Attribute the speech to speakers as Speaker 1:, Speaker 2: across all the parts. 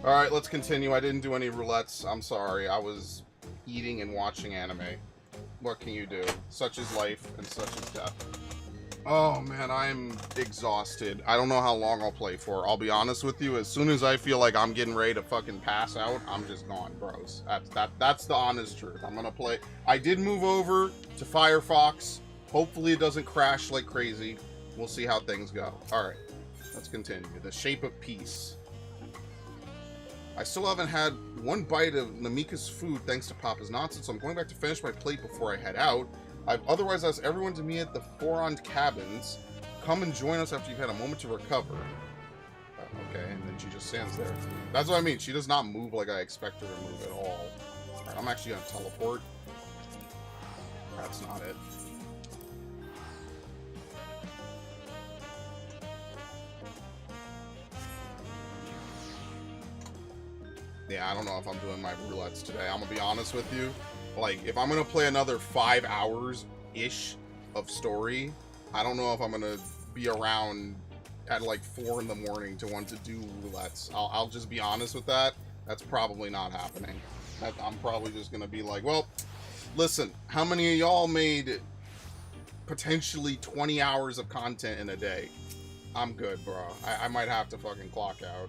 Speaker 1: Alright, let's continue. I didn't do any roulettes. I'm sorry. I was eating and watching anime. What can you do? Such is life and such is death. Oh man, I'm exhausted. I don't know how long I'll play for. I'll be honest with you, as soon as I feel like I'm getting ready to fucking pass out, I'm just gone, bros. That's the honest truth. I'm gonna play. I did move over to Firefox. Hopefully it doesn't crash like crazy. We'll see how things go. Alright, let's continue. The Shape of Peace. I still haven't had one bite of Namika's food thanks to Papa's nonsense, so I'm going back to finish my plate before I head out. I've otherwise asked everyone to meet at the Forond Cabins. Come and join us after you've had a moment to recover. Okay, and then she just stands there. That's what I mean. She does not move like I expect her to move at all. Alright, I'm actually going to teleport. That's not it. Yeah, I don't know if I'm doing my roulettes today. I'm gonna be honest with you. Like, if I'm gonna play another 5 hours-ish of story, I don't know if I'm gonna be around at like 4 in the morning to want to do roulettes. I'll just be honest with that. That's probably not happening. I'm probably just gonna be like, well, listen, how many of y'all made potentially 20 hours of content in a day? I'm good, bro. I might have to fucking clock out.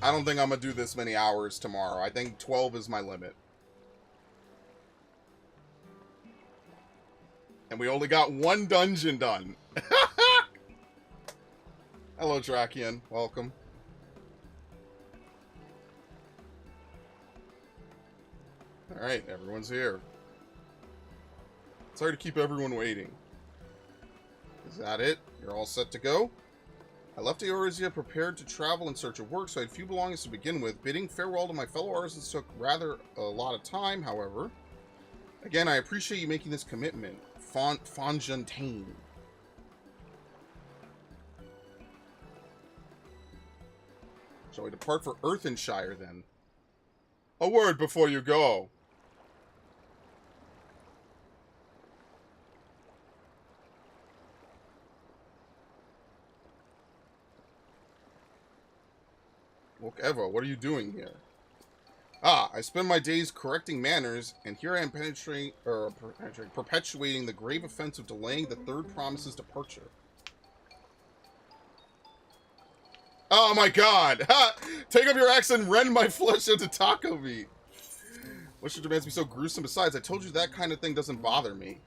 Speaker 1: I don't think I'm gonna do this many hours tomorrow. I think 12 is my limit. And we only got one dungeon done. Hello, Drakian. Welcome. Alright, everyone's here. Sorry to keep everyone waiting. Is that it? You're all set to go? I left Eorzea prepared to travel in search of work, so I had few belongings to begin with. Bidding farewell to my fellow artisans took rather a lot of time, however. Again, I appreciate you making this commitment. Fontaine. Shall we depart for Earthenshire, then? A word before you go. Whatever, what are you doing here? Ah, I spend my days correcting manners, and here I am perpetuating the grave offense of delaying the third promise's departure. Oh my god! Ha! Take up your axe and rend my flesh into taco meat! What should demands be so gruesome? Besides, I told you that kind of thing doesn't bother me.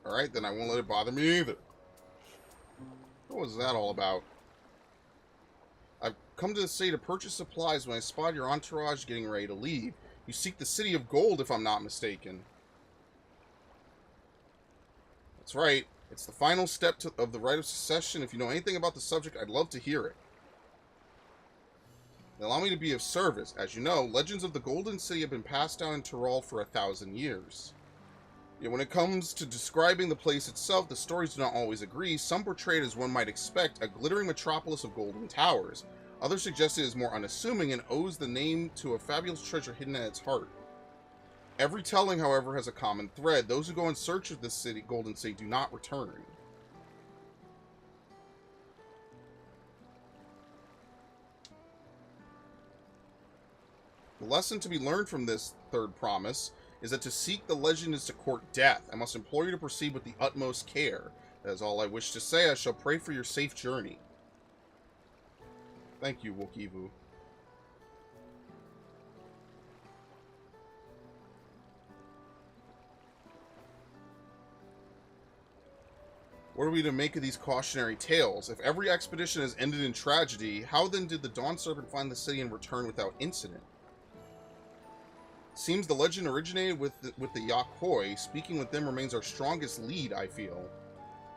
Speaker 1: Alright, then I won't let it bother me either. What was that all about? I've come to the city to purchase supplies when I spot your entourage getting ready to leave. You seek the City of Gold, if I'm not mistaken. That's right. It's the final step of the rite of succession. If you know anything about the subject, I'd love to hear it. Allow me to be of service. As you know, legends of the Golden City have been passed down in Tyrol for 1,000 years. Yet when it comes to describing the place itself, the stories do not always agree. Some portray it as one might expect, a glittering metropolis of golden towers. Others suggest it is more unassuming and owes the name to a fabulous treasure hidden at its heart. Every telling, however, has a common thread. Those who go in search of this city, Golden City, do not return. The lesson to be learned from this third promise is that to seek the legend is to court death. I must implore you to proceed with the utmost care. That is all I wish to say. I shall pray for your safe journey. Thank you, Wokivu. What are we to make of these cautionary tales? If every expedition has ended in tragedy, how then did the Dawn Serpent find the city and return without incident? Seems the legend originated with the Yakhoi. Speaking with them remains our strongest lead, I feel.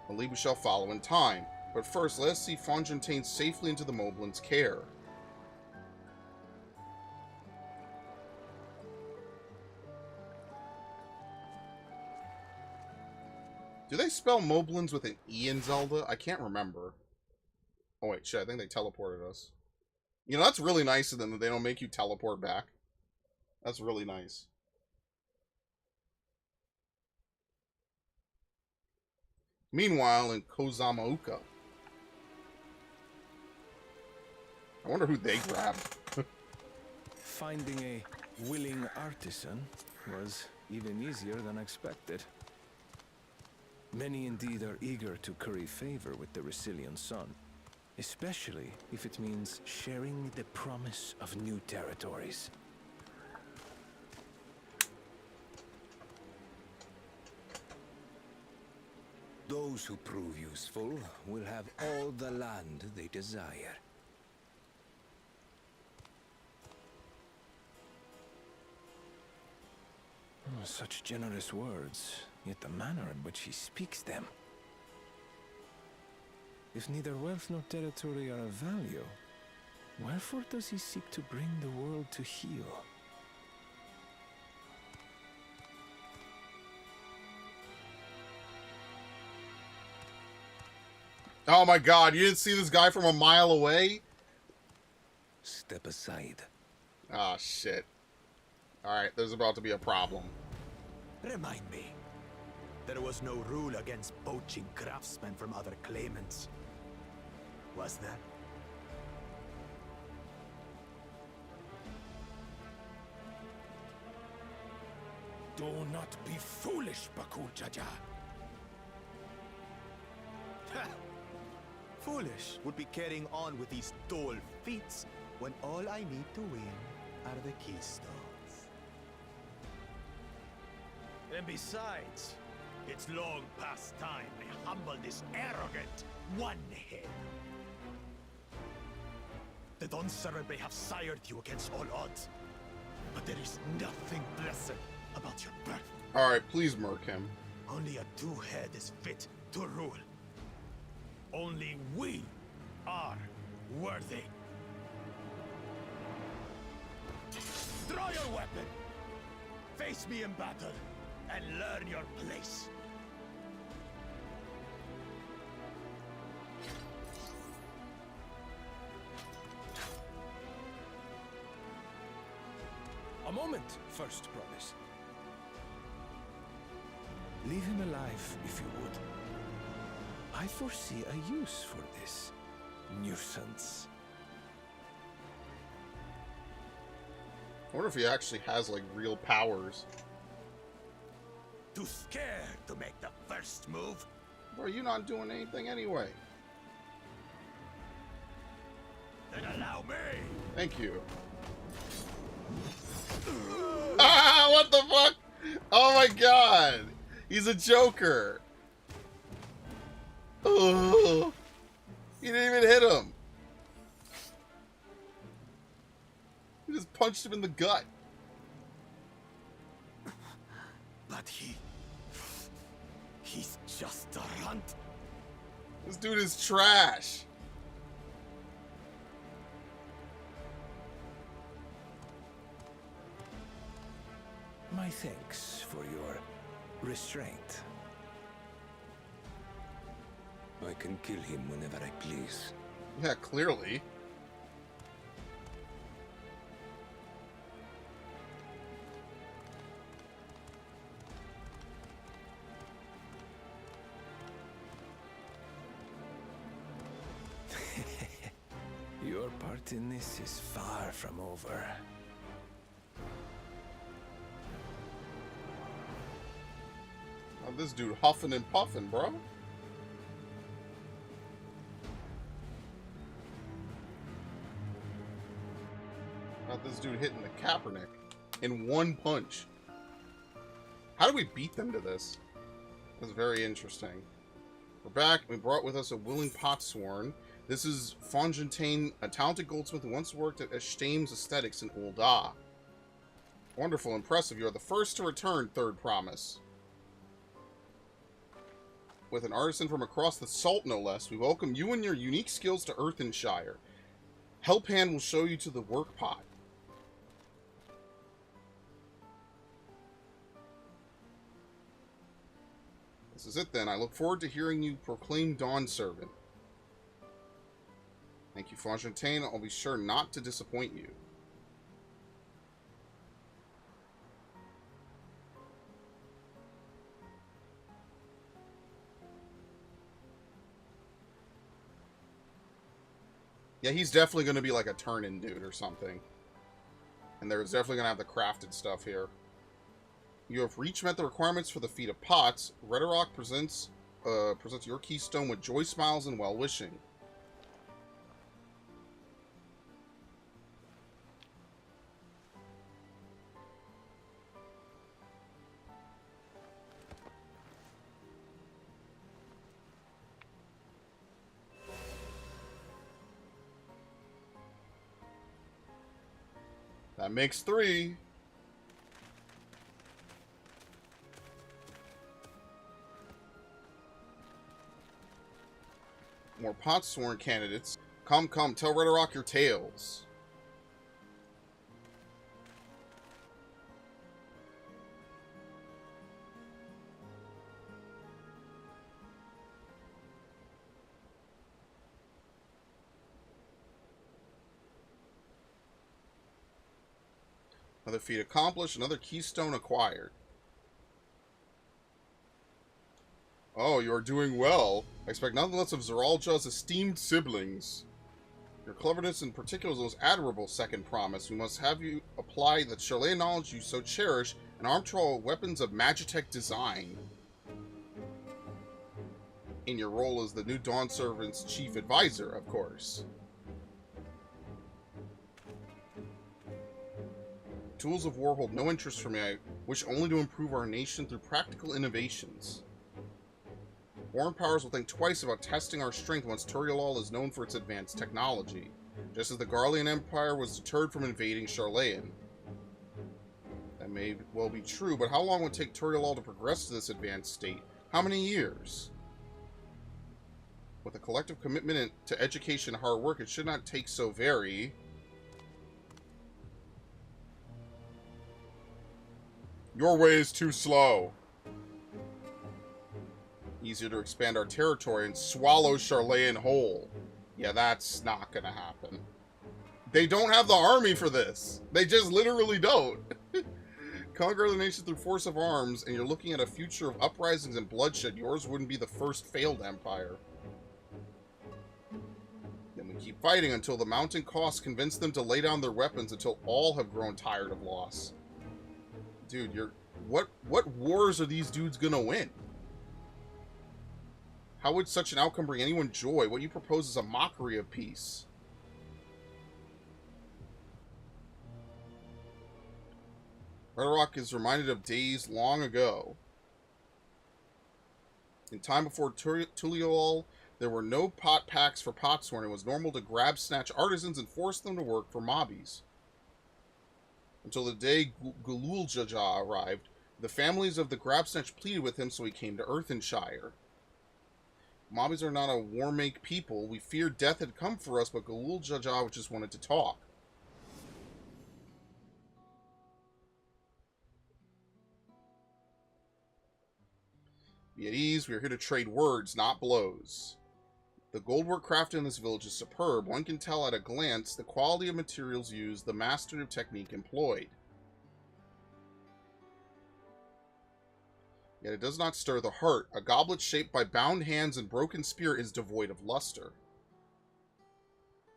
Speaker 1: A lead we shall follow in time. But first, let us see Fontaine safely into the Moblin's care. Do they spell Moblins with an E in Zelda? I can't remember. Oh wait, shit, I think they teleported us. You know, that's really nice of them that they don't make you teleport back. That's really nice. Meanwhile, in Kozama'uka. I wonder who they grabbed.
Speaker 2: Finding a willing artisan was even easier than expected. Many indeed are eager to curry favor with the Resilient Sun, especially if it means sharing the promise of new territories. Those who prove useful will have all the land they desire. Such generous words, yet the manner in which he speaks them. If neither wealth nor territory are of value, wherefore does he seek to bring the world to heel?
Speaker 1: Oh my god, you didn't see this guy from a mile away?
Speaker 2: Step aside.
Speaker 1: Ah, shit. Alright, there's about to be a problem.
Speaker 3: Remind me. There was no rule against poaching craftsmen from other claimants. Was there?
Speaker 2: Do not be foolish, Bakujaja.
Speaker 3: Foolish would be carrying on with these dull feats when all I need to win are the keystones. And besides, it's long past time I humble this arrogant one-head. The Dawntrail may have sired you against all odds, but there is nothing blessed about your birth.
Speaker 1: Alright, please murk him.
Speaker 3: Only a two-head is fit to rule. Only we are worthy. Draw your weapon. Face me in battle and learn your place.
Speaker 2: A moment, First Promise. Leave him alive, if you would. I foresee a use for this nuisance.
Speaker 1: I wonder if he actually has, like, real powers.
Speaker 3: Too scared to make the first move?
Speaker 1: Bro, you're not doing anything anyway.
Speaker 3: Then allow me!
Speaker 1: Thank you. Ah, what the fuck? Oh my god! He's a joker! Oh, he didn't even hit him. He just punched him in the gut.
Speaker 3: But he's just a runt.
Speaker 1: This dude is trash.
Speaker 2: My thanks for your restraint. I can kill him whenever I please.
Speaker 1: Yeah, clearly.
Speaker 2: Your part in this is far from over.
Speaker 1: Oh, this dude huffing and puffing, bro. This dude hitting the Kaepernick in one punch. How do we beat them to this? That's very interesting. We're back. We brought with us a willing potsworn. This is Fontaine, a talented goldsmith who once worked at Eshtame's Aesthetics in Ul'dah. Wonderful, impressive. You are the first to return, third promise. With an artisan from across the salt, no less, we welcome you and your unique skills to Earthenshire. Helphand will show you to the work pot. This is it then. I look forward to hearing you proclaim Dawn Servant. Thank you, Fontaine. I'll be sure not to disappoint you. Yeah, he's definitely going to be like a turn-in dude or something. And there's definitely going to have the crafted stuff here. You have met the requirements for the feat of pots. Redarok presents your keystone with joy smiles and well-wishing. That makes 3. More pot-sworn candidates. Come, tell Redarok your tales. Another feat accomplished, another keystone acquired. Oh, you are doing well. I expect nothing less of Zeralja's esteemed siblings. Your cleverness in particular is the most admirable second promise. We must have you apply the Charlayan knowledge you so cherish and arm trial weapons of Magitech design. In your role as the new Dawn Servant's chief advisor, of course. Tools of war hold no interest for me. I wish only to improve our nation through practical innovations. Foreign powers will think twice about testing our strength once Tuliyollal is known for its advanced technology, just as the Garlean Empire was deterred from invading Charlayan. That may well be true, but how long would it take Tuliyollal to progress to this advanced state? How many years? With a collective commitment to education and hard work, it should not take so very... Your way is too slow. Easier to expand our territory and swallow Charlayan whole. Yeah, that's not gonna happen. They don't have the army for this. They just literally don't. Conquer the nation through force of arms, and you're looking at a future of uprisings and bloodshed. Yours wouldn't be the first failed empire. Then we keep fighting until the mounting costs convince them to lay down their weapons until all have grown tired of loss. Dude, what wars are these dudes gonna win? How would such an outcome bring anyone joy? What you propose is a mockery of peace. Redarok is reminded of days long ago. In time before Tuliyollal, there were no pot packs for potsworn. It was normal to grab snatch artisans and force them to work for mobbies. Until the day Gululjaja arrived, the families of the grabsnatch pleaded with him, so he came to Earthenshire. Mobbies are not a war-make people. We feared death had come for us, but Gululjaja just wanted to talk. Be at ease. We are here to trade words, not blows. The goldwork crafted in this village is superb. One can tell at a glance the quality of materials used, the mastery of technique employed. Yet it does not stir the heart. A goblet shaped by bound hands and broken spear is devoid of luster.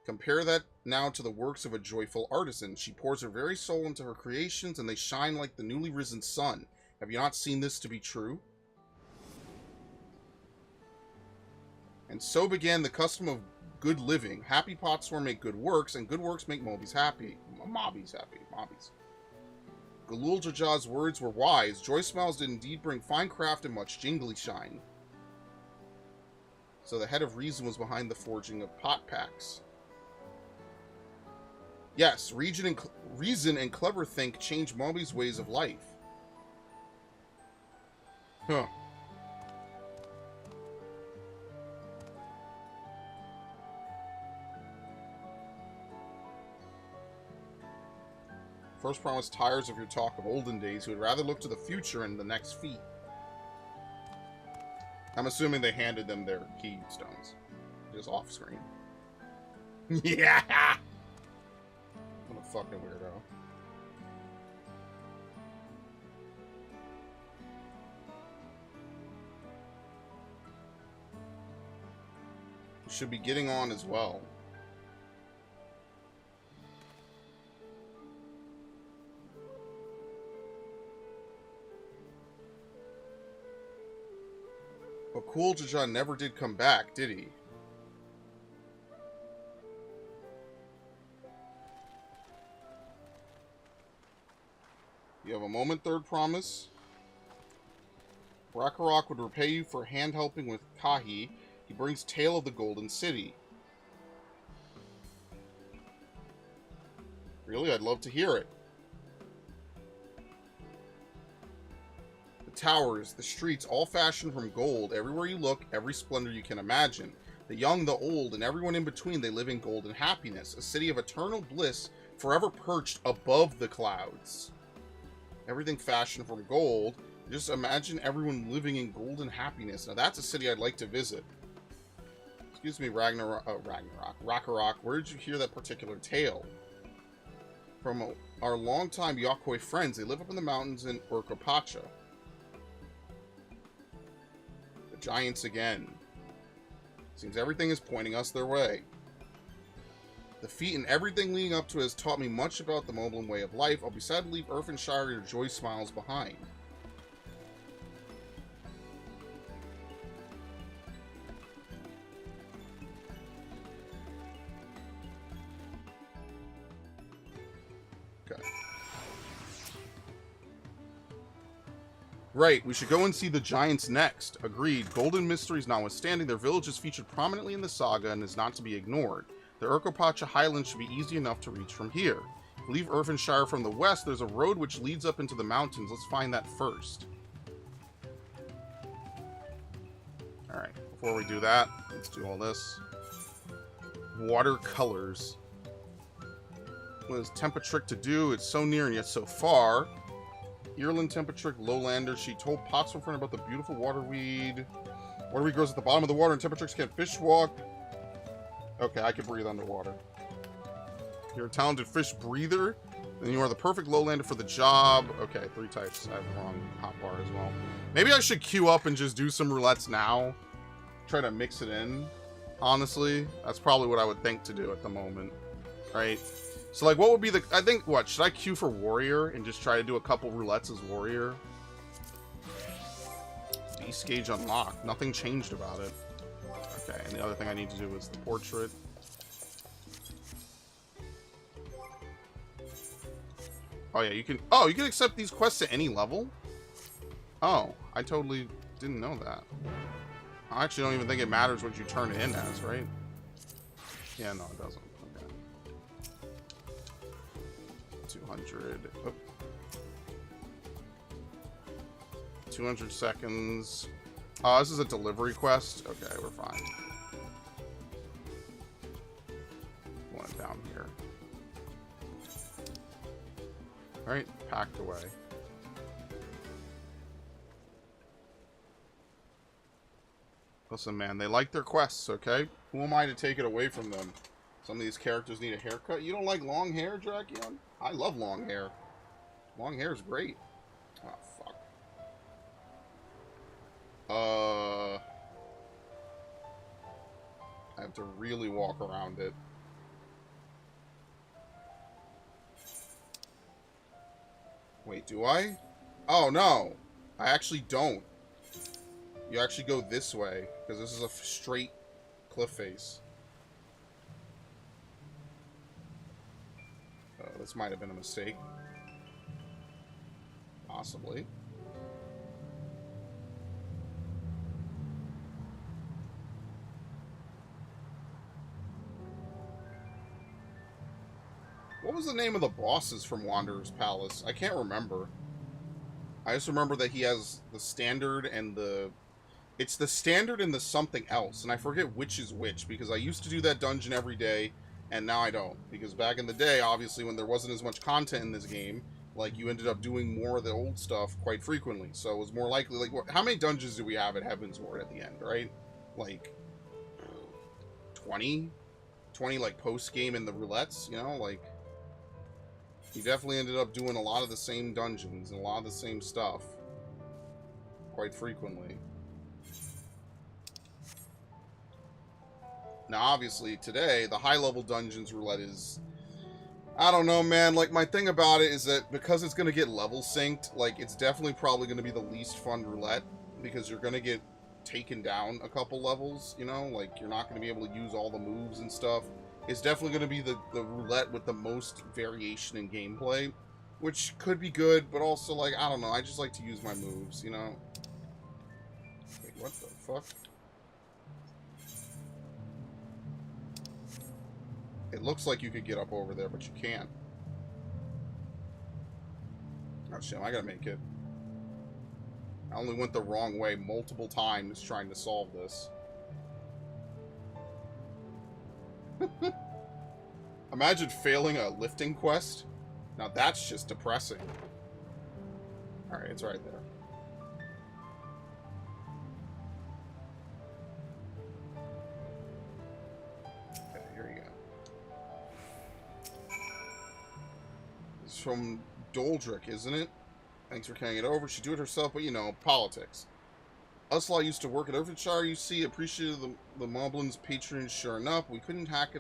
Speaker 1: Compare that now to the works of a joyful artisan. She pours her very soul into her creations, and they shine like the newly risen sun. Have you not seen this to be true? And so began the custom of good living. Happy potsworn make good works, and good works make mobbies happy. Mobbies happy. Mobbies. Gululjaja's words were wise. Joy smiles did indeed bring fine craft and much jingly shine. So the head of reason was behind the forging of pot packs. Yes, reason and clever think change mobbies' ways of life. Huh. First promise tires of your talk of olden days, who would rather look to the future and the next feat. I'm assuming they handed them their keystones. Just off screen. Yeah! What a fucking weirdo. You should be getting on as well. But Kuljaja never did come back, did he? You have a moment, third promise. Rakarok would repay you for hand-helping with Kahi. He brings tale of the Golden City. Really? I'd love to hear it. The towers, the streets, all fashioned from gold. Everywhere you look, every splendor you can imagine. The young, the old, and everyone in between, they live in golden happiness. A city of eternal bliss, forever perched above the clouds. Everything fashioned from gold. Just imagine everyone living in golden happiness. Now that's a city I'd like to visit. Excuse me, Rakarok. Where did you hear that particular tale? From our longtime Yokoi friends. They live up in the mountains in Urqopacha. The giants again. Seems everything is pointing us their way. The feat and everything leading up to it has taught me much about the Moblin way of life. I'll be sad to leave Irfinshire your joy smiles behind. Okay. Right, we should go and see the giants next. Agreed. Golden mysteries notwithstanding, their village is featured prominently in the saga and is not to be ignored. The Urqopacha Highlands should be easy enough to reach from here. If we leave Irfinshire from the west, there's a road which leads up into the mountains. Let's find that first. Alright, before we do that, let's do all this. Watercolors. What is Tempatrick to do? It's so near and yet so far. Earland Tempatrick, Lowlander. She told Potsworth friend about the beautiful waterweed. Waterweed grows at the bottom of the water and Tempatricks can't fish walk. Okay, I can breathe underwater. You're a talented fish breather, then you are the perfect lowlander for the job. Okay, 3 types. I have the wrong hotbar as well. Maybe I should queue up and just do some roulettes now. Try to mix it in. Honestly, that's probably what I would think to do at the moment. Right? So, like, what would be the... I think, what? Should I queue for warrior and just try to do a couple roulettes as warrior? Beast gauge unlocked. Nothing changed about it. Okay, and the other thing I need to do is the portrait. Oh yeah, you can... Oh, you can accept these quests at any level? Oh, I totally didn't know that. I actually don't even think it matters what you turn it in as, right? Yeah, no, it doesn't. Okay. 200. Oh. 200 seconds. Oh, this is a delivery quest? Okay, we're fine. One down here. Alright, packed away. Listen, man, they like their quests, okay? Who am I to take it away from them? Some of these characters need a haircut. You don't like long hair, Drakion? I love long hair. Long hair is great. Oh, fuck. I have to really walk around it. Wait, do I? Oh, no. I actually don't. You actually go this way, because this is a straight cliff face. This might have been a mistake. Possibly. What was the name of the bosses from Wanderer's Palace? I can't remember. I just remember that he has the standard and the... It's the standard and the something else, and I forget which is which, because I used to do that dungeon every day, and now I don't. Because back in the day, obviously, when there wasn't as much content in this game, like, you ended up doing more of the old stuff quite frequently. So it was more likely, like, what, how many dungeons do we have at Heavensward at the end, right? Like, 20? 20, like, post-game in the roulettes, you know? Like, you definitely ended up doing a lot of the same dungeons and a lot of the same stuff quite frequently. Now, obviously, today, the high-level dungeons roulette is... I don't know, man. Like, my thing about it is that because it's going to get level synced, like, it's definitely probably going to be the least fun roulette, because you're going to get taken down a couple levels, you know? Like, you're not going to be able to use all the moves and stuff. It's definitely going to be the roulette with the most variation in gameplay, which could be good, but also, like, I don't know. I just like to use my moves, you know? Wait, what the fuck? It looks like you could get up over there, but you can't. Oh shit, I gotta make it. I only went the wrong way multiple times trying to solve this. Imagine failing a lifting quest. Now that's just depressing. Alright, it's right there. Okay, here you go. It's from Doldrick, isn't it? Thanks for carrying it over. She'd do it herself, but you know, politics. Uslai used to work at Irvinshire, you see, appreciated the Moblins' patronage, sure enough. We couldn't hack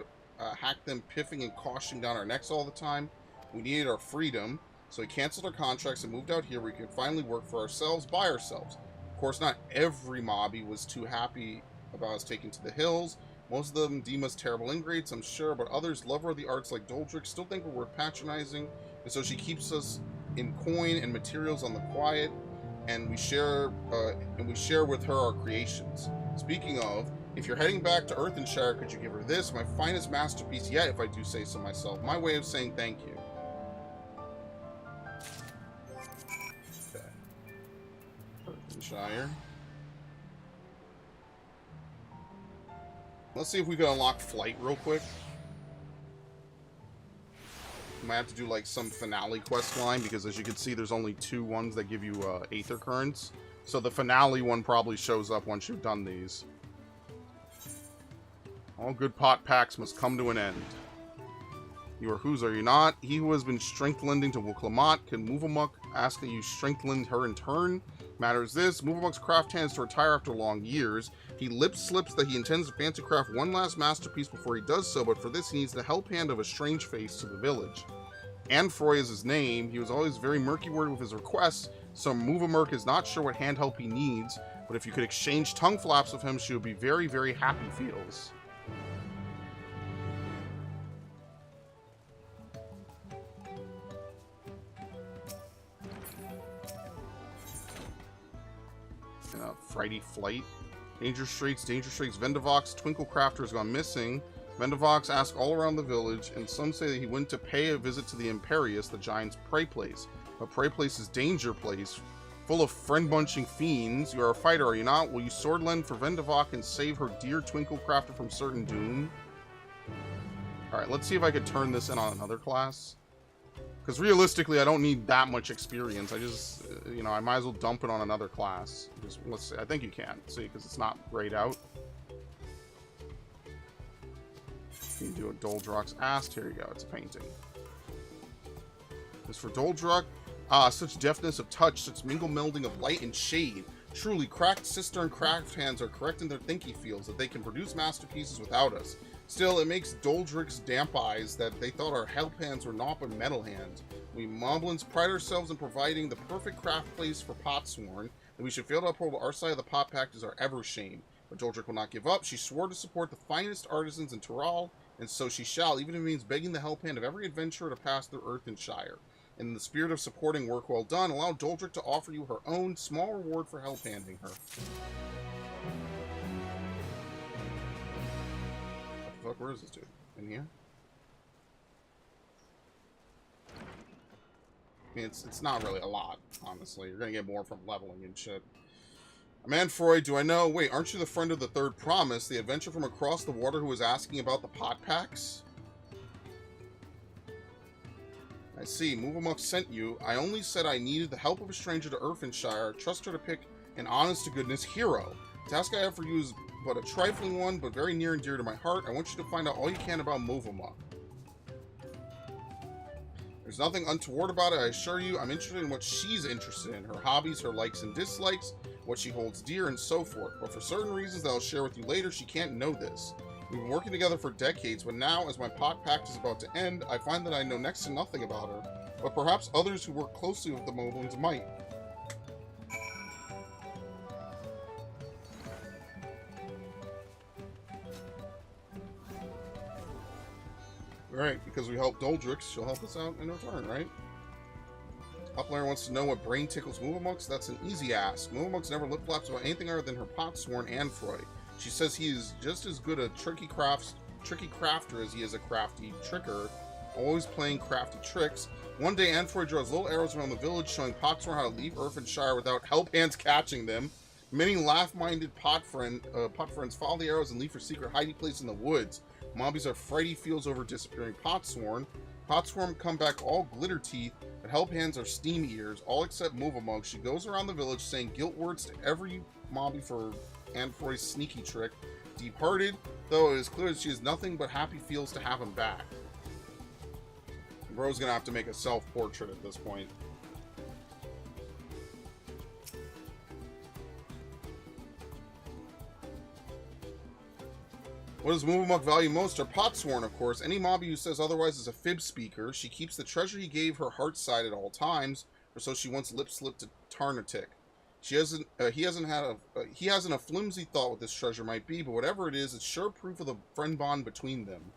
Speaker 1: them piffing and cautioning down our necks all the time. We needed our freedom, so we canceled our contracts and moved out here where we could finally work for ourselves, by ourselves. Of course, not every mobby was too happy about us taking to the hills. Most of them deem us terrible ingrates, I'm sure, but others, lover of the arts like Doldrick, still think we're worth patronizing, and so she keeps us in coin and materials on the quiet, and we share with her our creations. Speaking of, if you're heading back to Earthenshire, could you give her this, my finest masterpiece yet, if I do say so myself, my way of saying thank you. Okay. Earthenshire. Let's see if we can unlock flight real quick. Might have to do like some finale quest line, because as you can see there's only 2 ones that give you Aether Currents. So the finale one probably shows up once you've done these. All good pot packs must come to an end. You are whose, are you not? He who has been strength-lending to Wuklamot can Moovamuk ask that you strength-lend her in turn. Matter is this, Moovamuk's craft hands to retire after long years. He lip-slips that he intends to fancy craft one last masterpiece before he does so, but for this he needs the help hand of a strange face to the village. Anfroy is his name. He was always very murky-worded with his requests, so Moovamuk is not sure what hand help he needs, but if you could exchange tongue flaps with him, she would be very, very happy feels. Frighty Flight. Danger Straits, Vendivox, Twinkle Crafter has gone missing. Vendivox asks all around the village, and some say that he went to pay a visit to the Imperius, the giant's prey place. But prey place is danger place, full of friend-bunching fiends. You are a fighter, are you not? Will you sword lend for Vendivox and save her dear Twinkle Crafter from certain doom? Alright, let's see if I could turn this in on another class. Because realistically, I don't need that much experience. I just, you know, I might as well dump it on another class. Just, let's see. I think you can. See, because it's not grayed out. You can do a Doldruck's ass. Here you go. It's a painting. This for Doldruck. Ah, such deftness of touch, such mingle melding of light and shade. Truly, cracked cistern craft hands are correct in their thinky fields, that they can produce masterpieces without us. Still, it makes Doldrick's damp eyes that they thought our help hands were naught but metal hands. We Moblins pride ourselves in providing the perfect craft place for Potsworn, and we should fail to uphold our side of the pot pact is our ever shame. But Doldrick will not give up. She swore to support the finest artisans in Tyrol, and so she shall, even if it means begging the help hand of every adventurer to pass through Earthenshire. In the spirit of supporting work well done, allow Doldrick to offer you her own small reward for help handing her. Fuck, where is this dude? In here? I mean, it's not really a lot, honestly. You're gonna get more from leveling and shit. Manfroy, do I know? Wait, aren't you the friend of the Third Promise, the adventurer from across the water who was asking about the pot packs? I see. Moovamuk sent you. I only said I needed the help of a stranger to Earthenshire. Trust her to pick an honest-to-goodness hero. The task I have for you is but a trifling one, but very near and dear to my heart. I want you to find out all you can about Moovamuk. There's nothing untoward about it, I assure you. I'm interested in what she's interested in. Her hobbies, her likes and dislikes, what she holds dear, and so forth. But for certain reasons that I'll share with you later, she can't know this. We've been working together for decades, but now, as my pot pact is about to end, I find that I know next to nothing about her. But perhaps others who work closely with the Moblins might. Right, because we helped Doldrix, she'll help us out in return, right? Uplayer wants to know what brain tickles Movamux. That's an easy ask. Movamux never lip-flaps about anything other than her pot-sworn Anfroy. She says he is just as good a tricky crafter as he is a crafty tricker, always playing crafty tricks. One day, Anfroy draws little arrows around the village, showing Potsworn how to leave Earthenshire without help hands catching them. Many laugh-minded pot friends follow the arrows and leave for secret hiding place in the woods. Mobbies are frighty feels over disappearing Potsworn. Potsworn come back all glitter teeth, but help hands are steam ears, all except Movamug. She goes around the village saying guilt words to every mobby for Anfroy's sneaky trick. Deep-hearted, though it is clear that she has nothing but happy feels to have him back. Bro's gonna have to make a self-portrait at this point. What does Movamuk value most? Are Potsworn, of course. Any mobby who says otherwise is a fib speaker. She keeps the treasure he gave her heart side at all times, or so she once lip-slipped to Tarnatic. He hasn't a flimsy thought what this treasure might be, but whatever it is, it's sure proof of the friend bond between them.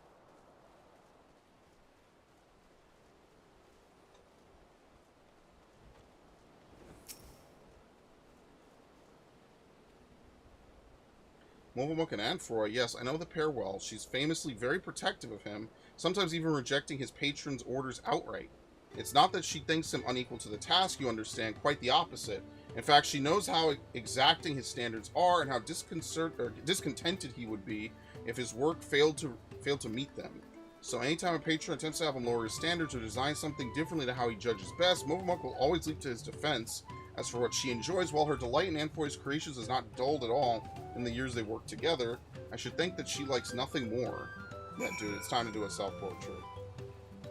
Speaker 1: Movamuk and Anfroy, yes, I know the pair well. She's famously very protective of him, sometimes even rejecting his patron's orders outright. It's not that she thinks him unequal to the task, you understand, quite the opposite. In fact, she knows how exacting his standards are and how discontented he would be if his work failed to meet them. So anytime a patron attempts to have him lower his standards or design something differently to how he judges best, Movamuk will always leap to his defense. As for what she enjoys, while her delight in Anfroy's creations is not dulled at all in the years they worked together, I should think that she likes nothing more. Yeah, dude, it's time to do a self-portrait.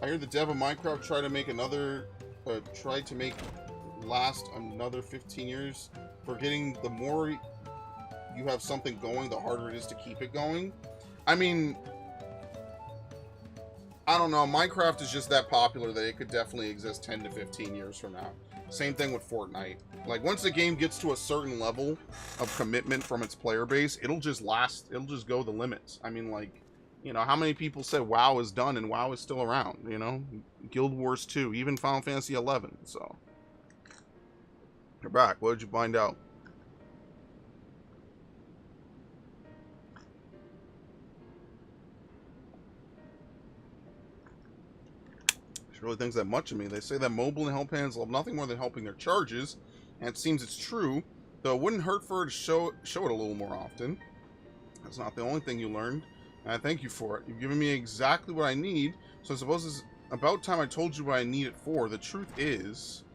Speaker 1: I hear the dev of Minecraft tried to make last another 15 years, forgetting the more you have something going, the harder it is to keep it going. I mean, I don't know, Minecraft is just that popular that it could definitely exist 10 to 15 years from now. Same thing with Fortnite. Like, once the game gets to a certain level of commitment from its player base, it'll just last, it'll just go the limits. I mean, like, you know, how many people said WoW is done and WoW is still around, you know? Guild Wars 2, even Final Fantasy 11, so. You're back. What did you find out? She really thinks that much of me. They say that mobile and help hands love nothing more than helping their charges, and it seems it's true, though it wouldn't hurt for her to show it a little more often. That's not the only thing you learned, and I thank you for it. You've given me exactly what I need, so I suppose it's about time I told you what I need it for. The truth is...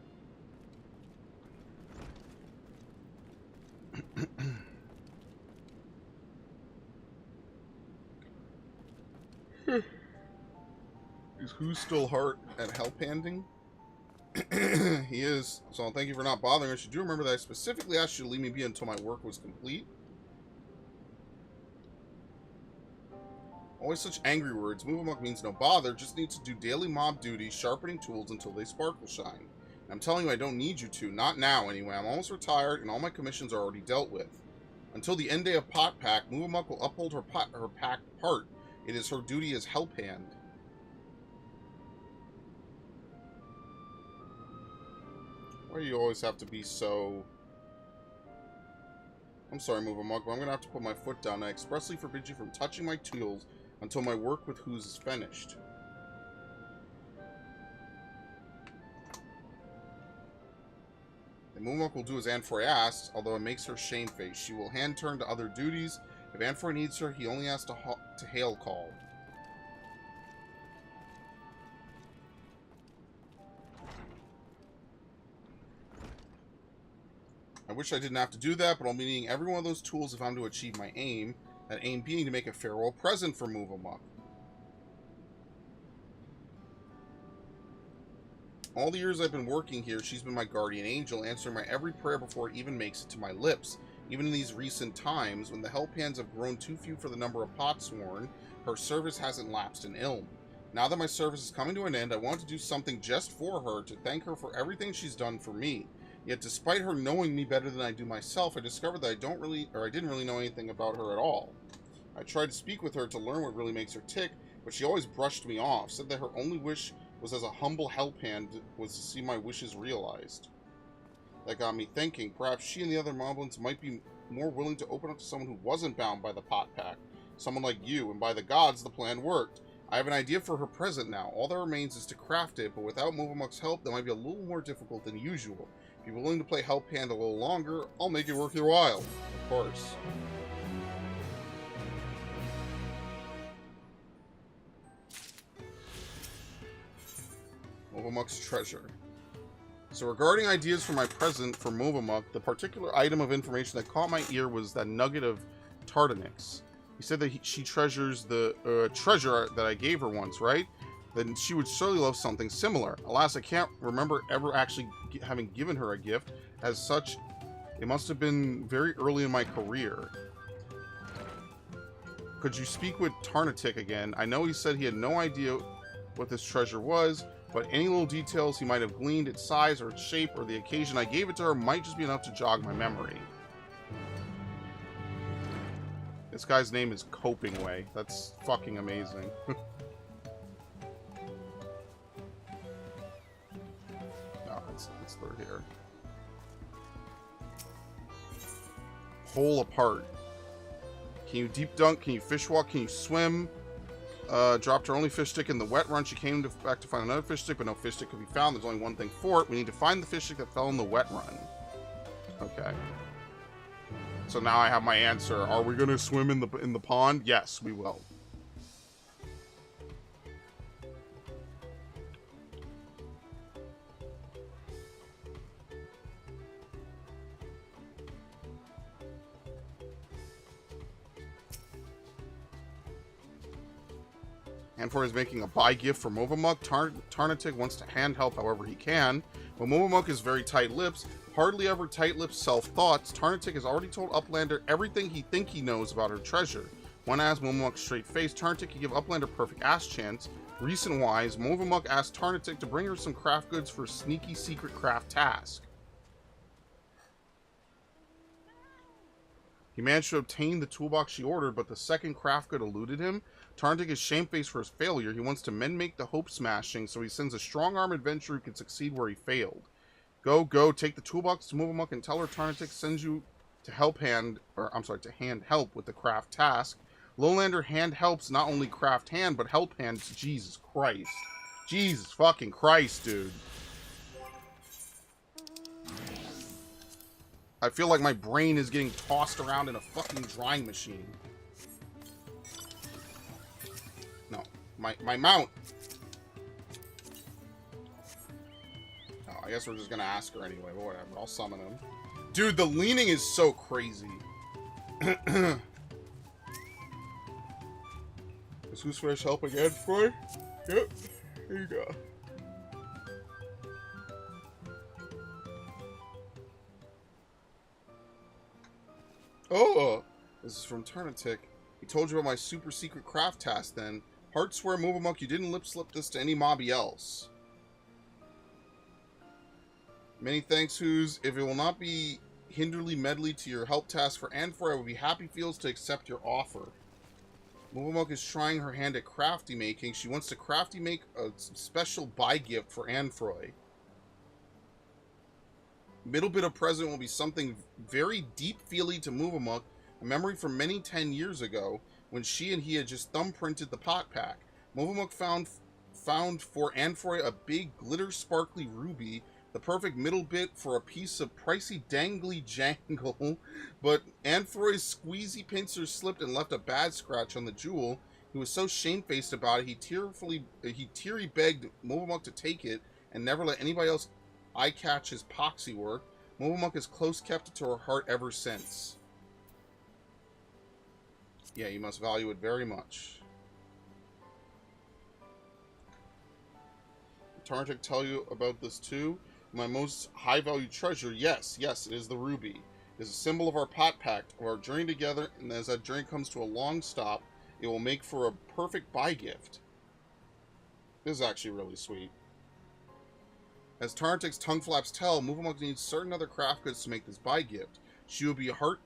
Speaker 1: Is who's still hurt at help handing? He is, so thank you for not bothering us. You do remember that I specifically asked you to leave me be until my work was complete? Always such angry words. Movamuk means no bother, just needs to do daily mob duties, sharpening tools until they sparkle shine. And I'm telling you, I don't need you to. Not now, anyway. I'm almost retired, and all my commissions are already dealt with. Until the end day of Pot Pack, Movamuk will uphold her pack part. It is her duty as help hand. Why do you always have to be so... I'm sorry, Movamuk, but I'm going to have to put my foot down. I expressly forbid you from touching my tools until my work with who's is finished. And Movamuk will do as Anfroy asks, although it makes her shamefaced. She will hand turn to other duties. If Anfroy needs her, he only has to hail call. I wish I didn't have to do that, but I'll be needing every one of those tools if I'm to achieve my aim. That aim being to make a farewell present for Movamuk. All the years I've been working here, she's been my guardian angel, answering my every prayer before it even makes it to my lips. Even in these recent times, when the help hands have grown too few for the number of Potsworn, her service hasn't lapsed in ilm. Now that my service is coming to an end, I want to do something just for her, to thank her for everything she's done for me. Yet despite her knowing me better than I do myself, I discovered that I didn't really know anything about her at all. I tried to speak with her to learn what really makes her tick, but she always brushed me off, said that her only wish was as a humble help hand was to see my wishes realized. That got me thinking, perhaps she and the other moblins might be more willing to open up to someone who wasn't bound by the pot pack. Someone like you, and by the gods, the plan worked. I have an idea for her present now. All that remains is to craft it, but without Movamuk's help, that might be a little more difficult than usual. If you're willing to play help hand a little longer, I'll make it worth your while. Of course. Movamuk's treasure. So regarding ideas for my present for Movamuk, the particular item of information that caught my ear was that nugget of Tartanix. He said that she treasures the treasure that I gave her once, right? Then she would surely love something similar. Alas, I can't remember ever actually having given her a gift. As such, it must have been very early in my career. Could you speak with Tarnatic again? I know he said he had no idea what this treasure was, but any little details he might have gleaned, its size or its shape or the occasion I gave it to her might just be enough to jog my memory. This guy's name is Copingway. That's fucking amazing. Oh, it's through here. Hole apart. Can you deep dunk? Can you fish walk? Can you swim? Dropped her only fish stick in the wet run. She came back to find another fish stick, but no fish stick could be found. There's only one thing for it. We need to find the fish stick that fell in the wet run. Okay. So now I have my answer. Are we going to swim in the pond? Yes, we will. Anfor is making a buy gift for Movamuk. Tarnatic wants to hand help however he can. But Movamuk is very tight-lipped. Hardly ever tight-lipped self-thoughts. Tarnatic has already told Uplander everything he knows about her treasure. One asked Movamuk straight face, Tarnatic could give Uplander perfect ass chance. Recent-wise, Movamuk asked Tarnatic to bring her some craft goods for a sneaky secret craft task. He managed to obtain the toolbox she ordered, but the second craft good eluded him. Tarnatic is shamefaced for his failure. He wants to make the hope smashing, so he sends a strong-arm adventurer who can succeed where he failed. Go, take the toolbox to Movamuk and tell her Tarnatic sends you to hand help with the craft task. Lowlander hand helps not only craft hand, but help hands. Jesus Christ. Jesus fucking Christ, dude. I feel like my brain is getting tossed around in a fucking drying machine. No, my mount. Oh, I guess we're just gonna ask her anyway, but whatever. I'll summon him. Dude, the leaning is so crazy. Is who's fresh help again, Troy? Yep, here you go. Oh, this is from Tarnatic. He told you about my super secret craft task then. Heart swear, Movamuk, you didn't lip slip this to any mobby else. Many thanks, Who's. If it will not be hinderly medley to your help task for Anfor, I would be happy feels to accept your offer. Movamuk is trying her hand at crafty making. She wants to crafty make a special buy gift for Anfroy. Middle bit of present will be something very deep-feely to Movamuk, a memory from many 10 years ago, when she and he had just thumbprinted the pot pack. Movamuk found for Anfroy a big, glitter-sparkly ruby, the perfect middle bit for a piece of pricey dangly jangle, but Anfroy's squeezy pincer slipped and left a bad scratch on the jewel. He was so shamefaced about it, he teary begged Movamuk to take it and never let anybody else eye-catch his poxy work. Movamuk has close kept it to her heart ever since. Yeah, you must value it very much. Did Tarnatic tell you about this too? My most high-value treasure, yes, it is the ruby. It is a symbol of our pot pact, of our journey together, and as that journey comes to a long stop, it will make for a perfect buy gift. This is actually really sweet. As Tarnatic's tongue flaps tell, Movamuk needs certain other craft goods to make this buy gift. She will be a heart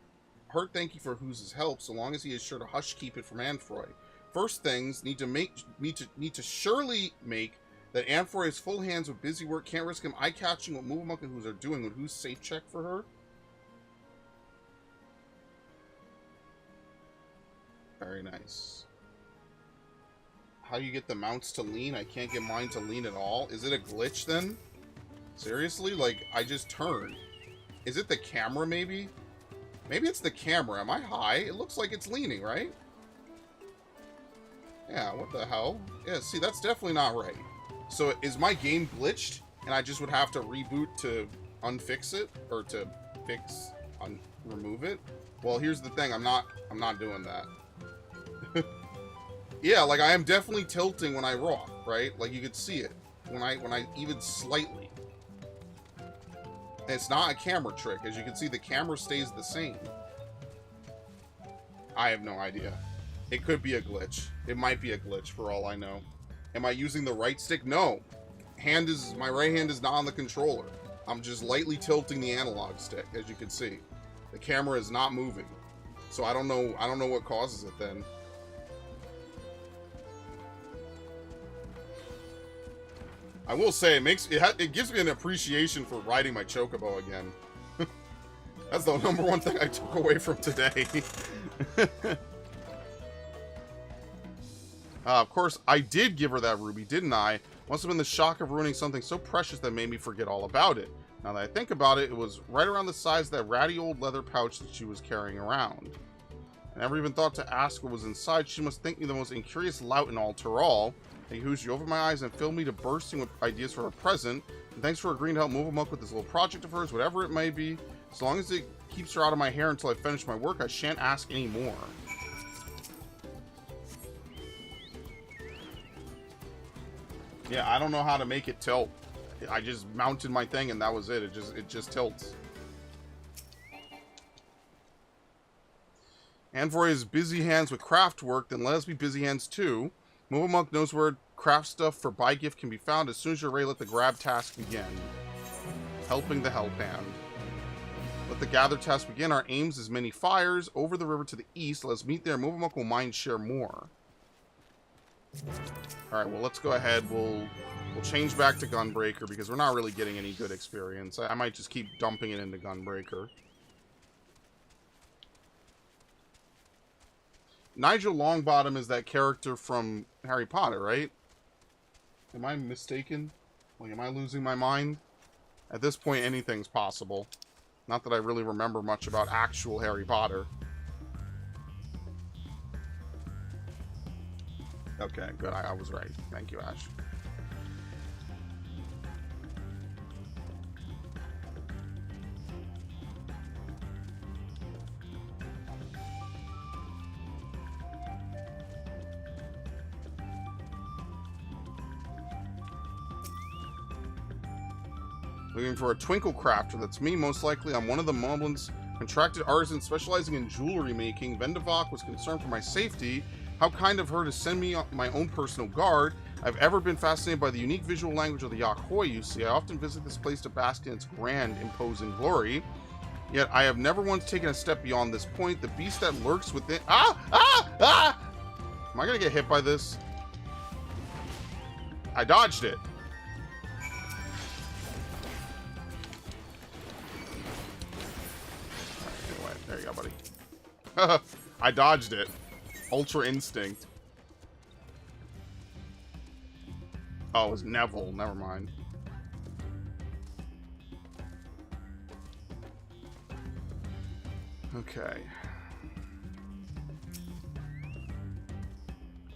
Speaker 1: thank you for Who's help, so long as he is sure to hush keep it from Anfroy. First things need to surely make that Amphoy is full hands with busy work. Can't risk him eye-catching what Movamuk and Who's are doing. Would Who's safe check for her? Very nice. How do you get the mounts to lean? I can't get mine to lean at all. Is it a glitch then? Seriously? Like, I just turned. Is it the camera maybe? Maybe it's the camera. Am I high? It looks like it's leaning, right? Yeah, what the hell? Yeah, see, that's definitely not right. So is my game glitched and I just would have to reboot to unfix it? Or to remove it? Well, here's the thing. I'm not doing that. Yeah, like I am definitely tilting when I rock, right? Like you could see it when I even slightly. And it's not a camera trick. As you can see, the camera stays the same. I have no idea. It could be a glitch. It might be a glitch for all I know. Am I using the right stick? No. My right hand is not on the controller. I'm just lightly tilting the analog stick, as you can see. The camera is not moving. So I don't know what causes it then. I will say it gives me an appreciation for riding my chocobo again. That's the number one thing I took away from today. Of course, I did give her that ruby, didn't I? Must have been the shock of ruining something so precious that made me forget all about it. Now that I think about it, it was right around the size of that ratty old leather pouch that she was carrying around. I never even thought to ask what was inside. She must think me the most incurious lout in all Tyrol. Thank you, you opened my eyes and filled me to bursting with ideas for her present. And thanks for agreeing to help Movamuk with this little project of hers, whatever it may be. As long as it keeps her out of my hair until I finish my work, I shan't ask any more. Yeah, I don't know how to make it tilt. I just mounted my thing and that was it. It just tilts. Amphoy is busy hands with craft work, then let us be busy hands too. Movamuk knows where craft stuff for buy gift can be found. As soon as you're ready, let the grab task begin. Helping the help hand. Let the gather task begin. Our aims is many fires over the river to the east. Let's meet there. Movamuk will mind share more. Alright, well, let's go ahead. We'll change back to Gunbreaker because we're not really getting any good experience. I might just keep dumping it into Gunbreaker. Nigel Longbottom is that character from Harry Potter, right? Am I mistaken? Like, am I losing my mind? At this point, anything's possible. Not that I really remember much about actual Harry Potter. Okay, good. I was right. Thank you, Ash. Looking for a twinkle crafter. That's me, most likely. I'm one of the Moblin's contracted artisans specializing in jewelry making. Vendavok was concerned for my safety. How kind of her to send me my own personal guard. I've ever been fascinated by the unique visual language of the Yakhoi you see. I often visit this place to bask in its grand, imposing glory. Yet I have never once taken a step beyond this point. The beast that lurks within... Ah! Ah! Ah! Am I gonna get hit by this? I dodged it. There you go, buddy. I dodged it. Ultra Instinct. Oh, it was Neville. Never mind. Okay.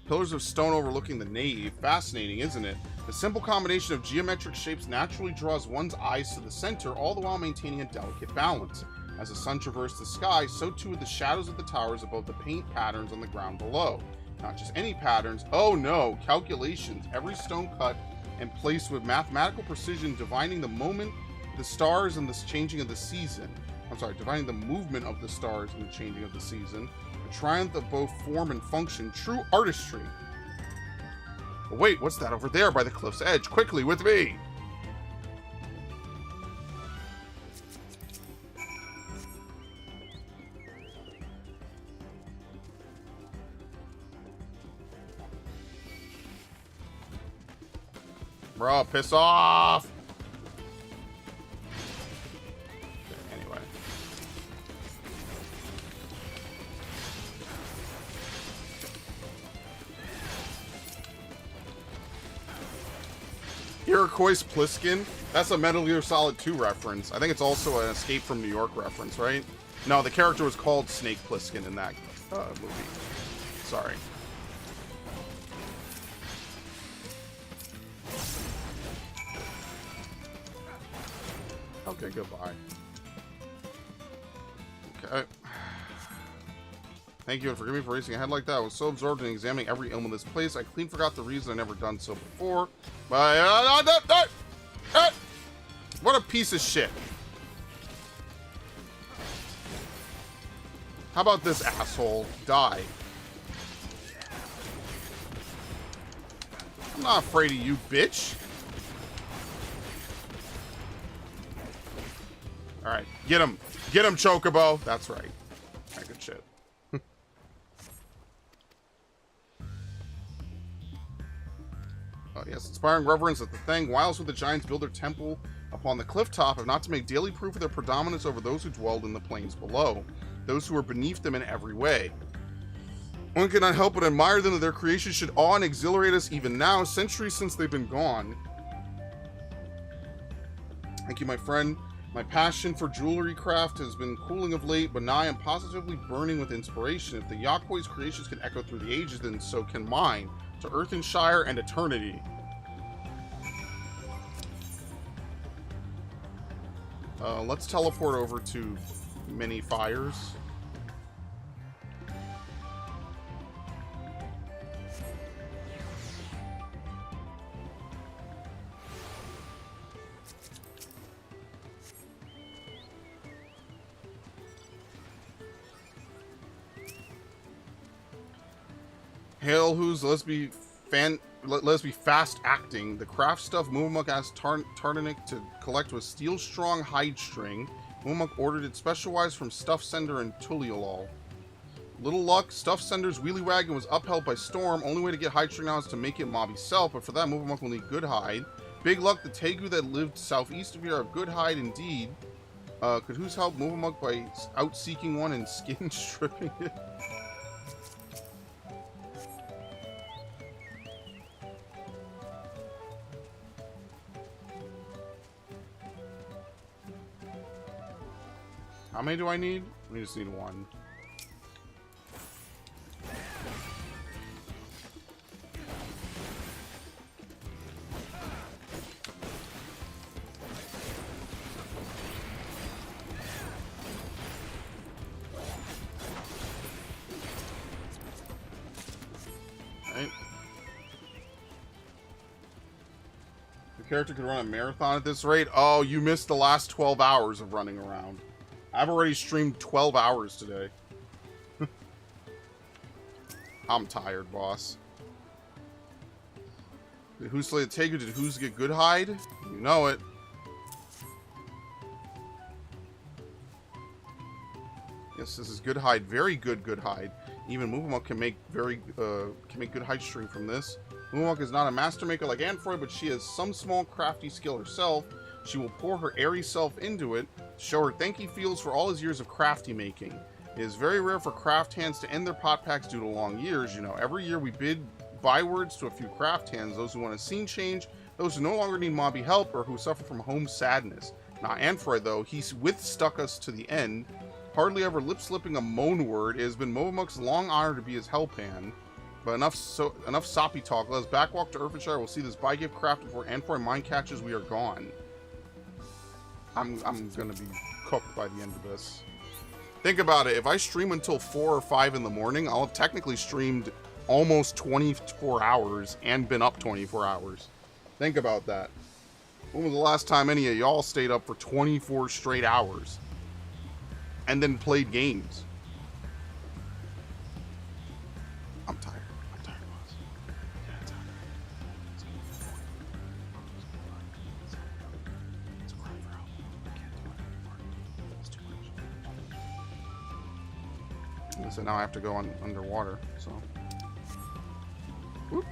Speaker 1: Pillars of stone overlooking the nave. Fascinating, isn't it? The simple combination of geometric shapes naturally draws one's eyes to the center, all the while maintaining a delicate balance. As the sun traversed the sky, so too would the shadows of the towers above the paint patterns on the ground below. Not just any patterns, oh no, calculations. Every stone cut and placed with mathematical precision, divining the moment, the stars, and the changing of the season. I'm sorry, divining the movement of the stars and the changing of the season. A triumph of both form and function. True artistry. But wait, what's that over there by the cliff's edge? Quickly, with me! Bro, piss off! Okay, anyway. Iroquois Pliskin? That's a Metal Gear Solid 2 reference. I think it's also an Escape from New York reference, right? No, the character was called Snake Plissken in that movie. Sorry. Okay, goodbye. Okay. Thank you and forgive me for racing ahead like that. I was so absorbed in examining every ilm of this place, I clean forgot the reason I never done so before. But what a piece of shit. How about this asshole? Die. I'm not afraid of you, bitch. Alright, get him. Get him, Chocobo. That's right. Alright, good shit. Yes, inspiring reverence that the thing, whilst would the giants build their temple upon the cliff top, if not to make daily proof of their predominance over those who dwelled in the plains below, those who were beneath them in every way. One cannot help but admire them that their creation should awe and exhilarate us even now, centuries since they've been gone. Thank you, my friend. My passion for jewelry craft has been cooling of late, but now I am positively burning with inspiration. If the Yakoi's creations can echo through the ages, then so can mine, to Earth and Shire and eternity. Let's teleport over to Many Fires. Hail who's let's be fast acting. The craft stuff Moomuk asked Tartanik to collect was steel strong hide string. Moomuk ordered it special-wise from Stuff Sender and Tuliyollal. Little luck, Stuff Sender's wheelie wagon was upheld by storm. Only way to get hide string now is to make it mobby self, but for that Moomuk will need good hide. Big luck, the Tegu that lived southeast of here are good hide indeed. Could who's help Moomuk by out-seeking one and skin stripping it? How many do I need? We just need one. Right. The character could run a marathon at this rate. Oh, you missed the last 12 hours of running around. I've already streamed 12 hours today. I'm tired, boss. Did Who slay the Tegu? Did Who's get good hide? You know it. Yes, this is good hide. Very good hide. Even Moomuk can make good hide string from this. Moomuk is not a master maker like Anfroy, but she has some small crafty skill herself. She will pour her airy self into it, show her thanky feels for all his years of crafty making. It is very rare for craft hands to end their pot packs due to long years. You know, every year we bid bywords to a few craft hands, those who want a scene change, those who no longer need mobby help, or who suffer from home sadness. Not Anfroy, though. He withstuck us to the end, hardly ever lip-slipping a moan word. It has been Moomuk's long honor to be his help hand. But enough soppy talk. Let us backwalk to Urqopacha. We'll see this by-gift craft before Anfroy mind catches we are gone. I'm gonna be cooked by the end of this. Think about it. If I stream until 4 or 5 in the morning, I'll have technically streamed almost 24 hours and been up 24 hours. Think about that. When was the last time any of y'all stayed up for 24 straight hours and then played games? I'm tired. I'm tired, boss. Yeah, it's tired. It's a cry for help. I can't do it anymore. It's too much. So now I have to go underwater, so. Whoop.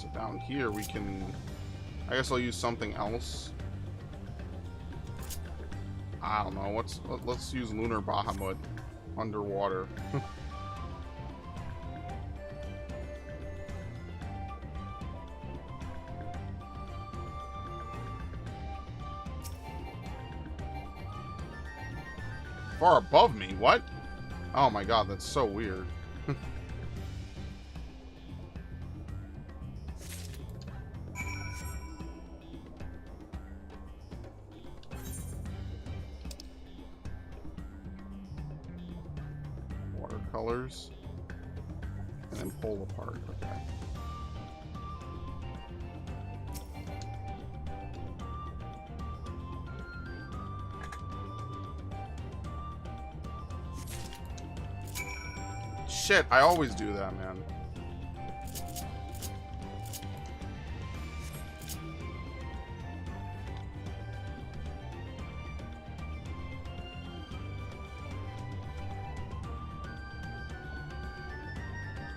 Speaker 1: So down here we can... I guess I'll use something else. I don't know. Let's use Lunar Bahamut underwater. Far above me? What? Oh my god, that's so weird. Watercolors. And then pull apart. Okay. Shit, I always do that, man.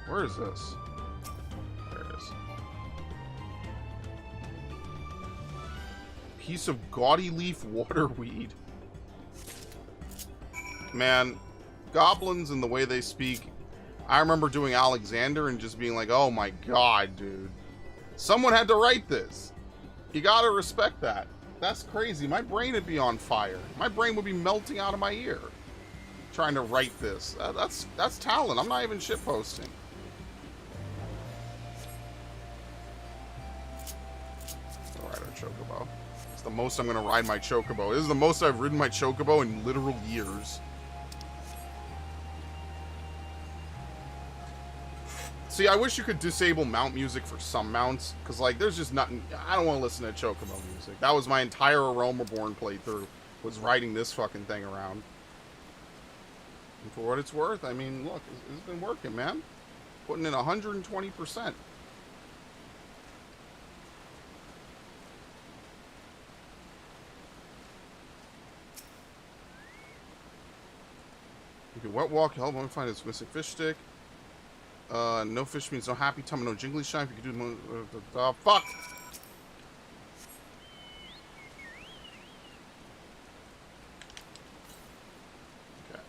Speaker 1: Where is this? There it is. Piece of gaudy leaf waterweed. Man, goblins and the way they speak. I remember doing Alexander and just being like, oh my god, dude. Someone had to write this. You gotta respect that. That's crazy. My brain would be on fire. My brain would be melting out of my ear. Trying to write this. That's talent. I'm not even shitposting. I'll ride our chocobo. It's the most I'm gonna ride my chocobo. This is the most I've ridden my chocobo in literal years. See, I wish you could disable mount music for some mounts, because, like, there's just nothing... I don't want to listen to chocobo music. That was my entire Aromaborn playthrough, was riding this fucking thing around. And for what it's worth, I mean, look, it's been working, man. Putting in 120%. You can wet walk, help me find this missing fish stick. No fish means no happy time, no jingly shine. If you could do fuck! Okay.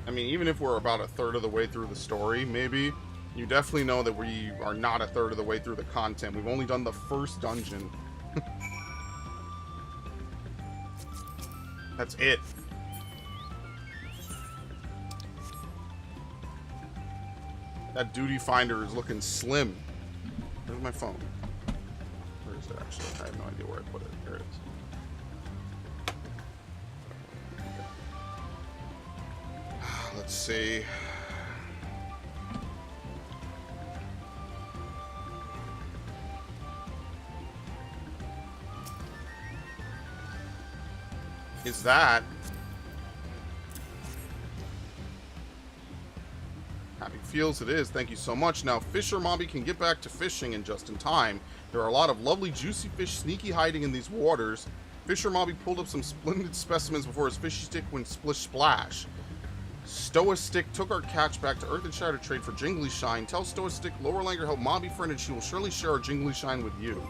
Speaker 1: I mean, even if we're about a third of the way through the story, maybe, you definitely know that we are not a third of the way through the content. We've only done the first dungeon. That's it. That duty finder is looking slim. Where's my phone? Where is it actually? I have no idea where I put it. There it is. Let's see. Is that... Happy feels it is. Thank you so much. Now, Fisher Mobby can get back to fishing in just in time. There are a lot of lovely juicy fish sneaky hiding in these waters. Fisher Mobby pulled up some splendid specimens before his fishy stick went splish splash. Stoa Stick took our catch back to Earth and Shadow trade for Jingly Shine. Tell Stoa Stick Lower Langer help Mobby friend and she will surely share our Jingly Shine with you.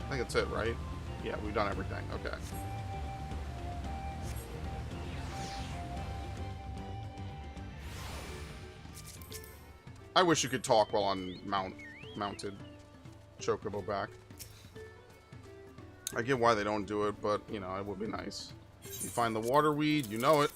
Speaker 1: I think that's it, right? Yeah, we've done everything. Okay. I wish you could talk while on mounted chocobo back. I get why they don't do it, but, you know, it would be nice. You find the waterweed, you know it.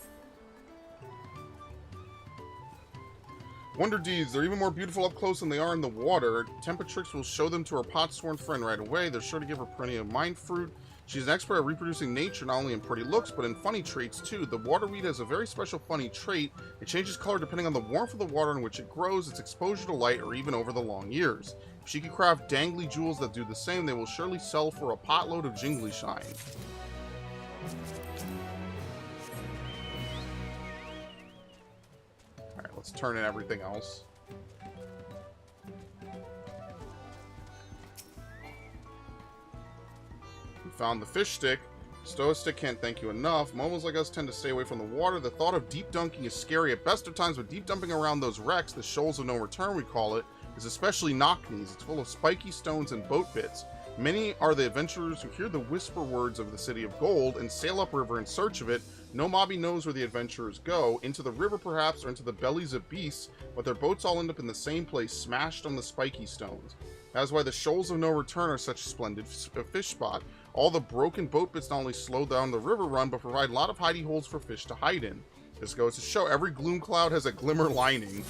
Speaker 1: Wonder Deeds, they're even more beautiful up close than they are in the water. Tempetrix will show them to her pot-sworn friend right away. They're sure to give her plenty of mind fruit. She's an expert at reproducing nature, not only in pretty looks, but in funny traits too. The waterweed has a very special funny trait. It changes color depending on the warmth of the water in which it grows, its exposure to light, or even over the long years. If she can craft dangly jewels that do the same, they will surely sell for a potload of jingly shine. Let's turn in everything else. We found the fish stick. Stoic can't thank you enough. Momos like us tend to stay away from the water. The thought of deep dunking is scary at best of times, but deep dumping around those wrecks, the shoals of no return we call it, is especially knock-knees. It's full of spiky stones and boat bits. Many are the adventurers who hear the whisper words of the City of Gold and sail upriver in search of it. No mobby knows where the adventurers go, into the river perhaps, or into the bellies of beasts, but their boats all end up in the same place, smashed on the spiky stones. That is why the shoals of no return are such a splendid fish spot. All the broken boat bits not only slow down the river run, but provide a lot of hidey holes for fish to hide in. This goes to show every gloom cloud has a glimmer lining.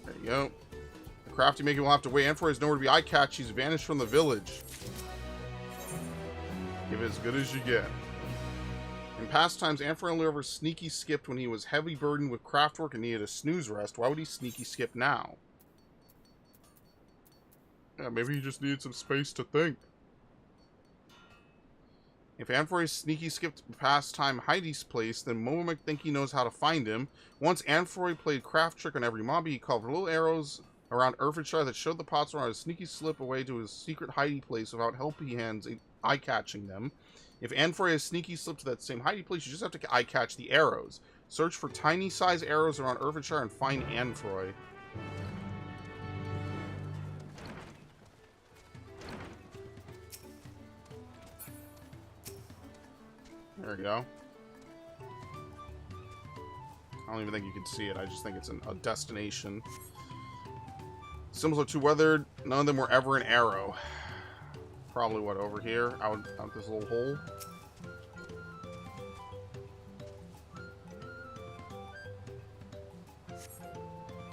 Speaker 1: There you go. The crafty maker will have to wait. Amphoray is nowhere to be eye-catched. He's vanished from the village. Give it as good as you get. In past times, Amphoray only ever sneaky skipped when he was heavy burdened with craftwork and needed a snooze rest. Why would he sneaky skip now? Yeah, maybe he just needed some space to think. If Amphoray sneaky skipped past time Heidi's place, then Momo might think he knows how to find him. Once Amphoray played craft trick on every mobby, he called for little arrows around Urqopacha that showed the pots around to sneaky slip away to his secret hidey place without helpy hands eye-catching them. If Amphoray has sneaky slipped to that same hidey place, you just have to eye-catch the arrows. Search for tiny-size arrows around Urqopacha and find Amphoray. There we go. I don't even think you can see it. I just think it's a destination. Symbols are too weathered. None of them were ever an arrow. Probably what, over here? Out this little hole?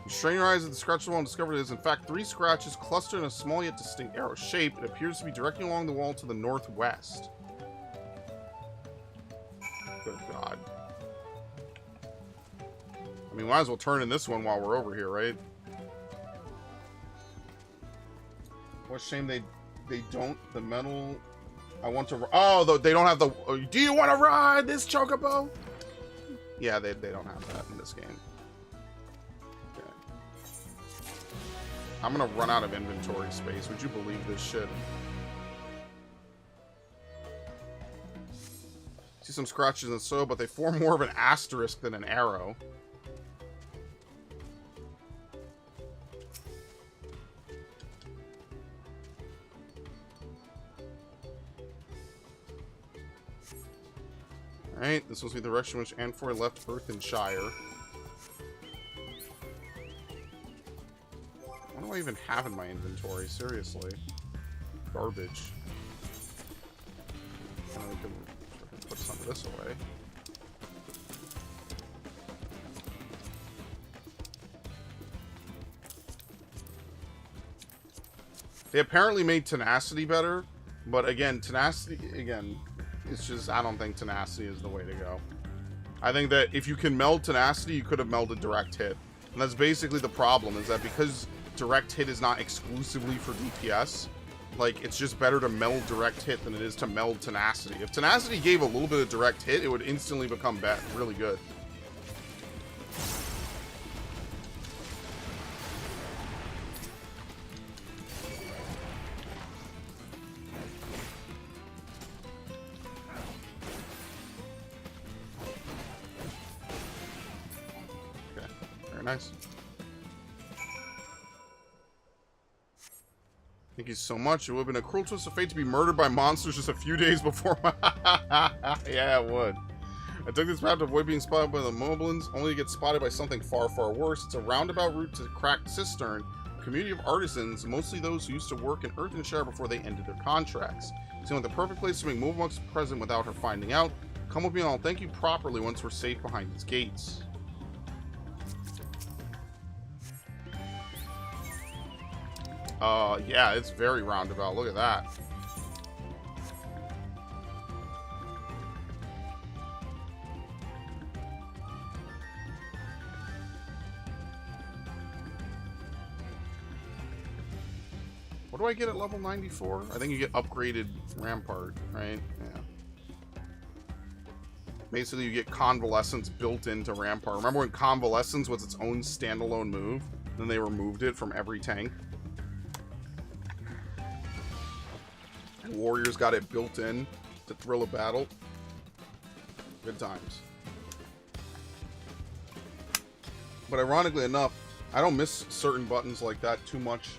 Speaker 1: You strain your eyes at the scratch wall and discover it is in fact 3 scratches clustered in a small yet distinct arrow shape. It appears to be directly along the wall to the northwest. Good God. I mean, might as well turn in this one while we're over here, right? What a shame they don't. The metal... I want to... Oh, they don't have the... Do you want to ride this chocobo? Yeah, they don't have that in this game. Okay. I'm going to run out of inventory space. Would you believe this shit? See some scratches in the soil, but they form more of an asterisk than an arrow. Alright, this must be the direction in which Amphoray left Earth and Shire. What do I even have in my inventory? Seriously. Garbage. I can put some of this away. They apparently made Tenacity better, but again, Tenacity, it's just, I don't think Tenacity is the way to go. I think that if you can meld Tenacity, you could have melded Direct Hit. And that's basically the problem, is that because Direct Hit is not exclusively for DPS, like, it's just better to meld Direct Hit than it is to meld Tenacity. If Tenacity gave a little bit of Direct Hit, it would instantly become really good. Nice. Thank you so much. It would have been a cruel twist of fate to be murdered by monsters just a few days before my... Yeah, it would. I took this path to avoid being spotted by the Moblins, only to get spotted by something far, far worse. It's a roundabout route to Cracked Cistern, a community of artisans, mostly those who used to work in Earthenshire before they ended their contracts. Seemed like the perfect place to make Moblins present without her finding out. Come with me and I'll thank you properly once we're safe behind these gates. Yeah, it's very roundabout. Look at that. What do I get at level 94? I think you get upgraded Rampart, right? Yeah. Basically, you get Convalescence built into Rampart. Remember when Convalescence was its own standalone move? Then they removed it from every tank? And Warriors got it built in to thrill a battle. Good times. But ironically enough, I don't miss certain buttons like that too much.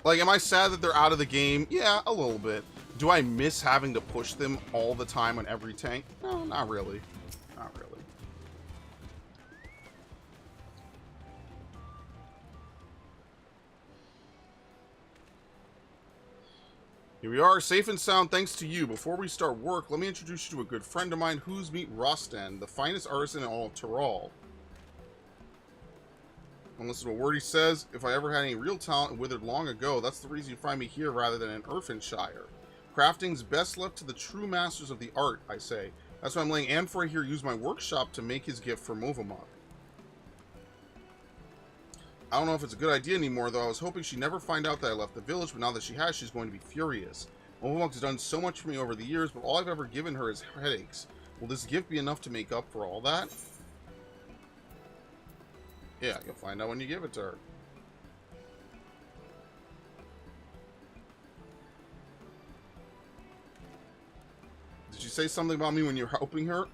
Speaker 1: Like, am I sad that they're out of the game? Yeah, a little bit. Do I miss having to push them all the time on every tank? No, not really. Not really. Here we are, safe and sound thanks to you. Before we start work, let me introduce you to a good friend of mine, who's meet Rostan, the finest artisan in all of Tyrol. And listen to a word he says. If I ever had any real talent and withered long ago, that's the reason you find me here rather than in Irfinshire. Crafting's best left to the true masters of the art, I say. That's why I'm letting Anfroy here use my workshop to make his gift for Movamuk. I don't know if it's a good idea anymore, though. I was hoping she'd never find out that I left the village, but now that she has, she's going to be furious. Movamuk has done so much for me over the years, but all I've ever given her is headaches. Will this gift be enough to make up for all that? Yeah, you'll find out when you give it to her. Did she say something about me when you're helping her?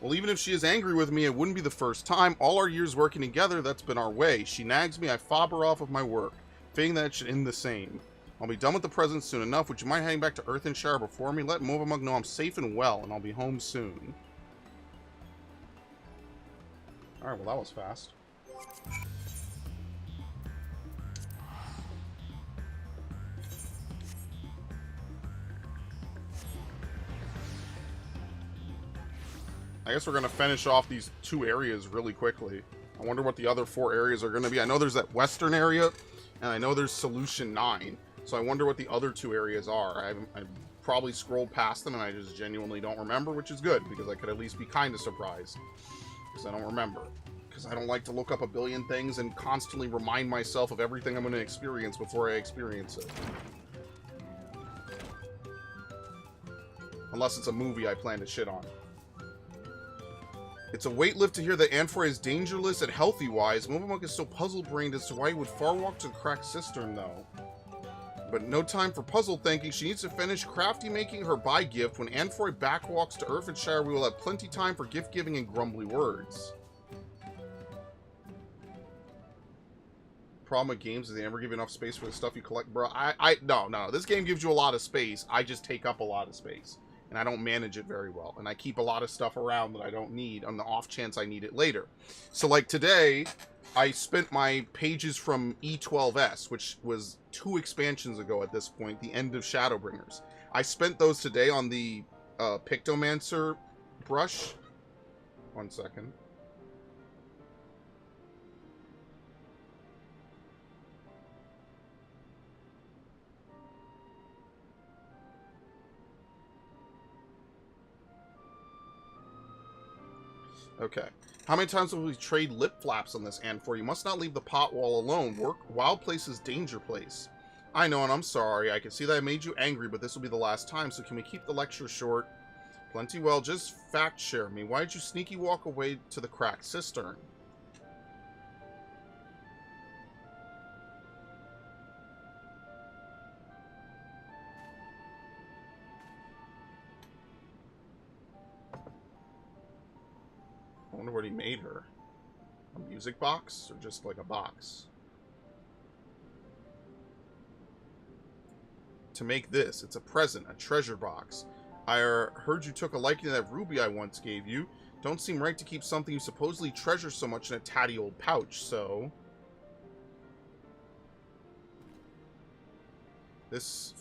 Speaker 1: Well, even if she is angry with me, it wouldn't be the first time. All our years working together, that's been our way. She nags me, I fob her off of my work, feigning that it should end the same. I'll be done with the presents soon enough. Would you mind heading back to Irfinshire before me? Let Movamuk know I'm safe and well, and I'll be home soon. Alright, well that was fast. I guess we're going to finish off these 2 areas really quickly. I wonder what the other 4 areas are going to be. I know there's that western area, and I know there's Solution 9. So I wonder what the other 2 areas are. I probably scrolled past them, and I just genuinely don't remember, which is good, because I could at least be kind of surprised. Because I don't remember. Because I don't like to look up a billion things and constantly remind myself of everything I'm going to experience before I experience it. Unless it's a movie I plan to shit on. It's a weight lift to hear that Anfroy is dangerless and healthy-wise. Movamuk is so puzzle-brained as to why he would far walk to the cracked cistern, though. But no time for puzzle thinking. She needs to finish crafty making her buy gift. When Anfroy backwalks to Irfinshire, we will have plenty time for gift-giving and grumbly words. Problem with games is they never give you enough space for the stuff you collect, bro. No. This game gives you a lot of space. I just take up a lot of space. And I don't manage it very well. And I keep a lot of stuff around that I don't need on the off chance I need it later. So like today, I spent my pages from E12S, which was 2 expansions ago at this point, the end of Shadowbringers. I spent those today on the Pictomancer brush. 1 second. Okay. How many times will we trade lip flaps on this, Anfor? You must not leave the pot wall alone. Wild place is danger place. I know, and I'm sorry. I can see that I made you angry, but this will be the last time, so can we keep the lecture short? Plenty well. Just fact share me. Why did you sneaky walk away to the cracked cistern? I wonder what he made her. A music box? Or just like a box? To make this, it's a present, a treasure box. I heard you took a liking to that ruby I once gave you. Don't seem right to keep something you supposedly treasure so much in a tatty old pouch, so... This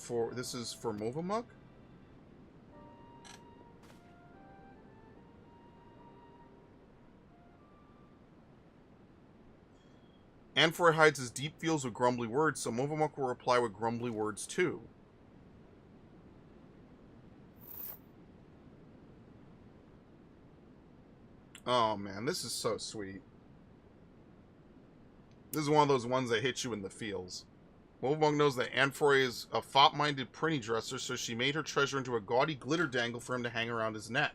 Speaker 1: is for Movamuk? Anfor hides his deep feels with grumbly words, so Movamuk will reply with grumbly words too. Oh man, this is so sweet. This is one of those ones that hit you in the feels. Movamuk knows that Anfroy is a fop-minded printy dresser, so she made her treasure into a gaudy glitter dangle for him to hang around his neck.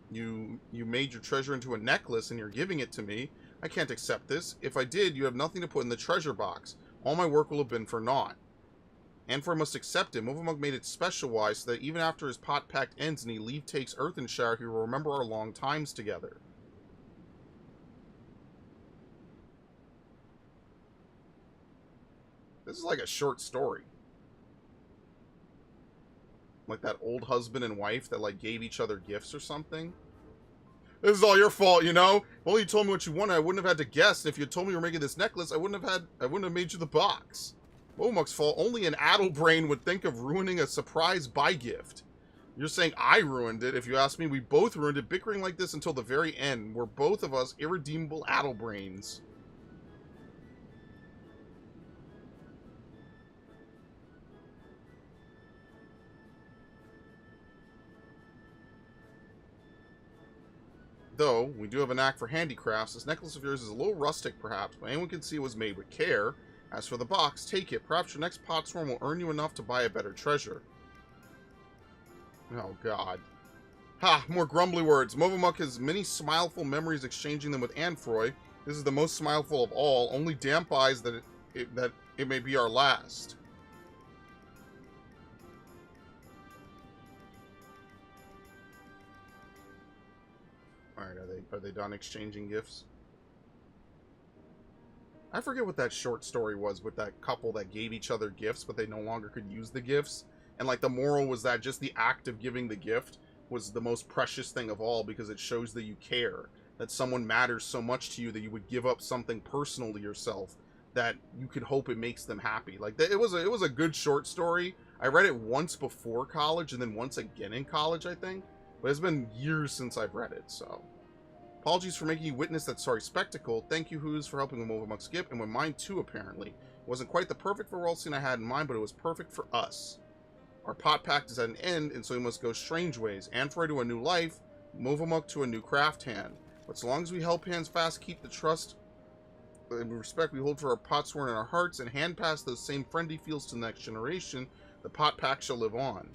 Speaker 1: You made your treasure into a necklace and you're giving it to me. I can't accept this. If I did, you have nothing to put in the treasure box. All my work will have been for naught. Anfroy must accept it. Movamuk made it special-wise so that even after his pot pact ends and he takes Earthenshire, he will remember our long times together. This is like a short story. Like that old husband and wife that like gave each other gifts or something. This is all your fault, you know? If only you told me what you wanted, I wouldn't have had to guess. And if you had told me you were making this necklace, I wouldn't have made you the box. Movamuk's fault. Only an addle brain would think of ruining a surprise buy gift. You're saying I ruined it. If you ask me, we both ruined it, bickering like this until the very end. We're both of us irredeemable addle brains. Though, we do have a knack for handicrafts, this necklace of yours is a little rustic perhaps, but anyone can see it was made with care. As for the box, take it. Perhaps your next pot swarm will earn you enough to buy a better treasure. Oh, God. Ha! More grumbly words. Movamuk has many smileful memories exchanging them with Anfroy. This is the most smileful of all. Only damp eyes that it may be our last. Alright, are they done exchanging gifts? I forget what that short story was with that couple that gave each other gifts, but they no longer could use the gifts. And like the moral was that just the act of giving the gift was the most precious thing of all because it shows that you care. That someone matters so much to you that you would give up something personal to yourself that you could hope it makes them happy. Like it was a good short story. I read it once before college and then once again in college, I think. But it's been years since I've read it, so. Apologies for making you witness that sorry spectacle. Thank you, Who's, for helping with Movamuk's gift, and with mine too, apparently. It wasn't quite the perfect farewell scene I had in mind, but it was perfect for us. Our pot pact is at an end, and so we must go strange ways. Anfroy to a new life, Movamuk to a new craft hand. But so long as we help hands fast, keep the trust and respect we hold for our pot sworn in our hearts, and hand pass those same friendly feels to the next generation, the pot pact shall live on.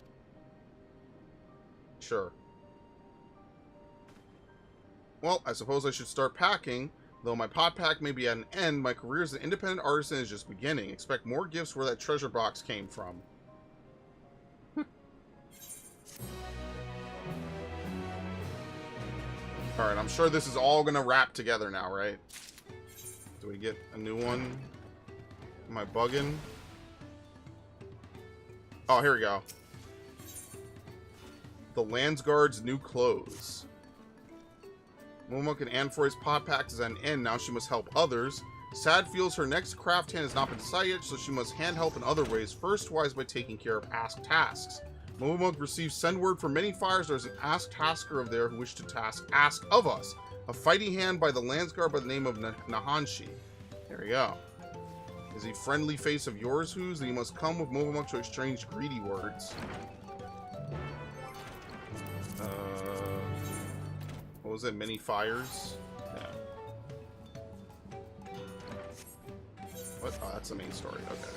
Speaker 1: Sure. Well, I suppose I should start packing. Though my pot pack may be at an end, my career as an independent artisan is just beginning. Expect more gifts where that treasure box came from. Alright, I'm sure this is all going to wrap together now, right? Do we get a new one? Am I bugging? Oh, here we go. The Landsguard's new clothes. Movamuk and Anfroy's pot pact is at an end. Now she must help others. Sad feels her next craft hand has not been decided yet, so she must hand help in other ways. First wise by taking care of ask tasks. Movamuk receives send word from many fires. There's an ask tasker of there who wish to ask of us. A fighting hand by the Landsguard by the name of Nahanshi. There we go. Is he friendly face of yours, Who's? Then you must come with Movamuk to exchange greedy words. What was it? Many fires? Yeah. What? Oh, that's the main story. Okay.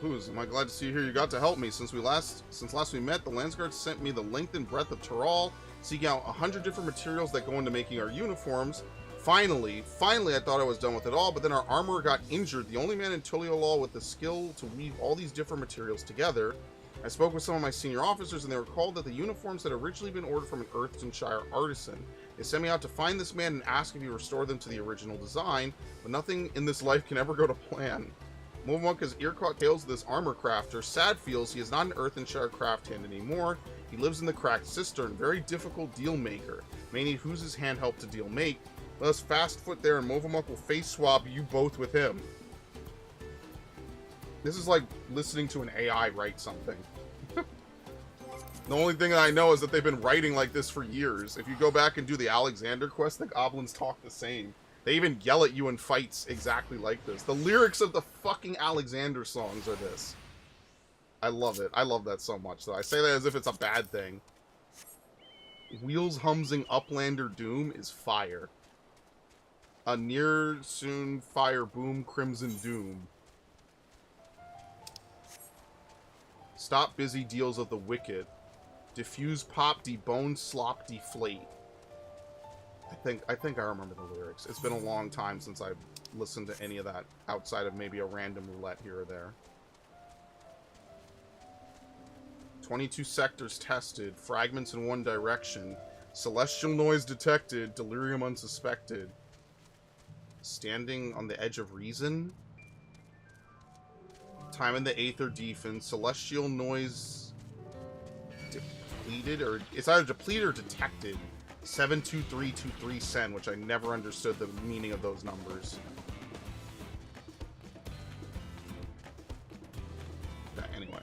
Speaker 1: Who's? Am I glad to see you here? You got to help me. Since last we met, the Landsguard sent me the length and breadth of Tural, seeking out 100 different materials that go into making our uniforms. Finally, I thought I was done with it all, but then our armorer got injured, the only man in Tuliyollal with the skill to weave all these different materials together. I spoke with some of my senior officers, and they recalled that the uniforms had originally been ordered from an Earthenshire artisan. They sent me out to find this man and ask if he restored them to the original design, but nothing in this life can ever go to plan. Movamuk has ear-caught tales of this armor crafter. Sad feels he is not an Earthenshire craft hand anymore. He lives in the cracked cistern, very difficult deal maker. May need Who's hand help to deal make. Let us fast foot there and Movamuk will face swap you both with him. This is like listening to an AI write something. The only thing I know is that they've been writing like this for years. If you go back and do the Alexander quest, the goblins talk the same. They even yell at you in fights exactly like this. The lyrics of the fucking Alexander songs are this. I love it. I love that so much, though. I say that as if it's a bad thing. Wheels Humsing Uplander Doom is fire. A near soon fire boom crimson doom. Stop busy deals of the wicked. Diffuse pop debone slop deflate. I think I remember the lyrics. It's been a long time since I've listened to any of that outside of maybe a random roulette here or there. 22 sectors tested, fragments in one direction, celestial noise detected, delirium unsuspected. Standing on the edge of reason? Time in the Aether Deefen, celestial noise depleted, or it's either depleted or detected. 72323 Sen, which I never understood the meaning of those numbers. Okay, anyway.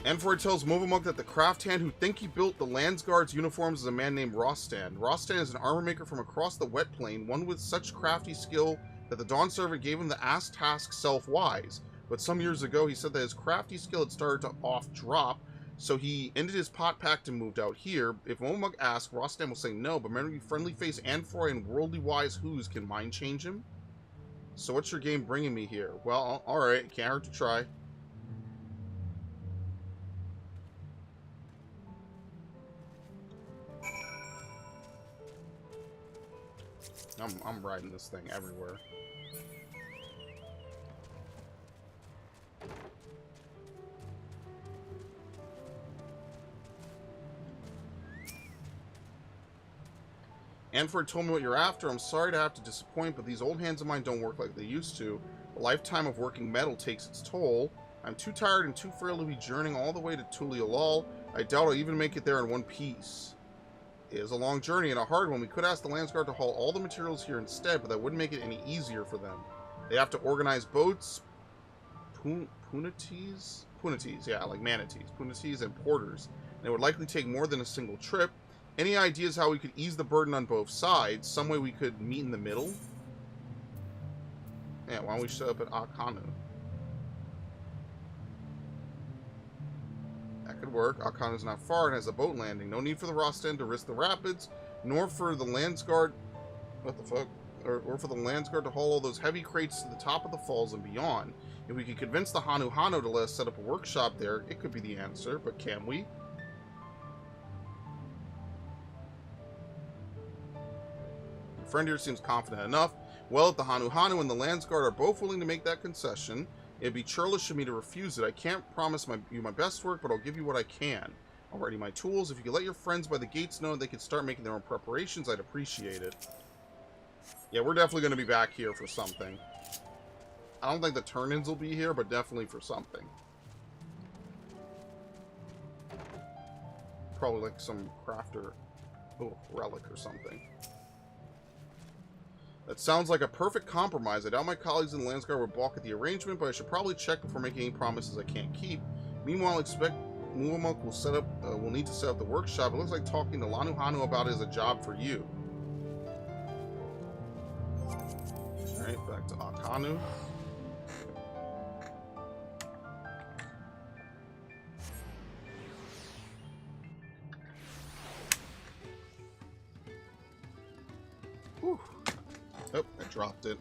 Speaker 1: Enfor tells Movamuk that the craft hand who think he built the Landsguard's uniforms is a man named Rostan. Rostan is an armor maker from across the wet plain, one with such crafty skill that the Dawn Servant gave him the task self-wise. But some years ago, he said that his crafty skill had started to off-drop, so he ended his pot pact and moved out here. If Movamuk asks, Rostan will say no, but remember, friendly face Anfor and worldly wise who's can mind change him? So what's your game bringing me here? Well, alright, can't hurt to try. I'm riding this thing everywhere. Anford told me what you're after. I'm sorry to have to disappoint, but these old hands of mine don't work like they used to. A lifetime of working metal takes its toll. I'm too tired and too frail to be journeying all the way to Tuliyollal. I doubt I'll even make it there in one piece. It is a long journey and a hard one. We could ask the Landsguard to haul all the materials here instead, but that wouldn't make it any easier for them. They have to organize boats, punatees, yeah, like manatees, punatees, and porters. And it would likely take more than a single trip. Any ideas how we could ease the burden on both sides? Some way we could meet in the middle? Yeah, why don't we show up at Akanu? That could work. Akanu's not far and has a boat landing. No need for the Rostan to risk the rapids, nor for the Landsguard... What the fuck? Or for the Landsguard to haul all those heavy crates to the top of the falls and beyond. If we could convince the Hanu to let us set up a workshop there, it could be the answer, but can we? Your friend here seems confident enough. Well, if the Hanu and the Landsguard are both willing to make that concession, it'd be churlish of me to refuse it. I can't promise you my best work, but I'll give you what I can. I'll ready my tools. If you could let your friends by the gates know they could start making their own preparations, I'd appreciate it. Yeah, we're definitely going to be back here for something. I don't think the turn-ins will be here, but definitely for something. Probably like some crafter relic or something. That sounds like a perfect compromise. I doubt my colleagues in the Landsguard would balk at the arrangement, but I should probably check before making any promises I can't keep. Meanwhile, I expect Movamuk will need to set up the workshop. It looks like talking to Hanu about it is a job for you. Alright, back to Akanu. Whew. Oh, I dropped it.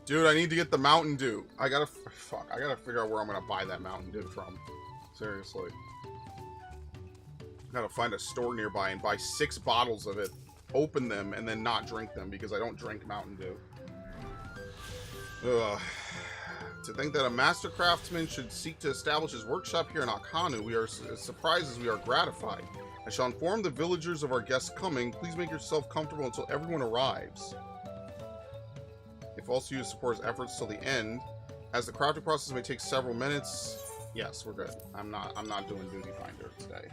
Speaker 1: Dude, I need to get the Mountain Dew. I gotta figure out where I'm gonna buy that Mountain Dew from. Seriously. Gotta find a store nearby and buy 6 bottles of it, open them, and then not drink them because I don't drink Mountain Dew. Ugh. To think that a master craftsman should seek to establish his workshop here in Akanu, we are as surprised as we are gratified. I shall inform the villagers of our guests coming. Please make yourself comfortable until everyone arrives. If also you support his efforts till the end, as the crafting process may take several minutes. Yes, we're good. I'm not doing Duty Finder today.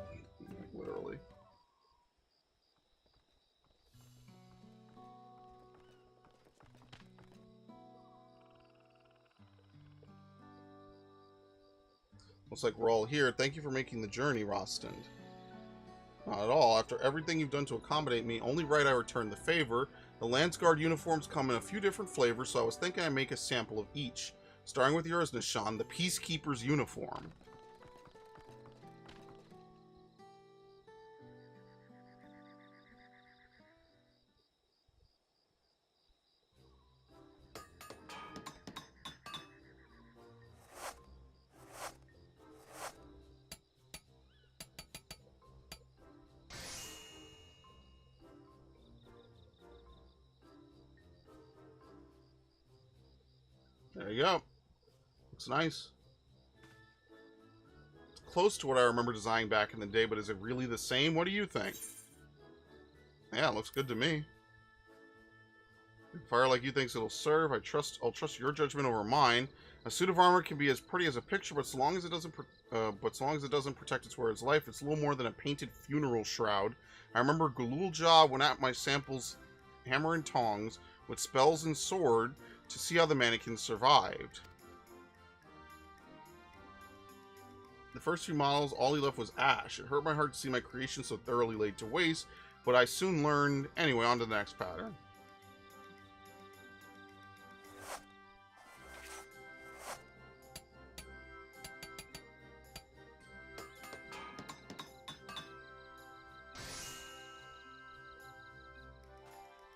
Speaker 1: Like, literally. Looks like we're all here. Thank you for making the journey, Rostand. Not at all. After everything you've done to accommodate me, only right I return the favor. The Landsguard uniforms come in a few different flavors, so I was thinking I'd make a sample of each. Starting with yours, Nishan, the Peacekeeper's uniform. There you go. Looks nice. It's close to what I remember designing back in the day, but is it really the same? What do you think? Yeah, it looks good to me. Fire like you thinks it'll serve. I'll trust your judgment over mine. A suit of armor can be as pretty as a picture, but so long as it doesn't protect its wearer's life, it's little more than a painted funeral shroud. I remember Gululja went at my samples hammer and tongs with spells and sword to see how the mannequin survived. The first few models, all he left was ash. It hurt my heart to see my creation so thoroughly laid to waste, but I soon learned. Anyway, on to the next pattern.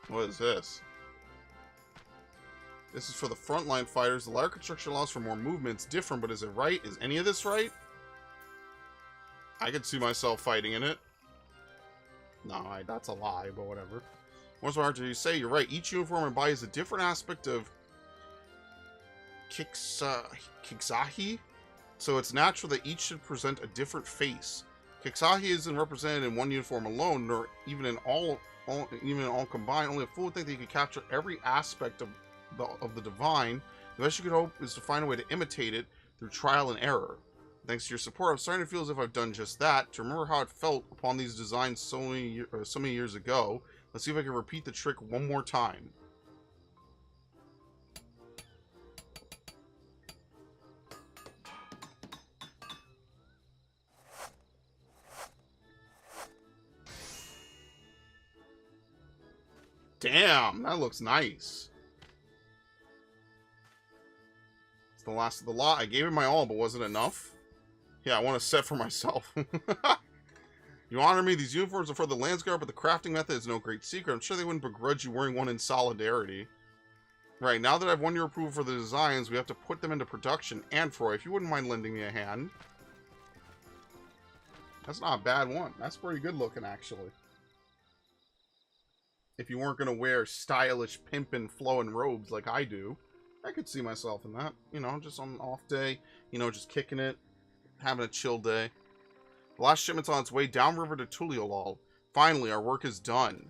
Speaker 1: What is this? This is for the frontline fighters. The ladder construction allows for more movement. It's different, but is it right? Is any of this right? I could see myself fighting in it. No, that's a lie, but whatever. What's my heart to say? You're right. Each uniform I buy is a different aspect of Kiksahi, so it's natural that each should present a different face. Kiksahi isn't represented in one uniform alone, nor even in all combined. Only a fool would think that you could capture every aspect of the divine. The best you could hope is to find a way to imitate it through trial and error. Thanks to your support, I'm starting to feel as if I've done just that. To remember how it felt upon these designs so many years ago, let's see if I can repeat the trick one more time. Damn, that looks nice. It's the last of the lot. I gave it my all, but wasn't enough? Yeah, I want a set for myself. You honor me. These uniforms are for the Landsguard, but the crafting method is no great secret. I'm sure they wouldn't begrudge you wearing one in solidarity. Right, now that I've won your approval for the designs, we have to put them into production. And Froy, if you wouldn't mind lending me a hand. That's not a bad one. That's pretty good looking, actually. If you weren't going to wear stylish pimpin' flowing robes like I do, I could see myself in that. You know, just on an off day, you know, just kicking it, having a chill day. The last shipment's on its way downriver to Tuliyollal. Finally, our work is done.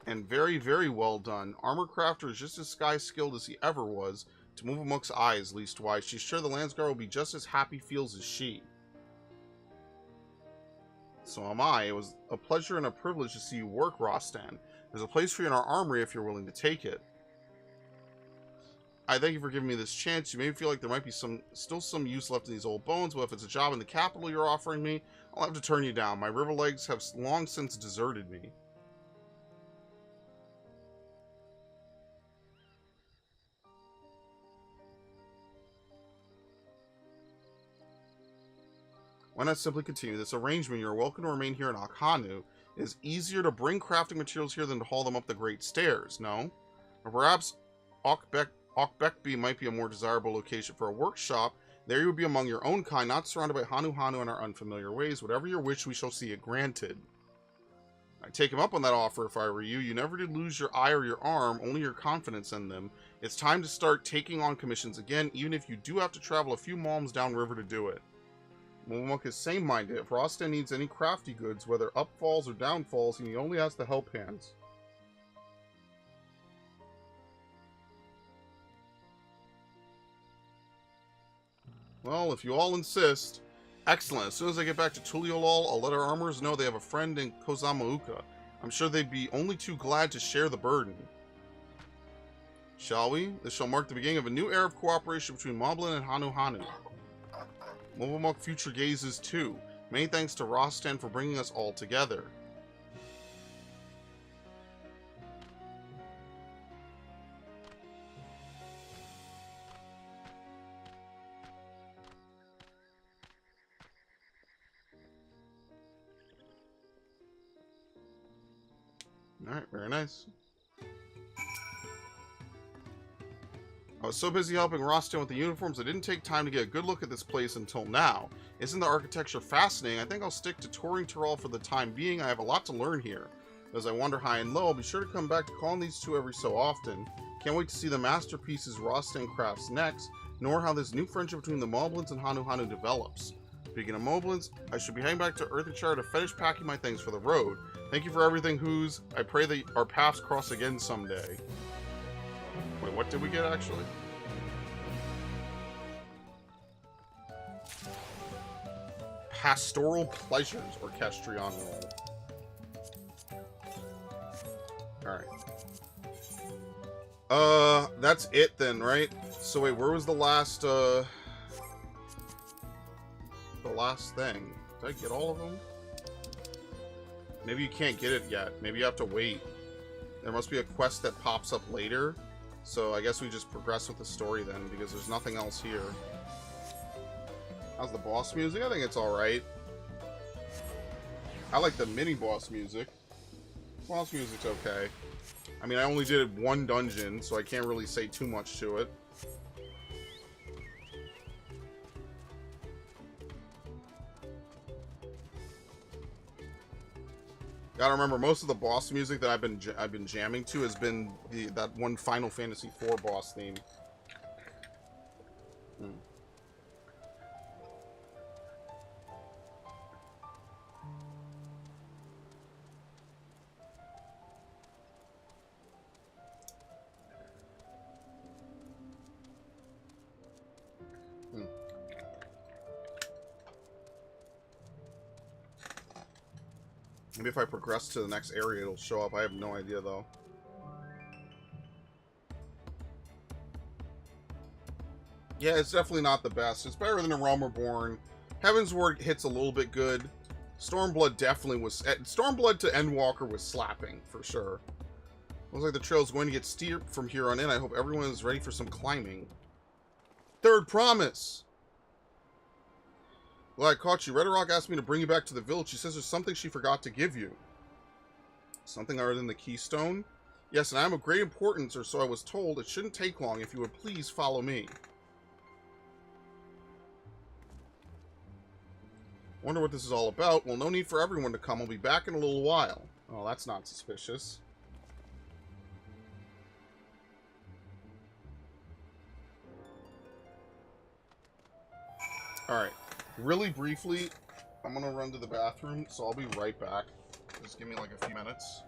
Speaker 1: And very, very well done. Armor Crafter is just as sky-skilled as he ever was. To move amongst eyes, leastwise. She's sure the Landsguard will be just as happy feels as she. So am I. It was a pleasure and a privilege to see you work, Rostan. There's a place for you in our armory if you're willing to take it. I thank you for giving me this chance. You may feel like there might be still some use left in these old bones, but if it's a job in the capital you're offering me, I'll have to turn you down. My river legs have long since deserted me. Why not simply continue this arrangement? You're welcome to remain here in Akhanu. It is easier to bring crafting materials here than to haul them up the great stairs, no? Or perhaps Okbekby might be a more desirable location for a workshop. There you would be among your own kind, not surrounded by Hanu and our unfamiliar ways. Whatever your wish, we shall see it granted. I'd take him up on that offer if I were you. You never did lose your eye or your arm, only your confidence in them. It's time to start taking on commissions again, even if you do have to travel a few malms downriver to do it. Momomook is same-minded. If Rostan needs any crafty goods, whether upfalls or downfalls, he only has the help hands. Well, if you all insist. Excellent. As soon as I get back to Tuliyollal, I'll let our armorers know they have a friend in Kozama'uka. I'm sure they'd be only too glad to share the burden. Shall we? This shall mark the beginning of a new era of cooperation between Moblin and Hanu. We'll among future gazes too. Many thanks to Rostan for bringing us all together. Alright, very nice. I was so busy helping Rostan with the uniforms, I didn't take time to get a good look at this place until now. Isn't the architecture fascinating? I think I'll stick to touring Tyrol for the time being. I have a lot to learn here. As I wander high and low, I'll be sure to come back to call on these two every so often. Can't wait to see the masterpieces Rostan crafts next, nor how this new friendship between the Moblins and Hanu Hanu develops. Speaking of Moblins, I should be heading back to Earthenshire to finish packing my things for the road. Thank you for everything, Who's. I pray that our paths cross again someday. Wait, what did we get, actually? Pastoral Pleasures Orchestrion roll. Alright. That's it then, right? So wait, where was the last, the last thing? Did I get all of them? Maybe you can't get it yet. Maybe you have to wait. There must be a quest that pops up later. So I guess we just progress with the story then, because there's nothing else here. How's the boss music? I think it's alright. I like the mini-boss music. Boss music's okay. I mean, I only did one dungeon, so I can't really say too much to it. Gotta remember, most of the boss music that I've been jamming to has been that one Final Fantasy IV boss theme. Maybe if I progress to the next area, it'll show up. I have no idea, though. Yeah, it's definitely not the best. It's better than A Realm Reborn. Heavensward hits a little bit good. Stormblood definitely was... Stormblood to Endwalker was slapping, for sure. Looks like the trail is going to get steep from here on in. I hope everyone is ready for some climbing. Third promise! Well, I caught you. Red Rock asked me to bring you back to the village. She says there's something she forgot to give you. Something other than the keystone? Yes, and I am of great importance, or so I was told. It shouldn't take long. If you would please follow me. Wonder what this is all about. Well, no need for everyone to come. I'll be back in a little while. Oh, that's not suspicious. Alright. Really briefly, I'm gonna run to the bathroom, so I'll be right back. Just give me like a few minutes.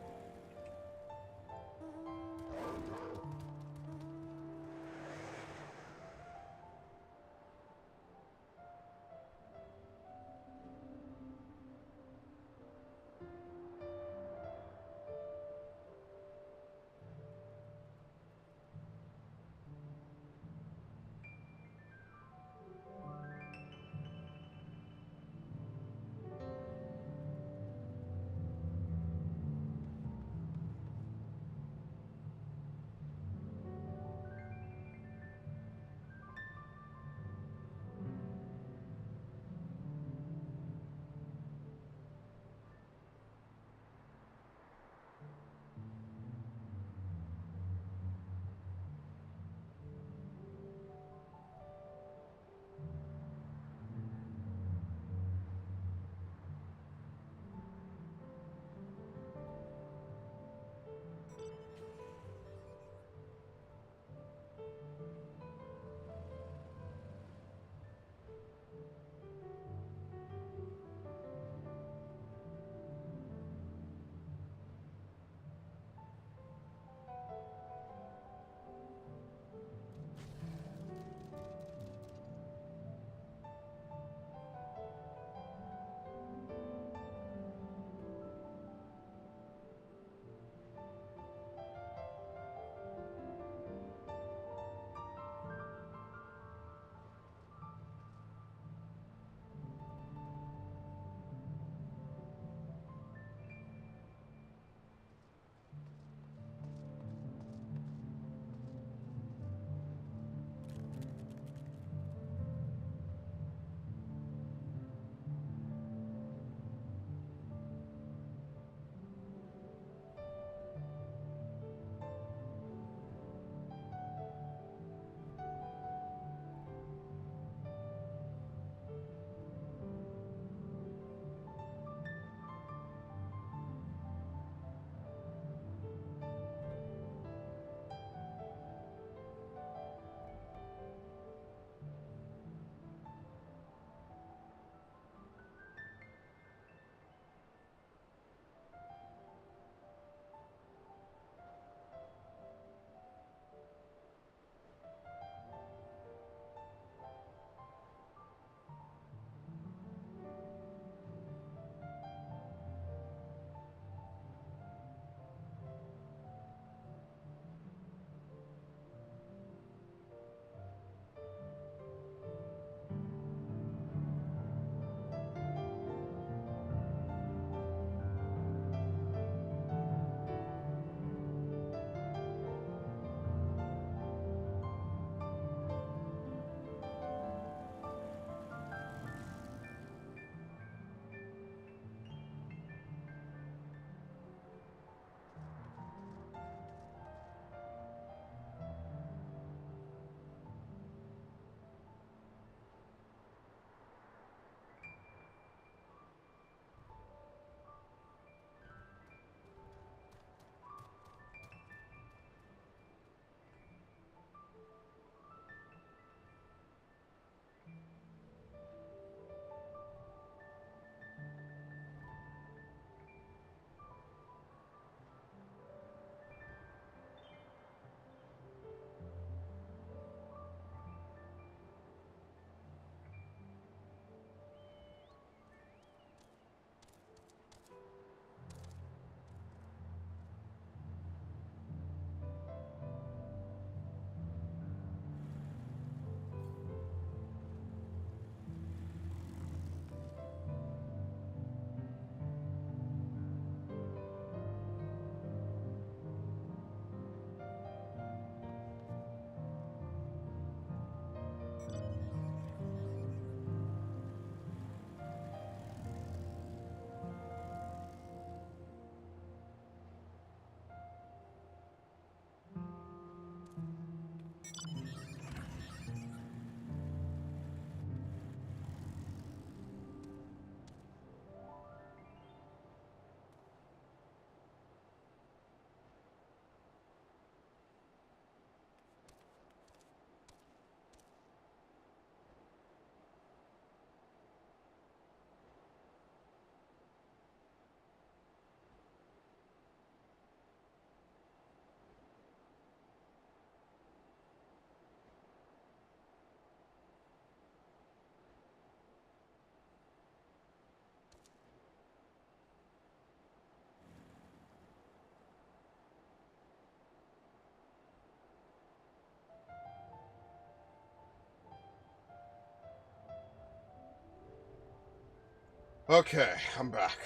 Speaker 1: Okay, I'm back.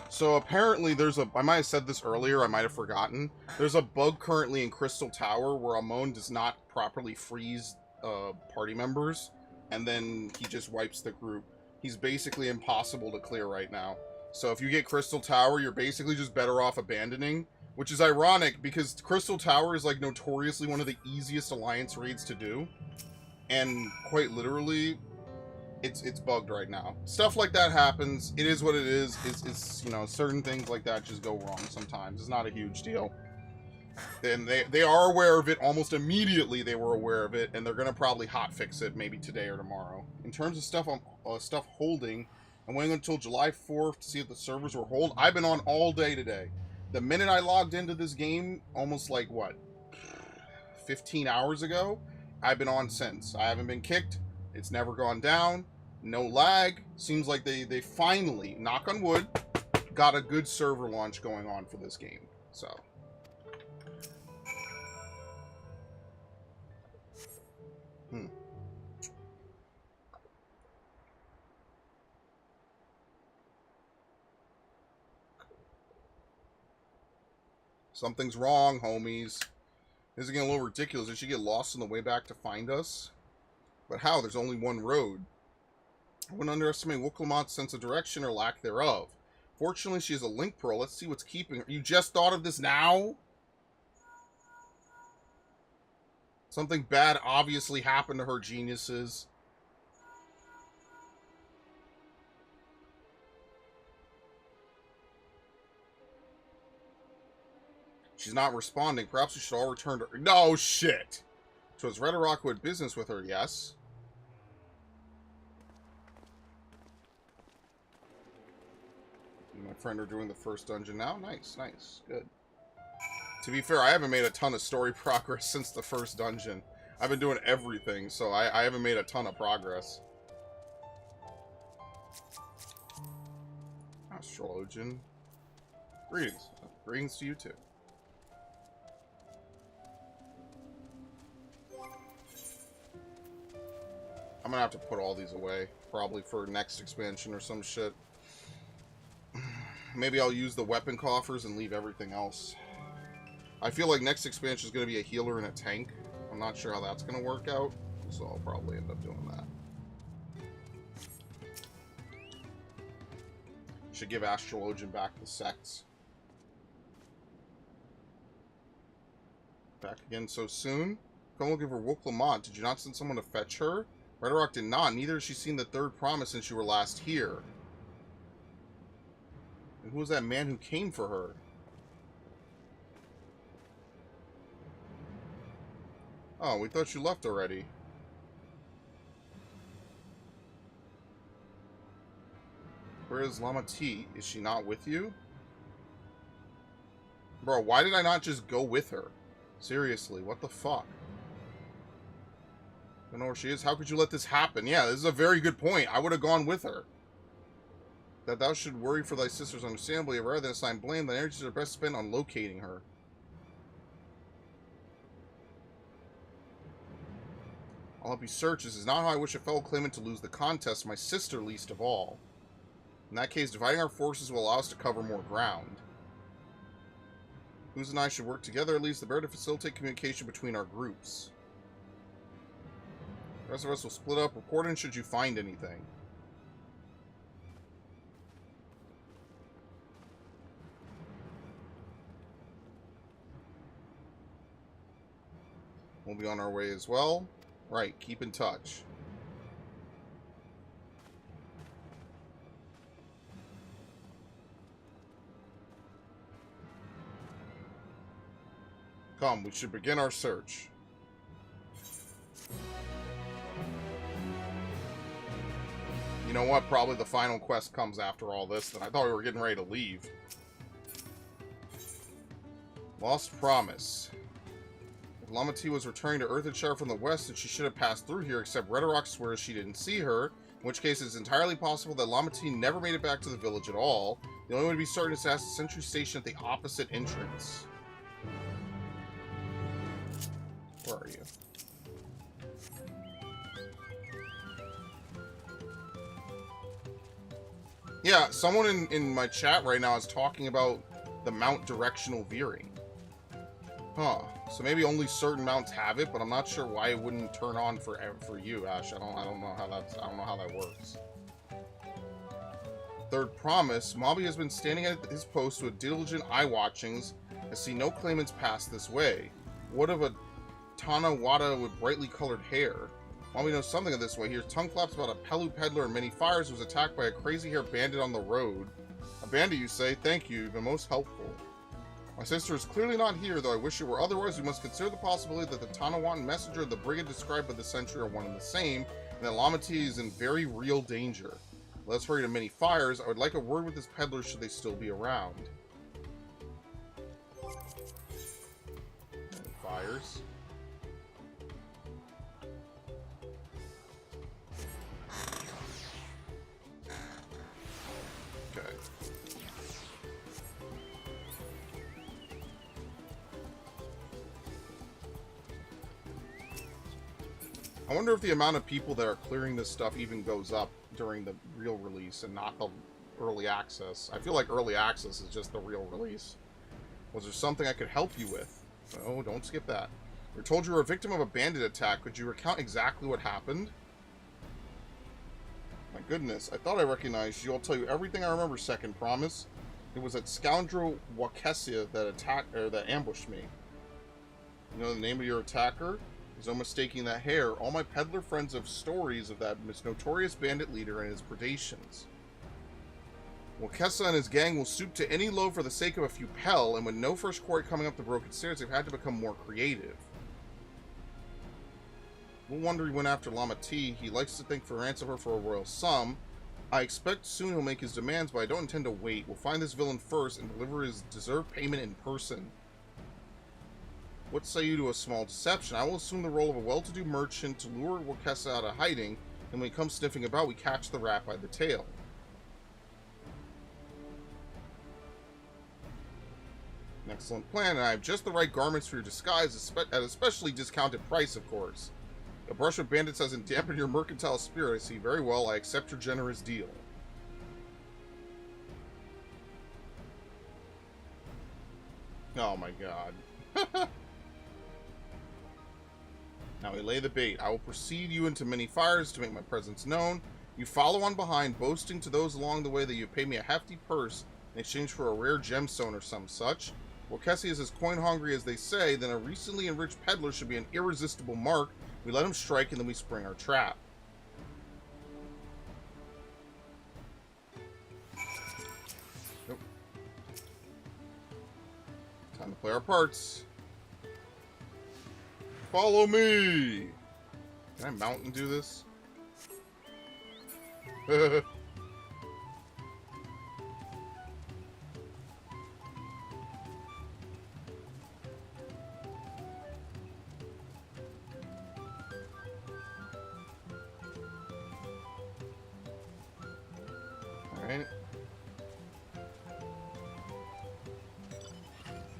Speaker 1: So apparently there's a, I might have said this earlier, I might have forgotten. There's a bug currently in Crystal Tower where Amon does not properly freeze party members, and then he just wipes the group. He's basically impossible to clear right now. So if you get Crystal Tower, you're basically just better off abandoning, which is ironic because Crystal Tower is like notoriously one of the easiest alliance raids to do. And quite literally, it's bugged right now. Stuff like that happens. It is what it is. It's you know, certain things like that just go wrong sometimes. It's not a huge deal. And they are aware of it almost immediately. They were aware of it, and they're gonna probably hotfix it maybe today or tomorrow. In terms of stuff on stuff holding, I'm waiting until July 4th to see if the servers will hold. I've been on all day today. The minute I logged into this game, almost like what, 15 hours ago, I've been on since. I haven't been kicked. It's never gone down. No lag. Seems like they finally, knock on wood, got a good server launch going on for this game. So. Something's wrong, homies. This is getting a little ridiculous. Did she get lost on the way back to find us? But how? There's only one road. I wouldn't underestimate Worqor's sense of direction or lack thereof. Fortunately, she has a link pearl. Let's see what's keeping her. You just thought of this now? Something bad obviously happened to her, geniuses. She's not responding. Perhaps we should all return to her. No shit! So it's Rhetoric who had business with her, yes? You and my friend are doing the first dungeon now? Nice, nice, good. To be fair, I haven't made a ton of story progress since the first dungeon. I've been doing everything, so I haven't made a ton of progress. Astrologian. Greetings. Greetings to you too. I'm gonna have to put all these away, probably for next expansion or some shit. Maybe I'll use the weapon coffers and leave everything else. I feel like next expansion is gonna be a healer and a tank. I'm not sure how that's gonna work out, so I'll probably end up doing that. Should give Astrologian back the sects. Back again so soon? Come looking for Worqor. Did you not send someone to fetch her? Rhetoric did not. Neither has she seen the third promise since you were last here. And who was that man who came for her? Oh, we thought you left already. Where is Lama T? Is she not with you? Bro, why did I not just go with her? Seriously, what the fuck? I don't know where she is. How could you let this happen? Yeah, this is a very good point. I would have gone with her. That thou should worry for thy sisters understandably, rather than assign blame, thy energies are best spent on locating her. I'll help you search. This is not how I wish a fellow claimant to lose the contest, my sister least of all. In that case, dividing our forces will allow us to cover more ground. Who's and I should work together, at least the better to facilitate communication between our groups. The rest of us will split up. Report in should you find anything. We'll be on our way as well. Right, keep in touch. Come, we should begin our search. You know what? Probably the final quest comes after all this. Then I thought we were getting ready to leave. Lost Promise. If Lama T was returning to Earthenshire from the west, then she should have passed through here, except Rhetoric swears she didn't see her, in which case it's entirely possible that Lama T never made it back to the village at all. The only way to be certain is to ask the sentry station at the opposite entrance. Where are you? Yeah, someone in my chat right now is talking about the mount directional veering. Huh. So maybe only certain mounts have it, but I'm not sure why it wouldn't turn on for you, Ash. I don't know how that works. Third promise, Mobby has been standing at his post with diligent eye watchings and see no claimants pass this way. What of a Tanawada with brightly colored hair? Mobby knows something of this way. He hears tongue flaps about a Pelu peddler and many fires who was attacked by a crazy hair bandit on the road. A bandit, you say? Thank you. You've been most helpful. My sister is clearly not here, though I wish it were otherwise. We must consider the possibility that the Tanawatan messenger and the brigand described by the sentry are one and the same, and that Lamati is in very real danger. Let's hurry to many fires. I would like a word with this peddler should they still be around. Many fires. Okay. I wonder if the amount of people that are clearing this stuff even goes up during the real release and not the early access. I feel like early access is just the real release. Was there something I could help you with? No, don't skip that. We were told you were a victim of a bandit attack. Could you recount exactly what happened? My goodness, I thought I recognized you. I'll tell you everything I remember, second promise. It was that scoundrel Wakesia that ambushed me. You know the name of your attacker? There's no mistaking that hair. All my peddler friends have stories of that notorious bandit leader and his predations. Wakesa and his gang will stoop to any low for the sake of a few pel, and with no first quarry coming up the broken stairs, they've had to become more creative. No wonder he went after Lama T. He likes to think for ransom her for a royal sum. I expect soon he'll make his demands, but I don't intend to wait. We'll find this villain first and deliver his deserved payment in person. What say you to a small deception? I will assume the role of a well-to-do merchant to lure Wakesa out of hiding, and when he comes sniffing about, we catch the rat by the tail. An excellent plan, and I have just the right garments for your disguise, at an especially discounted price, of course. A brush with bandits hasn't dampened your mercantile spirit, I see. Very well, I accept your generous deal. Oh my god. Now we lay the bait. I will precede you into many fires to make my presence known. You follow on behind, boasting to those along the way that you pay me a hefty purse in exchange for a rare gemstone or some such. Wakesi is as coin-hungry as they say, then a recently enriched peddler should be an irresistible mark. We let him strike, and then we spring our trap. Nope. Time to play our parts. Follow me! Can I mount and do this? Alright.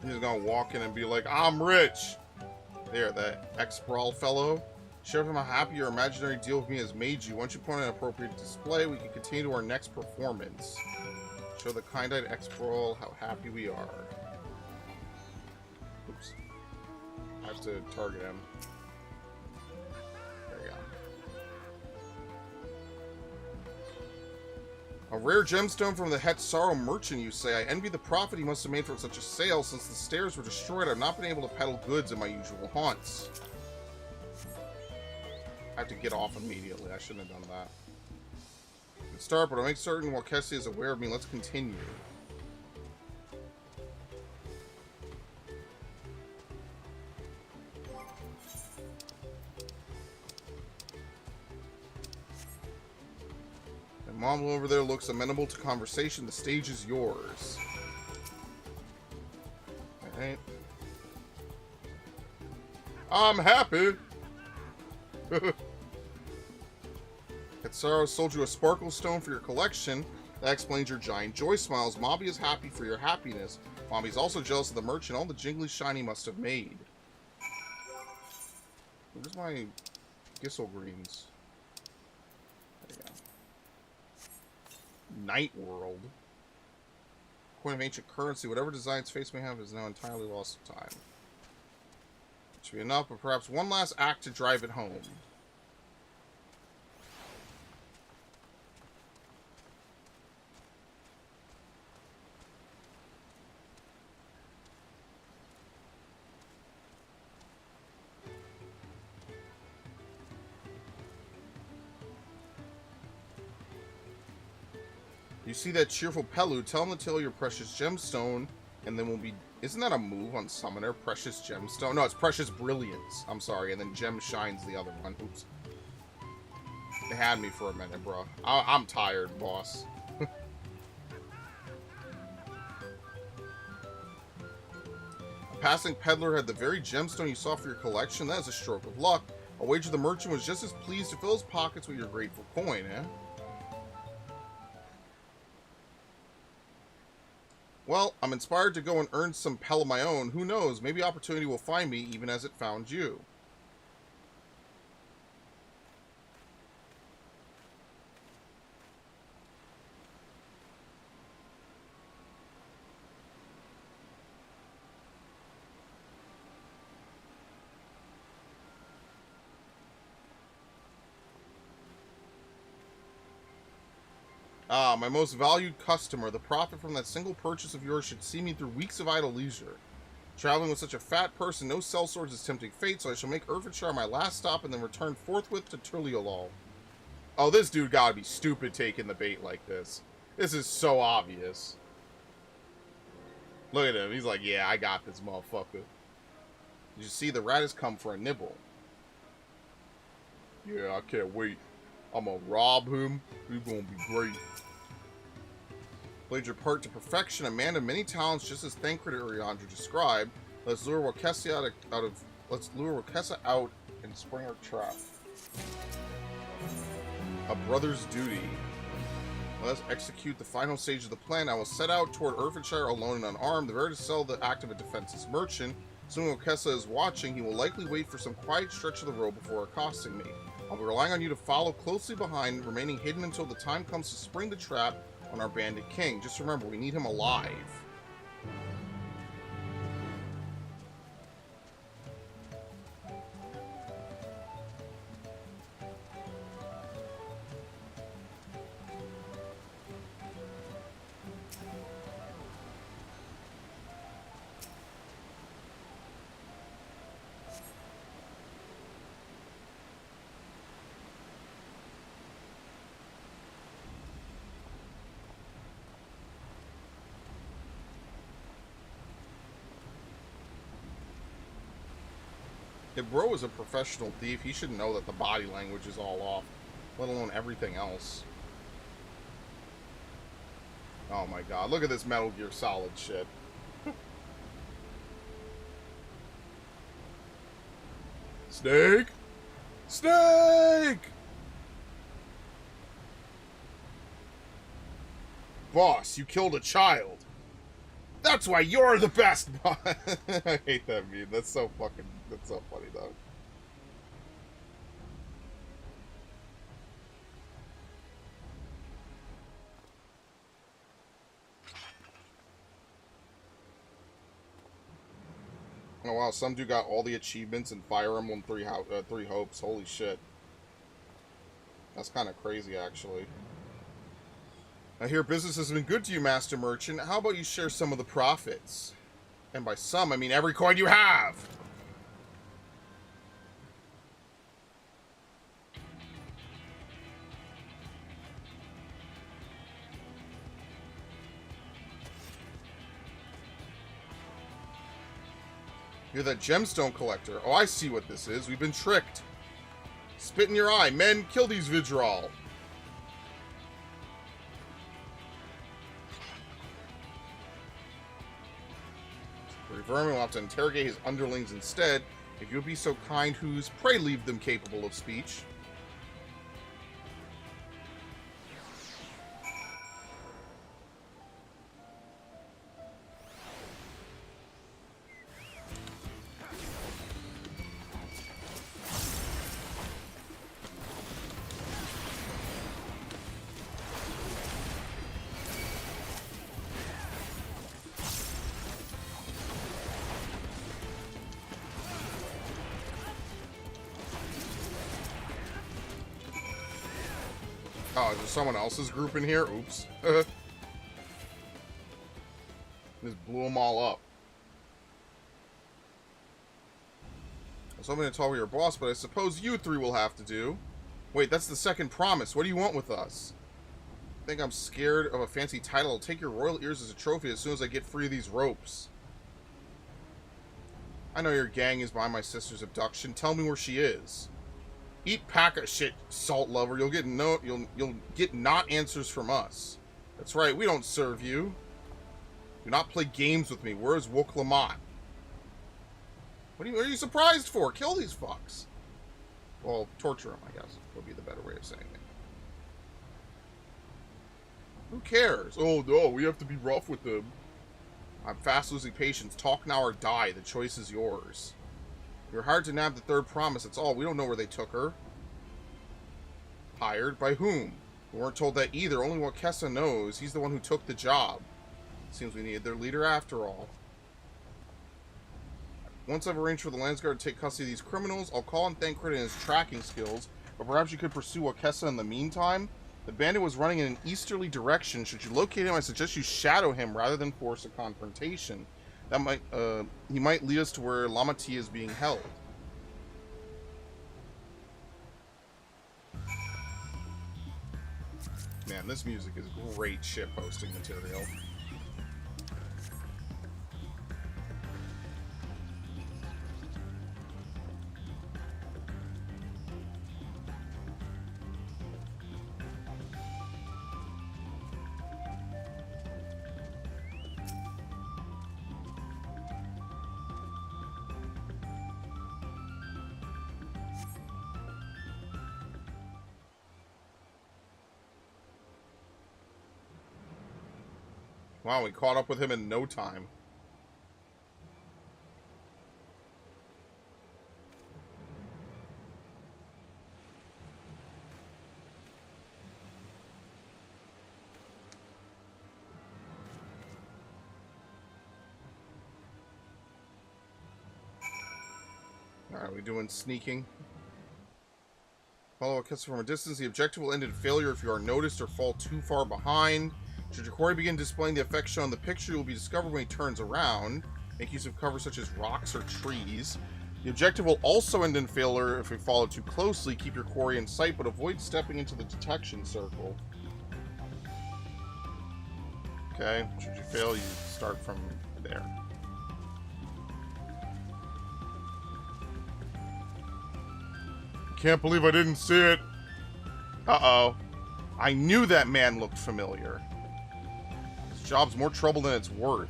Speaker 1: He's just gonna walk in and be like, I'm rich! There, that ex-brawl fellow. Share with him how happy your imaginary deal with me has made you. Once you put on an appropriate display, we can continue to our next performance. Show the kind-eyed ex-brawl how happy we are. Oops. I have to target him. There you go. A rare gemstone from the Hetsaro merchant, you say. I envy the profit he must have made from such a sale. Since the stairs were destroyed, I've not been able to peddle goods in my usual haunts. I have to get off immediately. I shouldn't have done that. Good start, but I'll make certain Wakesi is aware of me. Let's continue. And Mom over there looks amenable to conversation. The stage is yours. Alright. I'm happy. Katsaro sold you a sparkle stone for your collection. That explains your giant joy smiles. Mobby is happy for your happiness. Mobby's also jealous of the merchant, all the jingly shiny must have made. Where's my Gissel greens? There you Night World. Coin of ancient currency. Whatever design its face may have is now entirely lost to time. Should be enough, but perhaps one last act to drive it home. You see that cheerful Pelu, tell him to tell your precious gemstone, and then we'll be... Isn't that a move on Summoner? Precious gemstone? No, it's precious brilliance. I'm sorry, and then gem shines the other one. Oops. They had me for a minute, bro. I'm tired, boss. A passing peddler had the very gemstone you saw for your collection. That is a stroke of luck. I'll wager the merchant was just as pleased to fill his pockets with your grateful coin, eh? Well, I'm inspired to go and earn some Pell of my own. Who knows? Maybe opportunity will find me even as it found you. Ah, my most valued customer. The profit from that single purchase of yours should see me through weeks of idle leisure. Traveling with such a fat person, no sellswords is tempting fate, so I shall make Urqopacha my last stop and then return forthwith to Tuliyollal. Oh, this dude gotta be stupid taking the bait like this. This is so obvious. Look at him. He's like, yeah, I got this motherfucker. Did you see the rat has come for a nibble? Yeah, I can't wait. I'm gonna rob him. He's gonna be great. Played your part to perfection, a man of many talents, just as Thancred Ariandra described. Let's lure Worqopacha out and spring our trap. A brother's duty. Let's execute the final stage of the plan. I will set out toward Urqopacha alone and unarmed, the very to sell the act of a defenseless merchant. Assuming Worqopacha is watching, he will likely wait for some quiet stretch of the road before accosting me. I'll be relying on you to follow closely behind, remaining hidden until the time comes to spring the trap on our bandit king. Just remember, we need him alive. If bro is a professional thief, he should know that the body language is all off, let alone everything else. Oh my god, look at this Metal Gear Solid shit. Snake! Snake! Boss, you killed a child. That's why you're the best boss. I hate that meme. That's so fucking... That's so funny, though. Oh wow, some dude got all the achievements in Fire Emblem Three Hopes. Holy shit. That's kind of crazy, actually. I hear business has been good to you, Master Merchant. How about you share some of the profits? And by some, I mean every coin you have! You're that gemstone collector. Oh, I see what this is. We've been tricked. Spit in your eye. Men, kill these Vidral. Vermin will have to interrogate his underlings instead. If you would be so kind, whose pray leave them capable of speech. Oh, is there someone else's group in here? Oops. Just blew them all up. I was hoping to talk with your boss, but I suppose you three will have to do. Wait, that's the second promise. What do you want with us? I think I'm scared of a fancy title. I'll take your royal ears as a trophy as soon as I get free of these ropes. I know your gang is behind my sister's abduction. Tell me where she is. Eat pack of shit, salt lover. You'll get not answers from us. That's right, we don't serve you. Do not play games with me. Where is Worqor? What are you surprised for? Kill these fucks. Well, torture them, I guess, would be the better way of saying it. Who cares? Oh no, we have to be rough with them. I'm fast losing patience. Talk now or die. The choice is yours. You're hired to nab the third promise. That's all. We don't know where they took her. Hired? By whom? We weren't told that either. Only what Kessa knows. He's the one who took the job. Seems we needed their leader after all. Once I've arranged for the Landsguard to take custody of these criminals, I'll call on Thancred and his tracking skills, but perhaps you could pursue Wakessa in the meantime? The bandit was running in an easterly direction. Should you locate him, I suggest you shadow him rather than force a confrontation. That might, he might lead us to where Lamati is being held. Man, this music is great shitposting material. Wow, we caught up with him in no time. Alright, we doing sneaking? Follow a Kessa from a distance. The objective will end in failure if you are noticed or fall too far behind. Should your quarry begin displaying the effects shown in the picture, it will be discovered when he turns around. Make use of cover such as rocks or trees. The objective will also end in failure if we follow too closely. Keep your quarry in sight, but avoid stepping into the detection circle. Okay, should you fail, you start from there. Can't believe I didn't see it. Uh-oh. I knew that man looked familiar. This job's more trouble than it's worth.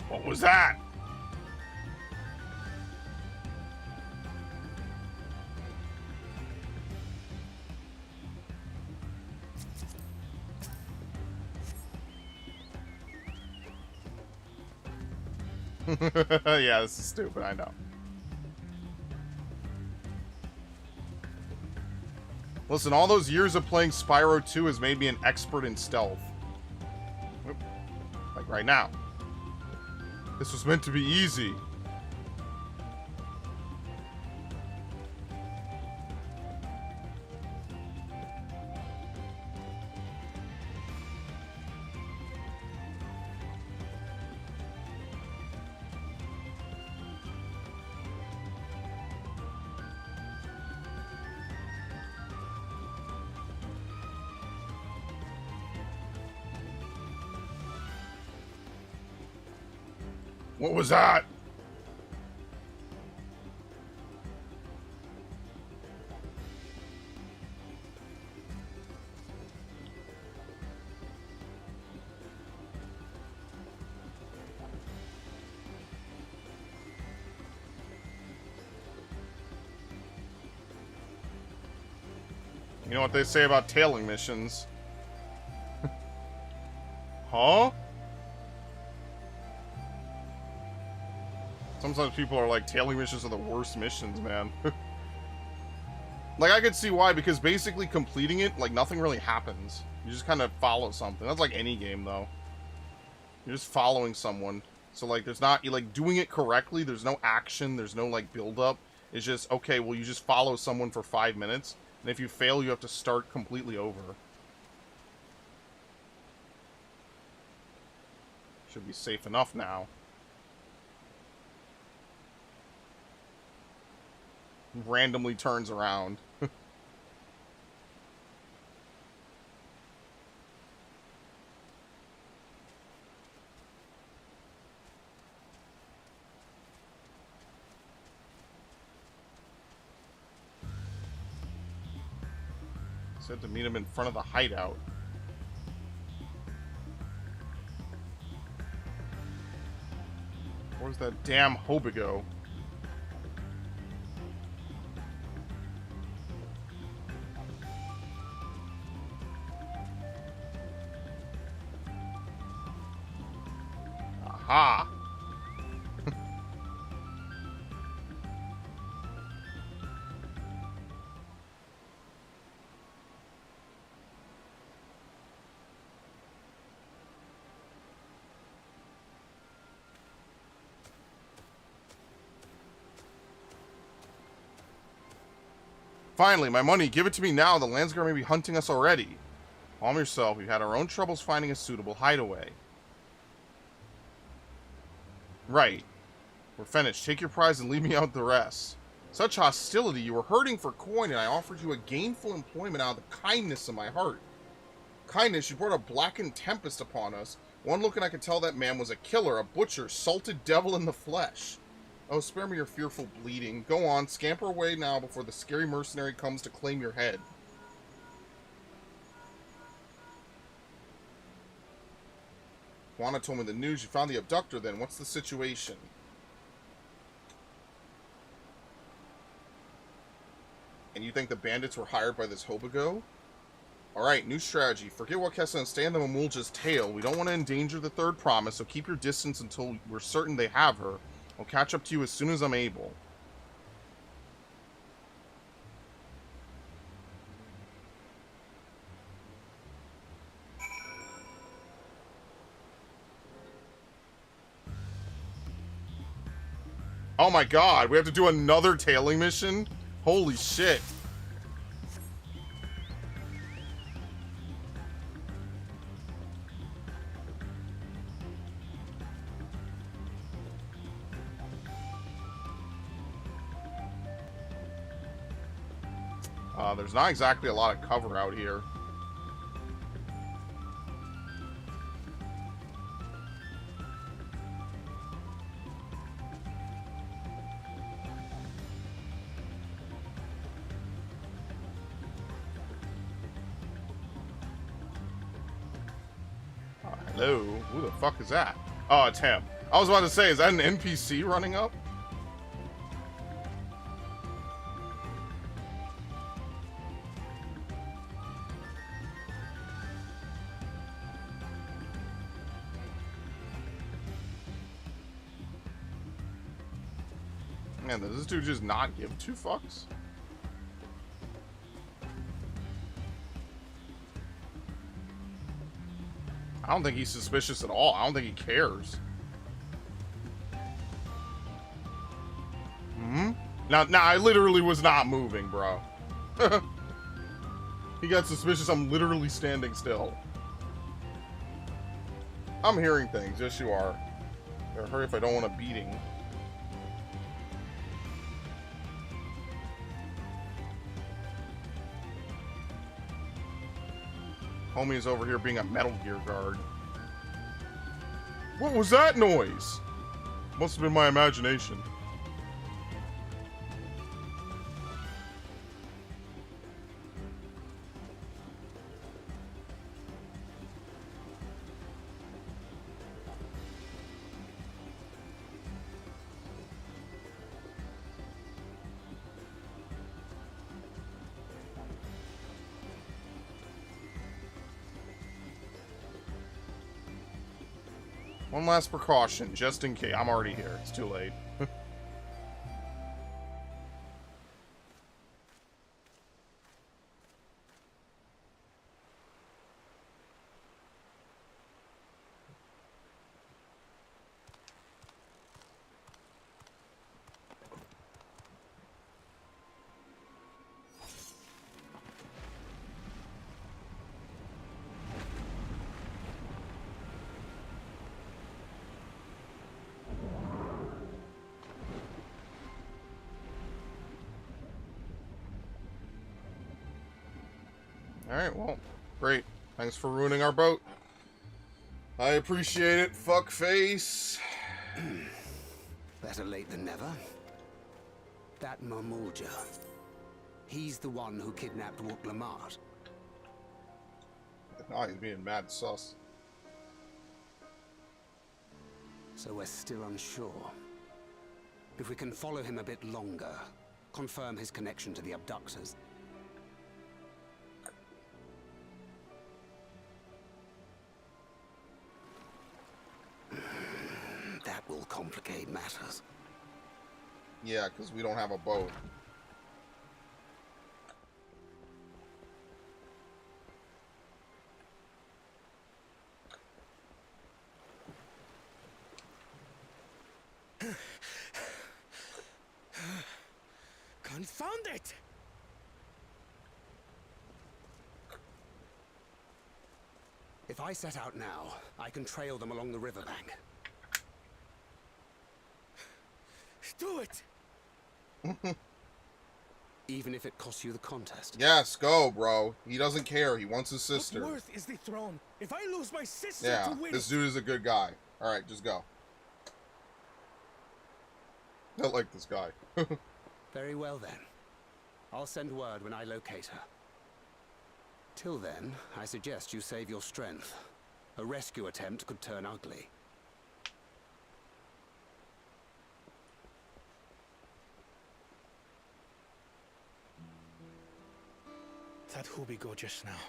Speaker 1: What was that? Yeah, this is stupid, I know. Listen, all those years of playing Spyro 2 has made me an expert in stealth. Like right now. This was meant to be easy. What was that? You know what they say about tailing missions? Huh? Sometimes people are like, tailing missions are the worst missions, man. Like, I could see why, because basically completing it, like, nothing really happens. You just kind of follow something. That's like any game, though. You're just following someone. So, like, there's not, you're, like, doing it correctly. There's no action. There's no, like, build-up. It's just, okay, well, you just follow someone for 5 minutes. And if you fail, you have to start completely over. Should be safe enough now. Randomly turns around. Said to meet him in front of the hideout. Where's that damn hobigo? Aha! Finally, my money. Give it to me now. The Landsguard may be hunting us already. Calm yourself. We've had our own troubles finding a suitable hideaway. Right. We're finished. Take your prize and leave me out the rest. Such hostility. You were hurting for coin, and I offered you a gainful employment out of the kindness of my heart. Kindness, you brought a blackened tempest upon us. One look and I could tell that man was a killer, a butcher, salted devil in the flesh. Oh, spare me your fearful bleeding. Go on, scamper away now before the scary mercenary comes to claim your head. Juana told me the news. You found the abductor then. What's the situation? And you think the bandits were hired by this hobigo? Alright, new strategy. Forget Worqor and stay on the Mamulja's tail. We don't want to endanger the third promise, so keep your distance until we're certain they have her. I'll catch up to you as soon as I'm able. Oh my god, we have to do another tailing mission? Holy shit. There's not exactly a lot of cover out here. Hello? Who the fuck is that? Oh, it's him. I was about to say, is that an NPC running up? Man, does this dude just not give two fucks? I don't think he's suspicious at all. I don't think he cares. Now, I literally was not moving, bro. He got suspicious. I'm literally standing still. I'm hearing things. Yes, you are. Better hurry if I don't want a beating. Homie is over here being a Metal Gear guard. What was that noise? Must have been my imagination. One last precaution, just in case. I'm already here. It's too late. Alright, well, great. Thanks for ruining our boat. I appreciate it, fuckface.
Speaker 4: Better late than never. That Mamulja. He's the one who kidnapped Worqor Lar.
Speaker 1: Oh, he's being mad sus.
Speaker 4: So we're still unsure. If we can follow him a bit longer, confirm his connection to the abductors. That will complicate matters.
Speaker 1: Yeah, because we don't have a boat.
Speaker 3: Confound it!
Speaker 4: If I set out now, I can trail them along the riverbank.
Speaker 3: Do it!
Speaker 4: Even if it costs you the contest.
Speaker 1: Yes, go, bro. He doesn't care. He wants his sister.
Speaker 3: What worth is the throne if I lose my sister
Speaker 1: Yeah,
Speaker 3: to win
Speaker 1: this
Speaker 3: it?
Speaker 1: dude is a good guy. Alright, just go. I like this guy.
Speaker 4: Very well then. I'll send word when I locate her. Till then, I suggest you save your strength. A rescue attempt could turn ugly.
Speaker 3: That Hubigo just now.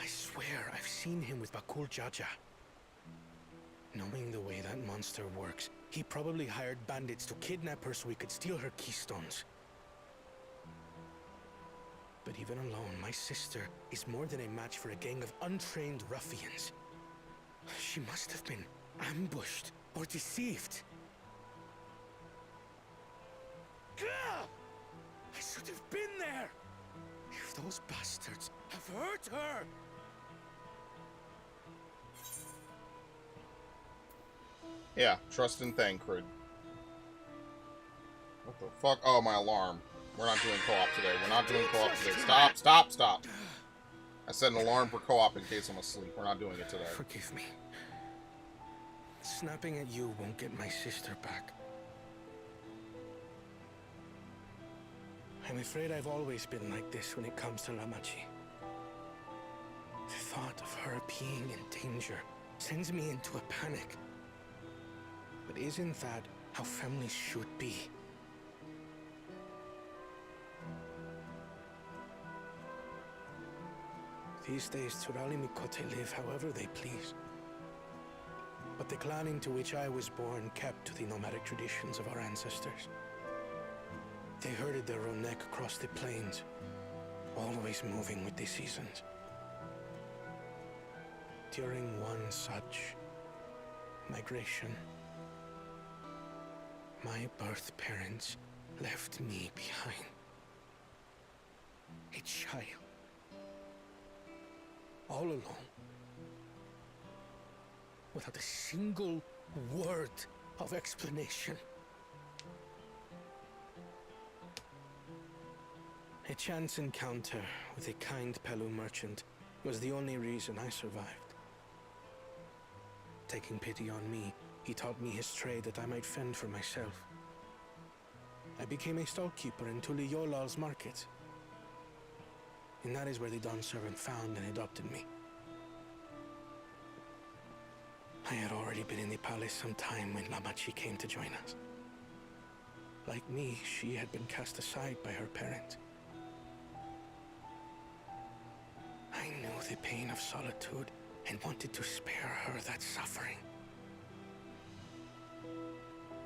Speaker 3: I swear I've seen him with Bakul Jaja. Knowing the way that monster works, he probably hired bandits to kidnap her so he could steal her keystones. But even alone, my sister is more than a match for a gang of untrained ruffians. She must have been ambushed or deceived. Gah! I should have been there! If those bastards have hurt her!
Speaker 1: Yeah, trust and Thancred. What the fuck? Oh, my alarm. We're not doing co-op today. We're not doing co-op today. Stop, stop, stop. I set an alarm for co-op in case I'm asleep. We're not doing it today.
Speaker 3: Forgive me. Snapping at you won't get my sister back. I'm afraid I've always been like this when it comes to Lamachi. The thought of her being in danger sends me into a panic. But isn't that how families should be? These days, Turali Mikote live however they please. But the clan into which I was born kept to the nomadic traditions of our ancestors. They herded their own neck across the plains, always moving with the seasons. During one such migration, my birth parents left me behind. A child. All alone. Without a single word of explanation. A chance encounter with a kind Pelu merchant was the only reason I survived. Taking pity on me, he taught me his trade that I might fend for myself. I became a stallkeeper in Tuliyollal's market. And that is where the Dawn servant found and adopted me. I had already been in the palace some time when Lamachi came to join us. Like me, she had been cast aside by her parents. I knew the pain of solitude and wanted to spare her that suffering.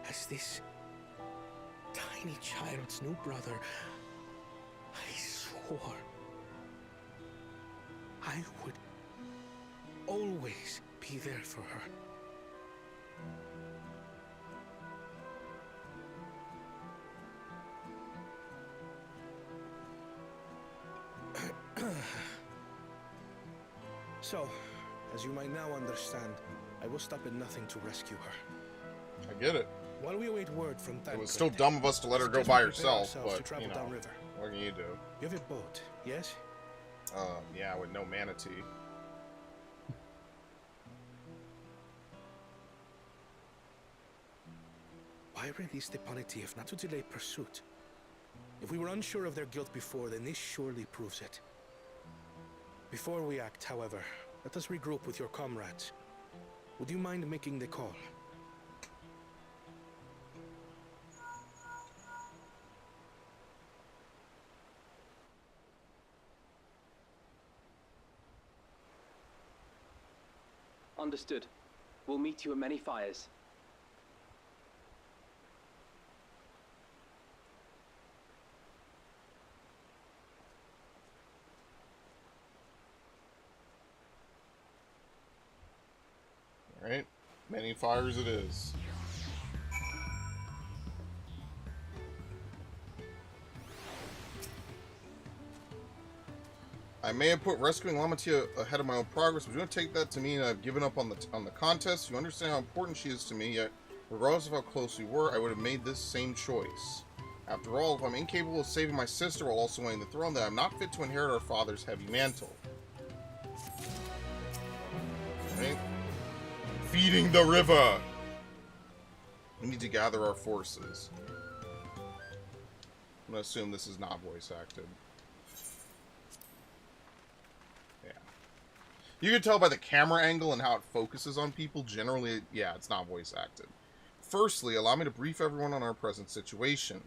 Speaker 3: As this tiny child's new brother, I swore I would always be there for her. So, as you might now understand, I will stop at nothing to rescue her.
Speaker 1: I get it.
Speaker 3: While we await word from Thancred,
Speaker 1: It was still dumb of us to let her go by herself, but, you know,
Speaker 3: downriver.
Speaker 1: what can you do?
Speaker 3: You have a boat, yes?
Speaker 1: Yeah, with no manatee.
Speaker 3: Why release the Ponity if not to delay pursuit? If we were unsure of their guilt before, then this surely proves it. Before we act, however, let us regroup with your comrades. Would you mind making the call?
Speaker 5: Understood. We'll meet you at many fires.
Speaker 1: Alright, many fires it is. I may have put rescuing Lamatia ahead of my own progress, but you don't take that to mean I've given up on the contest. You understand how important she is to me, yet regardless of how close we were, I would have made this same choice. After all, if I'm incapable of saving my sister while also winning the throne, then I'm not fit to inherit our father's heavy mantle. Right? Feeding the river! We need to gather our forces. I'm gonna assume this is not voice acted. Yeah. You can tell by the camera angle and how it focuses on people. Generally, yeah, it's not voice acted. Firstly, allow me to brief everyone on our present situation.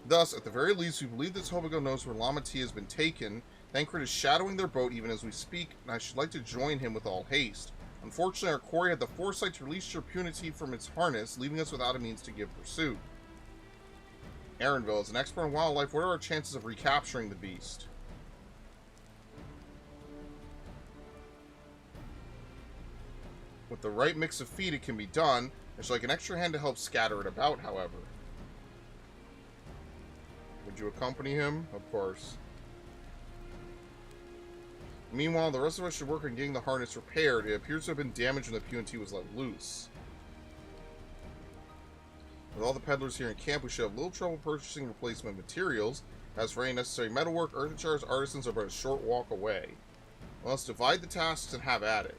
Speaker 1: Thus, at the very least, we believe that Tobago knows where Lamatia has been taken. Thancred is shadowing their boat even as we speak, and I should like to join him with all haste. Unfortunately, our quarry had the foresight to release your punity from its harness, leaving us without a means to give pursuit. Aaronville, as an expert in wildlife, what are our chances of recapturing the beast? With the right mix of feed, it can be done. I should like an extra hand to help scatter it about, however. Would you accompany him? Of course. Meanwhile, the rest of us should work on getting the harness repaired. It appears to have been damaged when the punity was let loose. With all the peddlers here in camp, we should have little trouble purchasing replacement materials. As for any necessary metalwork, Earthenshire's artisans are but a short walk away. Well, let's divide the tasks and have at it.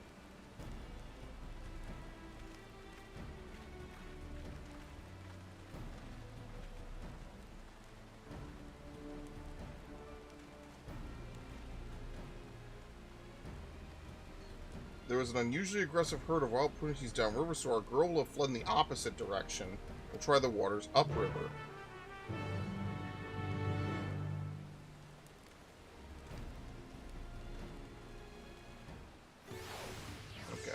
Speaker 1: There was an unusually aggressive herd of wild punities downriver, so our girl will have fled in the opposite direction. We'll try the waters upriver. Okay.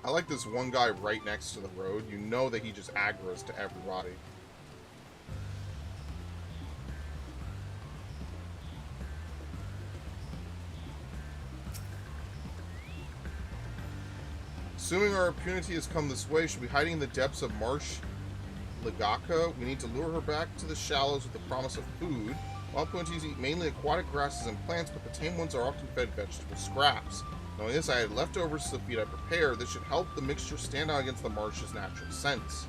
Speaker 1: I like this one guy right next to the road. You know that he just aggroes to everybody. Assuming our impunity has come this way, she'll be hiding in the depths of Marsh Ligaka. We need to lure her back to the shallows with the promise of food. Wild punities eat mainly aquatic grasses and plants, but the tame ones are often fed vegetable scraps. Knowing this, I had leftovers to the feed I prepared. This should help the mixture stand out against the marsh's natural scents.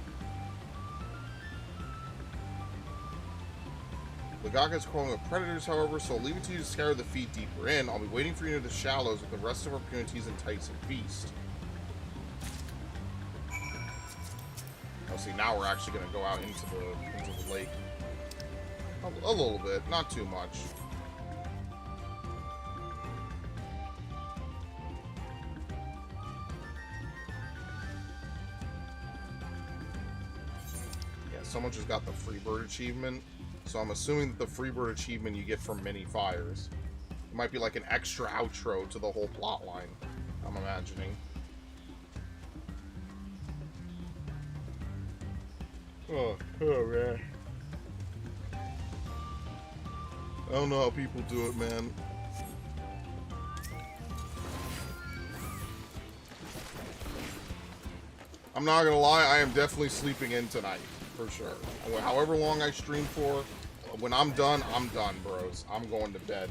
Speaker 1: Ligaka is crawling with predators, however, so I'll leave it to you to scatter the feed deeper in. I'll be waiting for you near the shallows with the rest of our punities enticing feast. Oh, see, now we're actually going to go out into the lake. A little bit, not too much. Someone just got the Freebird achievement, so I'm assuming that the Freebird achievement you get from many fires. It might be like an extra outro to the whole plot line, I'm imagining. Oh man. I don't know how people do it, man. I'm not gonna lie, I am definitely sleeping in tonight, for sure. However long I stream for, when I'm done, bros. I'm going to bed.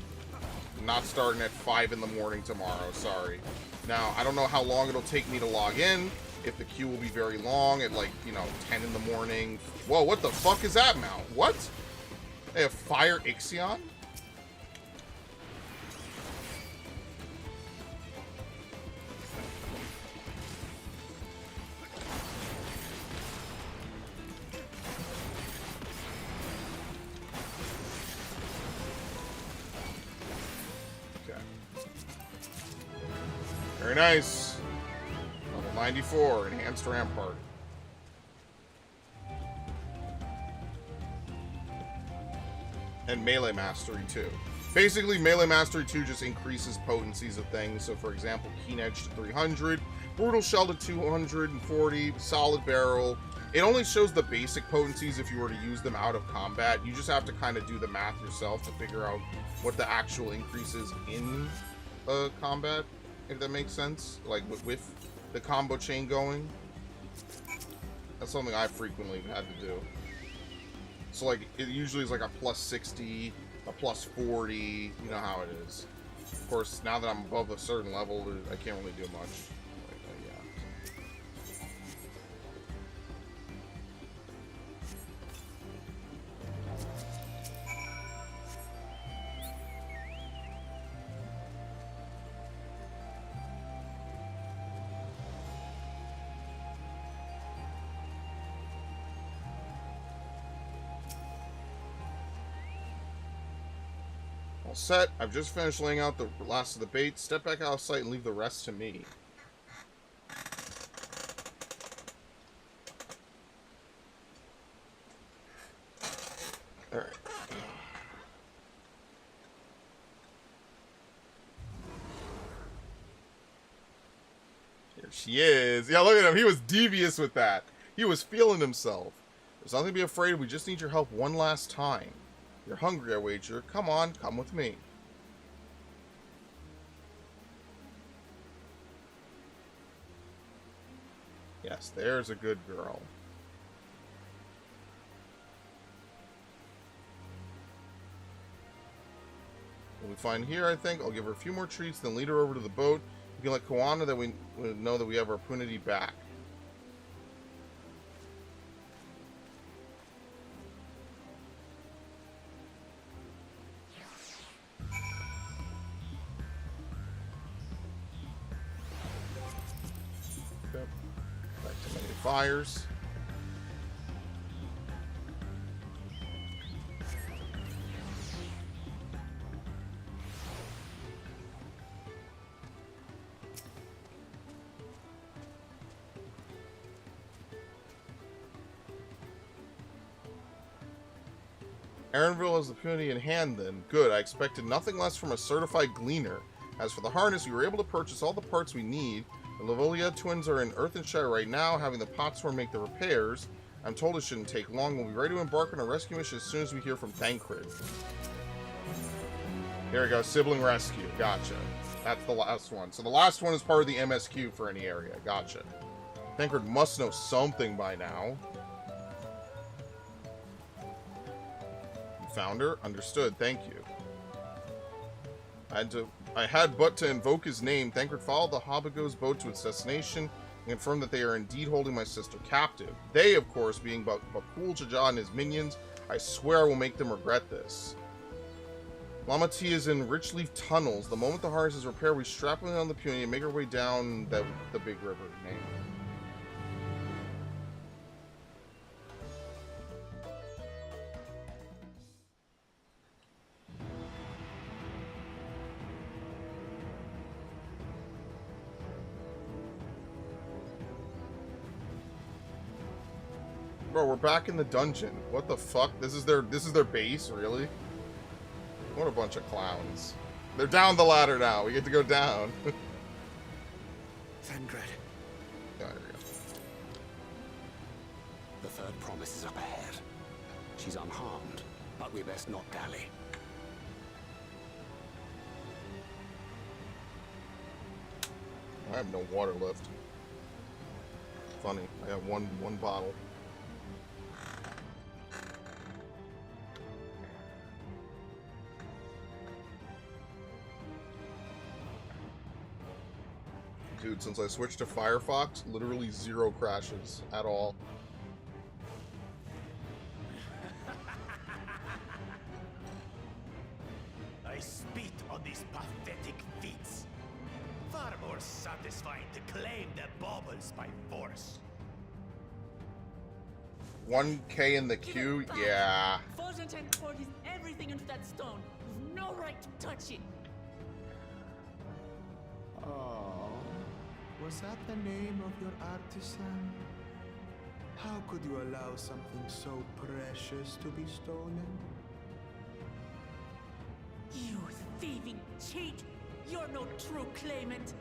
Speaker 1: I'm not starting at 5 in the morning tomorrow, sorry. Now, I don't know how long it'll take me to log in, if the queue will be very long at, like, you know, 10 in the morning. Whoa, what the fuck is that mount? What? They have Fire Ixion? Very nice. Level 94, Enhanced Rampart. And Melee Mastery 2. Basically, Melee Mastery 2 just increases potencies of things. So, for example, Keen Edge to 300, Brutal Shell to 240, Solid Barrel. It only shows the basic potencies if you were to use them out of combat. You just have to kind of do the math yourself to figure out what the actual increases in combat. If that makes sense, like with the combo chain going. That's something I frequently had to do. So like, it usually is like a plus 60, a plus 40, you know how it is. Of course, now that I'm above a certain level, I can't really do much. Like, yeah. All set. I've just finished laying out the last of the bait. Step back out of sight and leave the rest to me. Alright. Here she is. Yeah, look at him. He was devious with that. He was feeling himself. There's nothing to be afraid of. We just need your help one last time. You're hungry, I wager. Come on, come with me. Yes, there's a good girl. What we find here, I think, I'll give her a few more treats, then lead her over to the boat. We can let Koana that we know that we have our punity back. Fires. Aaronville has the punity in hand then. Good, I expected nothing less from a certified gleaner. As for the harness, we were able to purchase all the parts we need. The Lavolia twins are in Earthenshire right now, having the Potsworn make the repairs. I'm told it shouldn't take long. We'll be ready to embark on a rescue mission as soon as we hear from Thancred. There we go, sibling rescue. Gotcha. That's the last one. So the last one is part of the MSQ for any area. Gotcha. Thancred must know something by now. You found her? Understood. Thank you. I had but to invoke his name. Thancred followed the Hobigo's boat to its destination and confirmed that they are indeed holding my sister captive. They, of course, being Bakul Jaja and his minions. I swear I will make them regret this. Lamati is in Richleaf Tunnels. The moment the harness is repaired, we strap him on the puny and make our way down the big river name. Bro, we're back in the dungeon. What the fuck? This is their base, really? What a bunch of clowns. They're down the ladder now. We get to go down.
Speaker 3: Thancred.
Speaker 1: There we go.
Speaker 4: The third promise is up ahead. She's unharmed, but we best not dally.
Speaker 1: I have no water left. Funny. I have one bottle. Dude, since I switched to Firefox, literally 0 crashes at all.
Speaker 6: I spit on these pathetic feats. Far more satisfying to claim their baubles by force.
Speaker 1: 1K in the queue? Yeah.
Speaker 7: Forzanten poured his everything into that stone. You've no right to touch it.
Speaker 8: Oh, was that the name of your artisan? How could you allow something so precious to be stolen?
Speaker 7: You thieving cheat! You're no true claimant.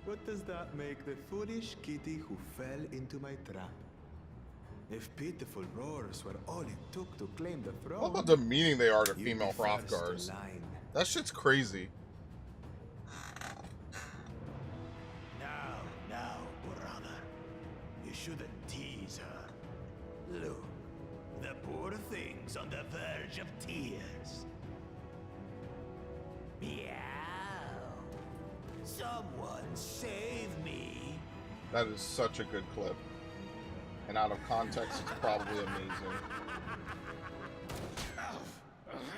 Speaker 8: What does that make the foolish kitty who fell into my trap? If pitiful roars were all it took to claim the throne,
Speaker 1: What about the meaning they are to
Speaker 8: you'd
Speaker 1: female
Speaker 8: be first in
Speaker 1: Hrothgars?
Speaker 8: line.
Speaker 1: That shit's crazy.
Speaker 6: Now, brother. You shouldn't tease her. Look, the poor thing's on the verge of tears. Meow. Someone save me.
Speaker 1: That is such a good clip. And out of context, it's probably amazing.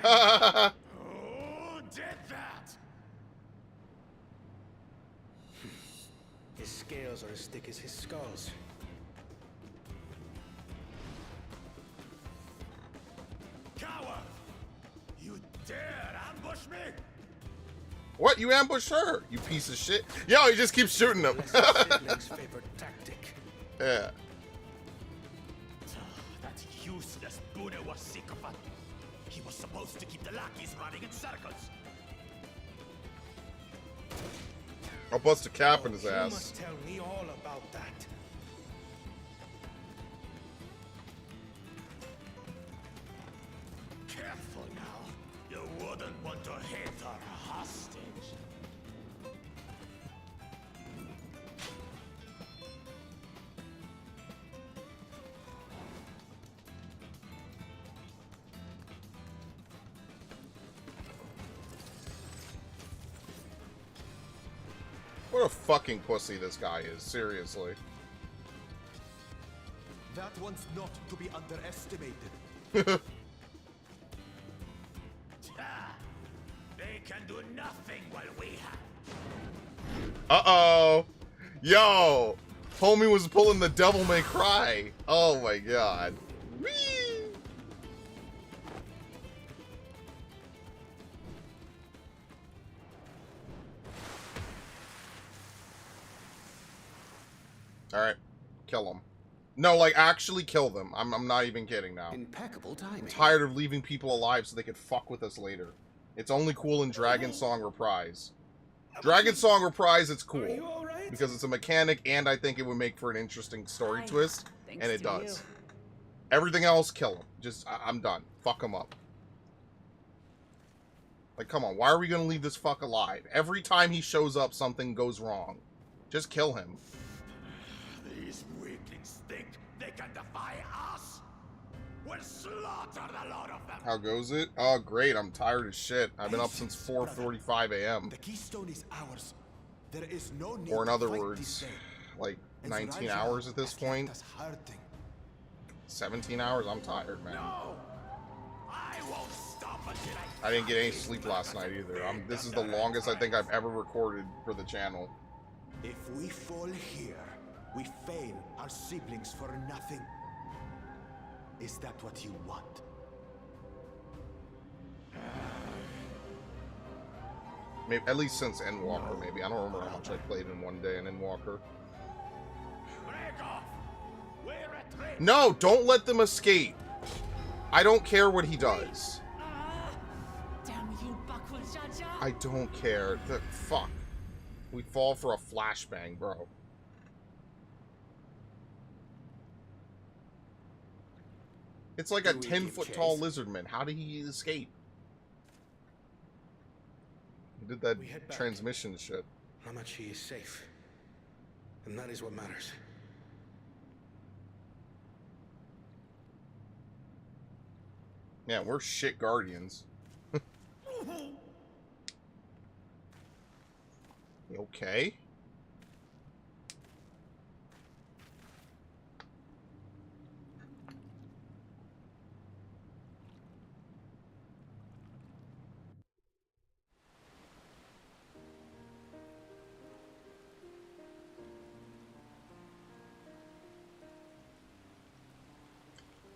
Speaker 6: Who did that?
Speaker 3: His scales are as thick as his skulls.
Speaker 6: Coward! You dare ambush me?
Speaker 1: What? You ambushed her? You piece of shit. Yo, he just keeps shooting them.
Speaker 3: Siblings' favorite tactic.
Speaker 1: Yeah.
Speaker 6: That useless Buddha was sycophant. He was supposed to keep the lackeys running in circles.
Speaker 1: I'll bust a cap in his
Speaker 3: You
Speaker 1: ass.
Speaker 3: must tell me all about that.
Speaker 6: Careful now. You wouldn't want to hit her hostage.
Speaker 1: What a fucking pussy this guy is, seriously.
Speaker 6: That one's not to be underestimated. They can do nothing while we have.
Speaker 1: Uh-oh. Yo. Homie was pulling the Devil May Cry. Oh my god. Whee! Alright. Kill them. No, like, actually kill them. I'm not even kidding now.
Speaker 4: Impeccable timing.
Speaker 1: I'm tired of leaving people alive so they could fuck with us later. It's only cool in Dragon Song Reprise. Dragon Song Reprise, it's cool.
Speaker 3: You all right?
Speaker 1: Because it's a mechanic, and I think it would make for an interesting story
Speaker 7: Hi.
Speaker 1: twist,
Speaker 7: Thanks
Speaker 1: and it
Speaker 7: to
Speaker 1: does.
Speaker 7: you.
Speaker 1: Everything else, kill him. Just, I'm done. Fuck him up. Like, come on, why are we gonna leave this fuck alive? Every time he shows up, something goes wrong. Just kill him.
Speaker 6: These weaklings think they can defy us. We'll slaughter the lot of them.
Speaker 1: How goes it? Oh, great, I'm tired as shit. I've been up since 4:45 a.m.
Speaker 6: The keystone is ours. There is no need
Speaker 1: Or in
Speaker 6: to
Speaker 1: other
Speaker 6: fight
Speaker 1: words,
Speaker 6: this day.
Speaker 1: like,
Speaker 6: And
Speaker 1: 19
Speaker 6: Zuraja
Speaker 1: hours at this
Speaker 6: has left
Speaker 1: point.
Speaker 6: us hurting.
Speaker 1: 17 hours? I'm tired, man.
Speaker 6: No, I won't stop until I.
Speaker 1: I didn't get any sleep last night either. This is the longest I think I've ever recorded for the channel.
Speaker 6: If we fall here, we fail our siblings for nothing. Is that what you want?
Speaker 1: Maybe, at least since Endwalker, maybe. I don't remember how much I played in one day in Endwalker.
Speaker 6: Break off! We're at risk.
Speaker 1: No, don't let them escape. I don't care what he does.
Speaker 7: Ah, damn you, Bakul Jaja.
Speaker 1: I don't care. Fuck. We fall for a flashbang, bro. It's like a
Speaker 4: Do we
Speaker 1: 10-foot
Speaker 4: give
Speaker 1: tall
Speaker 4: chase?
Speaker 1: lizardman. How did he escape? He did that
Speaker 3: We head back.
Speaker 1: transmission shit.
Speaker 3: Hamachi is safe. And that is what matters.
Speaker 1: Yeah, we're shit guardians. You okay?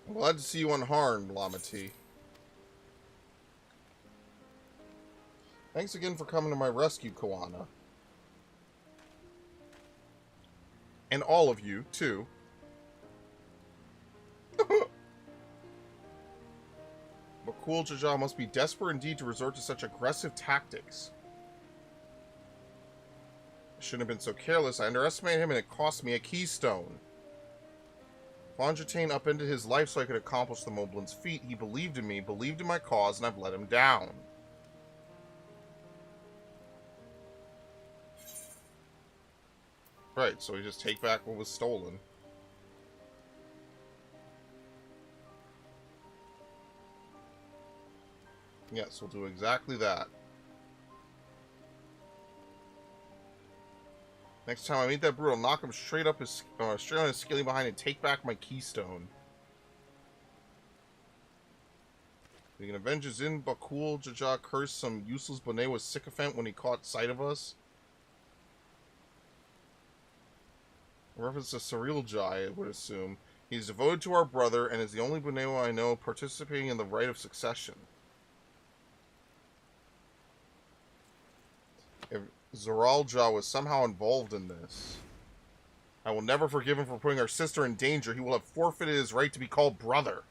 Speaker 1: I'm glad to see you unharmed, Lamati. Thanks again for coming to my rescue, Koana. And all of you, too. Worqor Jar must be desperate indeed to resort to such aggressive tactics. I shouldn't have been so careless. I underestimated him and it cost me a keystone. Fondratain upended his life so I could accomplish the Moblin's feat. He believed in me, believed in my cause, and I've let him down. Right, so we just take back what was stolen. Yes, we'll do exactly that. Next time I meet that brute, I'll knock him straight on his skilly behind and take back my keystone. We can avenge his in Worqor Jar cursed some useless Bonewa sycophant when he caught sight of us. A reference to Surreal Jai, I would assume. He's devoted to our brother and is the only Bonewa I know participating in the rite of succession. If Zoralja was somehow involved in this, I will never forgive him for putting our sister in danger. He will have forfeited his right to be called brother.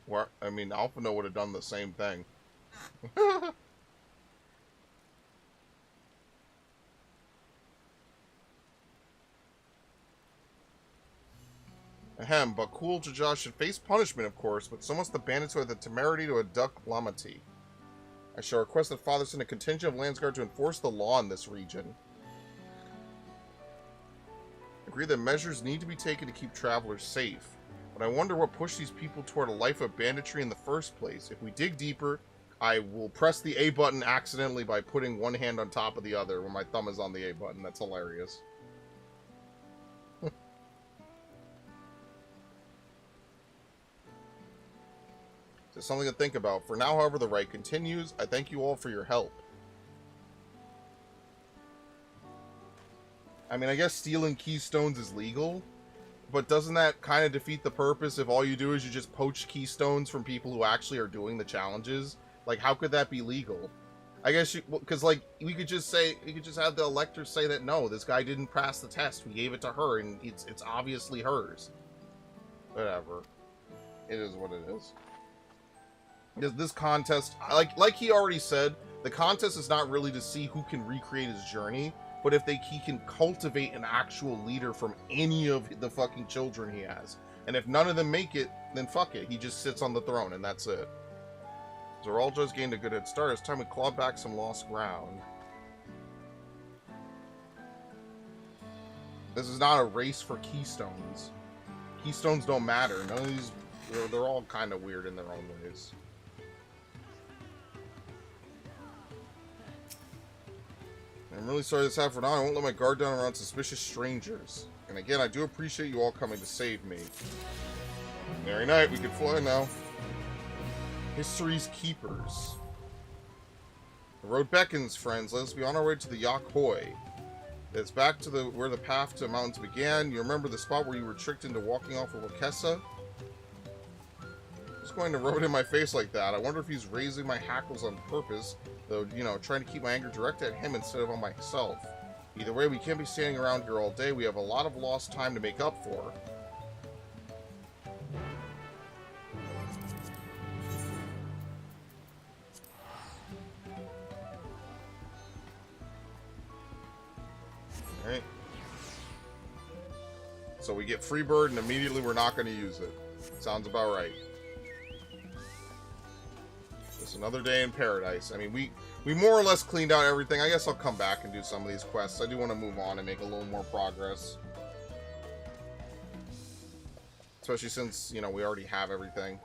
Speaker 1: Well, I mean, Alphino would have done the same thing. Ahem, Worqor Jar should face punishment, of course, but so must the bandits who had the temerity to abduct Lamati. I shall request that Father send a contingent of Landsguard to enforce the law in this region. Agree that measures need to be taken to keep travelers safe, but I wonder what pushed these people toward a life of banditry in the first place. If we dig deeper, I will press the A button accidentally by putting one hand on top of the other when my thumb is on the A button. That's hilarious. Just something to think about. For now, however, the rite continues. I thank you all for your help. I mean, I guess stealing keystones is legal, but doesn't that kind of defeat the purpose if all you do is you just poach keystones from people who actually are doing the challenges? Like, how could that be legal? I guess you, because like, we could just say, you could just have the electors say that, no, this guy didn't pass the test. We gave it to her, and it's obviously hers. Whatever. It is what it is. Because this contest, like he already said, the contest is not really to see who can recreate his journey, but if he can cultivate an actual leader from any of the fucking children he has. And if none of them make it, then fuck it. He just sits on the throne, and that's it. Zoralja's gained a good head start. It's time we claw back some lost ground. This is not a race for keystones. Keystones don't matter. None of these, they're all kind of weird in their own ways. I'm really sorry this happened. I won't let my guard down around suspicious strangers. And again, I do appreciate you all coming to save me. Merry night, we can fly now. History's Keepers. The road beckons, friends. Let us be on our way to the Yakhoi. It's back to where the path to the mountains began. You remember the spot where you were tricked into walking off with Wakessa? Just going to rub it in my face like that. I wonder if he's raising my hackles on purpose, though, you know, trying to keep my anger directed at him instead of on myself. Either way, we can't be standing around here all day. We have a lot of lost time to make up for. Alright. So we get Freebird and immediately we're not going to use it. Sounds about right. Just another day in paradise. I mean, We more or less cleaned out everything. I guess I'll come back and do some of these quests. I do want to move on and make a little more progress. Especially since, you know, we already have everything.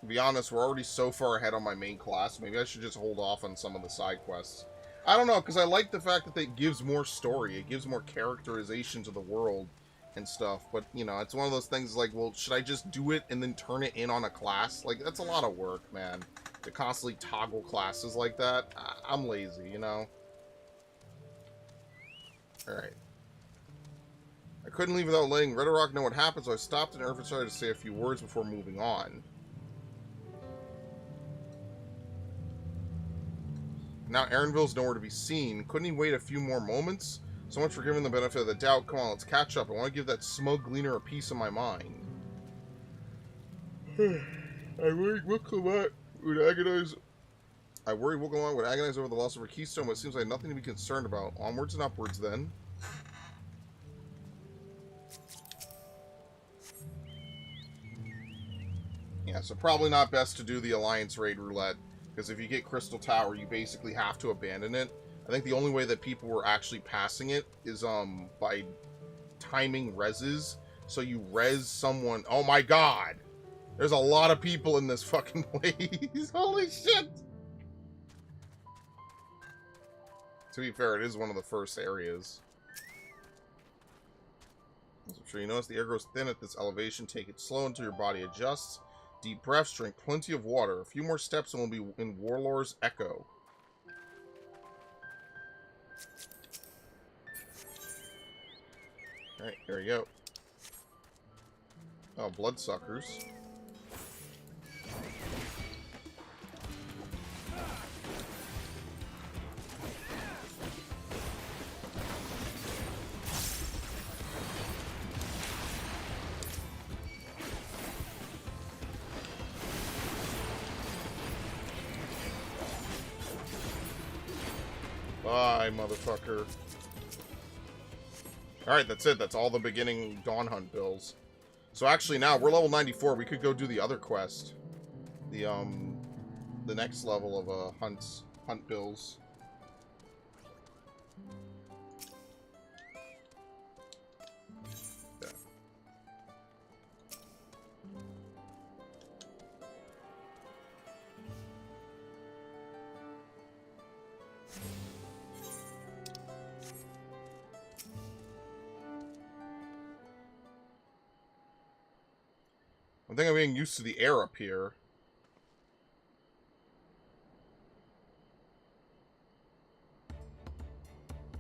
Speaker 1: To be honest, we're already so far ahead on my main class. Maybe I should just hold off on some of the side quests. I don't know, because I like the fact that it gives more story. It gives more characterization to the world and stuff. But, you know, it's one of those things like, well, should I just do it and then turn it in on a class? Like, that's a lot of work, man. To constantly toggle classes like that. I'm lazy, you know? Alright. I couldn't leave without letting Redorock know what happened, so I stopped in Urqopacha to say a few words before moving on. Now Aaronville's nowhere to be seen. Couldn't he wait a few more moments? So much for giving the benefit of the doubt. Come on, let's catch up. I want to give that smug gleaner a piece of my mind. I worry Worqor would agonize. Over the loss of her keystone, but it seems like nothing to be concerned about. Onwards and upwards, then. Yeah, so probably not best to do the Alliance Raid Roulette. Because if you get Crystal Tower, you basically have to abandon it. I think the only way that people were actually passing it is by timing reses. So you res someone. Oh my god! There's a lot of people in this fucking place. Holy shit! To be fair, it is one of the first areas. As I'm sure you notice, the air grows thin at this elevation. Take it slow until your body adjusts. Deep breaths, drink plenty of water. A few more steps and we'll be in Warlord's Echo. Alright, here we go. Oh, bloodsuckers. Bye, motherfucker. Alright, that's it. That's all the beginning Dawn Hunt bills. So actually now, we're level 94. We could go do the other quest. The next level of hunt bills. Yeah. I think I'm getting used to the air up here.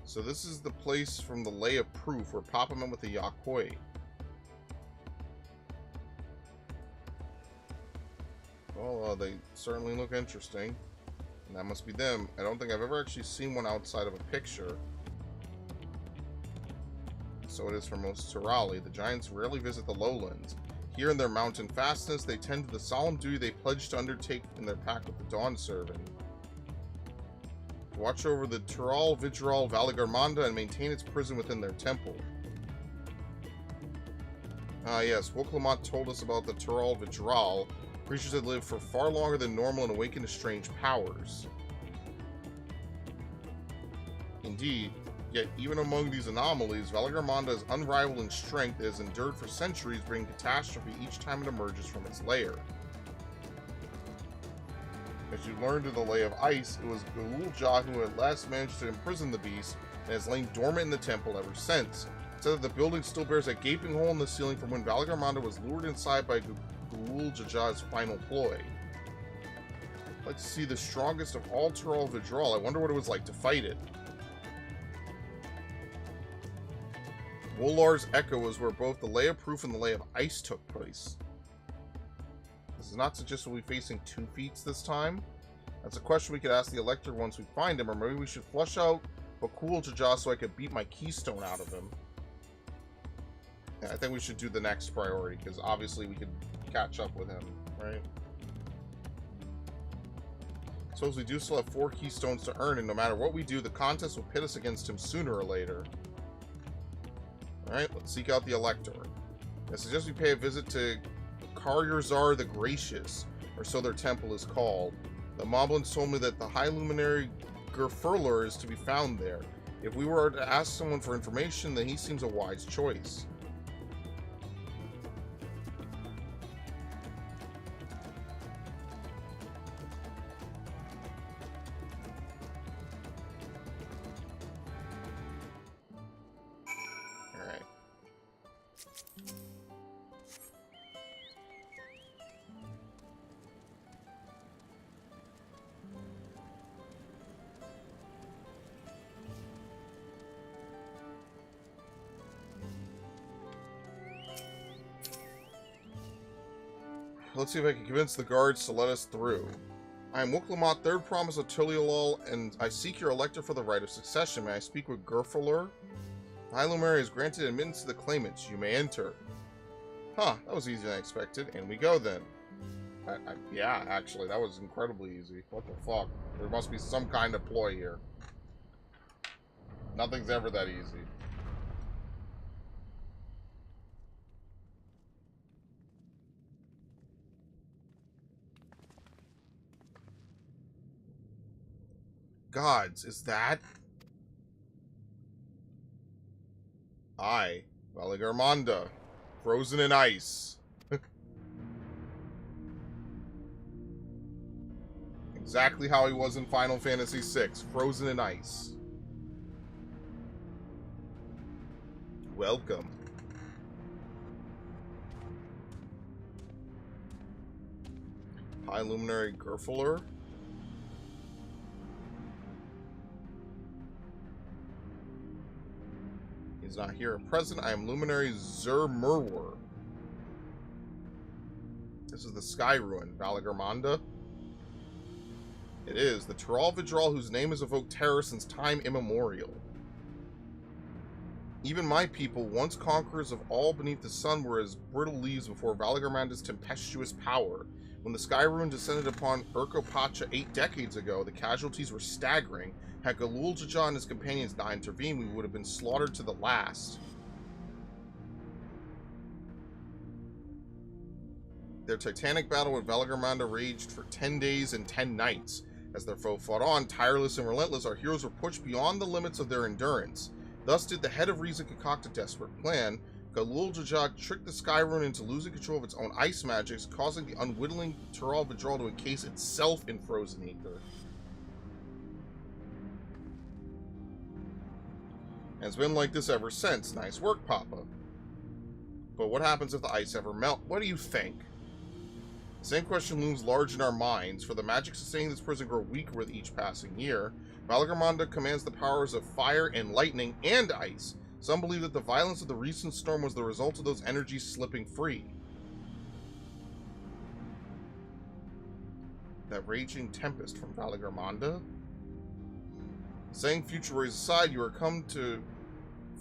Speaker 1: So this is the place from the Lay of Proof where Papa met with the Yakoi. Well, they certainly look interesting. And that must be them. I don't think I've ever actually seen one outside of a picture. So it is for most Turali. The giants rarely visit the lowlands. Here in their mountain fastness, they tend to the solemn duty they pledged to undertake in their pact with the Dawn Servant. To watch over the Tural, Vidral, Valigarmanda, and maintain its prison within their temple. Ah yes, Worqor told us about the Tural, Vidral, creatures that live for far longer than normal and awaken to strange powers. Indeed, yet even among these anomalies, Valigarmanda is unrivaled in strength. It has endured for centuries, bringing catastrophe each time it emerges from its lair. As you learned in the Lay of Ice, it was Gul'ja who at last managed to imprison the beast and has lain dormant in the temple ever since. It said that the building still bears a gaping hole in the ceiling from when Valigarmanda was lured inside by Gul'ja's final ploy. I'd like to see the strongest of all Tural Vidral. I wonder what it was like to fight it. Wolar's Echo is where both the Lay of Proof and the Lay of Ice took place. This is not suggest we'll be facing 2 feats this time. That's a question we could ask the Elector once we find him, or maybe we should flush out Bakul so I could beat my keystone out of him. Yeah, I think we should do the next priority, because obviously we could catch up with him, right? Suppose we do still have 4 keystones to earn, and no matter what we do, the contest will pit us against him sooner or later. Alright, let's seek out the Elector. I suggest we pay a visit to Karyarzar the Gracious, or so their temple is called. The Moblins told me that the High Luminary Worqor is to be found there. If we were to ask someone for information, then he seems a wise choice. Alright. Let's see if I can convince the guards to let us through. I am Worqor, third promise of Tuliyollal, and I seek your elector for the right of succession. May I speak with Worqor? The High Luminary has granted admittance to the claimants. You may enter. Huh, that was easier than I expected. And we go then. Yeah, actually, that was incredibly easy. What the fuck? There must be some kind of ploy here. Nothing's ever that easy. Gods, is that? Valigarmanda, frozen in ice. Exactly how he was in Final Fantasy VI, frozen in ice. Welcome. High Luminary Worqor. He's not here at present. I am Luminary Zormor. This is the Sky Ruin. Valigarmanda? It is. The Tural Vidral whose name has evoked terror since time immemorial. Even my people, once conquerors of all beneath the sun, were as brittle leaves before Valigarmanda's tempestuous power. When the Sky Ruin descended upon Urqopacha 8 decades ago, the casualties were staggering. Had Galul Jaja and his companions not intervened, we would have been slaughtered to the last. Their titanic battle with Valigarmanda raged for 10 days and 10 nights. As their foe fought on, tireless and relentless, our heroes were pushed beyond the limits of their endurance. Thus did the head of Reason concoct a desperate plan. Galul Jaja tricked the Sky Ruin into losing control of its own ice magics, causing the unwitting Tural Vidral to encase itself in frozen ether. And it's been like this ever since. Nice work, Papa. But what happens if the ice ever melts? What do you think? The same question looms large in our minds, for the magic sustaining this prison grow weaker with each passing year. Valigarmanda commands the powers of fire and lightning and ice. Some believe that the violence of the recent storm was the result of those energies slipping free. That raging tempest from Valigarmanda? Saying future worries aside, you are come to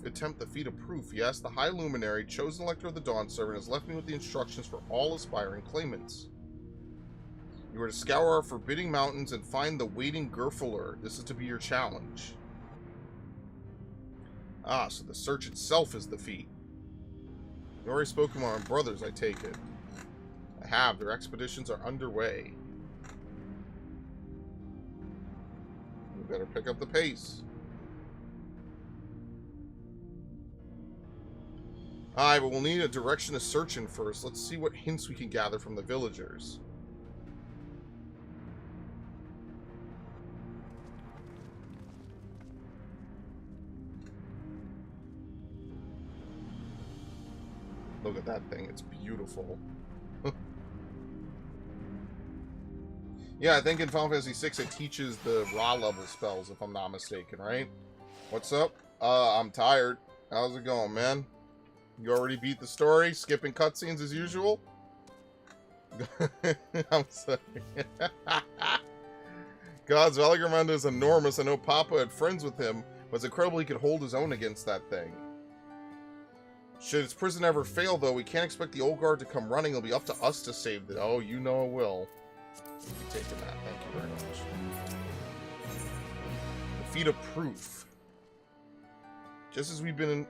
Speaker 1: attempt the feat of proof. Yes, the High Luminary, chosen elector of the Dawn Servant, has left me with the instructions for all aspiring claimants. You are to scour our forbidding mountains and find the waiting Worqor. This is to be your challenge. Ah, so the search itself is the feat. You already spoken with my brothers, I take it. I have. Their expeditions are underway. We better pick up the pace. Alright, but we'll need a direction to search in first. Let's see what hints we can gather from the villagers. Look at that thing, it's beautiful. Yeah, I think in Final Fantasy VI it teaches the raw level spells, if I'm not mistaken, right? What's up? I'm tired. How's it going, man? You already beat the story? Skipping cutscenes as usual? I'm sorry. Gods, Valigarmanda is enormous. I know Papa had friends with him, but it's incredible he could hold his own against that thing. Should its prison ever fail, though, we can't expect the old guard to come running. It'll be up to us to save it. Oh, you know it will. We'll be taking that. Thank you very much. The feat of proof. Just as we've been,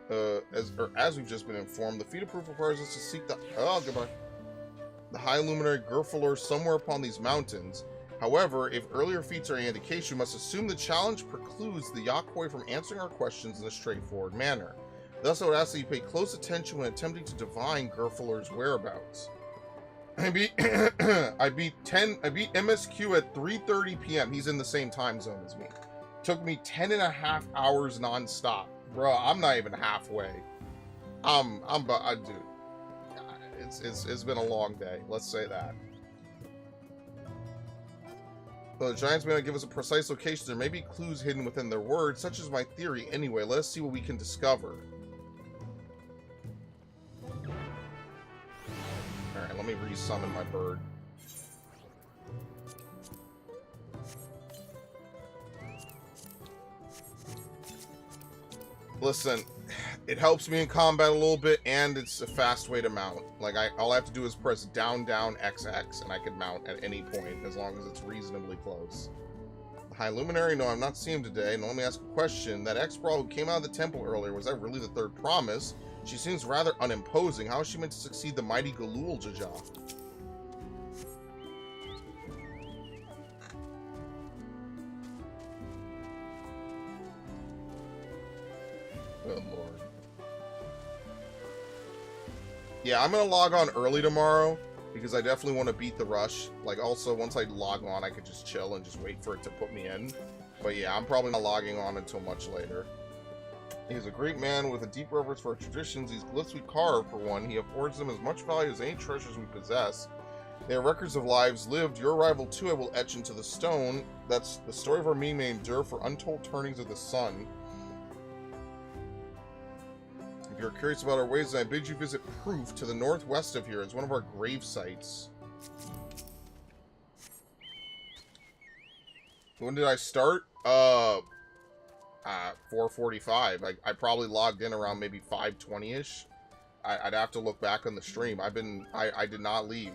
Speaker 1: as we've just been informed, the feat of proof requires us to seek the High Luminary Worqor somewhere upon these mountains. However, if earlier feats are any indication, we must assume the challenge precludes the Yakoi from answering our questions in a straightforward manner. Thus, I would ask that you pay close attention when attempting to divine Gerfler's whereabouts. I beat MSQ at 3:30 p.m. He's in the same time zone as me. Took me 10.5 hours non-stop. Bro, I'm not even halfway. Dude. It's been a long day. Let's say that. Though the Giants may not give us a precise location, there may be clues hidden within their words, such as my theory. Anyway, let us see what we can discover. Alright, let me resummon my bird. Listen, it helps me in combat a little bit, and it's a fast way to mount. Like, all I have to do is press down, down, XX, and I can mount at any point, as long as it's reasonably close. The High Luminary? No, I'm not seeing him today. Now let me ask a question. That ex-brawl who came out of the temple earlier, was that really the third promise? She seems rather unimposing. How is she meant to succeed the mighty Galul Jaja? Good lord. Yeah, I'm gonna log on early tomorrow because I definitely want to beat the rush. Like, also, once I log on, I could just chill and just wait for it to put me in. But yeah, I'm probably not logging on until much later. He's a great man with a deep reverence for our traditions. These glyphs we carve, for one, he affords them as much value as any treasures we possess. They are records of lives lived. Your arrival, too, I will etch into the stone. That's the story of our meaning may endure for untold turnings of the sun. If you're curious about our ways, I bid you visit Proof to the northwest of here. It's one of our grave sites. When did I start? 4:45. I probably logged in around maybe 5:20ish. I'd have to look back on the stream. I did not leave.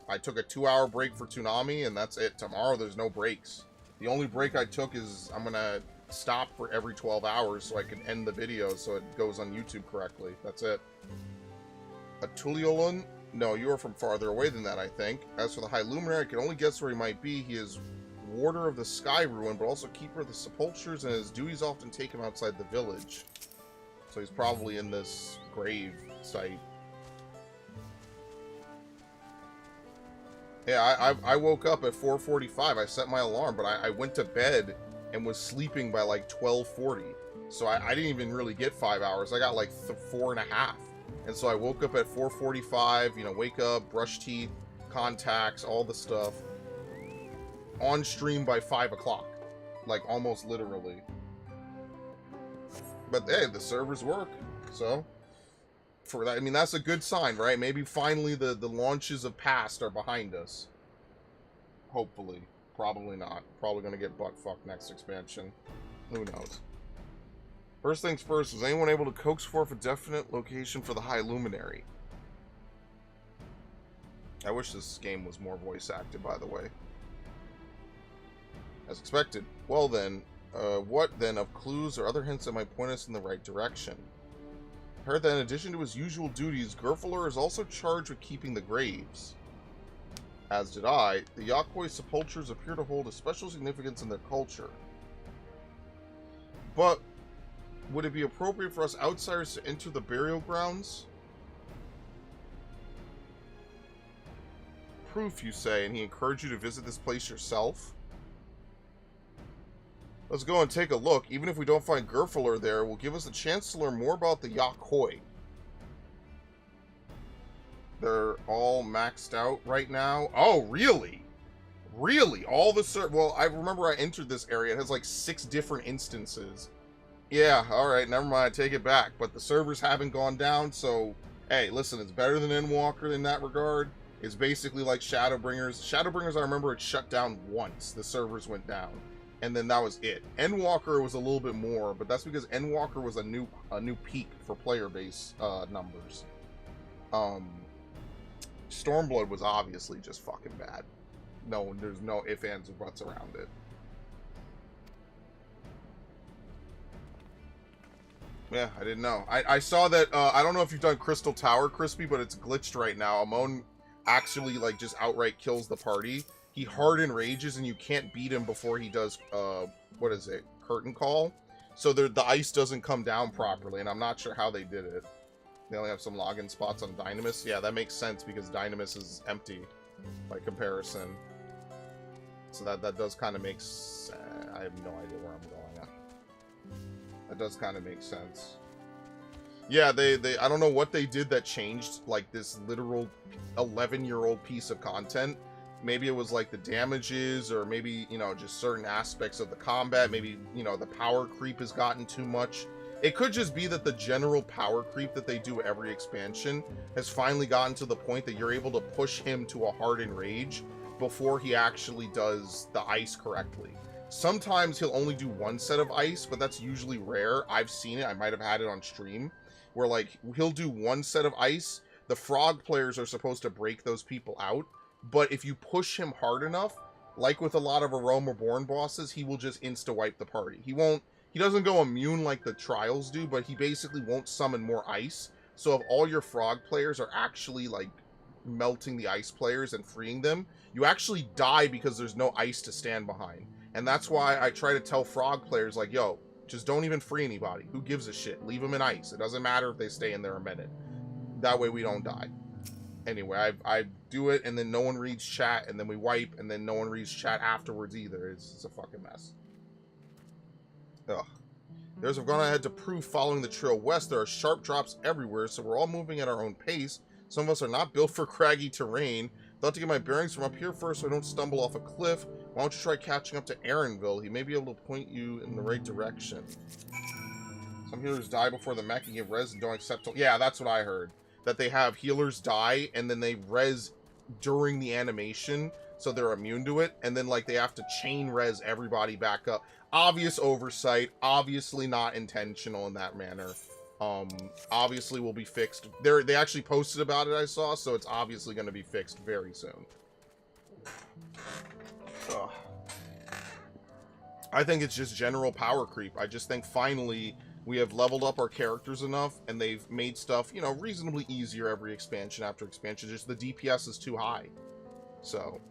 Speaker 1: I took a 2-hour break for Toonami, and that's it. Tomorrow there's no breaks. The only break I took is I'm gonna stop for every 12 hours so I can end the video so it goes on YouTube correctly. That's it. A Tuliyollal? No, you are from farther away than that, I think. As for the High Luminary, I can only guess where he might be. He is warder of the Sky Ruin, but also keeper of the sepulchres, and his duties often take him outside the village. So he's probably in this grave site. Yeah, I woke up at 4:45. I set my alarm, but I went to bed and was sleeping by like 12:40. So I didn't even really get 5 hours. I got like 4.5. And so I woke up at 4:45, you know, wake up, brush teeth, contacts, all the stuff. On stream by 5 o'clock. Like, almost literally. But hey, the servers work. So, for that, I mean, that's a good sign, right? Maybe finally the launches of past are behind us. Hopefully. Probably not. Probably gonna get butt-fucked next expansion. Who knows? First things first, was anyone able to coax forth a definite location for the High Luminary? I wish this game was more voice acted, by the way. As expected. Well then, what then of clues or other hints that might point us in the right direction? I heard that in addition to his usual duties, Gerfler is also charged with keeping the graves. As did I. The Yakoi sepulchres appear to hold a special significance in their culture. But would it be appropriate for us outsiders to enter the burial grounds? Proof, you say, and he encouraged you to visit this place yourself? Let's go and take a look. Even if we don't find Gerfler there, it will give us a chance to learn more about the Yakoi. They're all maxed out right now. Oh, really? Really? All the well, I remember I entered this area. It has like 6 different instances. Yeah, alright, never mind. I take it back. But the servers haven't gone down, so... Hey, listen, it's better than Endwalker in that regard. It's basically like Shadowbringers. Shadowbringers, I remember it shut down once. The servers went down. And then that was it. Endwalker was a little bit more, but that's because Endwalker was a new peak for player base numbers. Stormblood was obviously just fucking bad. No, there's no ifs, ands, or buts around it. Yeah, I didn't know. I saw that, I don't know if you've done Crystal Tower, Crispy, but it's glitched right now. Amon actually, like, just outright kills the party. he hard enrages and you can't beat him before he does, what is it, curtain call. So the ice doesn't come down properly, and I'm not sure how they did it. They only have some login spots on Dynamis. Yeah, that makes sense because Dynamis is empty by comparison. So that does kind of make sense. I have no idea where I'm going at. That does kind of make sense. Yeah, they I don't know what they did that changed, like, this literal 11-year-old piece of content. Maybe it was, like, the damages, or maybe, you know, just certain aspects of the combat. Maybe, you know, the power creep has gotten too much. It could just be that the general power creep that they do every expansion has finally gotten to the point that you're able to push him to a hard enrage before he actually does the ice correctly. Sometimes he'll only do one set of ice, but that's usually rare. I've seen it. I might have had it on stream where, like, he'll do one set of ice. The frog players are supposed to break those people out, but if you push him hard enough, like with a lot of Aroma Born bosses, he will just insta-wipe the party. He doesn't go immune like the trials do, but he basically won't summon more ice. So if all your frog players are actually, like, melting the ice players and freeing them, you actually die because there's no ice to stand behind. And that's why I try to tell frog players, like, yo, just don't even free anybody. Who gives a shit? Leave them in ice. It doesn't matter if they stay in there a minute. That way we don't die. Anyway, I do it, and then no one reads chat, and then we wipe, and then no one reads chat afterwards either. It's a fucking mess. Ugh. There's gone ahead to prove following the trail west. There are sharp drops everywhere, so we're all moving at our own pace. Some of us are not built for craggy terrain. Thought to get my bearings from up here first so I don't stumble off a cliff. Why don't you try catching up to Aaronville? He may be able to point you in the right direction. Some healers die before the mech and give res and don't accept... Yeah, that's what I heard. That they have healers die and then they res during the animation, so they're immune to it, and then, like, they have to chain res everybody back up. Obvious oversight, obviously not intentional in that manner. Obviously will be fixed. They actually posted about it, I saw, so it's obviously going to be fixed very soon. Ugh. I think it's just general power creep. I just think finally we have leveled up our characters enough, and they've made stuff, you know, reasonably easier every expansion after expansion. Just the DPS is too high. So.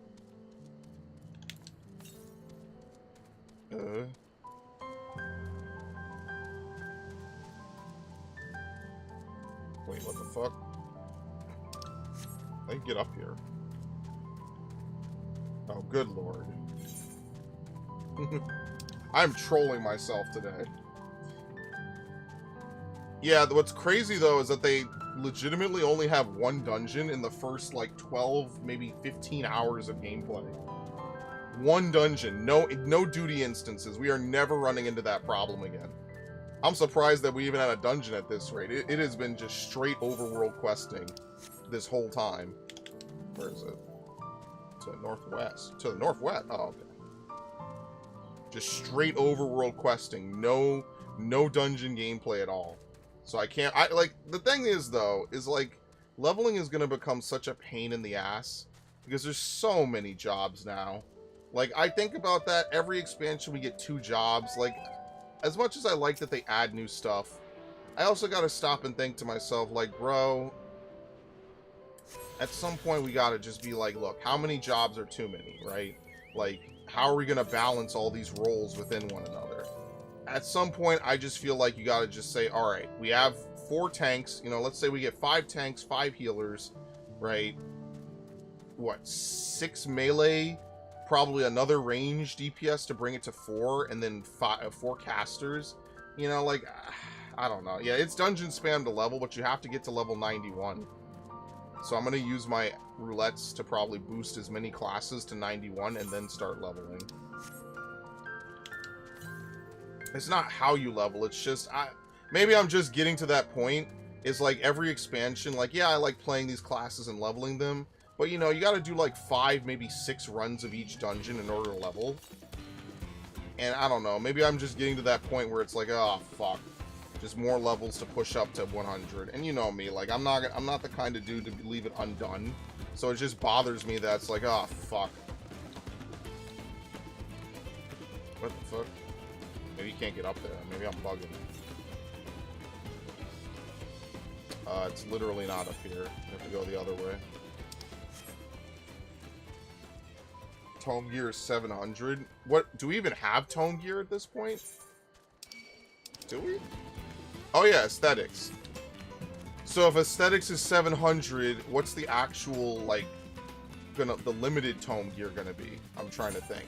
Speaker 1: Wait, what the fuck? I can get up here. Oh, good lord. I'm trolling myself today. Yeah, what's crazy though is that they legitimately only have one dungeon in the first, like, 12, maybe 15 hours of gameplay. One dungeon, no duty instances. We are never running into that problem again. I'm surprised that we even had a dungeon at this rate. It has been just straight overworld questing this whole time. Where is it? To the northwest. To the northwest? Oh, okay. Just straight overworld questing. No dungeon gameplay at all. So I can't... the thing is, though, is, like, leveling is going to become such a pain in the ass. Because there's so many jobs now. Like, I think about that. Every expansion we get 2 jobs. Like, as much as I like that they add new stuff, I also gotta stop and think to myself, like, bro, at some point we gotta just be like, look, how many jobs are too many, right? Like, how are we gonna balance all these roles within one another? At some point, I just feel like you gotta just say, all right, we have 4 tanks, you know, let's say we get 5 tanks, 5 healers, right? What, 6 melee, probably another range DPS to bring it to 4, and then 4 casters. You know, like, I don't know. Yeah, it's dungeon spam to level, but you have to get to level 91. So I'm going to use my roulettes to probably boost as many classes to 91 and then start leveling. It's not how you level, it's just... maybe I'm just getting to that point. It's like every expansion, like, yeah, I like playing these classes and leveling them. But, you know, you gotta do like 5, maybe 6 runs of each dungeon in order to level. And I don't know, maybe I'm just getting to that point where it's like, oh, fuck. Just more levels to push up to 100. And you know me, like, I'm not the kind of dude to leave it undone. So it just bothers me that it's like, oh, fuck. What the fuck? Maybe you can't get up there. Maybe I'm bugging. It's literally not up here. You have to go the other way. Tome gear is 700. What, do we even have tome gear at this point? Do we? Oh yeah, aesthetics. So if aesthetics is 700, what's the actual, like, the limited tome gear gonna be? I'm trying to think,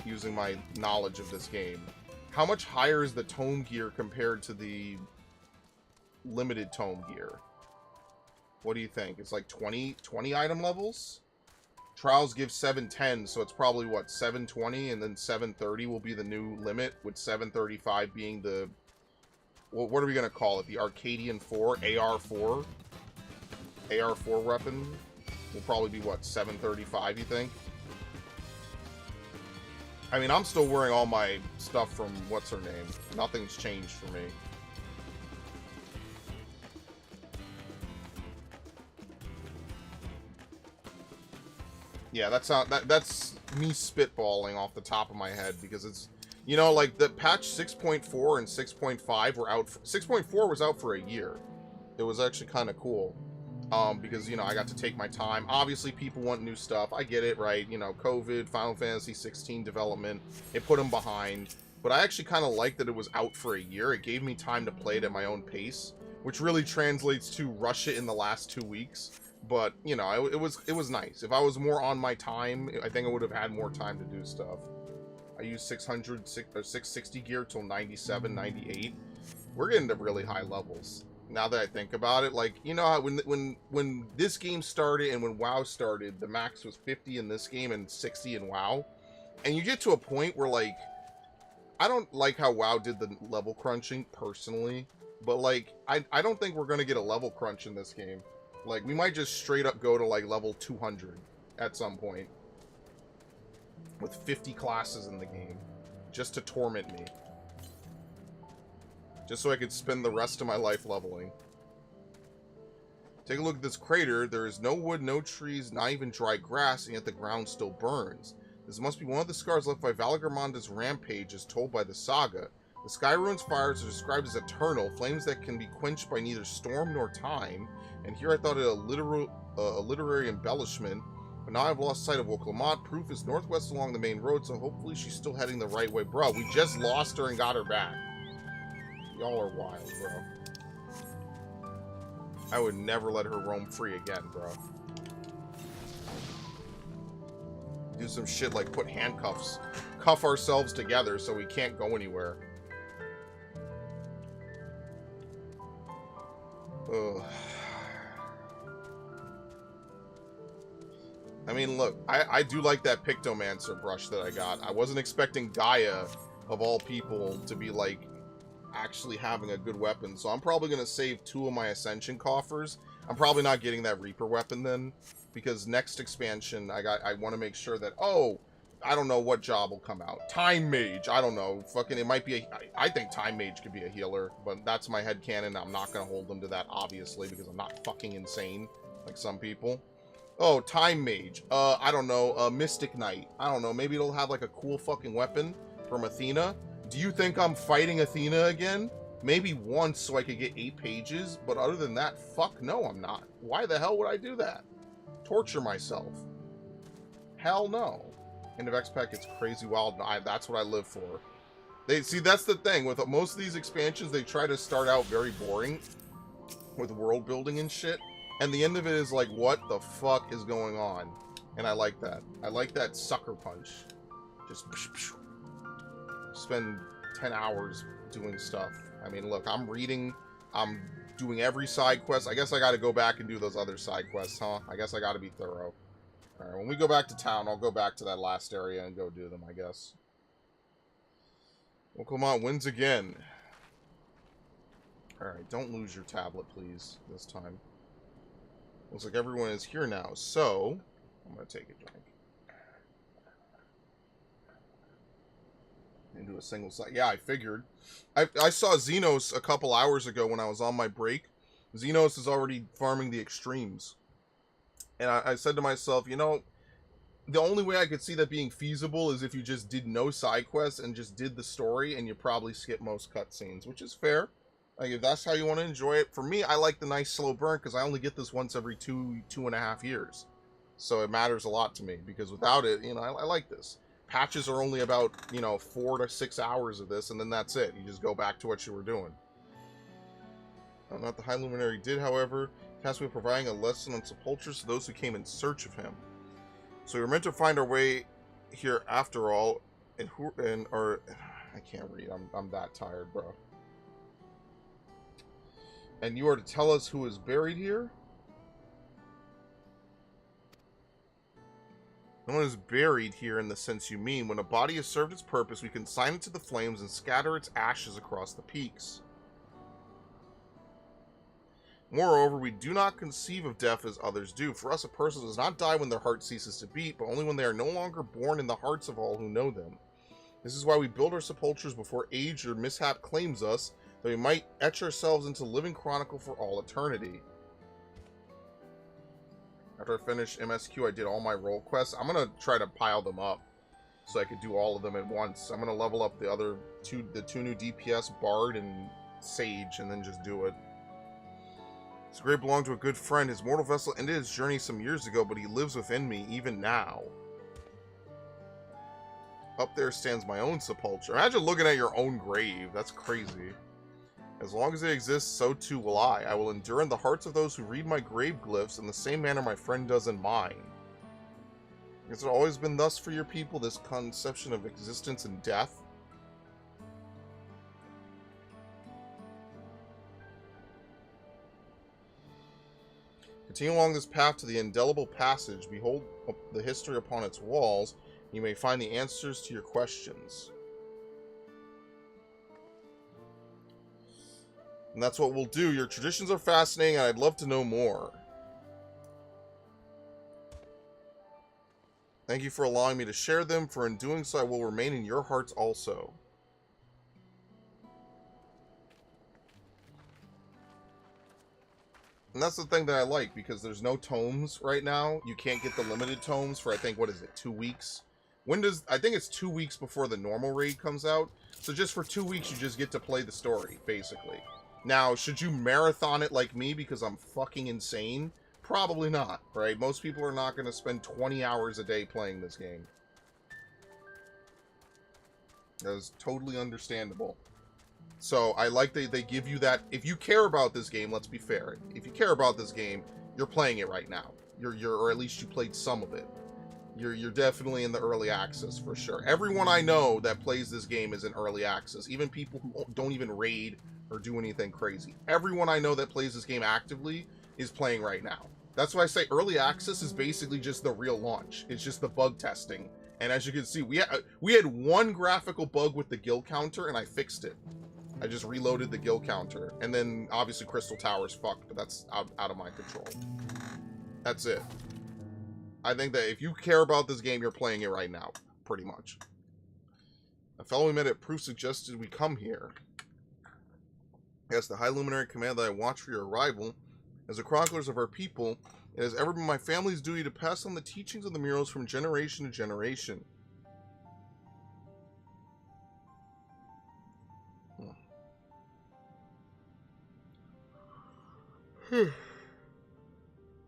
Speaker 1: using my knowledge of this game. How much higher is the tome gear compared to the limited tome gear? What do you think? It's like 20 item levels? Trials give 710, so it's probably, what, 720, and then 730 will be the new limit, with 735 being the... Well, what are we going to call it? The Arcadian 4? AR4? AR4 weapon will probably be, what, 735, you think? I mean, I'm still wearing all my stuff from what's-her-name. Nothing's changed for me. Yeah, that's me spitballing off the top of my head, because it's, you know, like the patch 6.4 and 6.5 were out. 6.4 was out for a year. It was actually kind of cool, because, you know, I got to take my time. Obviously, people want new stuff. I get it, right? You know, COVID, Final Fantasy 16 development, it put them behind. But I actually kind of liked that it was out for a year. It gave me time to play it at my own pace, which really translates to rush it in the last 2 weeks. But, you know, it was nice. If I was more on my time, I think I would have had more time to do stuff. I used 660 gear till 97, 98. We're getting to really high levels. Now that I think about it, like, you know how when this game started and when WoW started, the max was 50 in this game and 60 in WoW. And you get to a point where, like, I don't like how WoW did the level crunching, personally. But, like, I don't think we're going to get a level crunch in this game. Like, we might just straight up go to, like, level 200 at some point. With 50 classes in the game. Just to torment me. Just so I could spend the rest of my life leveling. Take a look at this crater. There is no wood, no trees, not even dry grass, and yet the ground still burns. This must be one of the scars left by Valgarmonda's rampage, as told by the saga. The Skyrune's fires are described as eternal, flames that can be quenched by neither storm nor time. And here I thought it a literary embellishment, but now I've lost sight of Worqor. Proof is northwest along the main road, so hopefully she's still heading the right way. Bro, we just lost her and got her back. Y'all are wild, bro. I would never let her roam free again, bro. Do some shit like put handcuffs, cuff ourselves together so we can't go anywhere. Ugh. I mean, look, I do like that Pictomancer brush that I got. I wasn't expecting Gaia, of all people, to be, like, actually having a good weapon. So I'm probably going to save 2 of my Ascension coffers. I'm probably not getting that Reaper weapon then, because next expansion, I want to make sure that, oh, I don't know what job will come out. Time Mage, I don't know. Fucking, it might be I think Time Mage could be a healer, but that's my headcanon. I'm not going to hold them to that, obviously, because I'm not fucking insane, like some people. Oh, Time Mage. I don't know. Mystic Knight. I don't know. Maybe it'll have, like, a cool fucking weapon from Athena. Do you think I'm fighting Athena again? Maybe once so I could get 8 pages, but other than that, fuck no, I'm not. Why the hell would I do that? Torture myself. Hell no. End of X-Pack, it's crazy wild. That's what I live for. See, that's the thing. With most of these expansions, they try to start out very boring with world building and shit. And the end of it is like, what the fuck is going on? And I like that. I like that sucker punch. Just spend 10 hours doing stuff. I mean, look, I'm reading. I'm doing every side quest. I guess I got to go back and do those other side quests, huh? I guess I got to be thorough. All right, when we go back to town, I'll go back to that last area and go do them, I guess. Worqor wins again. All right, don't lose your tablet, please, this time. Looks like everyone is here now, so I'm going to take a drink. And do a single side. Yeah, I figured. I saw Xenos a couple hours ago when I was on my break. Xenos is already farming the extremes. And I said to myself, you know, the only way I could see that being feasible is if you just did no side quests and just did the story, and you probably skip most cutscenes, which is fair. Like, if that's how you want to enjoy it. For me, I like the nice slow burn because I only get this once every 2.5 years. So it matters a lot to me, because without it, you know, I like this. Patches are only about, you know, 4 to 6 hours of this, and then that's it. You just go back to what you were doing. Not the High Luminary did, however, tasked with providing a lesson on sepulchres to those who came in search of him. So we were meant to find our way here after all, or I can't read. I'm that tired, bro. And you are to tell us who is buried here? No one is buried here in the sense you mean. When a body has served its purpose, we consign it to the flames and scatter its ashes across the peaks. Moreover, we do not conceive of death as others do. For us, a person does not die when their heart ceases to beat, but only when they are no longer born in the hearts of all who know them. This is why we build our sepulchres before age or mishap claims us, that we might etch ourselves into living chronicle for all eternity. After I finished MSQ, I did all my role quests. I'm going to try to pile them up so I could do all of them at once. I'm going to level up the two new DPS, Bard and Sage, and then just do it. This grave belonged to a good friend. His mortal vessel ended his journey some years ago, but he lives within me even now. Up there stands my own sepulchre. Imagine looking at your own grave. That's crazy. As long as it exists, so too will I. I will endure in the hearts of those who read my grave glyphs in the same manner my friend does in mine. Has it always been thus for your people, this conception of existence and death? Continue along this path to the indelible passage. Behold the history upon its walls. You may find the answers to your questions. And that's what we'll do. Your traditions are fascinating, and I'd love to know more. Thank you for allowing me to share them, for in doing so I will remain in your hearts also. And that's the thing that I like, because there's no tomes right now. You can't get the limited tomes for, I think, what is it, 2 weeks? I think it's 2 weeks before the normal raid comes out. So just for 2 weeks, you just get to play the story, basically. Now, should you marathon it like me because I'm fucking insane? Probably not, right? Most people are not going to spend 20 hours a day playing this game. That is totally understandable. So, I like that they give you that. If you care about this game, let's be fair. If you care about this game, you're playing it right now. Or at least you played some of it. You're definitely in the early access for sure. Everyone I know that plays this game is in early access. Even people who don't even raid or do anything crazy. Everyone I know that plays this game actively is playing right now. That's why I say early access is basically just the real launch. It's just the bug testing. And as you can see, we had one graphical bug with the guild counter, and I fixed it. I just reloaded the guild counter. And then, obviously, Crystal Tower's fucked, but that's out of my control. That's it. I think that if you care about this game, you're playing it right now, pretty much. A fellow we met at Proof suggested we come here. Yes, the High Luminary command that I watch for your arrival. As the chroniclers of our people, it has ever been my family's duty to pass on the teachings of the murals from generation to generation.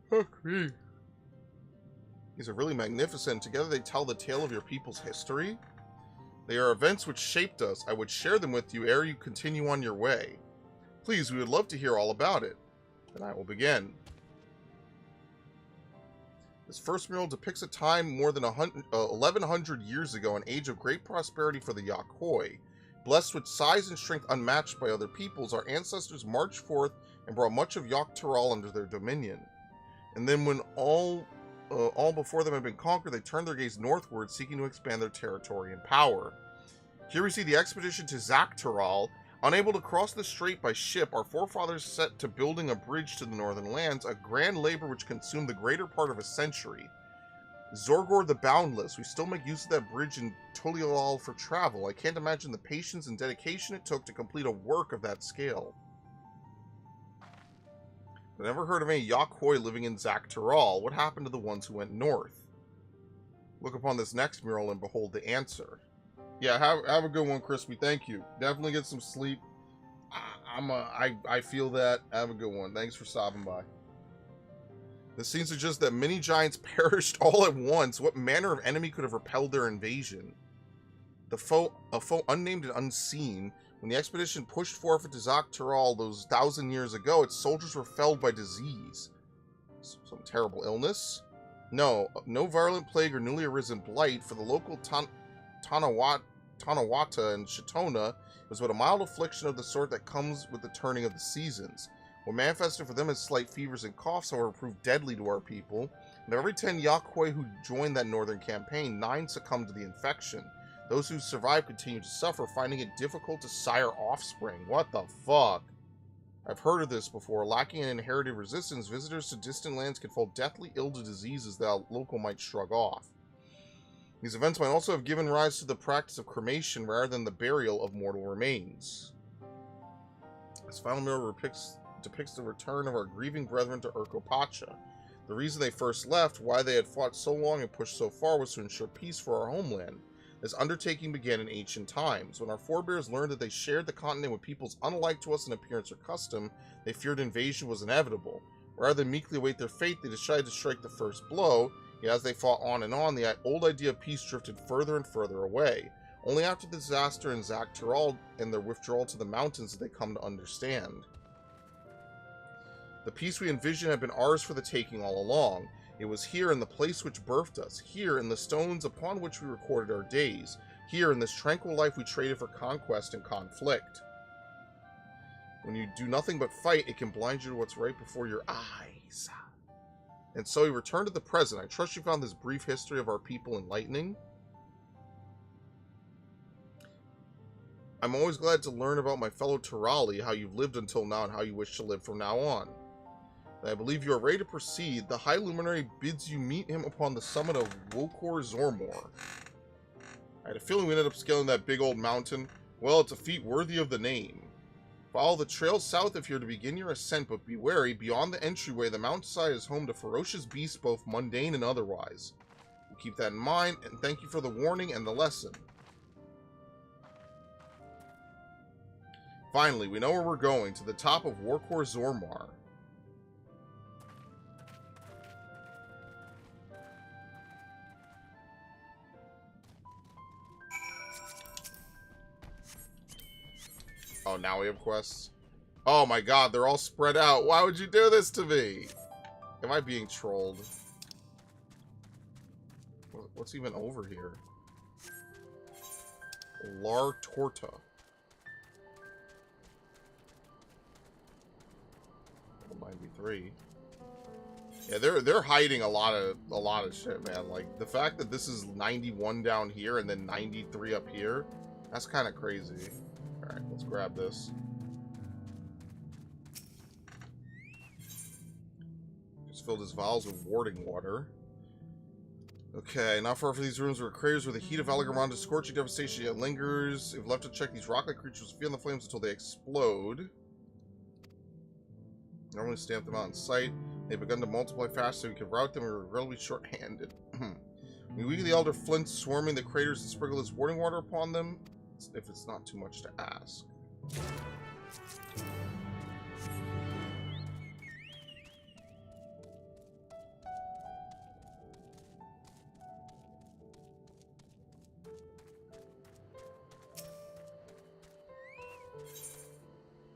Speaker 1: Fuck me. These are really magnificent. Together they tell the tale of your people's history. They are events which shaped us. I would share them with you ere you continue on your way. Please, we would love to hear all about it. Then I will begin. This first mural depicts a time more than 1,100 years ago, an age of great prosperity for the Yakhoi. Blessed with size and strength unmatched by other peoples, our ancestors marched forth and brought much of Yogg-Turaul under their dominion. And then when all before them had been conquered, they turned their gaze northward, seeking to expand their territory and power. Here we see the expedition to Zakk-Turaul. Unable to cross the strait by ship, our forefathers set to building a bridge to the northern lands, a grand labor which consumed the greater part of a century. Zorqor the Boundless, we still make use of that bridge in Tuliyollal for travel. I can't imagine the patience and dedication it took to complete a work of that scale. I never heard of any Yakhoi living in Zakk-Turaul. What happened to the ones who went north? Look upon this next mural and behold the answer. Yeah, have a good one, Crispy. Thank you. Definitely get some sleep. I feel that. Have a good one. Thanks for stopping by. This scene suggests that many giants perished all at once. What manner of enemy could have repelled their invasion? A foe unnamed and unseen. When the expedition pushed forth into Dawntrail those 1,000 years ago, its soldiers were felled by disease. Some terrible illness? No virulent plague or newly arisen blight. For the local Tanawata and Chitona, it was but a mild affliction of the sort that comes with the turning of the seasons. What manifested for them as slight fevers and coughs, however, proved deadly to our people. And of every 10 Yaquoi who joined that northern campaign, 9 succumbed to the infection. Those who survived continued to suffer, finding it difficult to sire offspring. What the fuck? I've heard of this before. Lacking an inherited resistance, visitors to distant lands can fall deathly ill to diseases that a local might shrug off. These events might also have given rise to the practice of cremation rather than the burial of mortal remains. This final mirror depicts the return of our grieving brethren to Urqopacha. The reason they first left, why they had fought so long and pushed so far, was to ensure peace for our homeland. This undertaking began in ancient times. When our forebears learned that they shared the continent with peoples unlike to us in appearance or custom, they feared invasion was inevitable. Rather than meekly await their fate, they decided to strike the first blow. Yet as they fought on, the old idea of peace drifted further and further away. Only after the disaster in Dawntrail and their withdrawal to the mountains did they come to understand. The peace we envisioned had been ours for the taking all along. It was here in the place which birthed us, here in the stones upon which we recorded our days, here in this tranquil life we traded for conquest and conflict. When you do nothing but fight, it can blind you to what's right before your eyes. And so we return to the present. I trust you found this brief history of our people enlightening. I'm always glad to learn about my fellow Turali, how you've lived until now and how you wish to live from now on. I believe you are ready to proceed. The High Luminary bids you meet him upon the summit of Worqor Zormor. I had a feeling we ended up scaling that big old mountain. Well, it's a feat worthy of the name. Follow the trail south if you're to begin your ascent, but be wary. Beyond the entryway, the mountainside is home to ferocious beasts, both mundane and otherwise. Keep that in mind, and thank you for the warning and the lesson. Finally, we know where we're going, to the top of Worqor Zormor. Oh, now we have quests? Oh my god, they're all spread out. Why would you do this to me? Am I being trolled? What's even over here? Lar Torta. 93. Yeah, they're hiding a lot of shit, man. Like the fact that this is 91 down here and then 93 up here, that's kind of crazy. All right, let's grab this. Just filled his vials with warding water. Okay, not far from these rooms were craters where the heat of Alagaronda's scorching devastation yet lingers. If left to check, these rock-like creatures feel the flames until they explode. Normally stamp them out in sight. They've begun to multiply fast, so we can rout them. We're relatively short-handed. We weaken the elder flints swarming the craters and sprinkle this warding water upon them, if it's not too much to ask.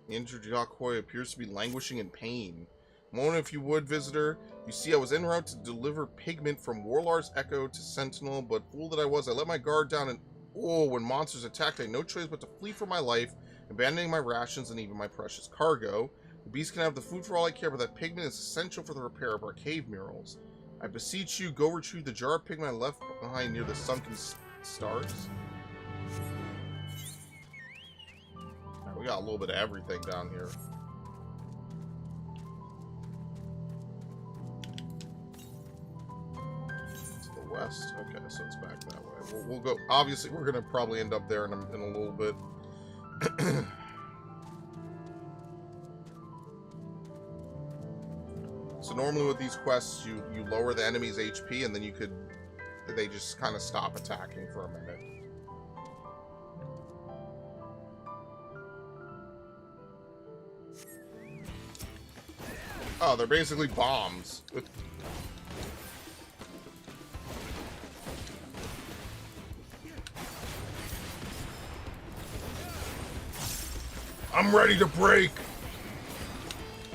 Speaker 1: The injured Yaquoi appears to be languishing in pain. Moan if you would, visitor. You see, I was en route to deliver pigment from Warlar's Echo to Sentinel, but fool that I was, I let my guard down and when monsters attacked, I had no choice but to flee for my life, abandoning my rations and even my precious cargo. The beast can have the food for all I care, but that pigment is essential for the repair of our cave murals. I beseech you, go retrieve the jar of pigment I left behind near the sunken stars. Right, we got a little bit of everything down here. To the west? Okay, so it's back that way. We'll go. Obviously, we're going to probably end up there in a little bit. So normally with these quests, you lower the enemy's HP, and then they just kind of stop attacking for a minute. Oh, they're basically bombs. I'm ready to break.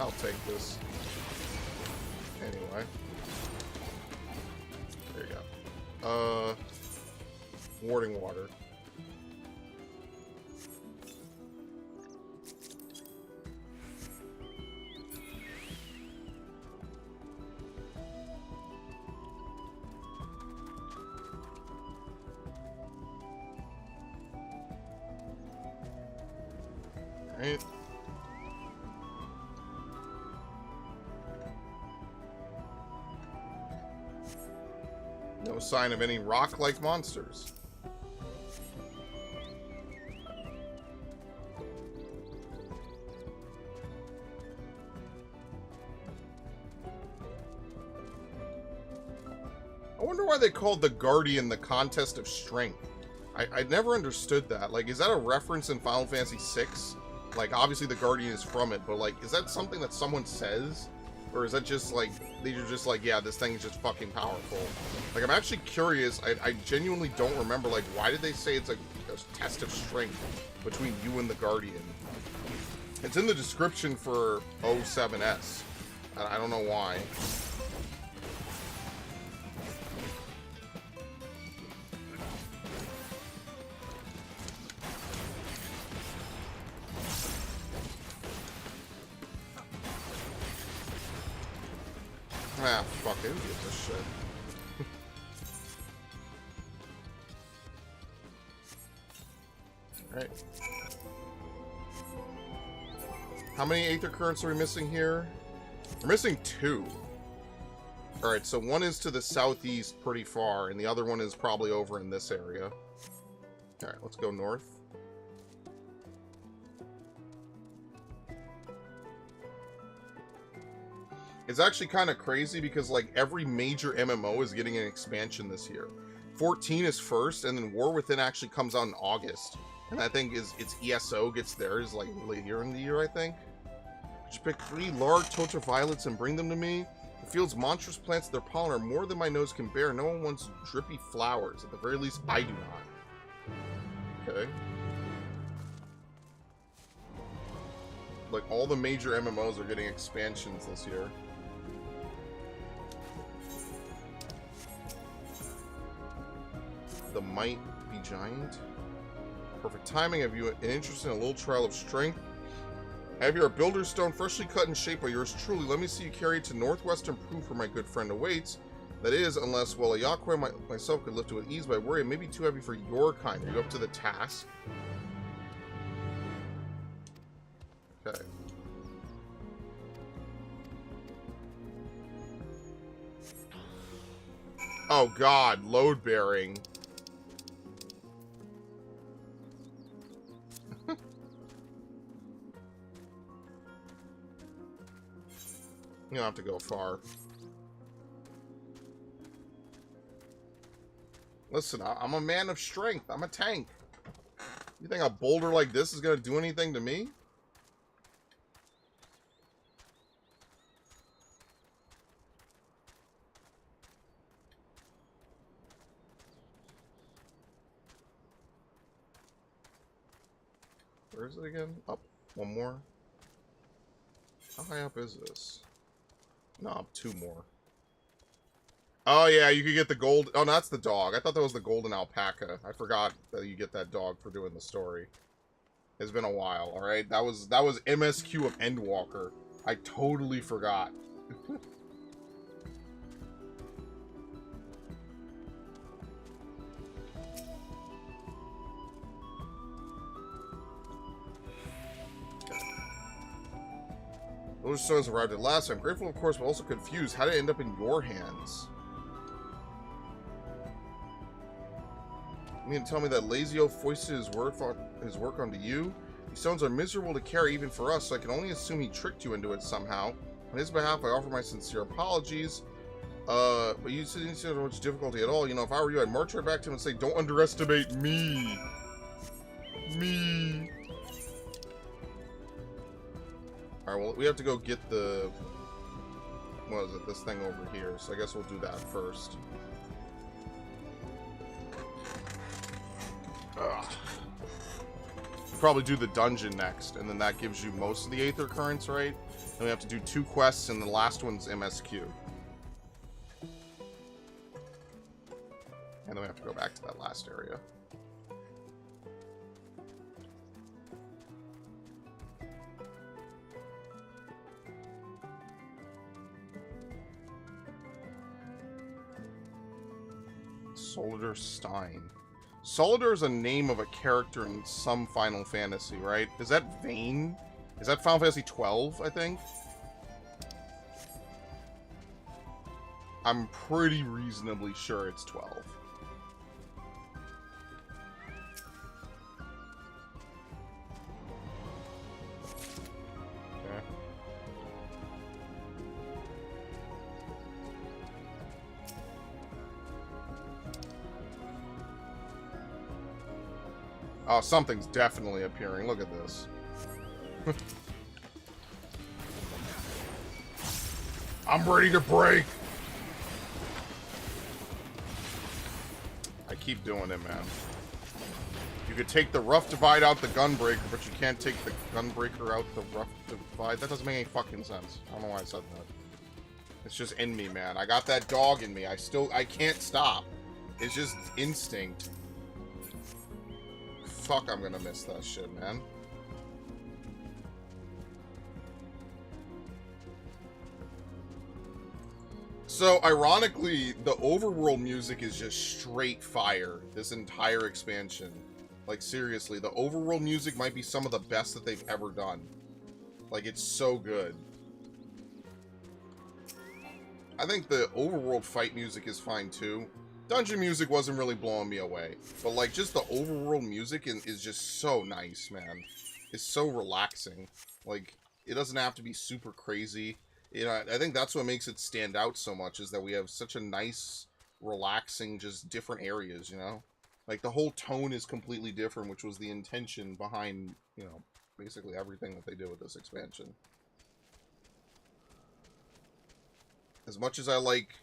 Speaker 1: I'll take this. Anyway. There you go. Warding water. Right. No sign of any rock-like monsters. I wonder why they called the Guardian the Contest of Strength. I never understood that. Like, is that a reference in Final Fantasy VI? Like, obviously the Guardian is from it, but, like, is that something that someone says? Or is that just, like, these are just like, yeah, this thing is just fucking powerful? Like, I'm actually curious. I genuinely don't remember, like, why did they say it's a test of strength between you and the Guardian? It's in the description for 07S. I don't know why. Ah, fuck it. Who gives a shit? Alright. How many Aether Currents are we missing here? We're missing 2. Alright, so one is to the southeast pretty far, and the other one is probably over in this area. Alright, let's go north. It's actually kind of crazy because, like, every major MMO is getting an expansion this year. 14 is first, and then War Within actually comes out in August. And I think it's ESO gets theirs, like, later in the year, I think. Could you pick 3 large Tota Violets and bring them to me? The field's monstrous plants, their pollen are more than my nose can bear. No one wants drippy flowers. At the very least, I do not. Okay. Like, all the major MMOs are getting expansions this year. The Might Be Giant. Perfect timing. Have you an interest in a little trial of strength? I have here a builder stone freshly cut and shaped by yours truly. Let me see you carry it to northwestern proof where my good friend awaits. That is, unless, well, a Yakwe myself could lift it with ease, but I worry it may be too heavy for your kind. Are you up to the task? Okay. Oh god, load bearing. You don't have to go far. Listen, I'm a man of strength. I'm a tank. You think a boulder like this is going to do anything to me? Where is it again? Up. One more. How high up is this? No, up 2 more. Oh, yeah, you could get the gold. Oh, no, that's the dog. I thought that was the golden alpaca. I forgot that you get that dog for doing the story. It's been a while, alright? That was MSQ of Endwalker. I totally forgot. Those stones arrived at last. I'm grateful, of course, but also confused. How did it end up in your hands? You mean to tell me that Lazio foisted his work onto you? These stones are miserable to carry even for us, so I can only assume he tricked you into it somehow. On his behalf, I offer my sincere apologies. But you didn't see much difficulty at all. You know, if I were you, I'd march right back to him and say, don't underestimate me. Me. Alright, well, we have to go get the... What is it? This thing over here. So I guess we'll do that first. Ugh. probably do the dungeon next, and then that gives you most of the Aether Currents, right? And we have to do 2 quests, and the last one's MSQ. And then we have to go back to that last area. Solidar Stein. Solidar is a name of a character in some Final Fantasy, right? Is that Vayne? Is that Final Fantasy 12, I think? I'm pretty reasonably sure it's 12. Okay. Oh, something's definitely appearing. Look at this. I'm ready to break. I keep doing it, man. You could take the rough divide out the gunbreaker, but you can't take the gunbreaker out the rough divide. That doesn't make any fucking sense. I don't know why I said that. It's just in me, man. I got that dog in me. I can't stop. It's just instinct. Fuck, I'm gonna miss that shit, man. So, ironically, the overworld music is just straight fire, this entire expansion. Like, seriously, the overworld music might be some of the best that they've ever done. Like, it's so good. I think the overworld fight music is fine, too. Dungeon music wasn't really blowing me away. But, like, just the overworld music is just so nice, man. It's so relaxing. Like, it doesn't have to be super crazy. You know, I think that's what makes it stand out so much, is that we have such a nice, relaxing, just different areas, you know? Like, the whole tone is completely different, which was the intention behind, you know, basically everything that they did with this expansion. As much as I like,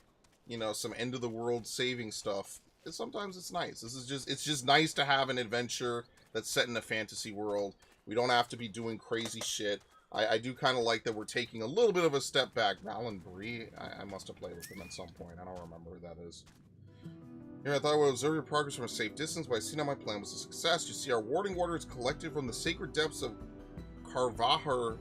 Speaker 1: you know, some end-of-the-world saving stuff, sometimes it's nice. It's just nice to have an adventure that's set in a fantasy world. We don't have to be doing crazy shit. I do kind of like that we're taking a little bit of a step back. Valen Bree, I must have played with him at some point. I don't remember who that is. Here, I thought I would observe your progress from a safe distance, but I see now my plan was a success. You see, our warding water is collected from the sacred depths of Carvahar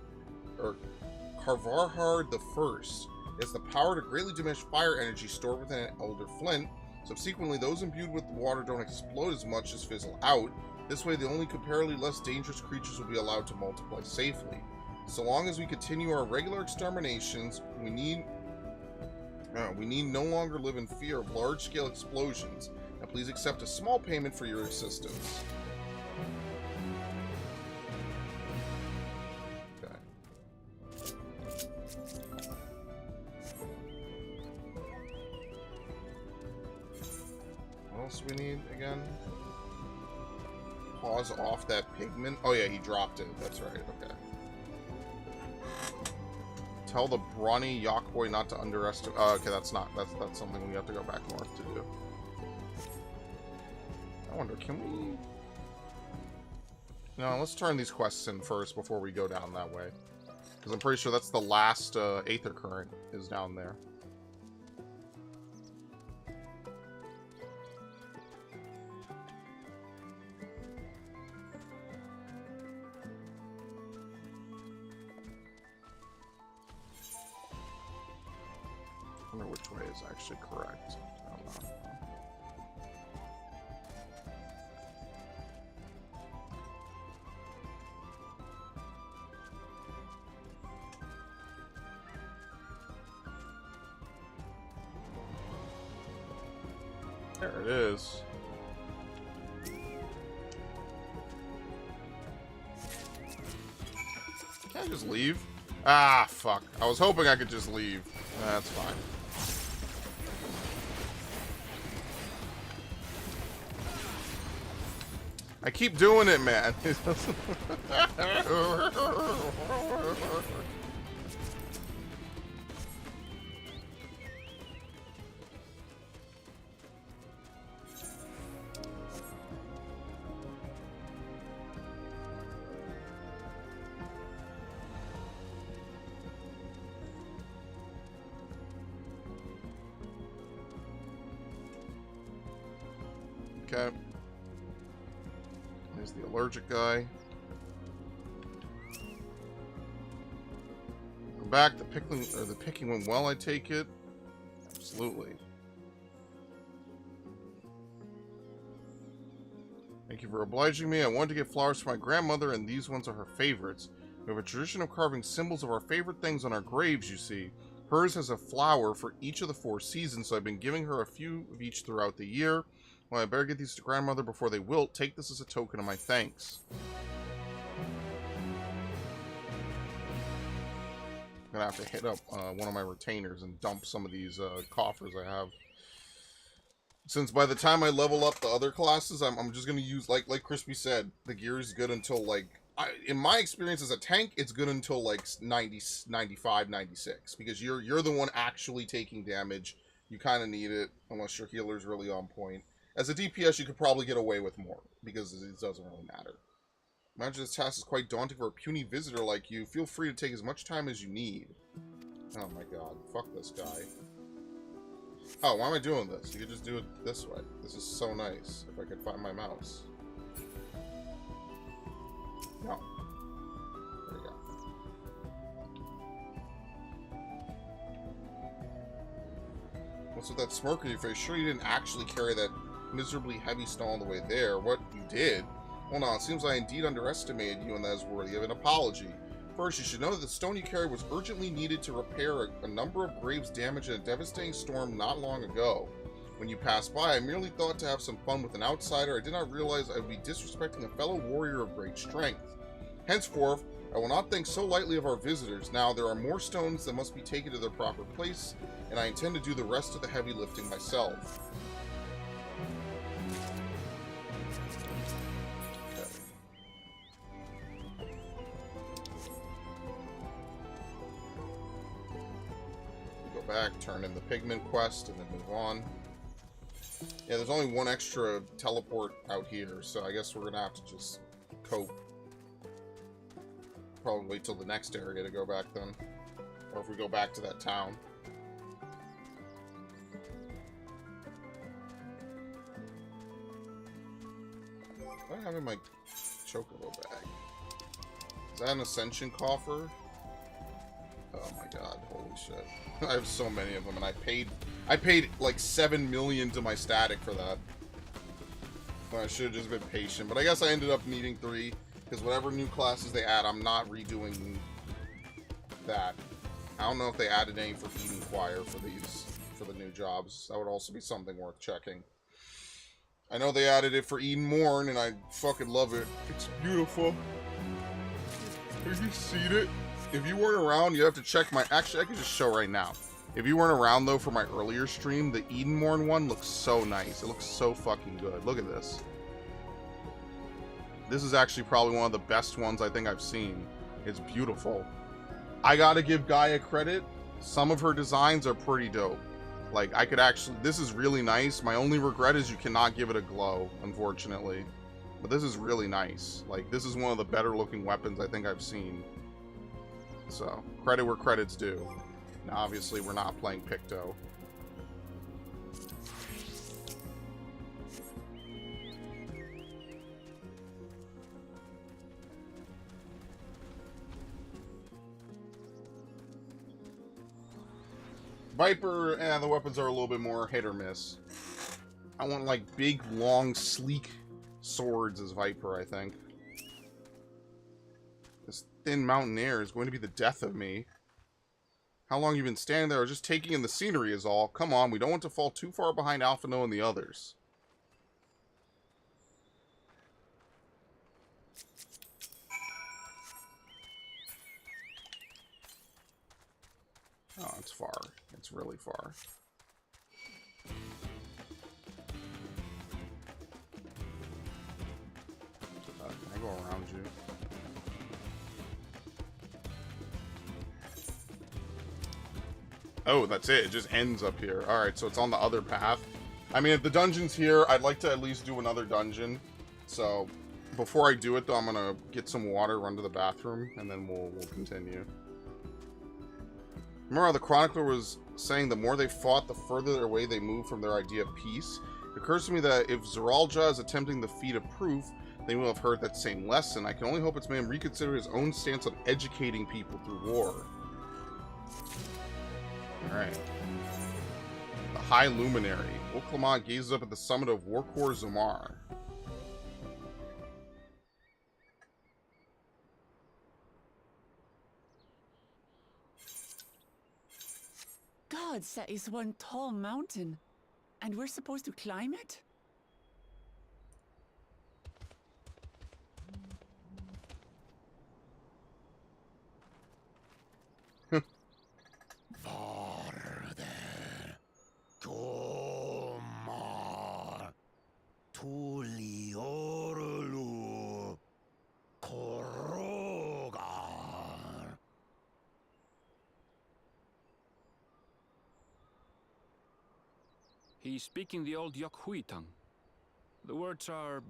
Speaker 1: the First. It has the power to greatly diminish fire energy stored within an elder flint. Subsequently, those imbued with the water don't explode as much as fizzle out. This way, the only comparatively less dangerous creatures will be allowed to multiply safely. So long as we continue our regular exterminations, we need no longer live in fear of large-scale explosions. Now please accept a small payment for your assistance. Okay. What else do we need again? Pause off that pigment. Oh yeah, he dropped it. That's right. Okay. Tell the brawny Yakboy not to underestimate. Okay, that's something we have to go back north to do. I wonder, can we? No, let's turn these quests in first before we go down that way, because I'm pretty sure that's the last Aether Current is down there. I wonder which way is actually correct. I don't know. There it is. Can I just leave? Ah, fuck. I was hoping I could just leave. That's fine. I keep doing it, man. Okay. There's the allergic guy. Go back. The picking went well, I take it. Absolutely. Thank you for obliging me. I wanted to get flowers for my grandmother, and these ones are her favorites. We have a tradition of carving symbols of our favorite things on our graves, you see. Hers has a flower for each of the 4 seasons, so I've been giving her a few of each throughout the year. Well, I better get these to grandmother before they wilt. Take this as a token of my thanks. I'm gonna have to hit up one of my retainers and dump some of these coffers I have. Since by the time I level up the other classes, I'm just gonna use, like Crispy said, the gear is good until, like, in my experience as a tank, it's good until like 90, 95, 96, because you're the one actually taking damage. You kind of need it unless your healer's really on point. As a DPS, you could probably get away with more because it doesn't really matter. Imagine this task is quite daunting for a puny visitor like you. Feel free to take as much time as you need. Oh my god, fuck this guy. Oh, why am I doing this? You could just do it this way. This is so nice. If I could find my mouse. No. There you go. What's with that smirk on your face? Sure you didn't actually carry that miserably heavy stone all the way there. What you did? Well, no, it seems I indeed underestimated you, and that is worthy of an apology. First, you should know that the stone you carried was urgently needed to repair a number of graves damaged in a devastating storm not long ago. When you passed by, I merely thought to have some fun with an outsider. I did not realize I would be disrespecting a fellow warrior of great strength. Henceforth, I will not think so lightly of our visitors. Now, there are more stones that must be taken to their proper place, and I intend to do the rest of the heavy lifting myself. Back, turn in the pigment quest, and then move on. Yeah, there's only one extra teleport out here, so I guess we're gonna have to just cope. Probably wait till the next area to go back then. Or if we go back to that town. What do I have in my chocobo bag? Is that an ascension coffer? Oh my god, holy shit. I have so many of them, and I paid like 7 million to my static for that. Well, I should have just been patient, but I guess I ended up needing 3, because whatever new classes they add, I'm not redoing that. I don't know if they added any for Eden Choir for the new jobs. That would also be something worth checking. I know they added it for Eden Morn, and I fucking love it. It's beautiful. Have you seen it? If you weren't around, you have to check my... Actually, I can just show right now. If you weren't around, though, for my earlier stream, the Edenmorn one looks so nice. It looks so fucking good. Look at this. This is actually probably one of the best ones I think I've seen. It's beautiful. I gotta give Gaia credit. Some of her designs are pretty dope. Like, I could actually... This is really nice. My only regret is you cannot give it a glow, unfortunately. But this is really nice. Like, this is one of the better looking weapons I think I've seen. So, credit where credit's due. Now, obviously, we're not playing Picto. Viper, the weapons are a little bit more hit or miss. I want, like, big, long, sleek swords as Viper, I think. This thin mountain air is going to be the death of me. How long you been standing there or just taking in the scenery is all. Come on, we don't want to fall too far behind Alphino and the others. Oh, it's far. It's really far. Can I go around you? Oh, that's it. It just ends up here. Alright, so it's on the other path. I mean, if the dungeon's here, I'd like to at least do another dungeon. So, before I do it, though, I'm gonna get some water, run to the bathroom, and then we'll continue. Remember how the chronicler was saying the more they fought, the further away they moved from their idea of peace? It occurs to me that if Zeralja is attempting the feat of proof, they will have heard that same lesson. I can only hope it's made him reconsider his own stance on educating people through war. Alright. The High Luminary. Urqopacha gazes up at the summit of Worqor Zormor.
Speaker 7: God, that is one tall mountain. And we're supposed to climb it?
Speaker 6: Farther. Tomar. Tuliyollal. Korogar.
Speaker 9: He's speaking the old Yokhui tongue. The words are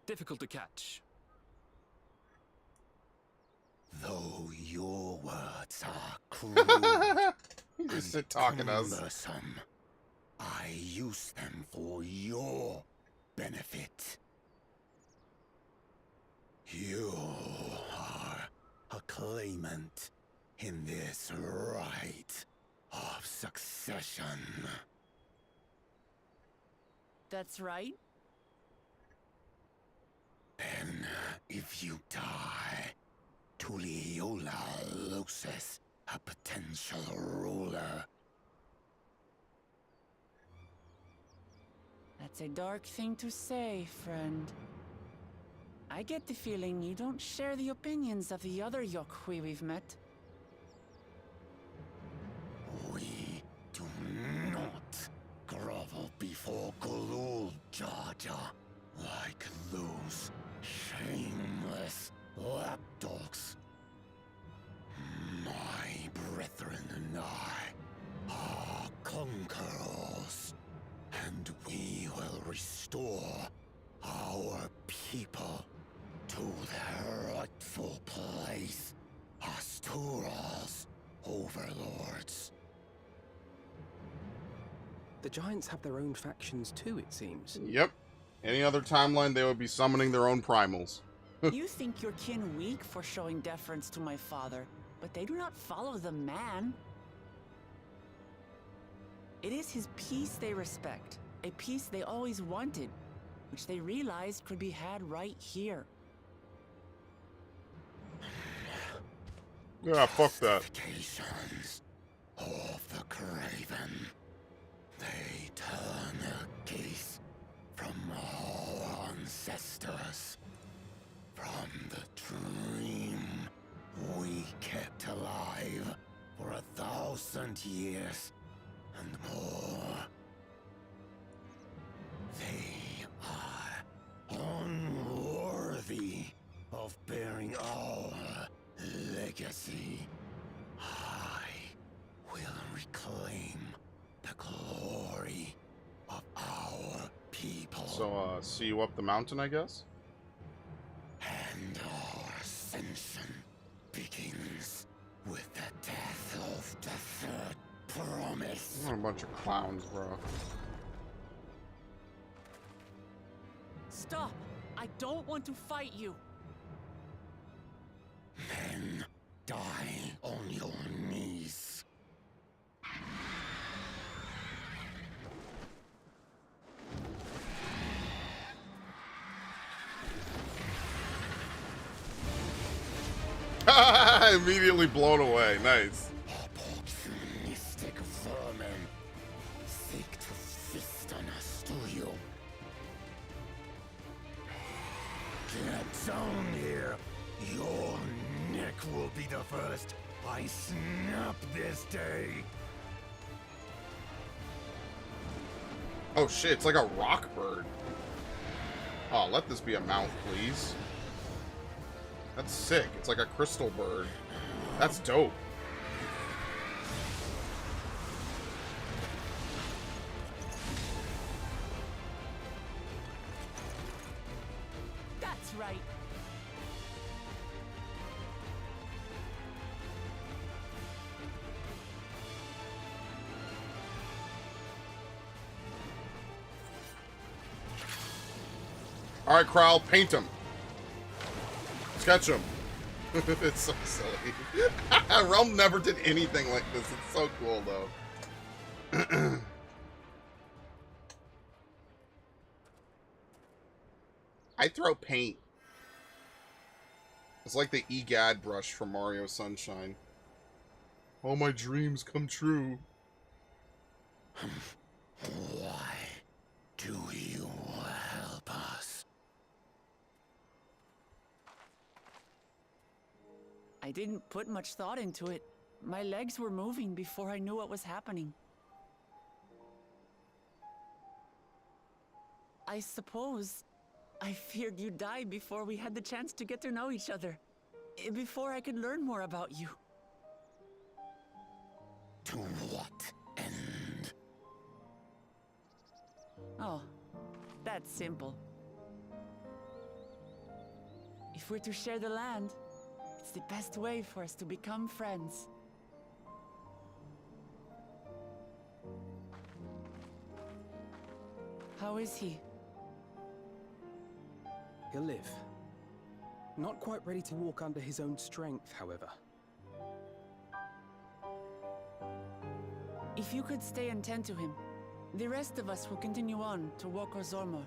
Speaker 9: difficult to catch.
Speaker 6: Though your words are cruel
Speaker 1: Just
Speaker 6: and
Speaker 1: talking to us.
Speaker 6: cumbersome, I use them for your benefit. You are a claimant in this right of succession.
Speaker 7: That's right.
Speaker 6: Then, if you die, Tuliyollal loses a potential ruler.
Speaker 7: That's a dark thing to say, friend. I get the feeling you don't share the opinions of the other Yokhui we've met.
Speaker 6: We do not grovel before Galul, Jar Jar, like those shameless lapdogs. My brethren and I are conquerors, and we will restore our people to their rightful place as Tural's overlords.
Speaker 10: The Giants have their own factions too, it seems.
Speaker 1: Yep. Any other timeline, they would be summoning their own primals.
Speaker 7: You think your kin weak for showing deference to my father, but they do not follow the man. It is his peace they respect, a peace they always wanted, which they realized could be had right here.
Speaker 1: Yeah, fuck that.
Speaker 6: Justifications of the craven. They turn their gaze from our ancestors, from the dream we kept alive for 1,000 years and more. They are unworthy of bearing our legacy. I will reclaim the glory of our people.
Speaker 1: So, see you up the mountain, I guess?
Speaker 6: And our ascension begins with the death of the third promise.
Speaker 1: What a bunch of clowns, bro.
Speaker 7: Stop! I don't want to fight you!
Speaker 6: Then die on your knees.
Speaker 1: Immediately blown away. Nice.
Speaker 6: Opportunistic vermin seek to feast on us, do you? Get down here. Your neck will be the first I snap this day.
Speaker 1: Oh shit, it's like a rock bird. Oh, let this be a mount, please. That's sick. It's like a crystal bird. That's dope.
Speaker 7: That's right.
Speaker 1: Alright, Kral, paint him. Sketch him. It's so silly. Realm never did anything like this. It's so cool, though. I throw paint. It's like the EGAD brush from Mario Sunshine. All my dreams come true.
Speaker 6: Why do you help us?
Speaker 7: I didn't put much thought into it. My legs were moving before I knew what was happening. I suppose I feared you'd die before we had the chance to get to know each other. Before I could learn more about you.
Speaker 6: To what end?
Speaker 7: Oh, that's simple. If we're to share the land, it's the best way for us to become friends. How is he?
Speaker 10: He'll live. Not quite ready to walk under his own strength, however.
Speaker 7: If you could stay and tend to him, the rest of us will continue on to Worqor Zormor.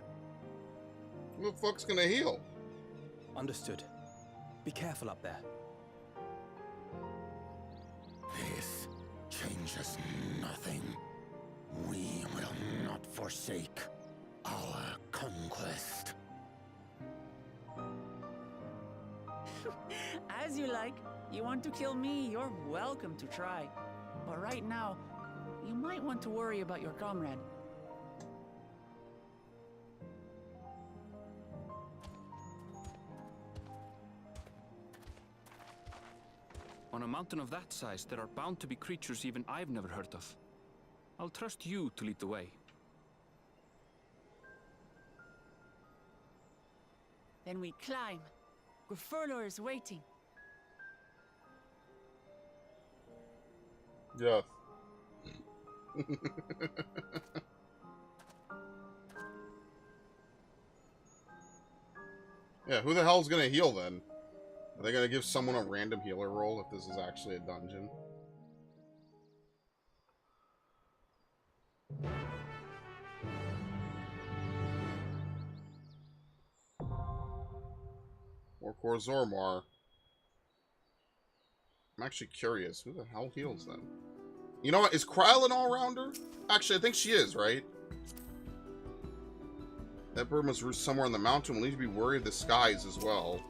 Speaker 1: Who the fuck's gonna heal?
Speaker 10: Understood. Be careful up there.
Speaker 6: This changes nothing. We will not forsake our conquest.
Speaker 7: As you like. You want to kill me, you're welcome to try. But right now, you might want to worry about your comrade.
Speaker 9: On a mountain of that size, there are bound to be creatures even I've never heard of. I'll trust you to lead the way.
Speaker 7: Then we climb. Worqor is waiting.
Speaker 1: Yeah. Yeah, who the hell's gonna heal then? Are they gonna give someone a random healer roll if this is actually a dungeon? Worqor Zormor. I'm actually curious. Who the hell heals then? You know what? Is Kral an all-rounder? Actually, I think she is, right? That bird must roost somewhere in the mountain. We'll need to be worried of the skies as well.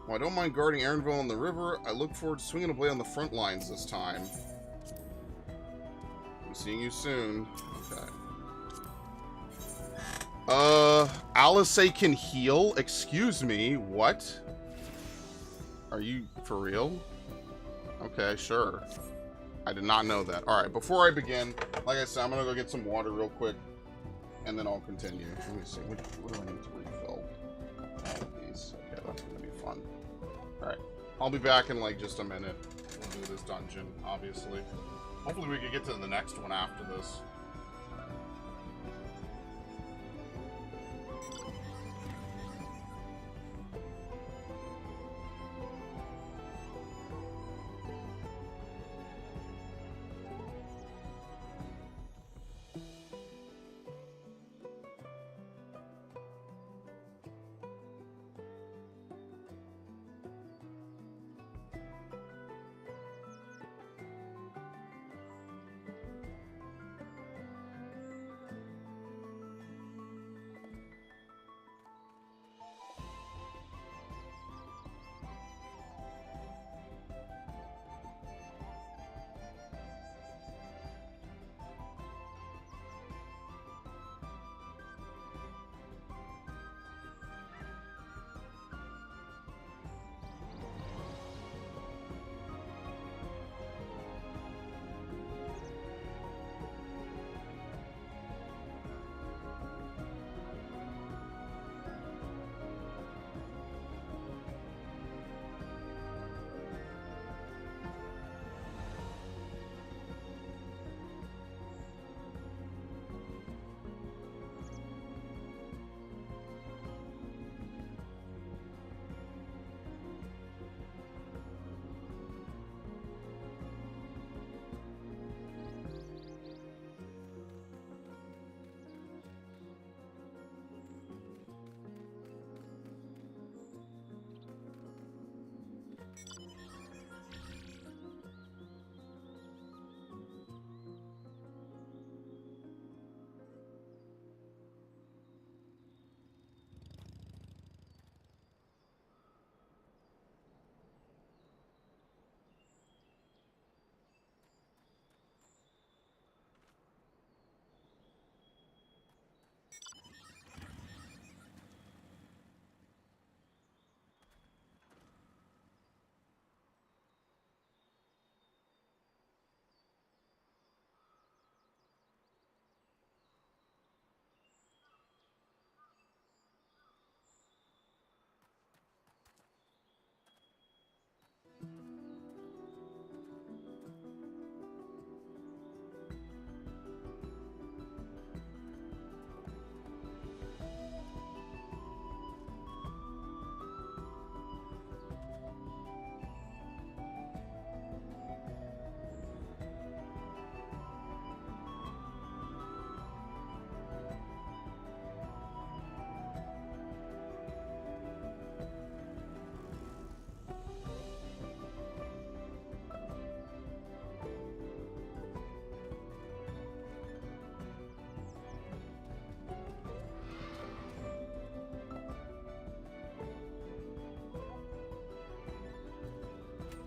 Speaker 1: Well, I don't mind guarding Aaronville on the river. I look forward to swinging a blade on the front lines this time. I'm seeing you soon. Okay. Alice can heal? Excuse me, what? Are you for real? Okay, sure. I did not know that. Alright, before I begin, like I said, I'm gonna go get some water real quick, and then I'll continue. Let me see, what do I need to refill? These. Okay, that's gonna be fun. Alright, I'll be back in like just a minute. We'll do this dungeon, obviously. Hopefully we can get to the next one after this.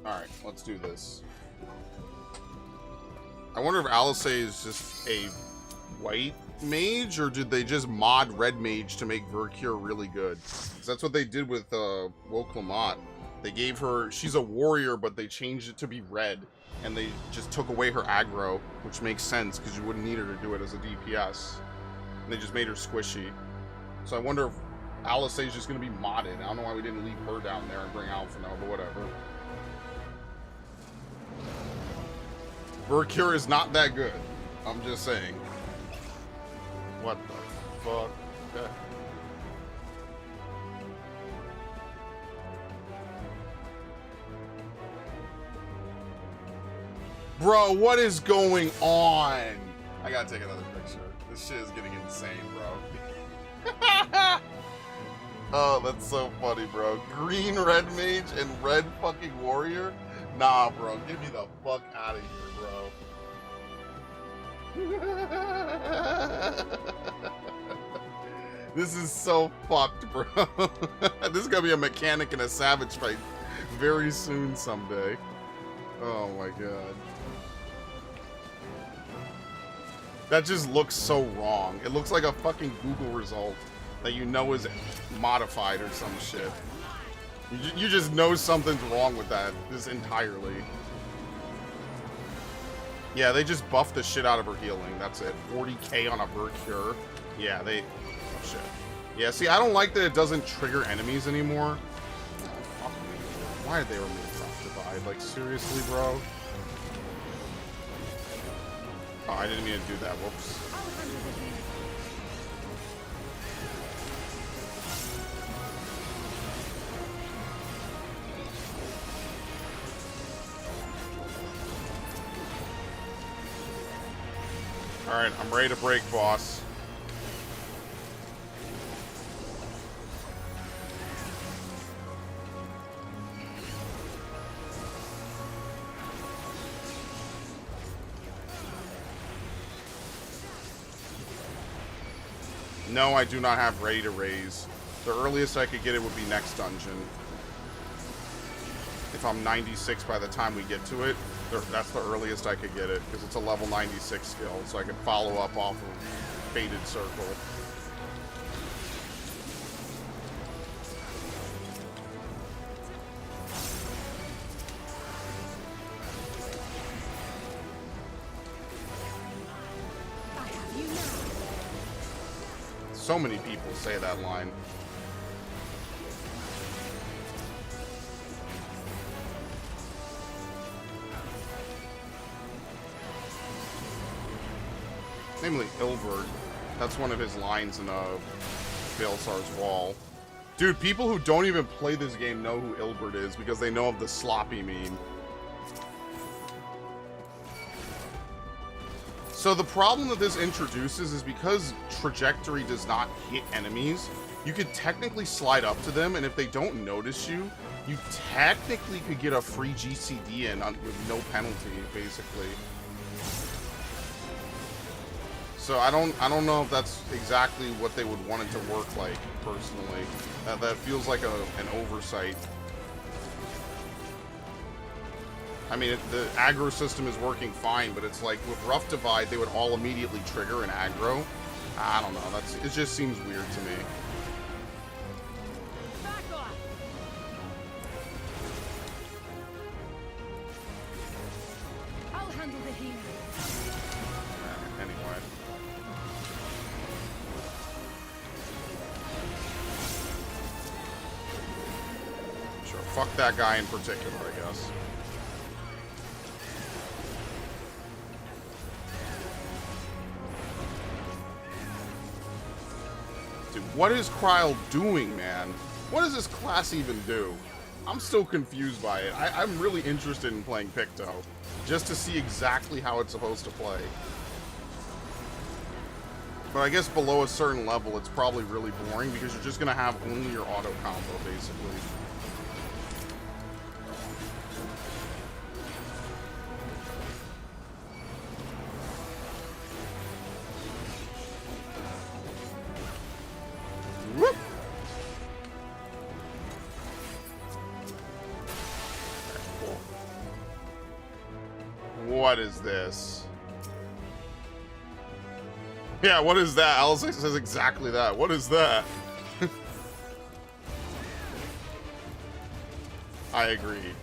Speaker 1: Alright, let's do this. I wonder if Alice is just a white mage, or did they just mod red mage to make Worqor really good? Because that's what they did with Worqor. They gave her, she's a warrior, but they changed it to be red, and they just took away her aggro, which makes sense because you wouldn't need her to do it as a DPS. And they just made her squishy. So I wonder if Alice is just going to be modded. I don't know why we didn't leave her down there and bring Alphino, but whatever. Worqor is not that good. I'm just saying. What the fuck? Okay. Bro, what is going on? I gotta take another picture. This shit is getting insane, bro. Oh, that's so funny, bro. Green red mage and red fucking warrior? Nah, bro. Get me the fuck out of here, bro. This is so fucked, bro. This is gonna be a mechanic in a savage fight very soon someday. Oh my god. That just looks so wrong. It looks like a fucking Google result that you know is modified or some shit. You just know something's wrong with that this entirely. Yeah, they just buffed the shit out of her healing. That's it. 40k on a Worqor. Yeah, they... Oh, shit. Yeah, see, I don't like that it doesn't trigger enemies anymore. Oh, fuck me. Why did they remove Rough Divide? Like, seriously, bro? Oh, I didn't mean to do that. Whoops. Alright, I'm ready to break, boss. No, I do not have ready to raise. The earliest I could get it would be next dungeon. If I'm 96 by the time we get to it, that's the earliest I could get it, because it's a level 96 skill, so I can follow up off of Fated Circle. So many people say that line. Namely, Ilbert. That's one of his lines in Baelsar's Wall. Dude, people who don't even play this game know who Ilbert is because they know of the sloppy meme. So the problem that this introduces is because trajectory does not hit enemies, you could technically slide up to them, and if they don't notice you, you technically could get a free GCD in with no penalty, basically. So I don't know if that's exactly what they would want it to work like, personally. That feels like an oversight. I mean, the aggro system is working fine, but it's like with Rough Divide, they would all immediately trigger an aggro. I don't know. It just seems weird to me.
Speaker 11: I'll handle the healing.
Speaker 1: Anyway. Sure, fuck that guy in particular, I guess. Dude, what is Kryl doing, man? What does this class even do? I'm still confused by it. I'm really interested in playing Picto, just to see exactly how it's supposed to play. But I guess below a certain level, it's probably really boring because you're just going to have only your auto combo, basically. Whoop! Okay, cool. What is this? Yeah, what is that? Alice says exactly that. What is that? I agree.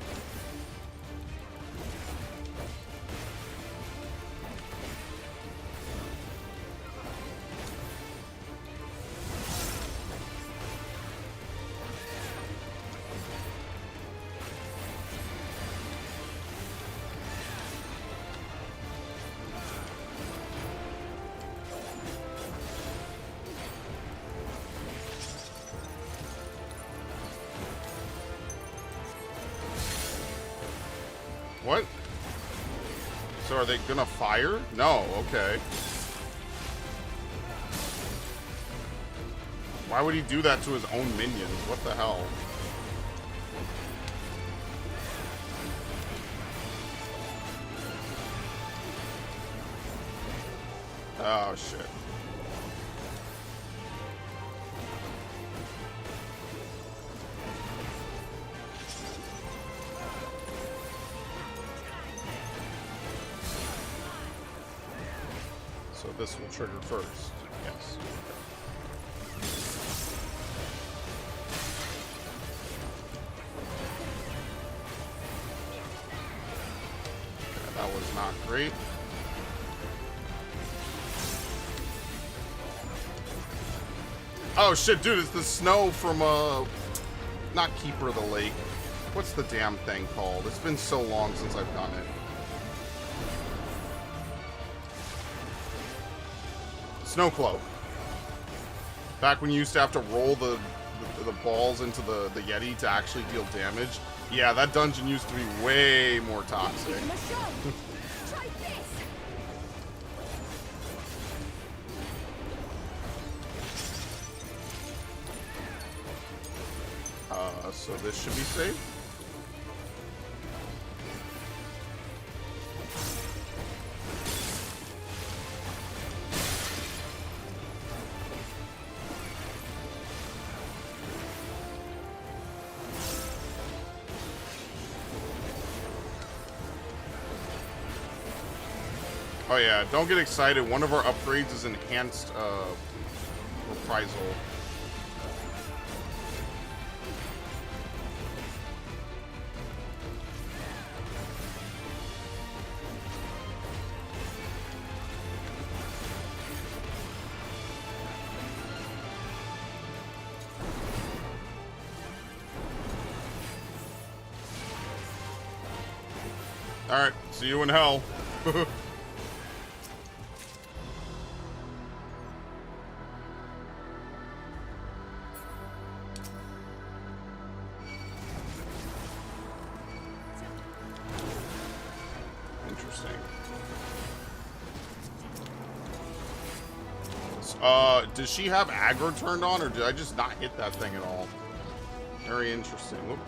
Speaker 1: What? So are they gonna fire? No, okay. Why would he do that to his own minions? What the hell? Oh, shit. So this will trigger first. Yes. Okay, that was not great. Oh shit, dude, it's the snow from, not Keeper of the Lake. What's the damn thing called? It's been so long since I've done it. Snowcloak. Back when you used to have to roll the balls into the Yeti to actually deal damage. Yeah, that dungeon used to be way more toxic. So this should be safe. Oh yeah, don't get excited. One of our upgrades is enhanced reprisal. Alright, see you in hell. Interesting. Does she have aggro turned on, or did I just not hit that thing at all? Very interesting. Whoop.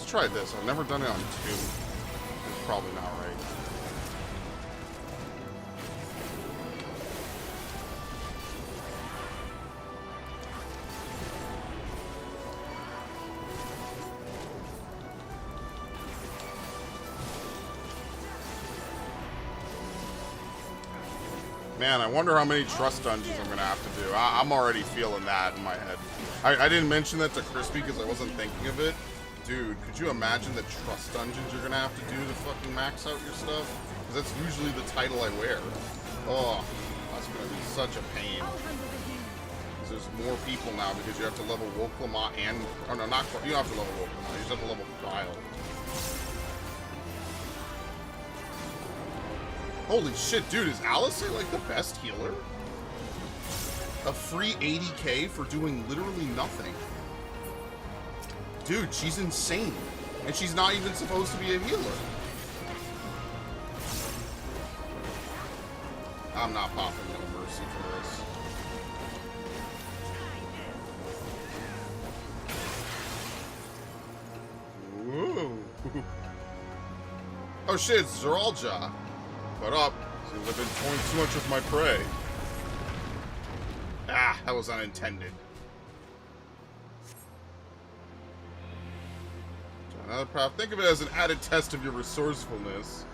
Speaker 1: Try this. I've never done it on 2. It's probably not right. Man, I wonder how many trust dungeons I'm gonna have to do. I'm already feeling that in my head. I didn't mention that to Crispy because I wasn't thinking of it. Dude, could you imagine the trust dungeons you're gonna have to do to fucking max out your stuff? Because that's usually the title I wear. Oh, that's gonna be such a pain. Because there's more people now because you have to level Worqor and... Oh no, not... You don't have to level Worqor, you just have to level Trial. Holy shit, dude, is Alice like the best healer? A free 80k for doing literally nothing. Dude, she's insane. And she's not even supposed to be a healer. I'm not popping no mercy for this. Whoa. Oh shit, it's Zeralja. Put up. Seems I've been toying too much with my prey. Ah, that was unintended. So another path. Think of it as an added test of your resourcefulness.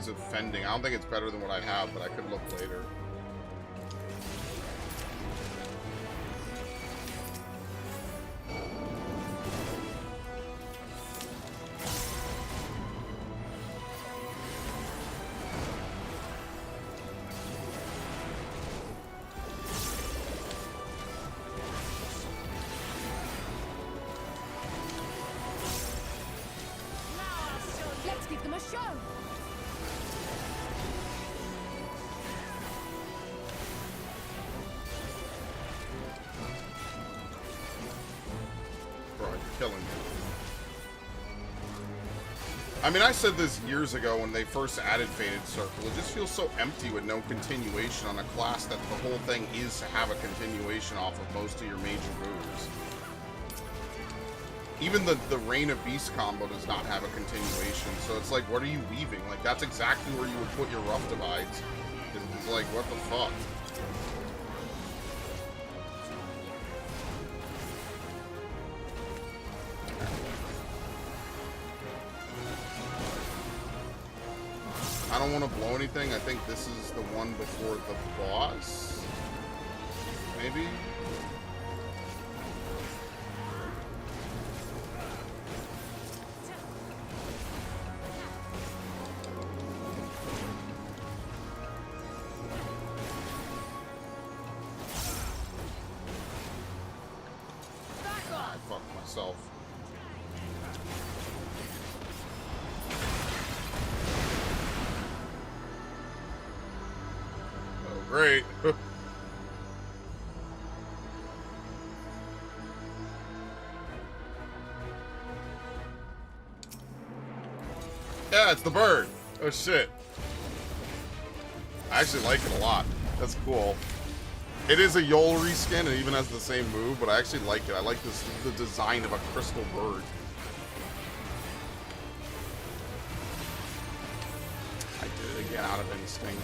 Speaker 1: Of fending. I don't think it's better than what I have, but I could look later.
Speaker 11: Let's give them a show.
Speaker 1: Killing me. I mean, I said this years ago when they first added Fated Circle. It just feels so empty with no continuation on a class that the whole thing is to have a continuation off of most of your major moves. Even the Reign of Beast combo does not have a continuation, so it's like, what are you weaving? Like, that's exactly where you would put your Rough Divides. It's like, what the fuck? I don't want to blow anything. I think this is the one before the boss. Maybe? I fucked myself. Great. Yeah, it's the bird. Oh shit. I actually like it a lot. That's cool. It is a Yol reskin and even has the same move, but I actually like it. I like this, the design of a crystal bird. I did it again out of instinct.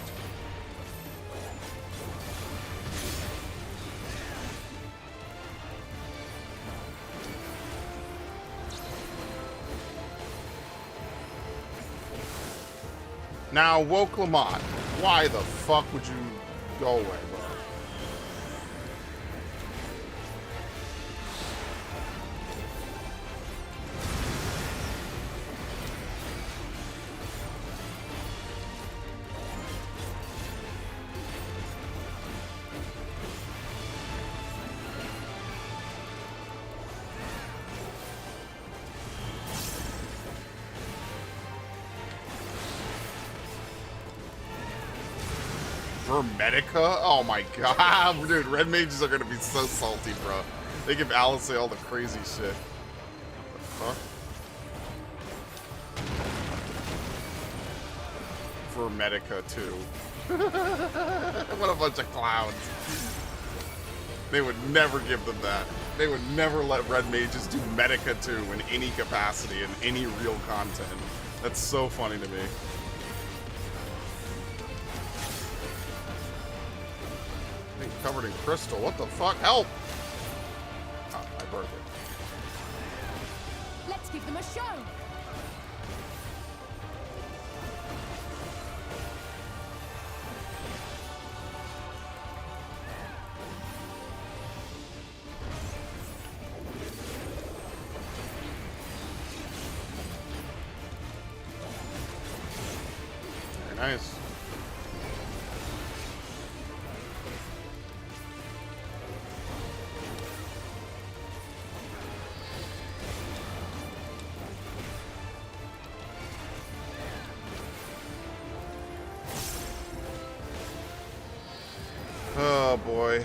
Speaker 1: Now, Woke-Lamont, why the fuck would you go away, bro? Medica? Oh my god, dude, red mages are gonna be so salty, bro. They give Alice say all the crazy shit. What the fuck? For Medica too. What a bunch of clowns. They would never give them that. They would never let red mages do Medica 2 in any capacity, in any real content. That's so funny to me. Covered in crystal. What the fuck? Help! Oh, I broke it.
Speaker 11: Let's give them a show.
Speaker 1: Very nice. Oh boy.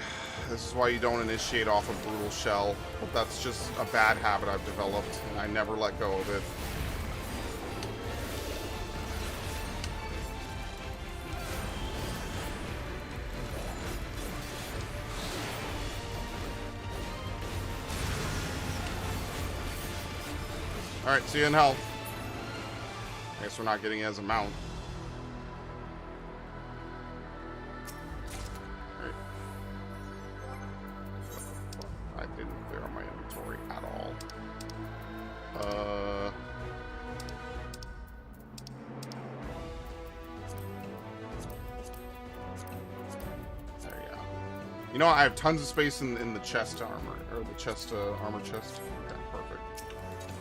Speaker 1: This is why you don't initiate off a brutal shell. But that's just a bad habit I've developed, and I never let go of it. Alright, see you in hell. I guess we're not getting it as a mount. Alright. I didn't clear on my inventory at all. There you go. You know, I have tons of space in the chest armor, or the chest, armor chest. Okay, perfect.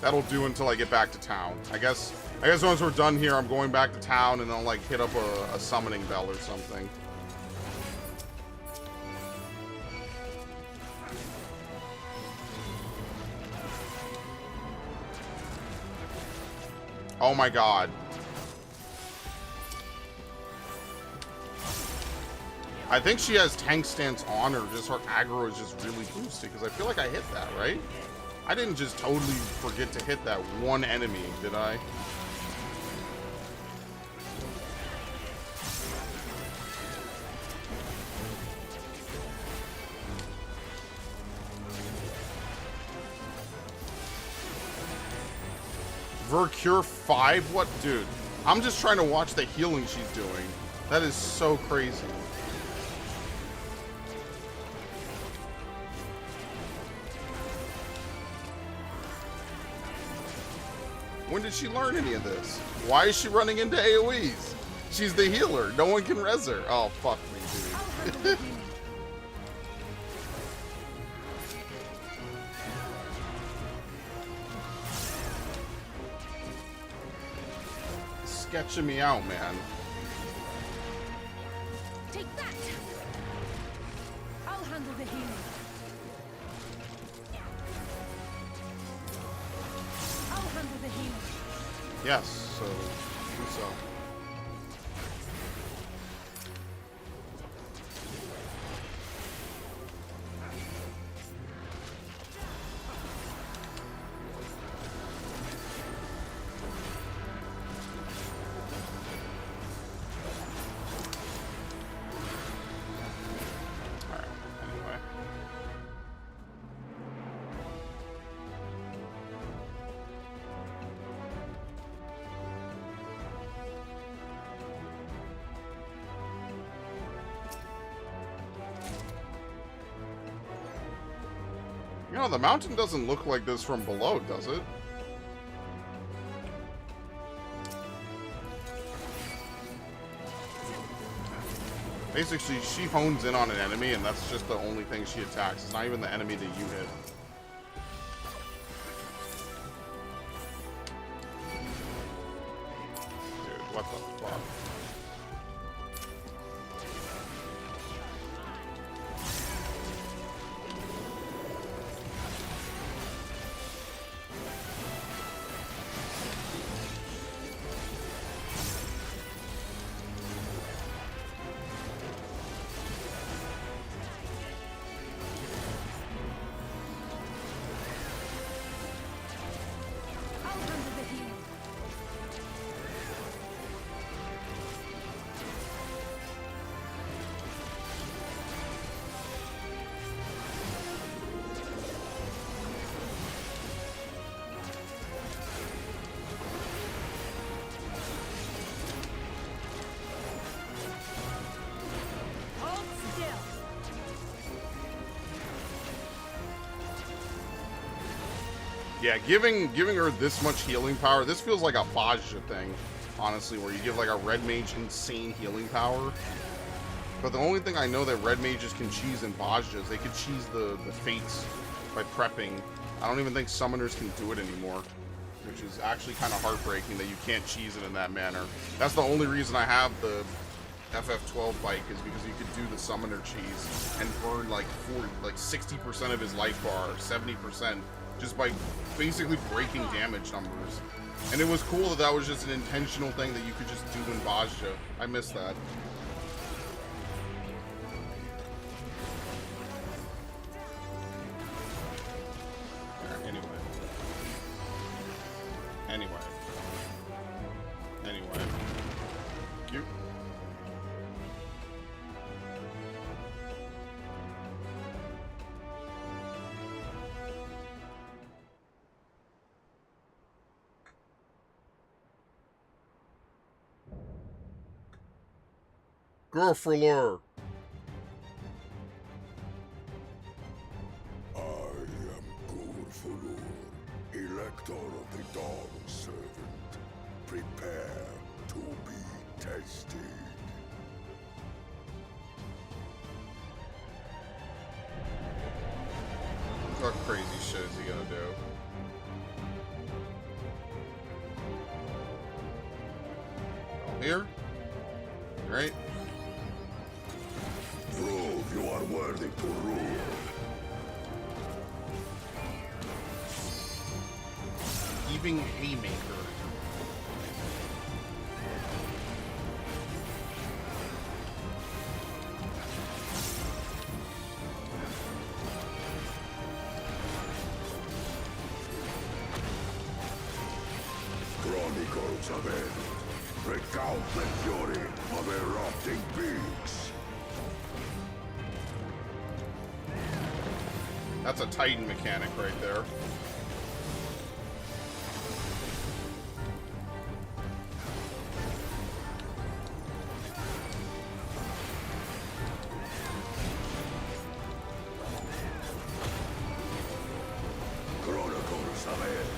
Speaker 1: That'll do until I get back to town. I guess once we're done here, I'm going back to town and I'll like hit up a summoning bell or something. Oh my god. I think she has tank stance on, or just her aggro is just really boosted, because I feel like I hit that, right? I didn't just totally forget to hit that one enemy, did I? Worqor 5? What? Dude, I'm just trying to watch the healing she's doing. That is so crazy. When did she learn any of this? Why is she running into AoEs? She's the healer. No one can res her. Oh, fuck me, dude. Sketching me out, man.
Speaker 11: Take that. I'll handle the healing. I'll handle the healing.
Speaker 1: Yes, so do so. You know, the mountain doesn't look like this from below, does it? Basically, she hones in on an enemy, and that's just the only thing she attacks. It's not even the enemy that you hit. Dude, what the fuck? Yeah, giving her this much healing power, this feels like a Bajja thing, honestly, where you give like a red mage insane healing power. But the only thing I know that red mages can cheese in Bajja is they can cheese the fates by prepping. I don't even think summoners can do it anymore, which is actually kind of heartbreaking that you can't cheese it in that manner. That's the only reason I have the FF12 bike, is because you could do the summoner cheese and burn like 60% of his life bar, 70%. Just by basically breaking damage numbers. And it was cool that that was just an intentional thing that you could just do in Bajja. I miss that. Anyway. You. Worqor Lar.
Speaker 12: I am Worqor, Elector of the Dawn Servant. Prepare to be tested.
Speaker 1: What crazy shit is he gonna do? Here? Right?
Speaker 12: Prove you are worthy to rule.
Speaker 1: Heaving Haymaker.
Speaker 12: Chronicles of End. Recount the fury of erupting beaks.
Speaker 1: That's a Titan mechanic right there.
Speaker 12: Chronicles of End.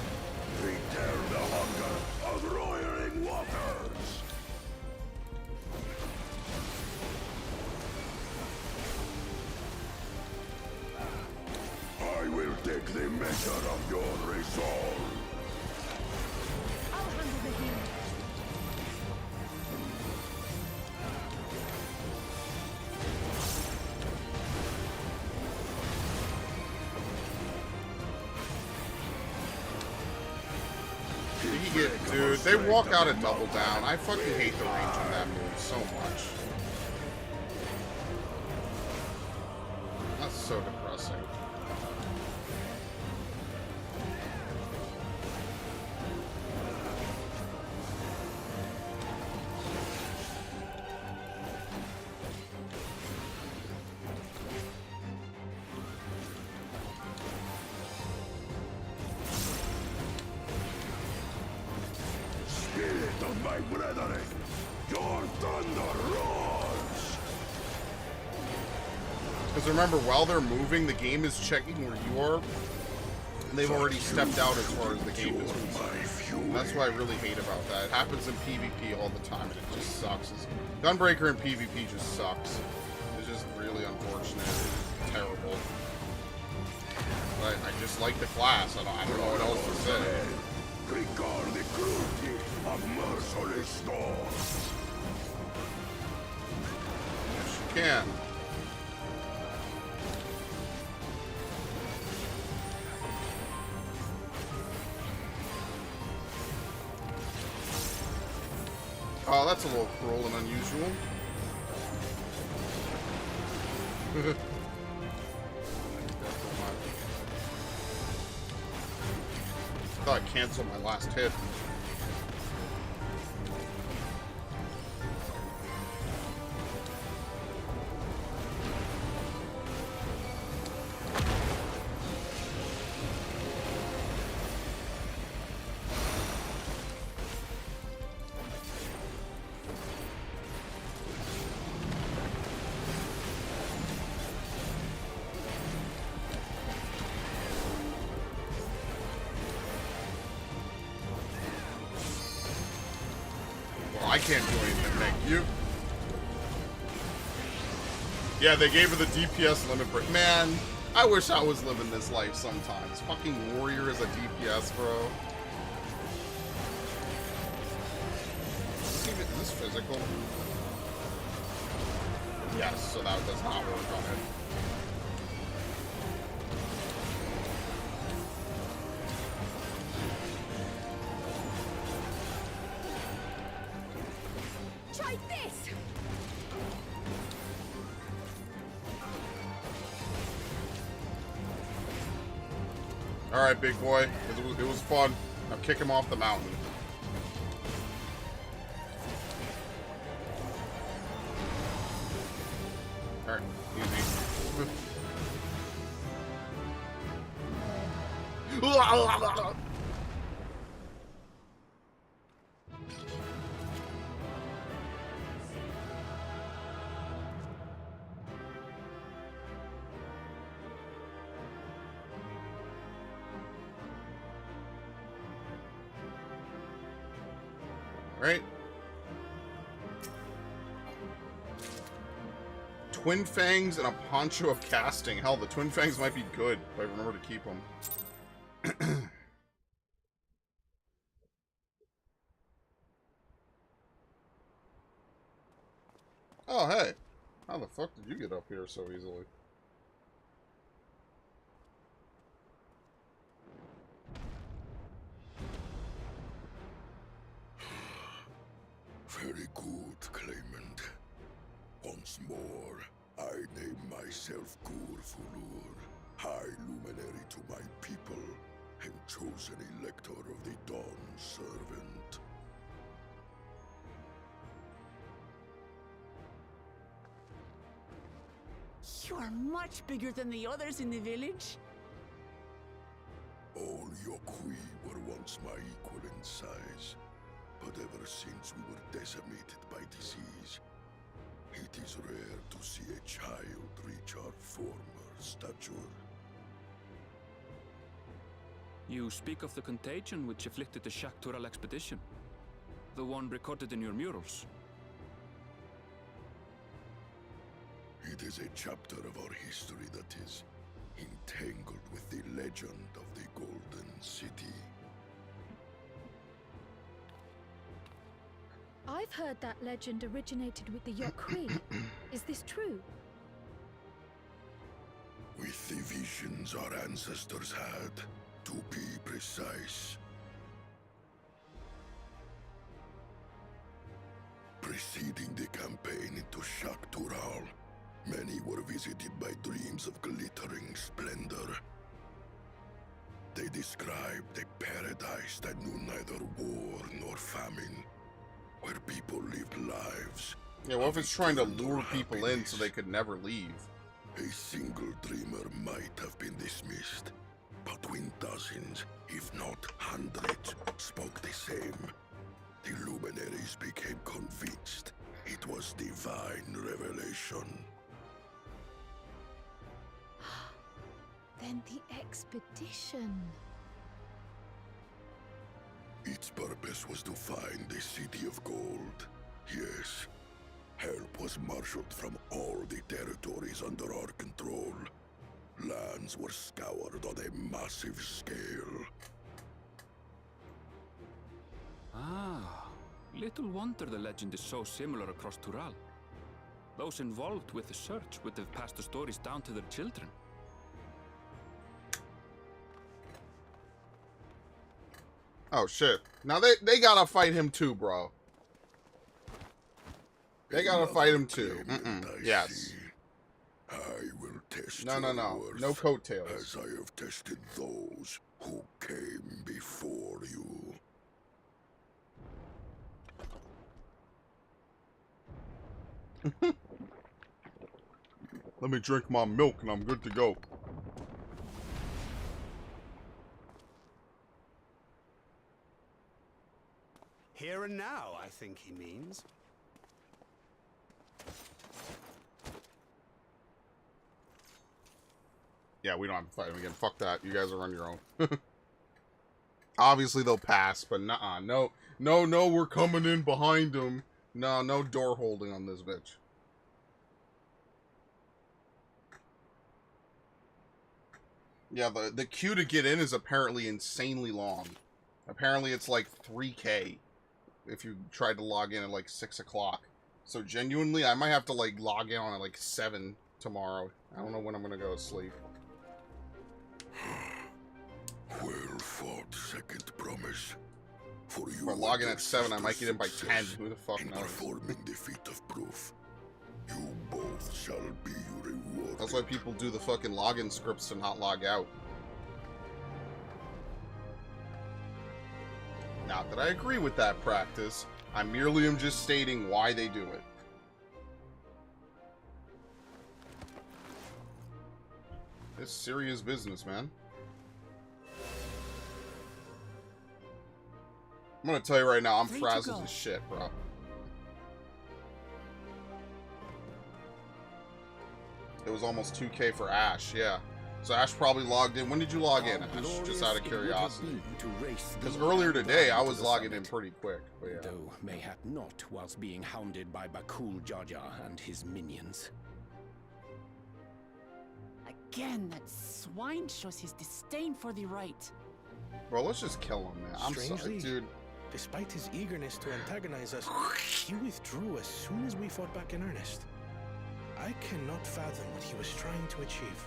Speaker 12: Return the hunger of roiling waters. I will take the measure of your resolve.
Speaker 11: I'll handle the healing.
Speaker 1: Dude, they walk out a double down. I fucking hate the range on that move so much. That's so depressing.
Speaker 12: Spirit of my brethren, your thunder roars!
Speaker 1: Because remember, while they're moving, the game is checking where you are. And they've already stepped out as far as the game is concerned. That's what I really hate about that. It happens in PvP all the time, and it just sucks. Gunbreaker in PvP just sucks. It's just really unfortunate. It's terrible. But I just like the class. I don't know what else to say.
Speaker 12: Regard the cruelty of merciless storms.
Speaker 1: Yes, you can. Oh, that's a little cruel and unusual. I thought I canceled my last hit. I can't do anything, thank you. Yeah, they gave her the DPS limit break. Man, I wish I was living this life sometimes. Fucking warrior is a DPS, bro. Is this physical? Yes, so that does not work on it.
Speaker 11: Try this!
Speaker 1: Alright, big boy. It was fun. Now kick him off the mountain. Alright, easy. Right? Twin Fangs and a poncho of casting. Hell, the Twin Fangs might be good if I remember to keep them. Oh, hey. How the fuck did you get up here so easily?
Speaker 12: Very good, Claimant. Once more, I name myself Gurfulur, High Luminary to my people, and chosen Elector of the Dawn Servant.
Speaker 7: You are much bigger than the others in the village.
Speaker 12: All Yokui were once my equal in size, but ever since we were decimated by disease, it is rare to see a child reach our former stature.
Speaker 9: You speak of the contagion which afflicted the Shaktural expedition, the one recorded in your murals.
Speaker 12: It is a chapter of our history that is entangled with the legend of the Golden City.
Speaker 11: I've heard that legend originated with the Yokui. Is this true?
Speaker 12: With the visions our ancestors had, to be precise. Preceding the campaign into Shaktural, many were visited by dreams of glittering splendor. They described a paradise that knew neither war nor famine, where people lived lives.
Speaker 1: Yeah, what if it's trying to lure people in so they could never leave?
Speaker 12: A single dreamer might have been dismissed, but when dozens, if not hundreds, spoke the same, the luminaries became convinced it was divine revelation.
Speaker 11: Then the expedition.
Speaker 12: Its purpose was to find the City of Gold. Yes, help was marshaled from all the territories under our control. Lands were scoured on a massive scale.
Speaker 9: Ah, little wonder the legend is so similar across Tural. Those involved with the search would have passed the stories down to their children.
Speaker 1: Oh shit. Now they gotta fight him too, bro. They gotta fight him too. Yes.
Speaker 12: I will test
Speaker 1: No. No coattails.
Speaker 12: as I have tested those who came before you.
Speaker 1: Let me drink my milk and I'm good to go.
Speaker 4: Here and now, I think he means.
Speaker 1: Yeah, we don't have to fight him again. Fuck that. You guys are on your own. Obviously, they'll pass, but nuh-uh. No, we're coming in behind him. No door holding on this bitch. Yeah, the queue to get in is apparently insanely long. Apparently, it's like 3K if you tried to log in at like 6 o'clock. So genuinely, I might have to like log in on at like 7 tomorrow. I don't know when I'm gonna go to sleep.
Speaker 12: Well fought, second promise. For you,
Speaker 1: If I log in at 7, I might get in by 10. Who the fuck
Speaker 12: in
Speaker 1: knows?
Speaker 12: performing the feat of proof, you both shall be rewarded.
Speaker 1: That's why people do the fucking login scripts to not log out. Not that I agree with that practice. I merely am just stating why they do it. It's serious business, man. I'm gonna tell you right now, I'm frazzled as shit, bro. It was almost 2K for Ash, yeah. So Ash probably logged in. When did you log in, Ash? Just out of curiosity. Because earlier today, I was logging in pretty quick. But yeah.
Speaker 2: Though mayhap not whilst being hounded by Bakul Jaja and his minions.
Speaker 7: Again, that swine shows his disdain for the right.
Speaker 1: Bro, let's just kill him, man. I'm sorry, dude.
Speaker 3: Despite his eagerness to antagonize us, he withdrew as soon as we fought back in earnest. I cannot fathom what he was trying to achieve.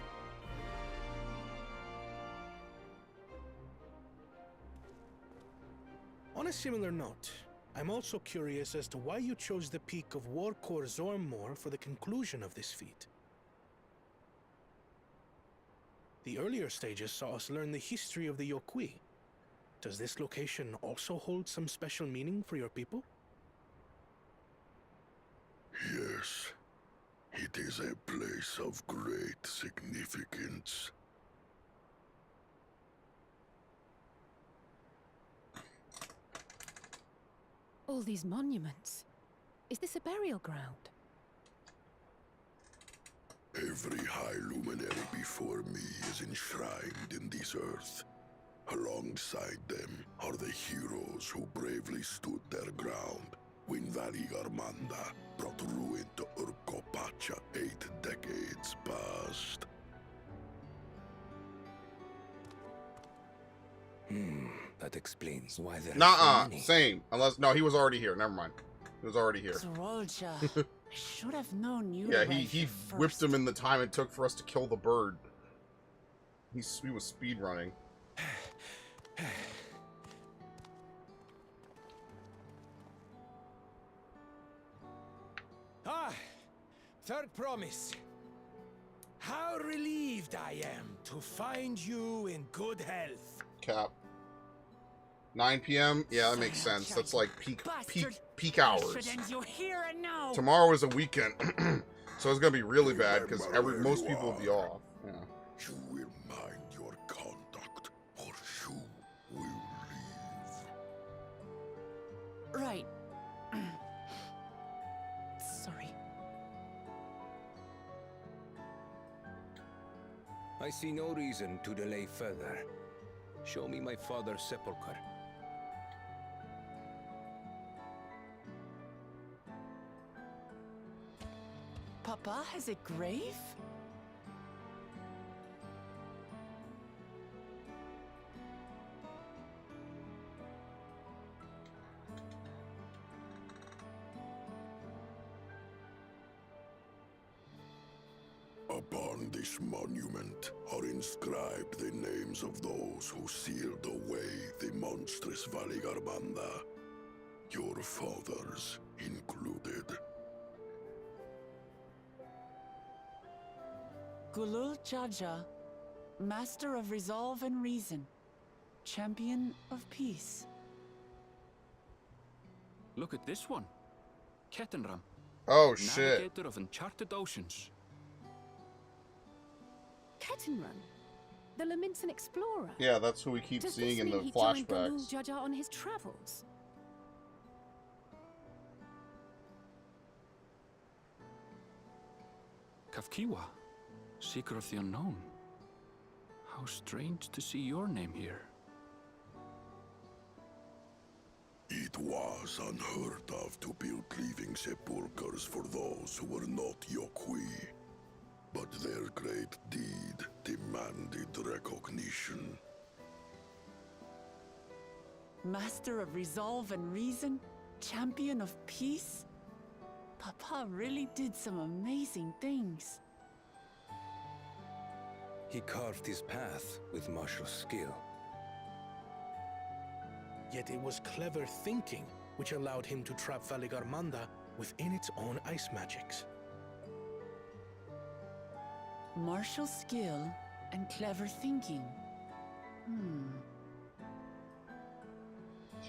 Speaker 3: On a similar note, I'm also curious as to why you chose the peak of Worqor Zormor for the conclusion of this feat. The earlier stages saw us learn the history of the Yokwi. Does this location also hold some special meaning for your people?
Speaker 12: Yes. It is a place of great significance.
Speaker 11: All these monuments. Is this a burial ground?
Speaker 12: Every high luminary before me is enshrined in this earth. Alongside them are the heroes who bravely stood their ground when Valigarmanda brought ruin to Urqopacha 8 decades past.
Speaker 2: That explains why there
Speaker 1: Nuh-uh, same. Unless, no, he was already here. Never mind. He was already here.
Speaker 7: Zorolja, I should have known you.
Speaker 1: Yeah, he whipped him in the time it took for us to kill the bird. He was speed running.
Speaker 13: Third promise. How relieved I am to find you in good health.
Speaker 1: Cap. 9 p.m. Yeah, that makes sense. That's like peak hours. Tomorrow is a weekend, so it's gonna be really bad because most people will be off. Yeah.
Speaker 12: You will mind your conduct, or you will leave.
Speaker 7: Right. Sorry.
Speaker 2: I see no reason to delay further. Show me my father's sepulchre.
Speaker 7: Papa has a grave?
Speaker 12: Upon this monument are inscribed the names of those who sealed away the monstrous Valigarmanda, your fathers included.
Speaker 7: Gulul Jaja, Master of Resolve and Reason, Champion of Peace.
Speaker 9: Look at this one. Kettenram.
Speaker 1: Oh, shit.
Speaker 9: Navigator of uncharted oceans.
Speaker 11: Kettenrun, the Laminsan explorer.
Speaker 1: Yeah, that's who we keep seeing in the flashbacks.
Speaker 11: Does this mean he joined Gulul Jaja on his travels?
Speaker 9: Kafkiwa, Seeker of the Unknown. How strange to see your name here.
Speaker 12: It was unheard of to build living sepulchres for those who were not Yokwi. But their great deed demanded recognition.
Speaker 7: Master of Resolve and Reason, Champion of Peace? Papa really did some amazing things.
Speaker 2: He carved his path with martial skill.
Speaker 3: Yet it was clever thinking which allowed him to trap Valigarmanda within its own ice magics.
Speaker 7: Martial skill and clever thinking.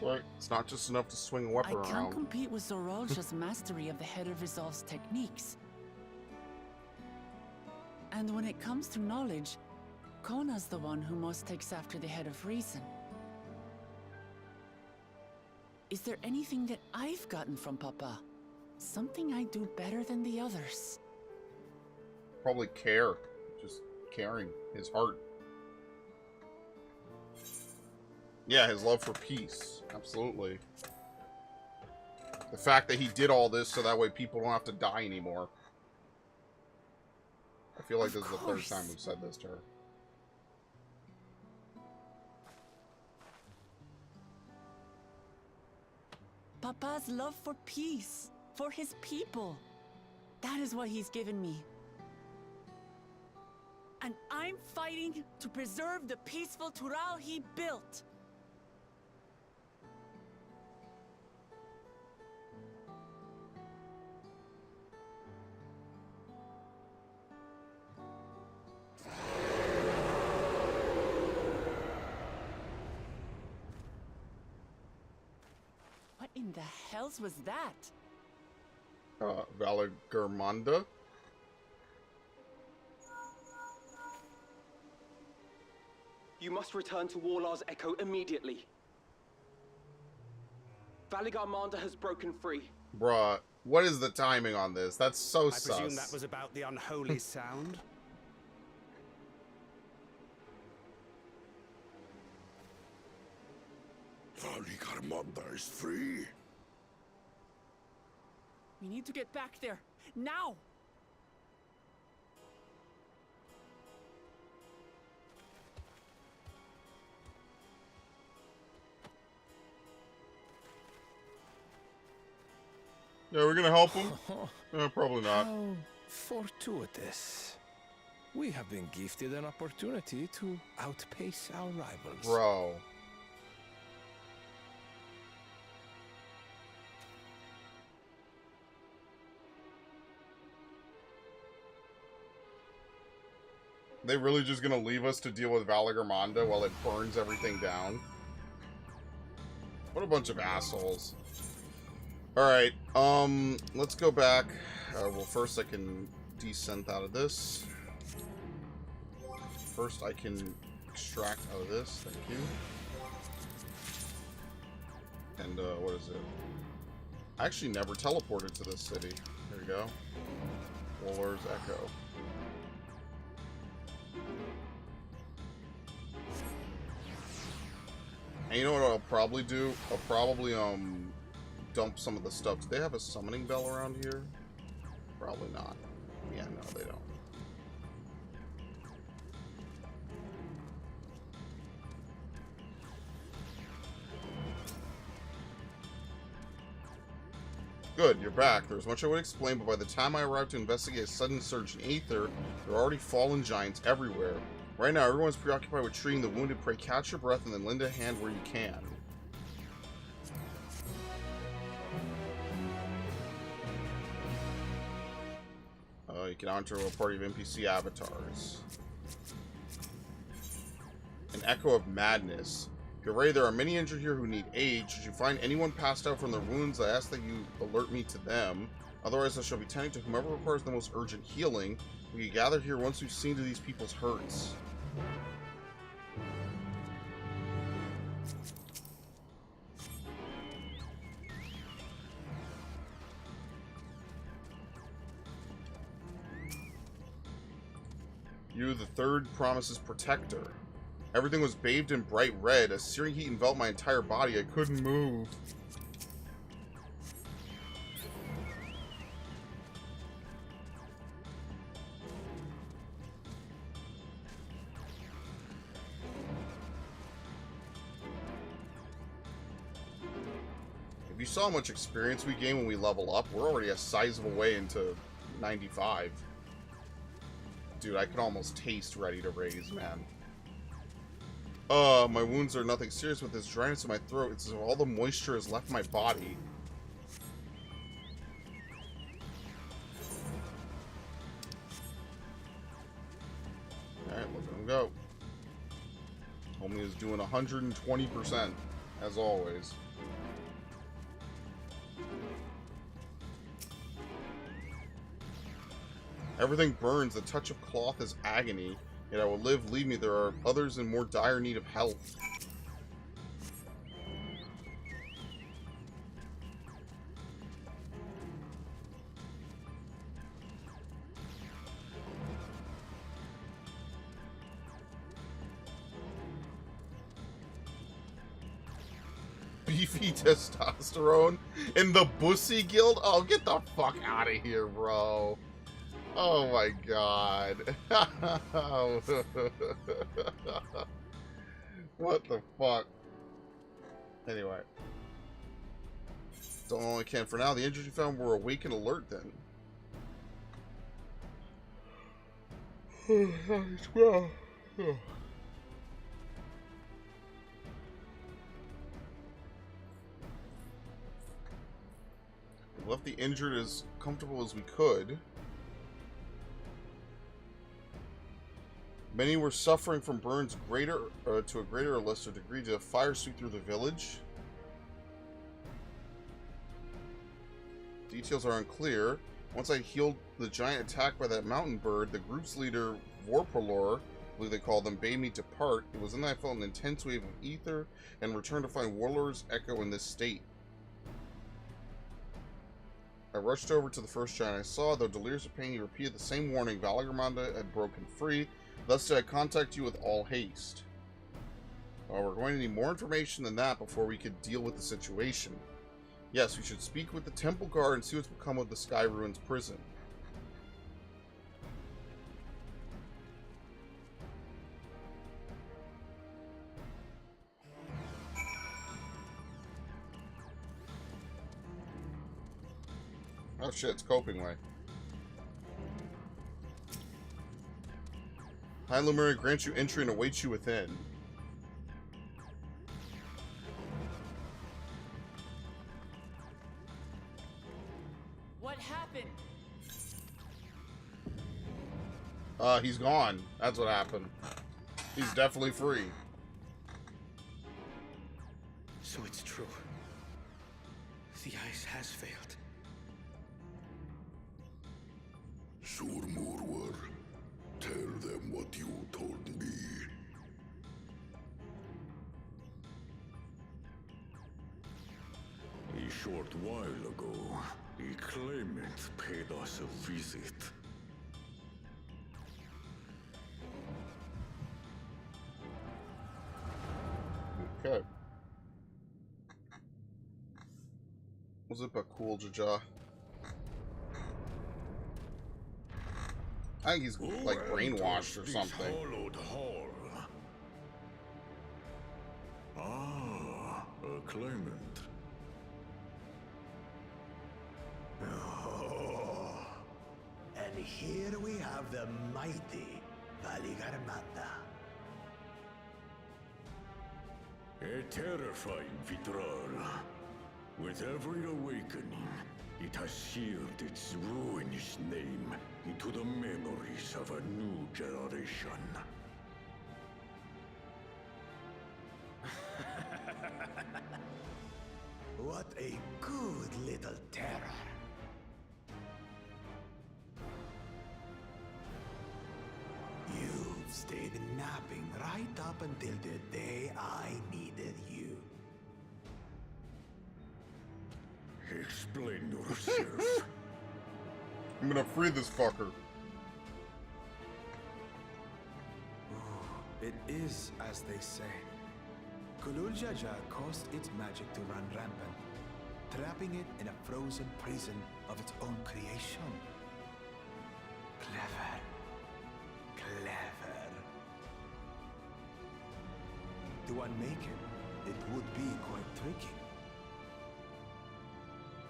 Speaker 1: That's right. It's not just enough to swing a weapon
Speaker 7: I can't
Speaker 1: around.
Speaker 7: compete with Zorolja's mastery of the Head of Resolve's techniques. And when it comes to knowledge, Kona's the one who most takes after the Head of Reason. Is there anything that I've gotten from Papa? Something I do better than the others?
Speaker 1: Probably care. Just caring. His heart. Yeah, his love for peace. Absolutely. The fact that he did all this so that way people don't have to die anymore. I feel like this is the third time we've said this to her.
Speaker 7: Papa's love for peace, for his people. That is what he's given me. And I'm fighting to preserve the peaceful Tural he built. What in the hells was that?
Speaker 1: Valagermanda?
Speaker 5: You must return to Worlar's Echo immediately. Valagermanda has broken free.
Speaker 1: Bruh, what is the timing on this? That's so sus.
Speaker 4: I presume that was about the unholy sound?
Speaker 12: Valagermanda is free.
Speaker 7: We need to get back there, now!
Speaker 1: Yeah, we're gonna help him? Probably not.
Speaker 2: How fortuitous. We have been gifted an opportunity to outpace our rivals.
Speaker 1: Bro. They really just gonna leave us to deal with Valagermanda while it burns everything down? What a bunch of assholes. Alright, let's go back. Well, first I can descent out of this. First I can extract out of this, thank you. And, what is it? I actually never teleported to this city. There we go. Worqor's Echo. And you know what I'll probably do? I'll probably, dump some of the stuff. Do they have a summoning bell around here? Probably not. Yeah, no, they don't. Good, you're back. There's much I would explain, but by the time I arrived to investigate a sudden surge in Aether, there are already fallen giants everywhere. Right now, everyone's preoccupied with treating the wounded. Pray catch your breath and then lend a hand where you can. You can enter a party of NPC avatars. An echo of madness. Get ready, there are many injured here who need aid. Should you find anyone passed out from their wounds, I ask that you alert me to them. Otherwise, I shall be tending to whomever requires the most urgent healing. We can gather here once we've seen to these people's hurts. You, the third, promises protector. Everything was bathed in bright red. A searing heat enveloped my entire body. I couldn't move. If you saw how much experience we gain when we level up, we're already a sizable way into 95. Dude, I can almost taste ready to raise, man. My wounds are nothing serious with this dryness in my throat. It's as if all the moisture has left my body. Alright, look at him go. Homie is doing 120%, as always. Everything burns. The touch of cloth is agony. Yet I will live. Leave me. There are others in more dire need of help. Beefy testosterone in the Bussy Guild? Oh, get the fuck out of here, bro. Oh my god. What the fuck? Anyway. That's all I can for now. The injuries you found were awake and alert then. Well. We left the injured as comfortable as we could. Many were suffering from burns to a greater or lesser degree. Did a fire sweep through the village? Details are unclear. Once I healed the giant attack by that mountain bird, the group's leader, Worqor Lar, I believe they called them, bade me depart. It was then that I felt an intense wave of ether and returned to find Warlord's echo in this state. I rushed over to the first giant I saw. Though delirious of pain, he repeated the same warning. Valagramanda had broken free. Thus did I contact you with all haste. Well, we're going to need more information than that before we could deal with the situation. Yes, we should speak with the temple guard and see what's become of the Sky Ruins prison. Oh shit, it's Coping Way. High Luminary grants you entry and awaits you within.
Speaker 7: What happened?
Speaker 1: He's gone. That's what happened. He's definitely free.
Speaker 3: So it's true. The ice has failed.
Speaker 12: Zormor, tell them what you told me.
Speaker 14: A short while ago, the claimant paid us a visit.
Speaker 1: Okay. Was it a cool Jaja? I think he's like brainwashed or something.
Speaker 14: Hall? Ah, a claimant.
Speaker 6: Oh. And here we have the mighty Valagramanda.
Speaker 14: A terrifying Vitral. With every awakening, it has seared its ruinous name into the memories of a new generation.
Speaker 6: What a good little terror. You've stayed napping right up until the day I needed you.
Speaker 14: Explain yourself.
Speaker 1: I'm gonna free this fucker.
Speaker 8: It is as they say. Kulul Jaja caused its magic to run rampant, trapping it in a frozen prison of its own creation. Clever. Clever. To unmake it, it would be quite tricky.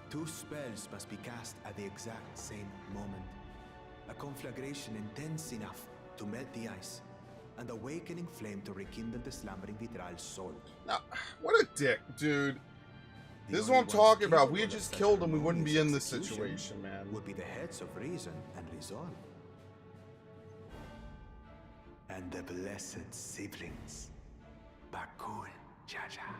Speaker 8: 2 spells must be cast at the exact same moment. A conflagration intense enough to melt the ice, and awakening flame to rekindle the slumbering Vitral's soul.
Speaker 1: Now, what a dick, dude. This is what I'm talking about. If we had just killed him, we wouldn't be in this situation, man.
Speaker 8: Would be the heads of reason and resolve.
Speaker 6: And the blessed siblings, Bakul Jaja.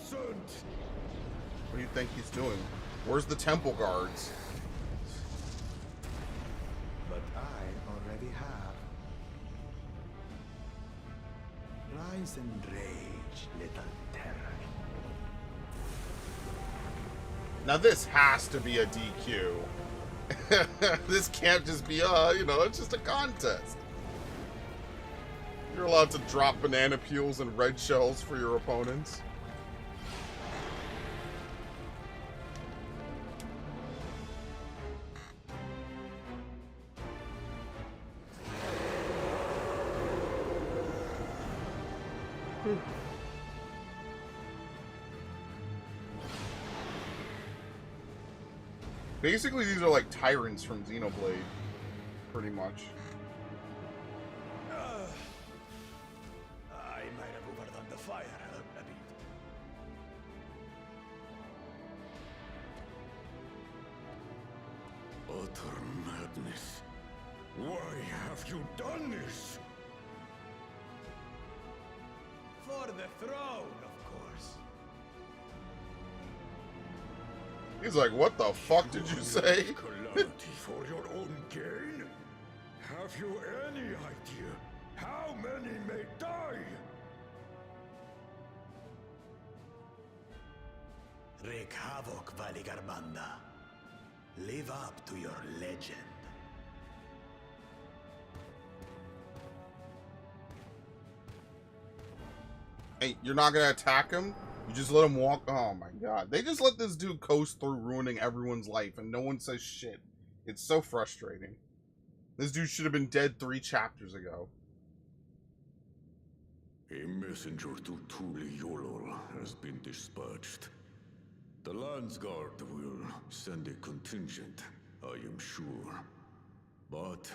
Speaker 14: absent!
Speaker 1: What do you think he's doing? Where's the temple guards?
Speaker 8: But I already have. Rise and rage, little terror.
Speaker 1: Now this has to be a DQ. This can't just be you know, it's just a contest. You're allowed to drop banana peels and red shells for your opponents. Basically, these are like tyrants from Xenoblade, pretty much.
Speaker 6: I might have overdone the fire a bit.
Speaker 14: Utter madness. Why have you done this?
Speaker 6: For the throne, of course.
Speaker 1: He's like, what the fuck did you say?
Speaker 14: Calamity for your own gain? Have you any idea how many may die?
Speaker 6: Wreak havoc, Valigarmanda. Live up to your legend.
Speaker 1: Hey, you're not gonna attack him? You just let him walk? Oh my god. They just let this dude coast through ruining everyone's life and no one says shit. It's so frustrating. This dude should have been dead 3 chapters ago.
Speaker 14: A messenger to Tuliyollal has been dispatched. The Landsguard will send a contingent, I am sure. But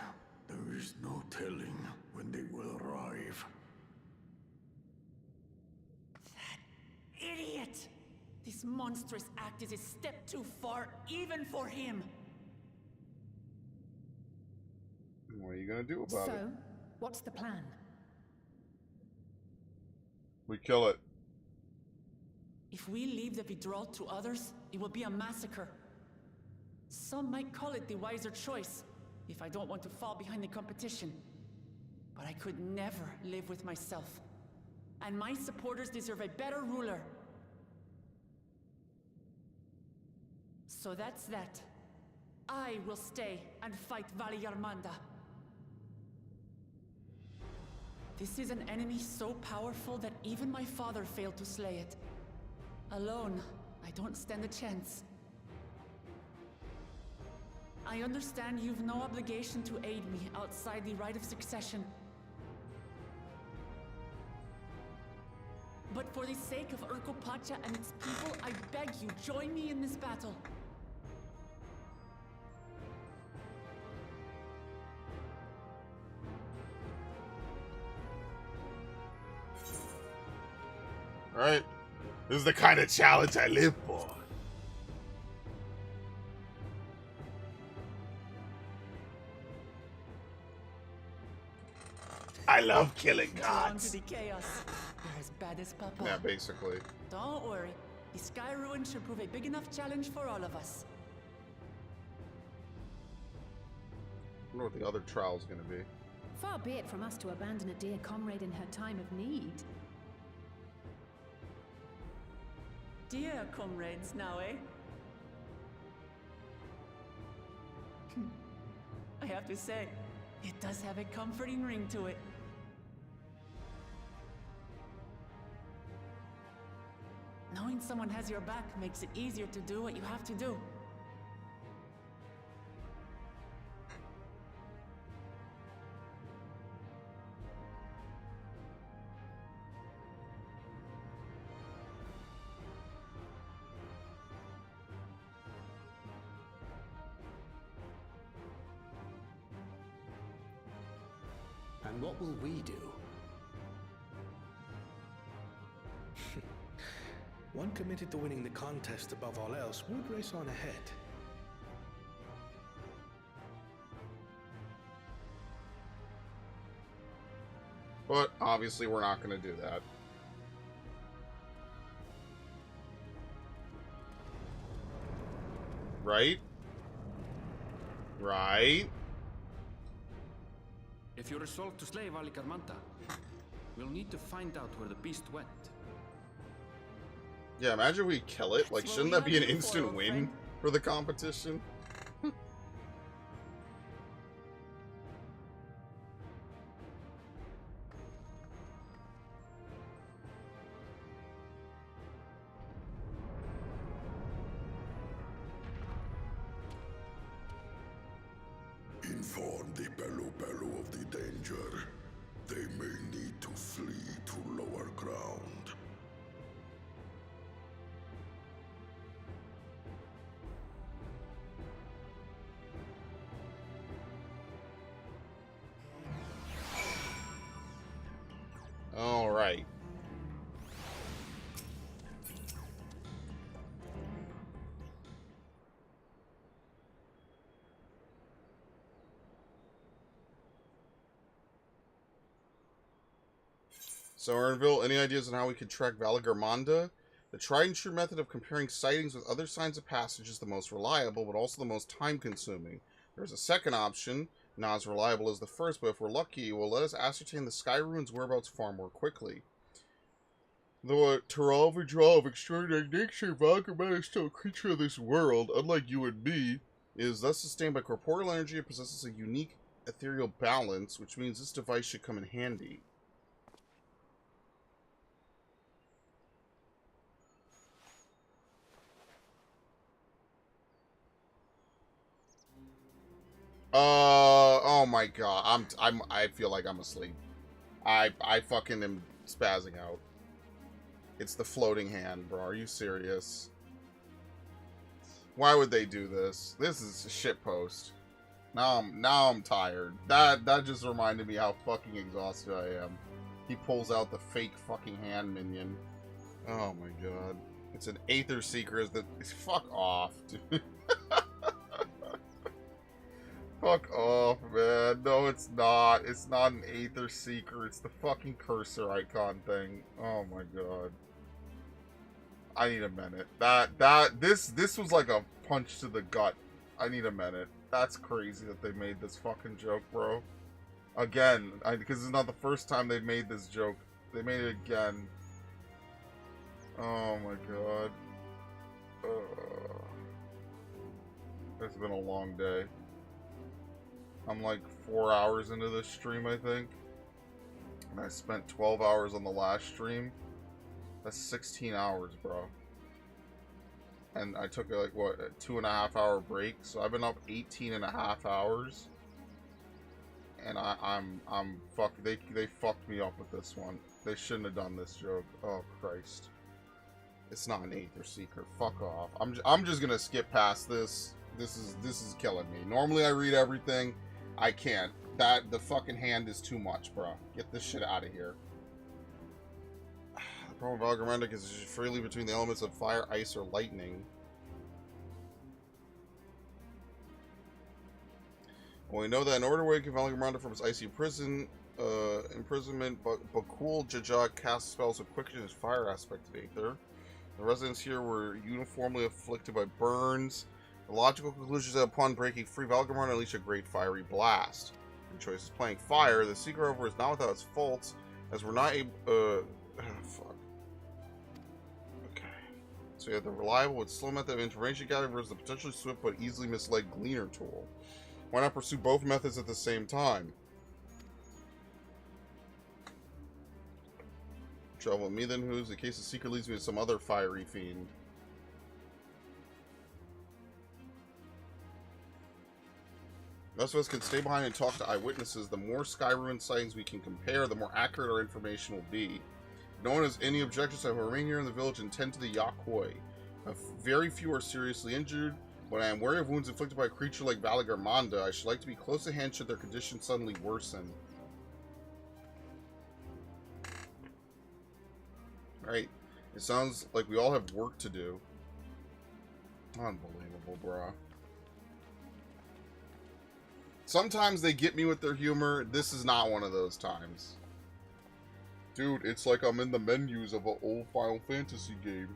Speaker 14: there is no telling when they will arrive.
Speaker 7: Idiot! This monstrous act is a step too far, even for him.
Speaker 1: What are you gonna do about it?
Speaker 11: So, what's the plan?
Speaker 1: We kill it.
Speaker 7: If we leave the withdrawal to others, it will be a massacre. Some might call it the wiser choice, if I don't want to fall behind the competition. But I could never live with myself. And my supporters deserve a better ruler. So that's that. I will stay and fight Valigarmanda. This is an enemy so powerful that even my father failed to slay it. Alone, I don't stand a chance. I understand you've no obligation to aid me outside the right of succession. But for the sake of Urqopacha and its people, I beg you, join me in this battle.
Speaker 1: Alright. This is the kind of challenge I live for. I love killing gods.
Speaker 7: To the chaos. You're as bad as Papa.
Speaker 1: Yeah, basically.
Speaker 7: Don't worry. The Sky Ruin should prove a big enough challenge for all of us.
Speaker 1: I wonder what the other trial's gonna be.
Speaker 11: Far be it from us to abandon a dear comrade in her time of need.
Speaker 7: Dear comrades now, eh? I have to say, it does have a comforting ring to it. Knowing someone has your back makes it easier to do what you have to do.
Speaker 4: And what will we do?
Speaker 3: One committed to winning the contest above all else would race on ahead.
Speaker 1: But obviously we're not going to do that. right? Right?
Speaker 9: If you're resolved to slay Valigarmanda, we'll need to find out where the beast went.
Speaker 1: Yeah, imagine we kill it. Like,
Speaker 7: That's what
Speaker 1: shouldn't
Speaker 7: we
Speaker 1: that be
Speaker 7: have
Speaker 1: an
Speaker 7: you for,
Speaker 1: instant
Speaker 7: old
Speaker 1: win
Speaker 7: friend.
Speaker 1: for the competition?
Speaker 12: Inform the Pelu of the danger. They may need to flee to lower ground.
Speaker 1: All right. So, Ernville, any ideas on how we could track Valigarmanda? The tried and true method of comparing sightings with other signs of passage is the most reliable, but also the most time-consuming. There's a second option, not as reliable as the first, but if we're lucky, it will let us ascertain the Sky Ruins' whereabouts far more quickly. Though a Terral of extraordinary nature, Valigarmanda is still a creature of this world, unlike you and me. It is thus sustained by corporeal energy and possesses a unique ethereal balance, which means this device should come in handy. Oh my god, I feel like I'm asleep. I fucking am spazzing out. It's the floating hand, bro. Are you serious? Why would they do this? This is a shitpost. Now I'm tired. That just reminded me how fucking exhausted I am. He pulls out the fake fucking hand minion. Oh my god. It's an Aether Seeker. Fuck off, dude. Fuck off, man. No, it's not. It's not an Aether Seeker. It's the fucking cursor icon thing. Oh my god. I need a minute. This was like a punch to the gut. I need a minute. That's crazy that they made this fucking joke, bro. Again, because it's not the first time they've made this joke. They made it again. Oh my god. It's been a long day. I'm like 4 hours into this stream, I think. And I spent 12 hours on the last stream. That's 16 hours, bro. And I took like, what, a 2.5 hour break. So I've been up 18.5 hours. And I'm fucked. They fucked me up with this one. They shouldn't have done this joke. Oh, Christ. It's not an Aether Seeker. Fuck off. I'm just gonna skip past this. This is killing me. Normally I read everything. I can't. The fucking hand is too much, bro. Get this shit out of here. The problem with Valigarmanda is freely between the elements of fire, ice, or lightning. Well, we know that in order to awaken Valigarmanda from its icy imprisonment, Bakul Jajak casts spells with quicken his fire aspect of Aether. The residents here were uniformly afflicted by burns. The logical conclusion is that upon breaking free, Valigarmanda unleashed a great fiery blast. Your choice is playing fire. The Seeker, however, is not without its faults, as we're not able. Fuck. Okay. So you have the reliable with slow method of information gathering versus the potentially swift but easily misled Gleaner tool. Why not pursue both methods at the same time? Travel with me then, who's in case the Seeker leads me to some other fiery fiend. The rest of us can stay behind and talk to eyewitnesses. The more Sky Ruin sightings we can compare, the more accurate our information will be. If no one has any objections, I will remain here in the village and tend to the Yakoi. Very few are seriously injured. When I am wary of wounds inflicted by a creature like Valigarmanda, I should like to be close at hand should their condition suddenly worsen. Right. It sounds like we all have work to do. Unbelievable, bro. Sometimes they get me with their humor. This is not one of those times. Dude, it's like I'm in the menus of an old Final Fantasy game.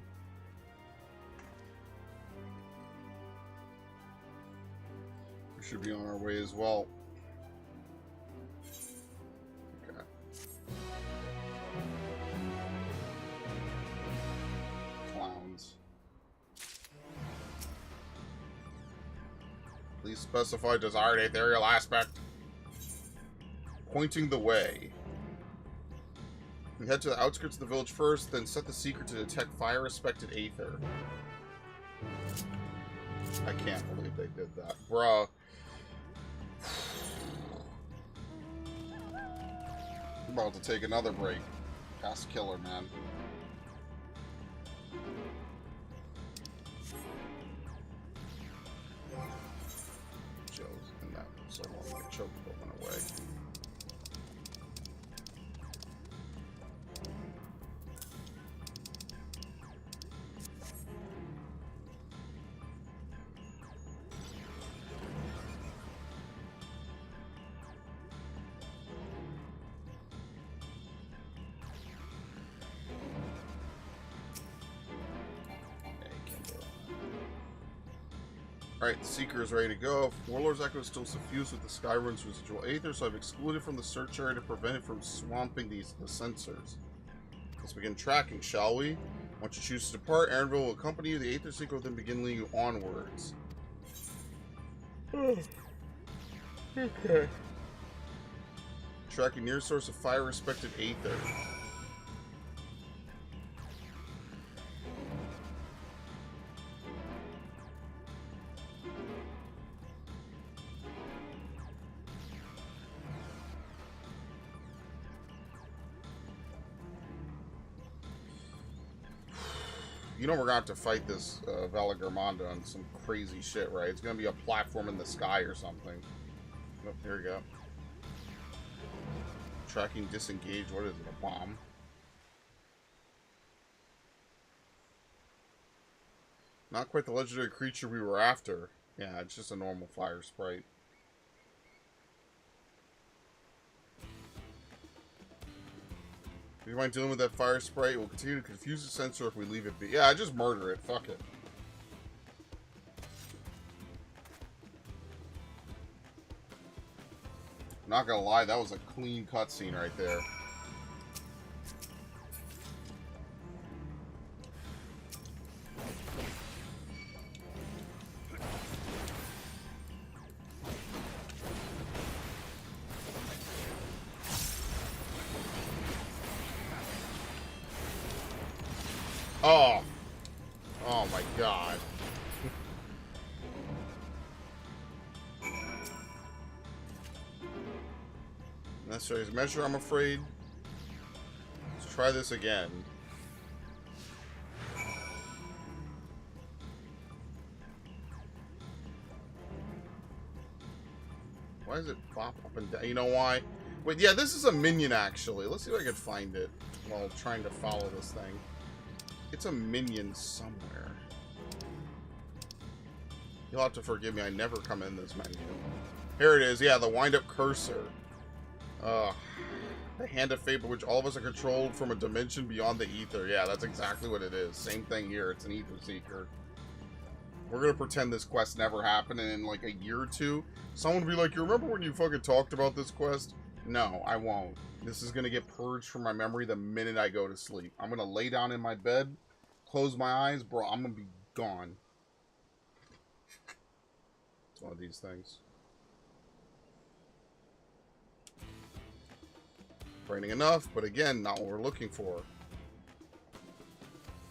Speaker 1: should be on our way as well. Okay. Clowns. Please specify desired ethereal aspect. Pointing the way. We head to the outskirts of the village first, then set the secret to detect fire-respected aether. I can't believe they did that. Bruh. I'm about to take another break. Past killer, man. Joe's in that so long my choke went away. Alright, the Seeker is ready to go. Warlord's Echo is still suffused with the Skyrune's residual aether, so I've excluded from the search area to prevent it from swamping the sensors. Let's begin tracking, shall we? Once you choose to depart, Aaronville will accompany you. The Aether Seeker will then begin leading you onwards. Okay. Tracking near source of fire-respected aether. You know we're going to have to fight this Valagarmonda on some crazy shit, right? It's going to be a platform in the sky or something. Oh, here we go. Tracking disengaged. What is it? A bomb? Not quite the legendary creature we were after. Yeah, it's just a normal fire sprite. Do you mind dealing with that fire sprite? It will continue to confuse the sensor if we leave it be. Yeah, I just murder it. Fuck it. Not gonna lie, that was a clean cutscene right there. Oh. Oh my god. Necessary as measure, I'm afraid. Let's try this again. Why does it pop up and down? You know why? Wait, yeah, this is a minion actually. Let's see if I can find it while trying to follow this thing. It's a minion somewhere. You'll have to forgive me, I never come in this menu. Here it is, yeah, the wind-up cursor. The hand of fate by which all of us are controlled from a dimension beyond the ether. Yeah, that's exactly what it is. Same thing here, it's an ether seeker. We're gonna pretend this quest never happened, and in like a year or two, someone will be like, you remember when you fucking talked about this quest? No, I won't. This is gonna get purged from my memory the minute I go to sleep. I'm gonna lay down in my bed, close my eyes, bro, I'm gonna be gone. It's one of these things. Brightening enough, but again, not what we're looking for.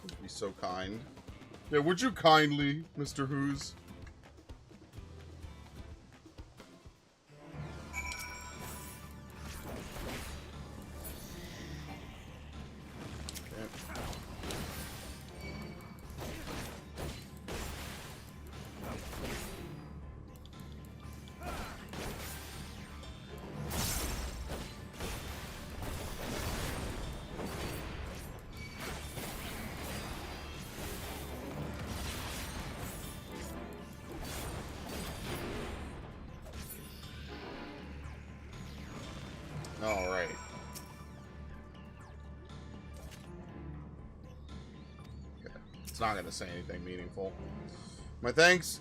Speaker 1: Would be so kind. Yeah, would you kindly, Mr. Who's? Alright. Okay. It's not going to say anything meaningful. My thanks.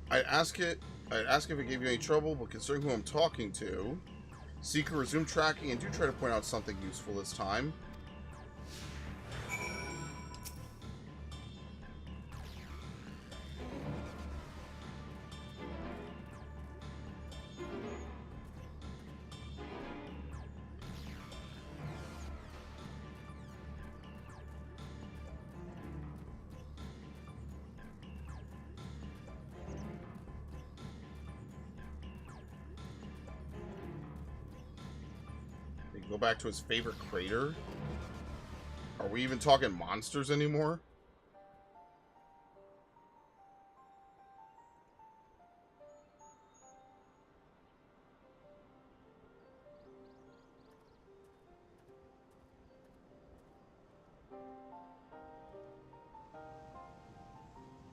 Speaker 1: I ask it I'd ask if it gave you any trouble, but considering who I'm talking to, Seeker, resume tracking and do try to point out something useful this time. Go back to his favorite crater? Are we even talking monsters anymore?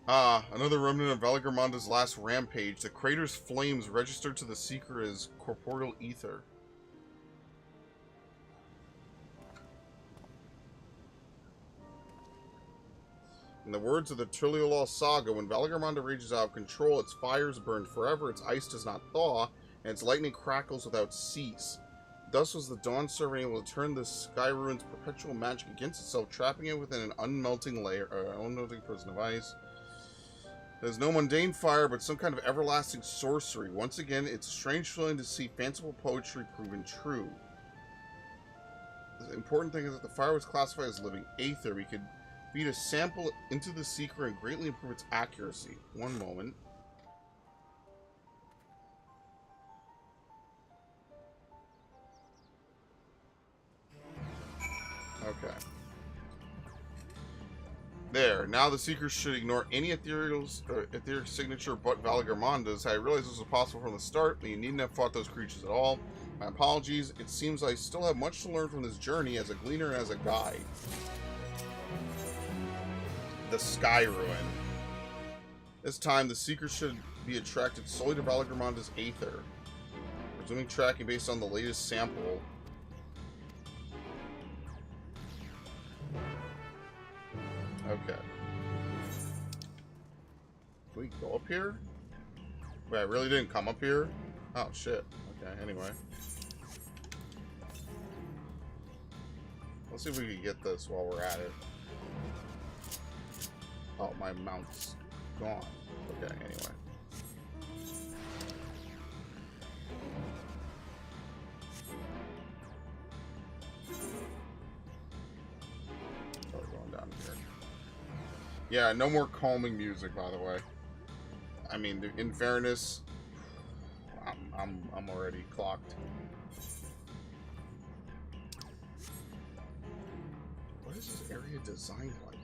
Speaker 1: Ah, another remnant of Valgarmonda's last rampage. The crater's flames registered to the Seeker as corporeal ether. In the words of the Tuliyollal saga, when Valgarmonda rages out of control, its fires burn forever, its ice does not thaw, and its lightning crackles without cease. Thus was the Dawn Servant able to turn the Sky Ruin's perpetual magic against itself, trapping it within an unmelting prison of ice. There's no mundane fire, but some kind of everlasting sorcery. Once again, it's a strange feeling to see fanciful poetry proven true. The important thing is that the fire was classified as living aether. We could feed a sample into the Seeker and greatly improve its accuracy. One moment. Okay. There. Now the Seekers should ignore any etheric signature but Valgarmonda's. I realized this was possible from the start, and you needn't have fought those creatures at all. My apologies. It seems I still have much to learn from this journey as a gleaner and as a guide. The Sky Ruin. This time, the Seekers should be attracted solely to Valgarmonda's aether. Resuming tracking based on the latest sample. Okay. Can we go up here? Wait, I really didn't come up here? Oh, shit. Okay, anyway. Let's see if we can get this while we're at it. Oh, my mount's gone. Okay, anyway. Oh, we're going down here. Yeah, no more calming music, by the way. I mean, in fairness, I'm already clocked. What is this area designed like?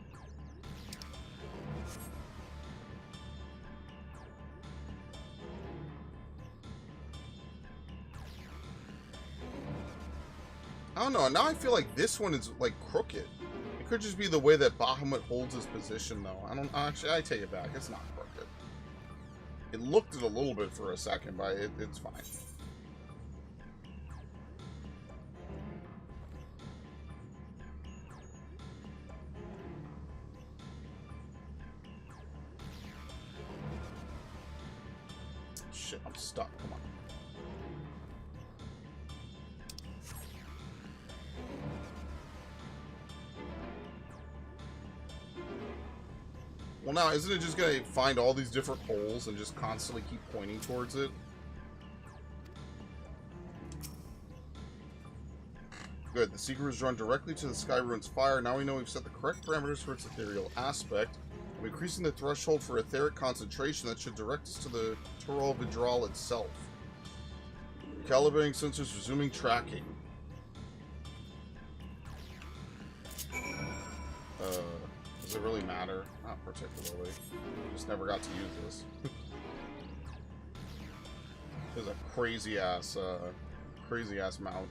Speaker 1: I don't know. Now I feel like this one is like crooked. It could just be the way that Bahamut holds his position, though. I don't actually. I take it back. It's not crooked. It looked it a little bit for a second, but it's fine. Shit, I'm stuck. Come on. Well, now, isn't it just going to find all these different holes and just constantly keep pointing towards it? Good. The Seeker is drawn directly to the Sky Ruin's fire. Now we know we've set the correct parameters for its ethereal aspect. I'm increasing the threshold for etheric concentration that should direct us to the Tural Vidral itself. Calibrating sensors, resuming tracking. Does it really matter? Not particularly. Just never got to use this. There's a crazy ass mount.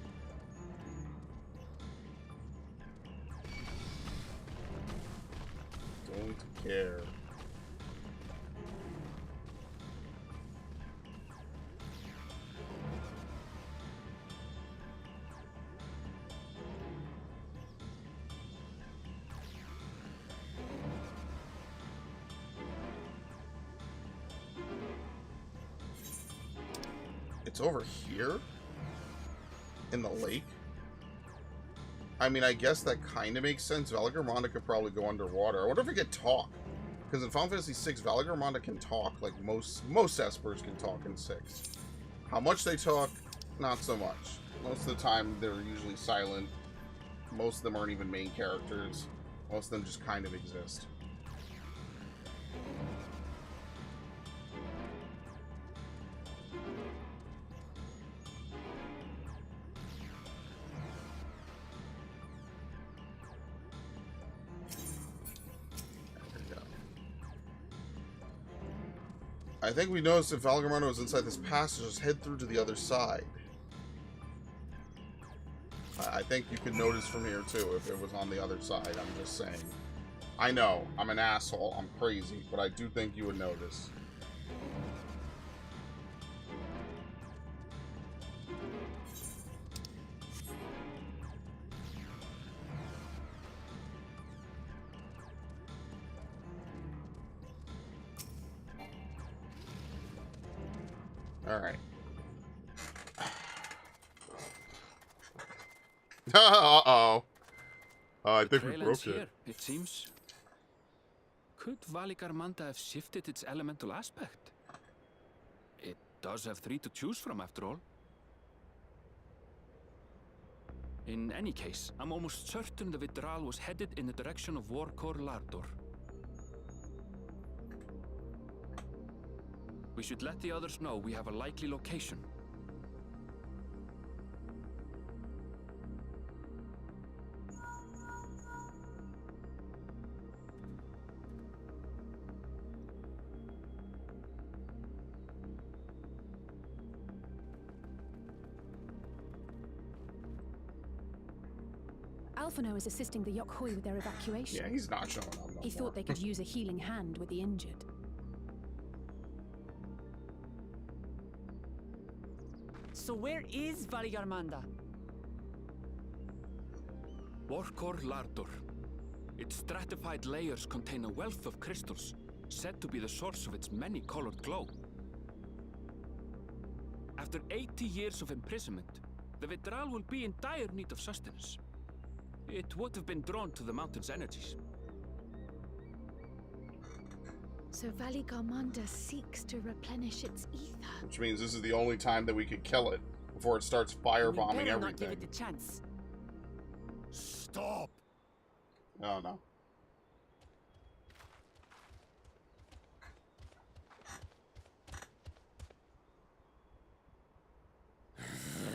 Speaker 1: Don't care. It's over here? In the lake? I mean, I guess that kind of makes sense. Valagarmonda could probably go underwater. I wonder if it could talk. Because in Final Fantasy VI, Valagarmonda can talk. Like, most Espers can talk in 6. How much they talk, not so much. Most of the time, they're usually silent. Most of them aren't even main characters. Most of them just kind of exist. I think we noticed if Valagarmonda was inside this passage, just head through to the other side. I think you could notice from here too if it was on the other side. I'm just saying. I know, I'm an asshole, I'm crazy, but I do think you would notice. Alright. Uh-oh. I think we broke
Speaker 9: Here,
Speaker 1: it.
Speaker 9: it seems. Could Valagarmonda have shifted its elemental aspect? It does have 3 to choose from, after all. In any case, I'm almost certain the Vitral was headed in the direction of Worqor Lar Dor. We should let the others know we have a likely location.
Speaker 11: Alphino is assisting the Yokhoi with their evacuation.
Speaker 1: Yeah, he's not showing up no
Speaker 11: He thought they could use a healing hand with the injured.
Speaker 7: So where is Valagarmonda?
Speaker 9: Worqor Lar Dor. Its stratified layers contain a wealth of crystals, said to be the source of its many-colored glow. After 80 years of imprisonment, the Vitral will be in dire need of sustenance. It would have been drawn to the mountain's energies.
Speaker 11: So Valagarmonda seeks to replenish its ether.
Speaker 1: Which means this is the only time that we could kill it before it starts firebombing everything.
Speaker 7: Not give it the chance.
Speaker 6: Stop!
Speaker 1: Oh no.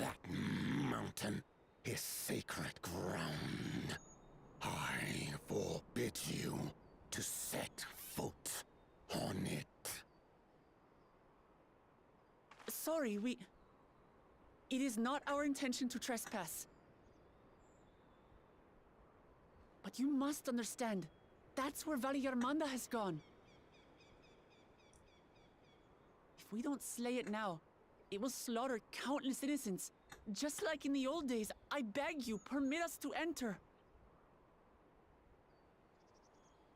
Speaker 6: That mountain is sacred ground. I forbid you to set foot on it.
Speaker 7: Sorry, it is not our intention to trespass. But you must understand, that's where Valagarmonda has gone. If we don't slay it now, it will slaughter countless innocents. Just like in the old days, I beg you, permit us to enter.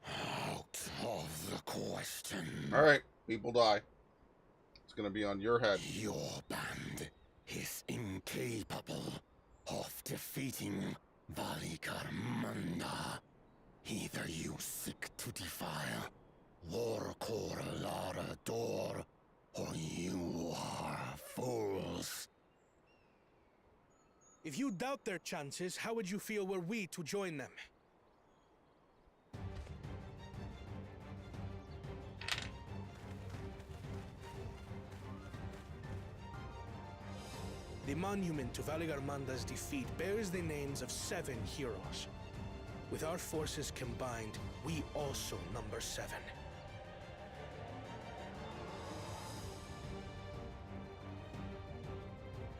Speaker 6: Out of the question.
Speaker 1: Alright, people die. It's gonna be on your head.
Speaker 6: Your band is incapable of defeating Valagarmonda. Either you seek to defile Worqor Lar Dor, or you are fools.
Speaker 3: If you doubt their chances, how would you feel were we to join them? The monument to Valagarmonda's defeat bears the names of 7 heroes. With our forces combined, we also number 7.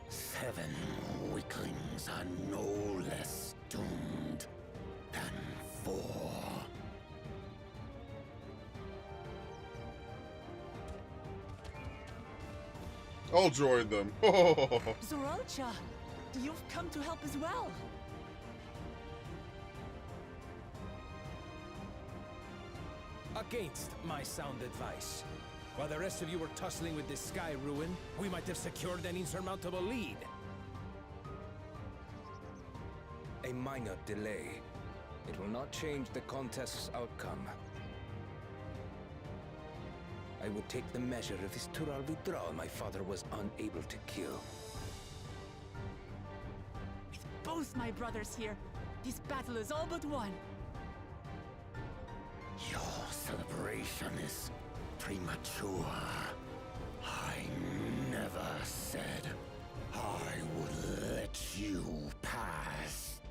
Speaker 6: Seven weaklings are no less doomed than 4.
Speaker 1: I'll join them.
Speaker 7: Zoralcha, you've come to help as well.
Speaker 13: Against my sound advice. While the rest of you were tussling with this sky ruin, we might have secured an insurmountable lead.
Speaker 15: A minor delay. It will not change the contest's outcome. I would take the measure of this Tural withdrawal my father was unable to kill.
Speaker 7: With both my brothers here, this battle is all but won.
Speaker 6: Your celebration is premature. I never said I would let you pass.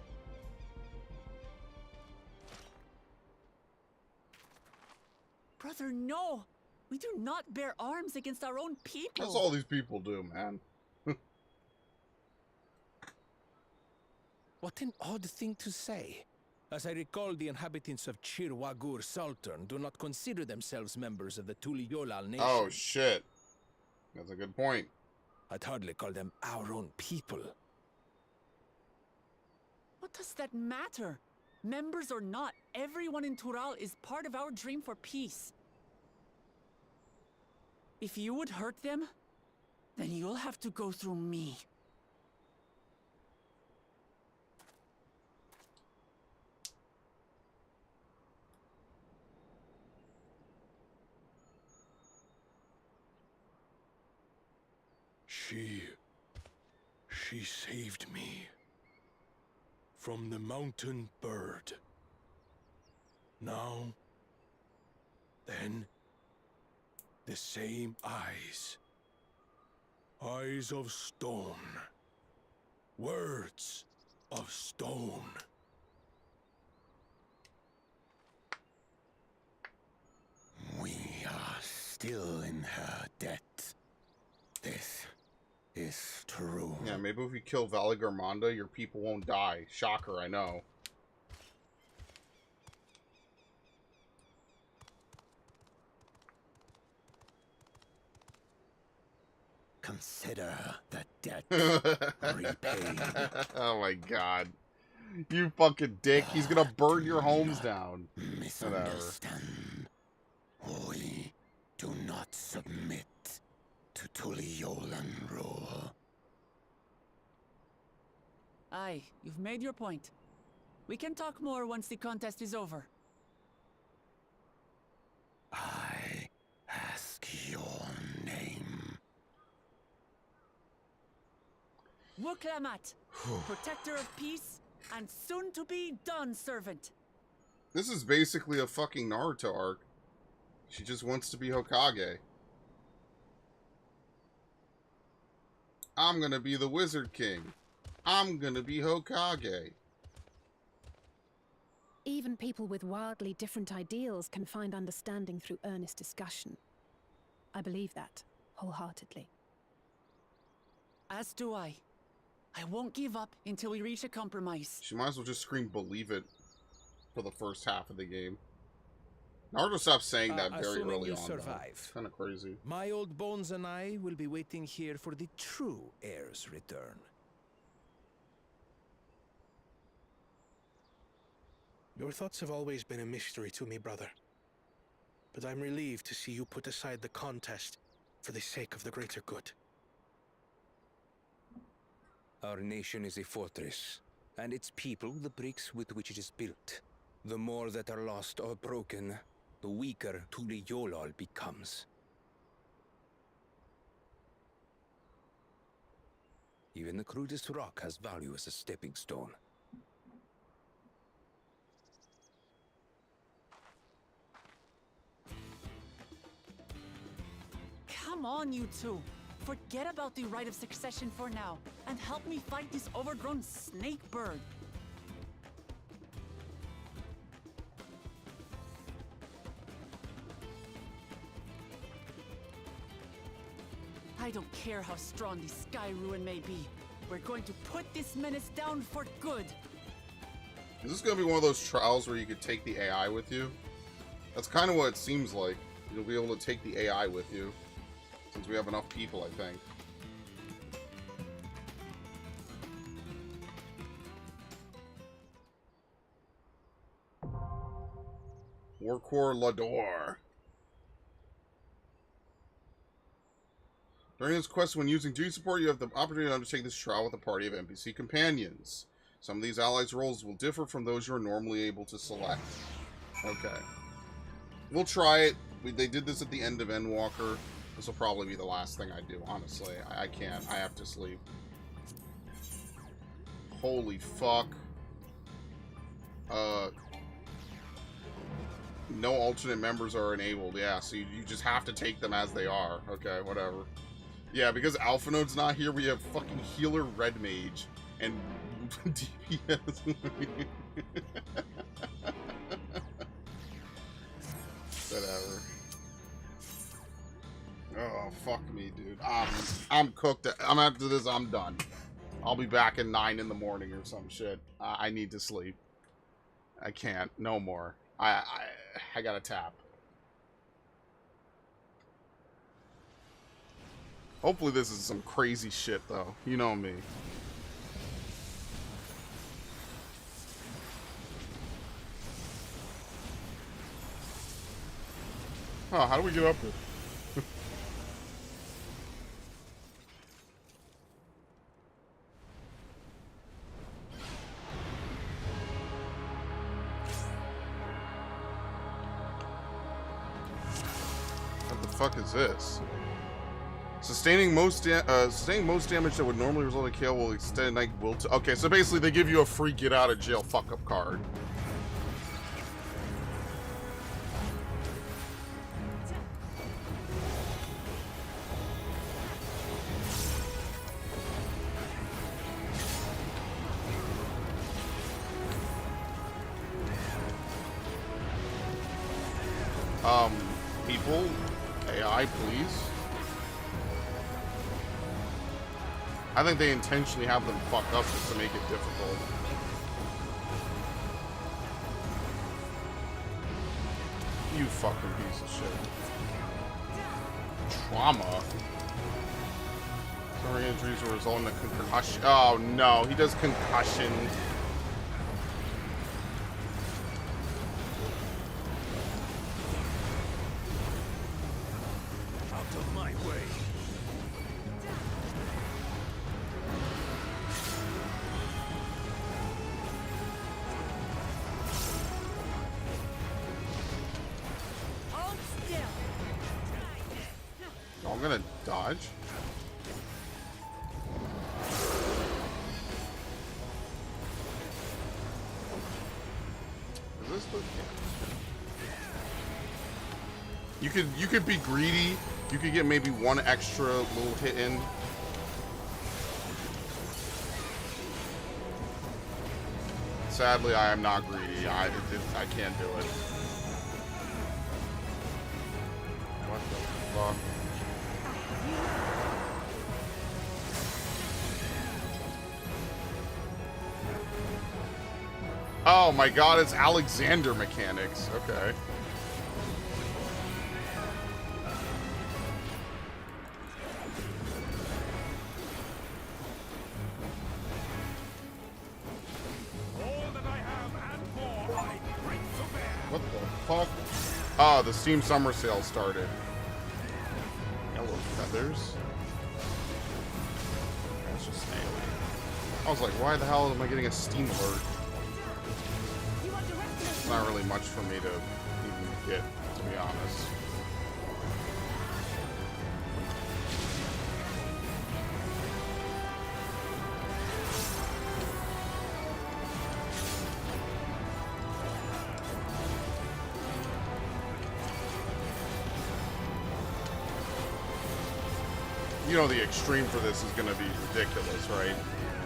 Speaker 7: Brother, no! We do not bear arms against our own people!
Speaker 1: That's all these people do, man.
Speaker 13: What an odd thing to say. As I recall, the inhabitants of Worqor Sultan do not consider themselves members of the Tuliyollal nation.
Speaker 1: Oh, shit. That's a good point.
Speaker 13: I'd hardly call them our own people.
Speaker 7: What does that matter? Members or not, everyone in Tural is part of our dream for peace. If you would hurt them, then you'll have to go through me.
Speaker 3: She saved me from the mountain bird. Now, then, the same eyes. Eyes of stone. Words of stone.
Speaker 6: We are still in her debt. This is true.
Speaker 1: Yeah, maybe if you kill Valigarmonda, your people won't die. Shocker, I know.
Speaker 6: Consider the debt repaid.
Speaker 1: Oh my god. You fucking dick. He's gonna burn your homes down.
Speaker 6: Misunderstand. We do not submit to Tuliyollal rule.
Speaker 7: Aye, you've made your point. We can talk more once the contest is over.
Speaker 6: I ask your name.
Speaker 7: Worqlamat, protector of peace, and soon-to-be Dawn servant.
Speaker 1: This is basically a fucking Naruto arc. She just wants to be Hokage. I'm gonna be the Wizard King. I'm gonna be Hokage.
Speaker 11: Even people with wildly different ideals can find understanding through earnest discussion. I believe that, wholeheartedly.
Speaker 7: As do I. I won't give up until we reach a compromise.
Speaker 1: She might as well just scream "believe it" for the first half of the game. Naruto stopped saying that very early on. It's kind of crazy.
Speaker 13: My old bones and I will be waiting here for the true heir's return.
Speaker 3: Your thoughts have always been a mystery to me, brother. But I'm relieved to see you put aside the contest for the sake of the greater good.
Speaker 15: Our nation is a fortress, and its people the bricks with which it is built. The more that are lost or broken, the weaker Tuliyollal becomes. Even the crudest rock has value as a stepping stone.
Speaker 7: Come on, you two. Forget about the right of succession for now, and help me fight this overgrown snake bird. I don't care how strong the Sky Ruin may be. We're going to put this menace down for good.
Speaker 1: Is this going to be one of those trials where you could take the AI with you? That's kind of what it seems like. You'll be able to take the AI with you. Since we have enough people, I think. Worqor Lar Dor. During this quest, when using G support, you have the opportunity to undertake this trial with a party of NPC companions. Some of these allies' roles will differ from those you are normally able to select. Okay. We'll try it. They did this at the end of Endwalker. This will probably be the last thing I do, honestly. I can't. I have to sleep. Holy fuck. No alternate members are enabled. Yeah, so you just have to take them as they are. Okay, whatever. Yeah, because Alpha Node's not here, we have fucking Healer Red Mage and DPS. Whatever. Oh, fuck me, dude. I'm cooked. After this, I'm done. I'll be back at 9 in the morning or some shit. I need to sleep. I can't. No more. I gotta tap. Hopefully this is some crazy shit, though. You know me. Oh, how do we get up here? What the fuck is this? Sustaining most damage that would normally result in KO will extend night will to. Okay, so basically they give you a free get out of jail fuck up card. People, AI, please. I think they intentionally have them fuck up just to make it difficult. You fucking piece of shit. Trauma. Some injuries will result in a concussion. Oh no, he does concussion.
Speaker 6: Out of my way.
Speaker 1: I'm gonna dodge. Is this the... You could be greedy. You could get maybe one extra little hit in. Sadly, I am not greedy. I can't do it. What the fuck? Oh my god, it's Alexander mechanics. Okay. What the fuck? Oh, the Steam Summer Sale started. Yellow feathers. That's just snaily. I was like, why the hell am I getting a Steam alert? It's not really much for me to even get, to be honest. You know the extreme for this is going to be ridiculous, right?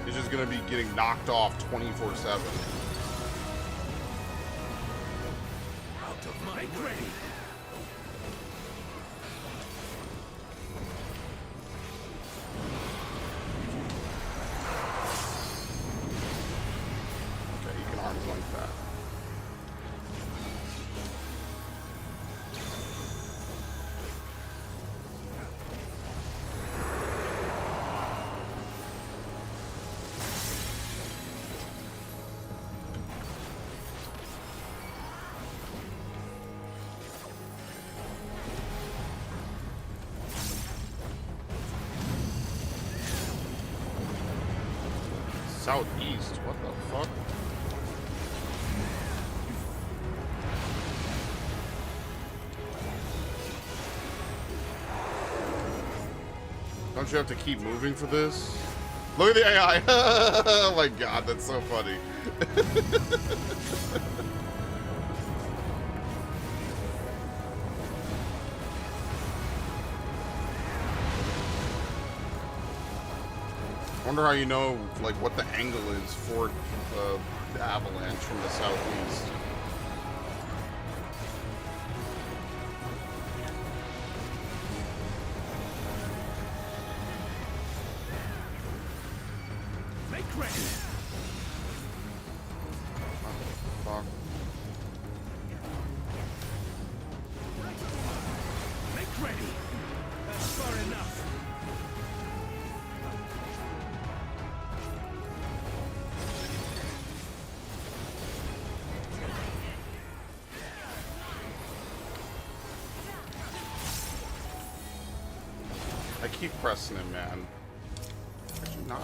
Speaker 1: It's just going to be getting knocked off 24/7.
Speaker 6: Out of my way.
Speaker 1: Okay, you can arms like that. Southeast. What the fuck? Don't you have to keep moving for this? Look at the AI! Oh my god, that's so funny. I wonder how you know, like, what the angle is for the avalanche from the southeast.
Speaker 6: Make ready.
Speaker 1: Fuck.
Speaker 6: Make ready. That's far enough.
Speaker 1: I keep pressing him, man. Could you not?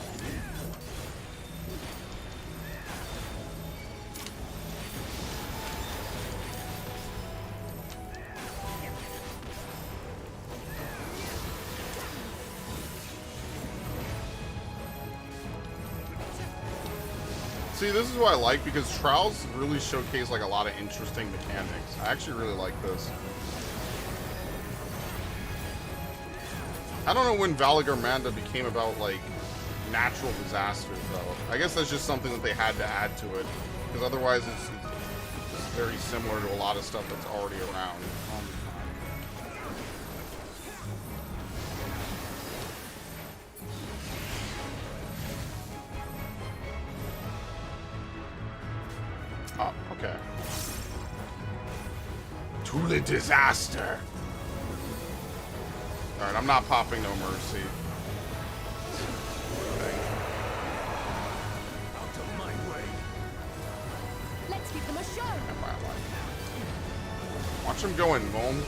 Speaker 1: See, this is what I like, because Trials really showcase like a lot of interesting mechanics. I actually really like this. I don't know when Valagarmanda became about, like, natural disasters, though. I guess that's just something that they had to add to it. Because otherwise it's very similar to a lot of stuff that's already around. Oh, okay. Tule disaster! Alright, I'm not popping no mercy.
Speaker 6: Out of my way.
Speaker 16: Let's give them a show.
Speaker 1: Watch him go in, Mom.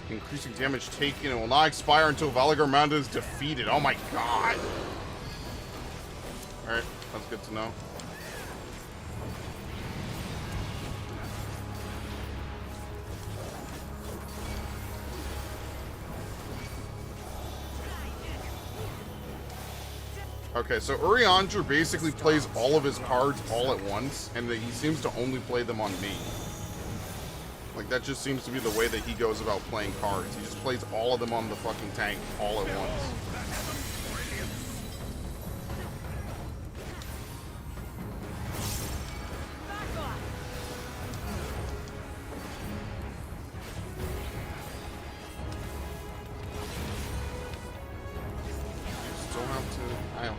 Speaker 1: Increasing damage taken. It will not expire until Valagarmanda is defeated. Oh my god. Alright, that's good to know. Okay, so Urianger basically plays all of his cards all at once, and he seems to only play them on me. Like, that just seems to be the way that he goes about playing cards. He just plays all of them on the fucking tank all at once. You still have to...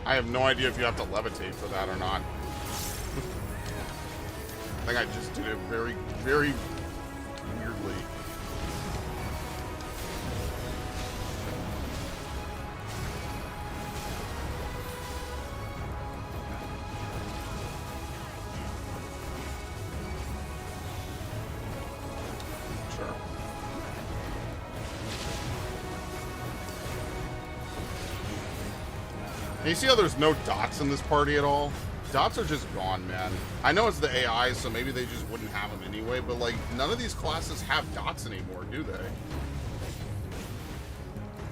Speaker 1: I have no idea if you have to levitate for that or not. I think I just did it very, very... weirdly. Sure. And you see how there's no dots in this party at all? Dots are just gone, man. I know it's the AI, so maybe they just wouldn't have them anyway, but, like, none of these classes have dots anymore, do they?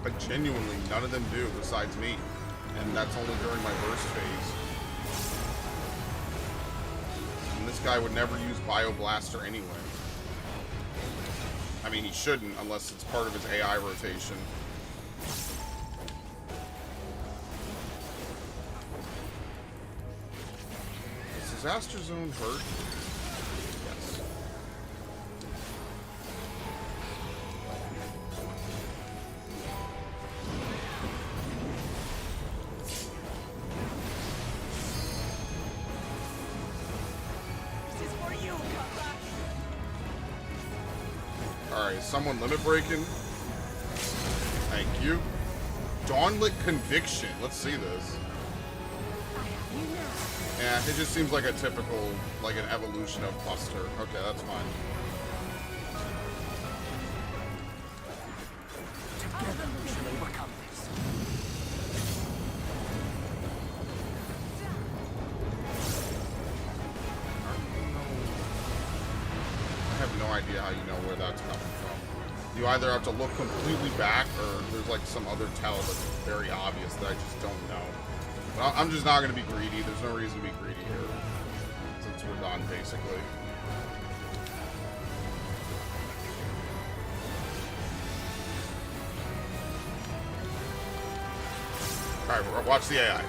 Speaker 1: Like, genuinely, none of them do, besides me. And that's only during my burst phase. And this guy would never use Bioblaster anyway. I mean, he shouldn't, unless it's part of his AI rotation. Disaster Zone hurt? Yes.
Speaker 6: This is for you, Papa.
Speaker 1: Alright. Alright, someone limit breaking. Thank you. Dawnlit Conviction. Let's see this. Yeah, it just seems like a typical, like an evolution of Buster. Okay, that's fine.
Speaker 6: Together we shall overcome this.
Speaker 1: I have no idea how you know where that's coming from. You either have to look completely back, or there's like some other tell that's very obvious that I just don't know. But I'm just not going to be greedy. There's no reason to be greedy here, since we're done, basically. Alright, watch the AI.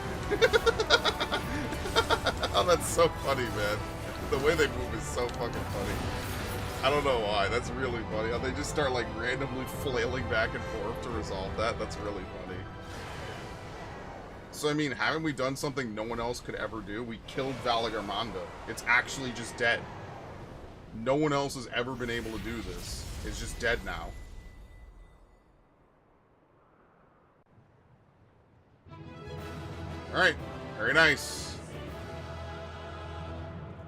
Speaker 1: Oh, that's so funny, man. The way they move is so fucking funny. I don't know why. That's really funny. How they just start like randomly flailing back and forth to resolve that. That's really funny. So I mean, haven't we done something no one else could ever do? We killed Valagarmanda. It's actually just dead. No one else has ever been able to do this. It's just dead now. Alright. Very nice.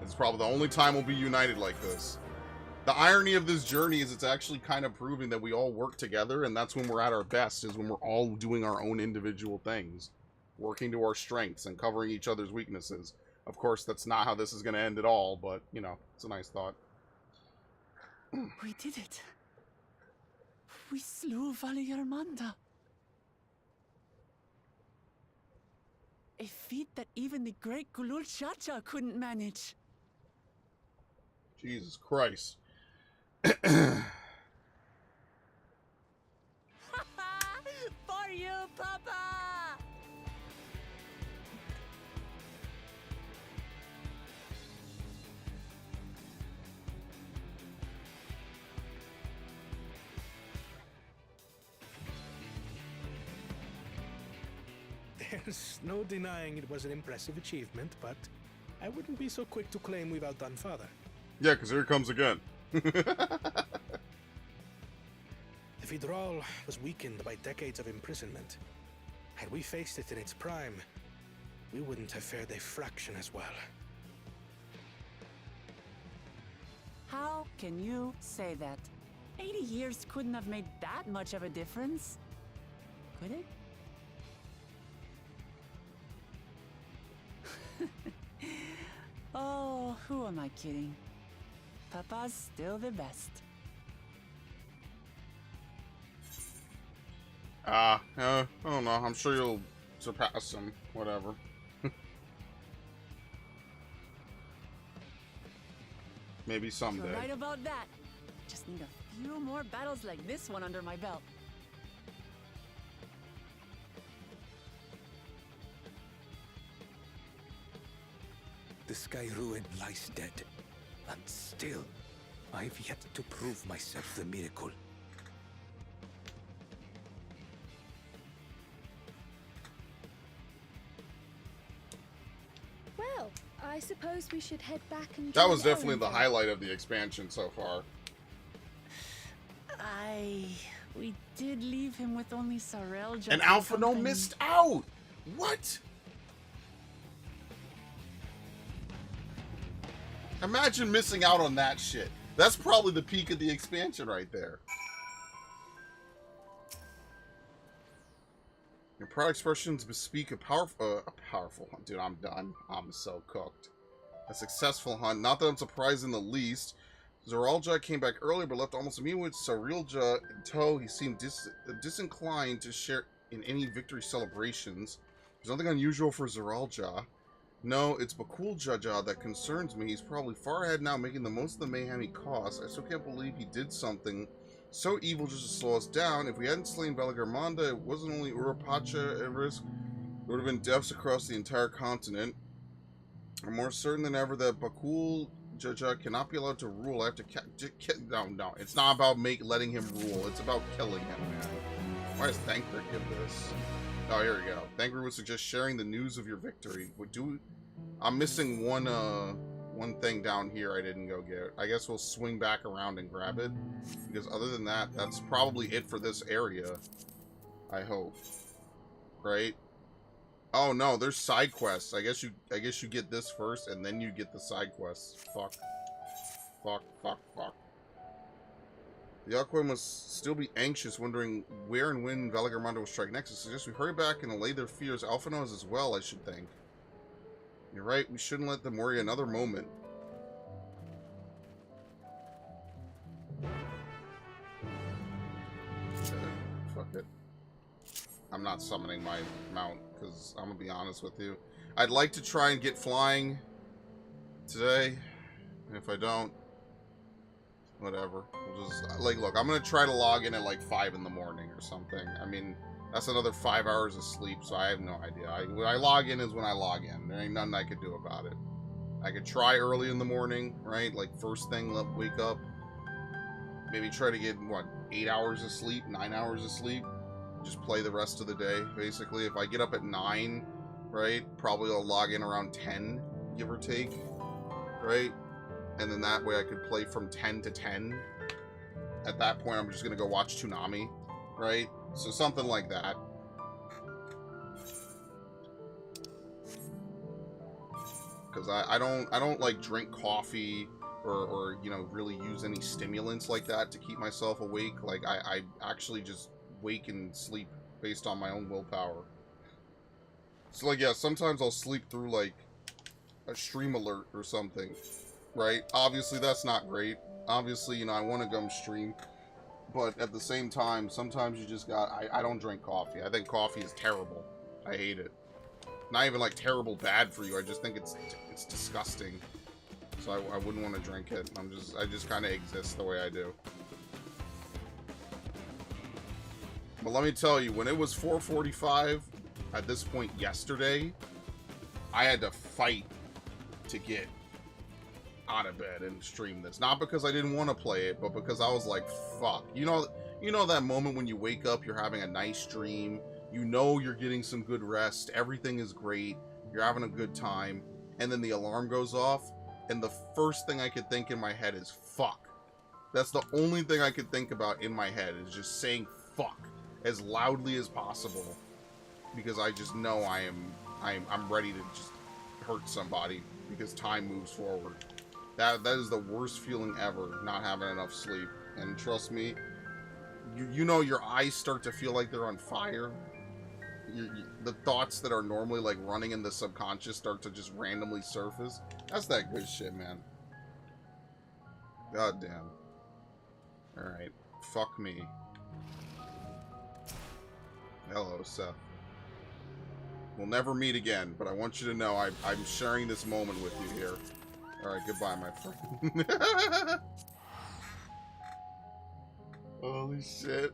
Speaker 1: It's probably the only time we'll be united like this. The irony of this journey is it's actually kind of proving that we all work together, and that's when we're at our best, is when we're all doing our own individual things. Working to our strengths and covering each other's weaknesses. Of course, that's not how this is going to end at all, but, you know, it's a nice thought.
Speaker 7: We did it. We slew Valagarmanda. A feat that even the great Gulul Chacha couldn't manage.
Speaker 1: Jesus Christ.
Speaker 7: For you, Papa!
Speaker 3: There's no denying it was an impressive achievement, but I wouldn't be so quick to claim we've outdone Father.
Speaker 1: Yeah, because here it comes again.
Speaker 3: The Vidral was weakened by decades of imprisonment. Had we faced it in its prime, we wouldn't have fared a fraction as well.
Speaker 7: How can you say that? 80 years couldn't have made that much of a difference. Could it? Oh, who am I kidding? Papa's still the best.
Speaker 1: I don't know. I'm sure you'll surpass him. Whatever. Maybe someday.
Speaker 7: You're right about that. Just need a few more battles like this one under my belt.
Speaker 15: The Sky Ruin lies dead, and still, I've yet to prove myself the miracle.
Speaker 16: Well, I suppose we should head back and...
Speaker 1: That was definitely the highlight of the expansion so far.
Speaker 7: We did leave him with only Sarelja.
Speaker 1: And Alpha No missed out! What? Imagine missing out on that shit. That's probably the peak of the expansion right there. Your product expressions bespeak a powerful hunt. Dude, I'm done. I'm so cooked. A successful hunt. Not that I'm surprised in the least. Zoralja came back earlier, but left almost immediately with Sarilja in tow. He seemed disinclined to share in any victory celebrations. There's nothing unusual for Zoralja. No, it's Bakul Jaja that concerns me. He's probably far ahead now, making the most of the mayhem he caused. I still can't believe he did something so evil just to slow us down. If we hadn't slain Valagarmanda, it wasn't only Urqopacha at risk. There would have been deaths across the entire continent. I'm more certain than ever that Bakul Jaja cannot be allowed to rule. I have to no, it's not about letting him rule. It's about killing him, man. Why does Thancred give this? Oh, here we go. Thancred would suggest sharing the news of your victory. I'm missing one one thing down here I didn't go get. I guess we'll swing back around and grab it. Because other than that, that's probably it for this area. I hope. Right? Oh no, there's side quests. I guess you get this first and then you get the side quests. Fuck. Fuck, fuck, fuck. The Aqua must still be anxious, wondering where and when Valigarmanda will strike next. I suggest we hurry back and allay their fears. Alpha knows as well, I should think. You're right, we shouldn't let them worry another moment. Fuck it. I'm not summoning my mount, because I'm gonna be honest with you. I'd like to try and get flying today. And if I don't, whatever. We'll just, like, look, I'm gonna try to log in at like 5 in the morning or something. I mean, that's another 5 hours of sleep, so I have no idea. When I log in is when I log in. There ain't nothing I could do about it. I could try early in the morning, right? Like, first thing, wake up. Maybe try to get, what, 8 hours of sleep, 9 hours of sleep. Just play the rest of the day, basically. If I get up at 9, right, probably I'll log in around 10, give or take, right? And then that way I could play from 10 to 10. At that point, I'm just going to go watch Toonami, right? So something like that. Because I don't like drink coffee or you know, really use any stimulants like that to keep myself awake. Like I actually just wake and sleep based on my own willpower. So like, yeah, sometimes I'll sleep through like a stream alert or something, right? Obviously that's not great. Obviously, you know, I want to go stream, but at the same time, sometimes you just got, I don't drink coffee. I think coffee is terrible. I hate it. Not even like terrible bad for you. I just think it's disgusting. So I wouldn't want to drink it. I just kind of exist the way I do. But let me tell you, when it was 4:45 at this point yesterday, I had to fight to get out of bed and stream this. Not because I didn't want to play it, but because I was like, fuck. You know that moment when you wake up, you're having a nice dream, you know you're getting some good rest, everything is great, you're having a good time, and then the alarm goes off, and the first thing I could think in my head is fuck. That's the only thing I could think about in my head, is just saying fuck as loudly as possible, because I just know I'm ready to just hurt somebody because time moves forward. That is the worst feeling ever, not having enough sleep. And trust me, you know your eyes start to feel like they're on fire. The thoughts that are normally like running in the subconscious start to just randomly surface. That's that good shit, man. God damn. Alright. Fuck me. Hello, Seth. We'll never meet again, but I want you to know I'm sharing this moment with you here. Alright, goodbye, my friend. Holy shit.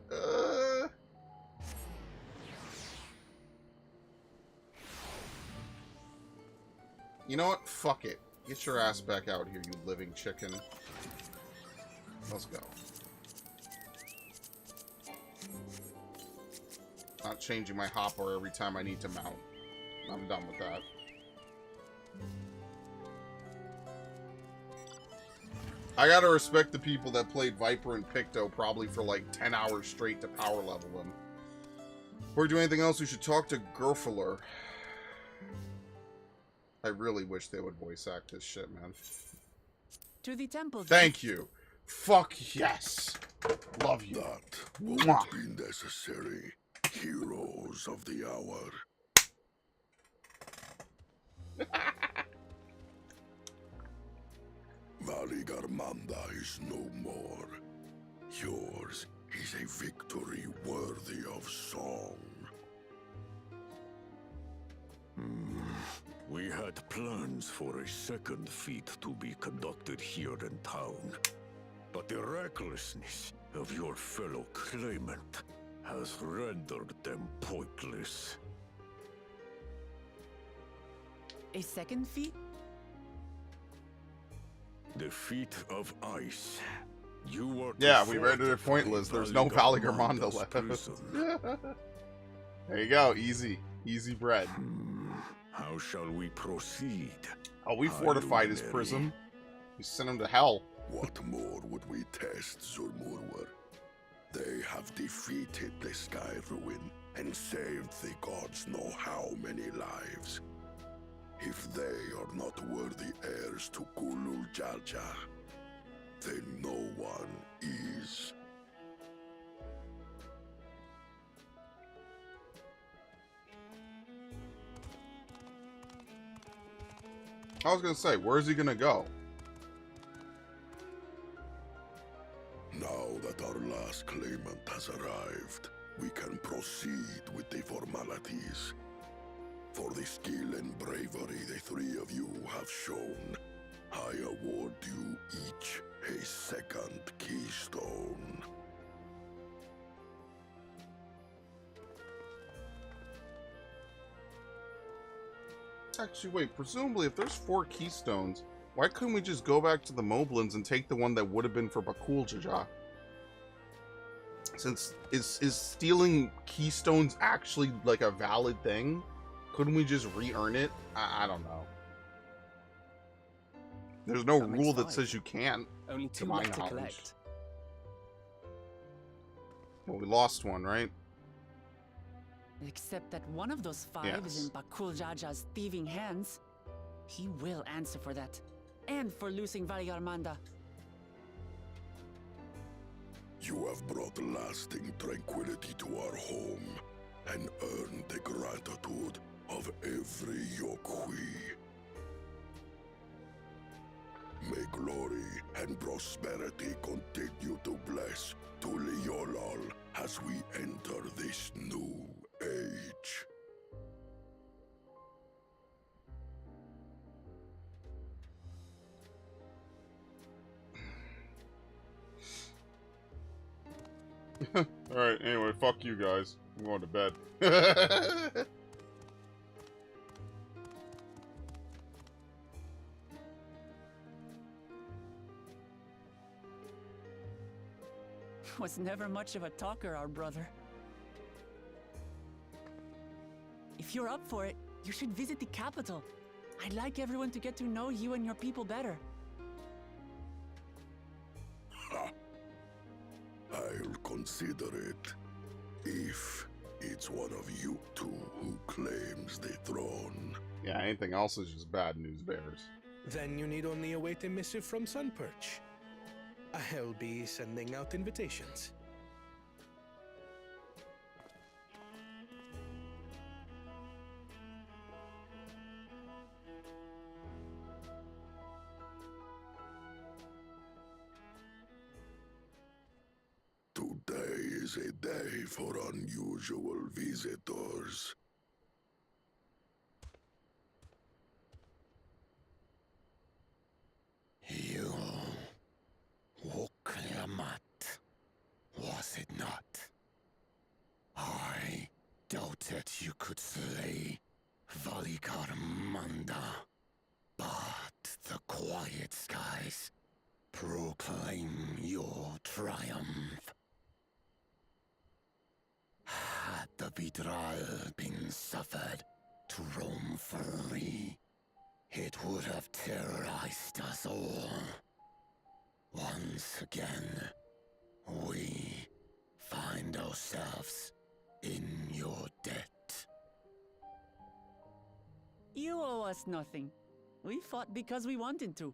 Speaker 1: You know what? Fuck it. Get your ass back out here, you living chicken. Let's go. Not changing my hopper every time I need to mount. I'm done with that. I gotta respect the people that played Viper and Picto probably for like 10 hours straight to power level them. Before we do anything else, we should talk to Gerfeler. I really wish they would voice act this shit, man.
Speaker 7: To the temple.
Speaker 1: Thank you. Fuck yes. Love you.
Speaker 12: That won't be necessary. Heroes of the hour. Valigarmanda is no more. Yours is a victory worthy of song.
Speaker 14: We had plans for a second feat to be conducted here in town, but the recklessness of your fellow claimant has rendered them pointless.
Speaker 7: A second feat?
Speaker 14: The feat of ice. You were
Speaker 1: we rendered it pointless. There's no Valigarmanda left. There you go. Easy. Easy bread.
Speaker 14: How shall we proceed?
Speaker 1: Oh, we fortified his prison. We sent him to hell.
Speaker 12: What more would we test, Zormor? They have defeated the Sky Ruin and saved the gods know how many lives. If they are not worthy heirs to Kulul Jalja, then no one is.
Speaker 1: I was gonna say, where's he gonna go?
Speaker 12: Now that our last claimant has arrived, we can proceed with the formalities. For the skill and bravery the three of you have shown, I award you each a second keystone.
Speaker 1: Actually, wait, presumably if there's 4 keystones, why couldn't we just go back to the Moblins and take the one that would have been for Bakul Jaja? Since, is stealing keystones actually like a valid thing? Couldn't we just re-earn it? I don't know. There's no rule that says you can't.
Speaker 10: Only 2 left to collect.
Speaker 1: Well, we lost one, right?
Speaker 7: Except that one of those 5 is in Bakul Jaja's thieving hands. He will answer for that. And for losing Valiarmanda.
Speaker 12: You have brought lasting tranquility to our home and earned the gratitude of every Yokwi. May glory and prosperity continue to bless Tuliyollal as we enter this new age.
Speaker 1: Alright, anyway, fuck you guys. I'm going to bed.
Speaker 7: Was never much of a talker, our brother. If you're up for it, you should visit the capital. I'd like everyone to get to know you and your people better.
Speaker 12: I'll consider it if it's one of you two who claims the throne.
Speaker 1: Yeah, anything else is just bad news bears.
Speaker 3: Then you need only await a missive from Sunperch. I'll be sending out invitations.
Speaker 12: Today is a day for unusual visitors.
Speaker 6: You Worqor, was it not? I doubted you could slay Valiarmanda, but the quiet skies proclaim your triumph. Had the Vidral been suffered to roam free, it would have terrorized us all. Once again, we find ourselves in your debt.
Speaker 7: You owe us nothing. We fought because we wanted to.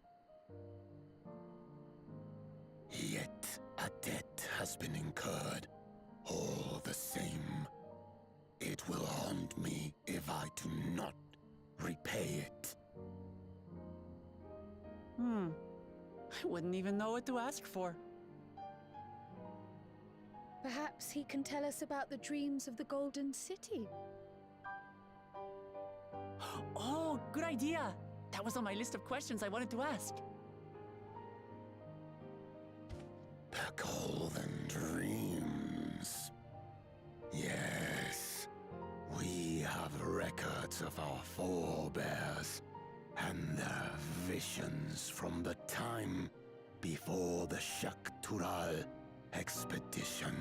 Speaker 6: Yet a debt has been incurred. All the same, it will haunt me if I do not repay it.
Speaker 7: I wouldn't even know what to ask for.
Speaker 16: Perhaps he can tell us about the dreams of the Golden City.
Speaker 7: Oh, good idea! That was on my list of questions I wanted to ask.
Speaker 6: The Golden Dreams. Yes, we have records of our forebears and their visions from the time before the Shaktural expedition.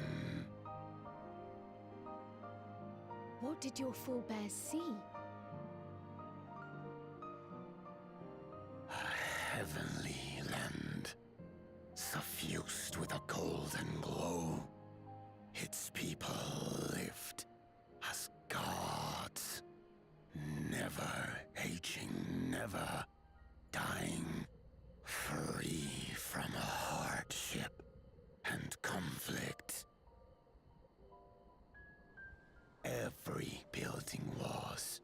Speaker 16: What did your forebears see?
Speaker 6: heavenly land, suffused with a golden glow. Its people lived as gods, never aging, never dying, free from hardship and conflict. Every building was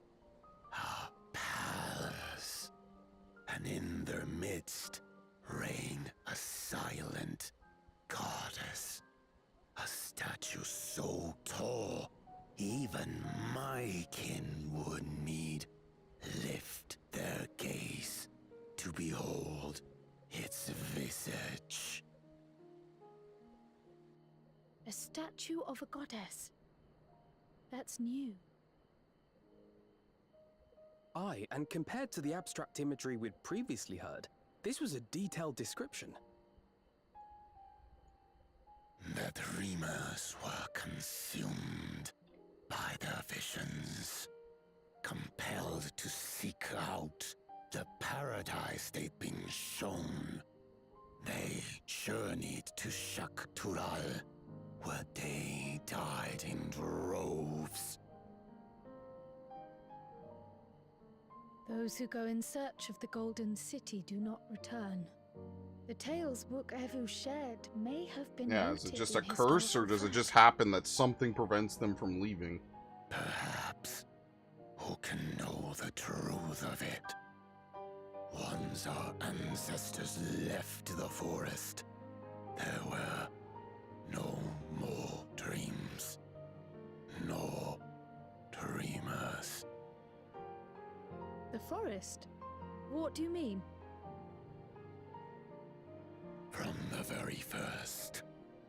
Speaker 6: a palace, and in their midst reigned a silent goddess, a statue so tall even my kin would need lift their gaze to behold its visage.
Speaker 16: A statue of a goddess. That's new.
Speaker 10: Aye, and compared to the abstract imagery we'd previously heard, this was a detailed description.
Speaker 6: The dreamers were consumed by their visions, compelled to seek out the paradise they'd been shown. They journeyed to Shaktural, where they died in droves.
Speaker 16: Those who go in search of the Golden City do not return. The tales Book Evu shared may have been
Speaker 1: Yeah, is it
Speaker 16: rooted
Speaker 1: just a
Speaker 16: in
Speaker 1: curse, or does it just happen that something prevents them from leaving?
Speaker 6: Perhaps. Who can know the truth of it? Once our ancestors left the forest, there were no more dreams, no dreamers.
Speaker 16: The forest? What do you mean?
Speaker 6: From the very first,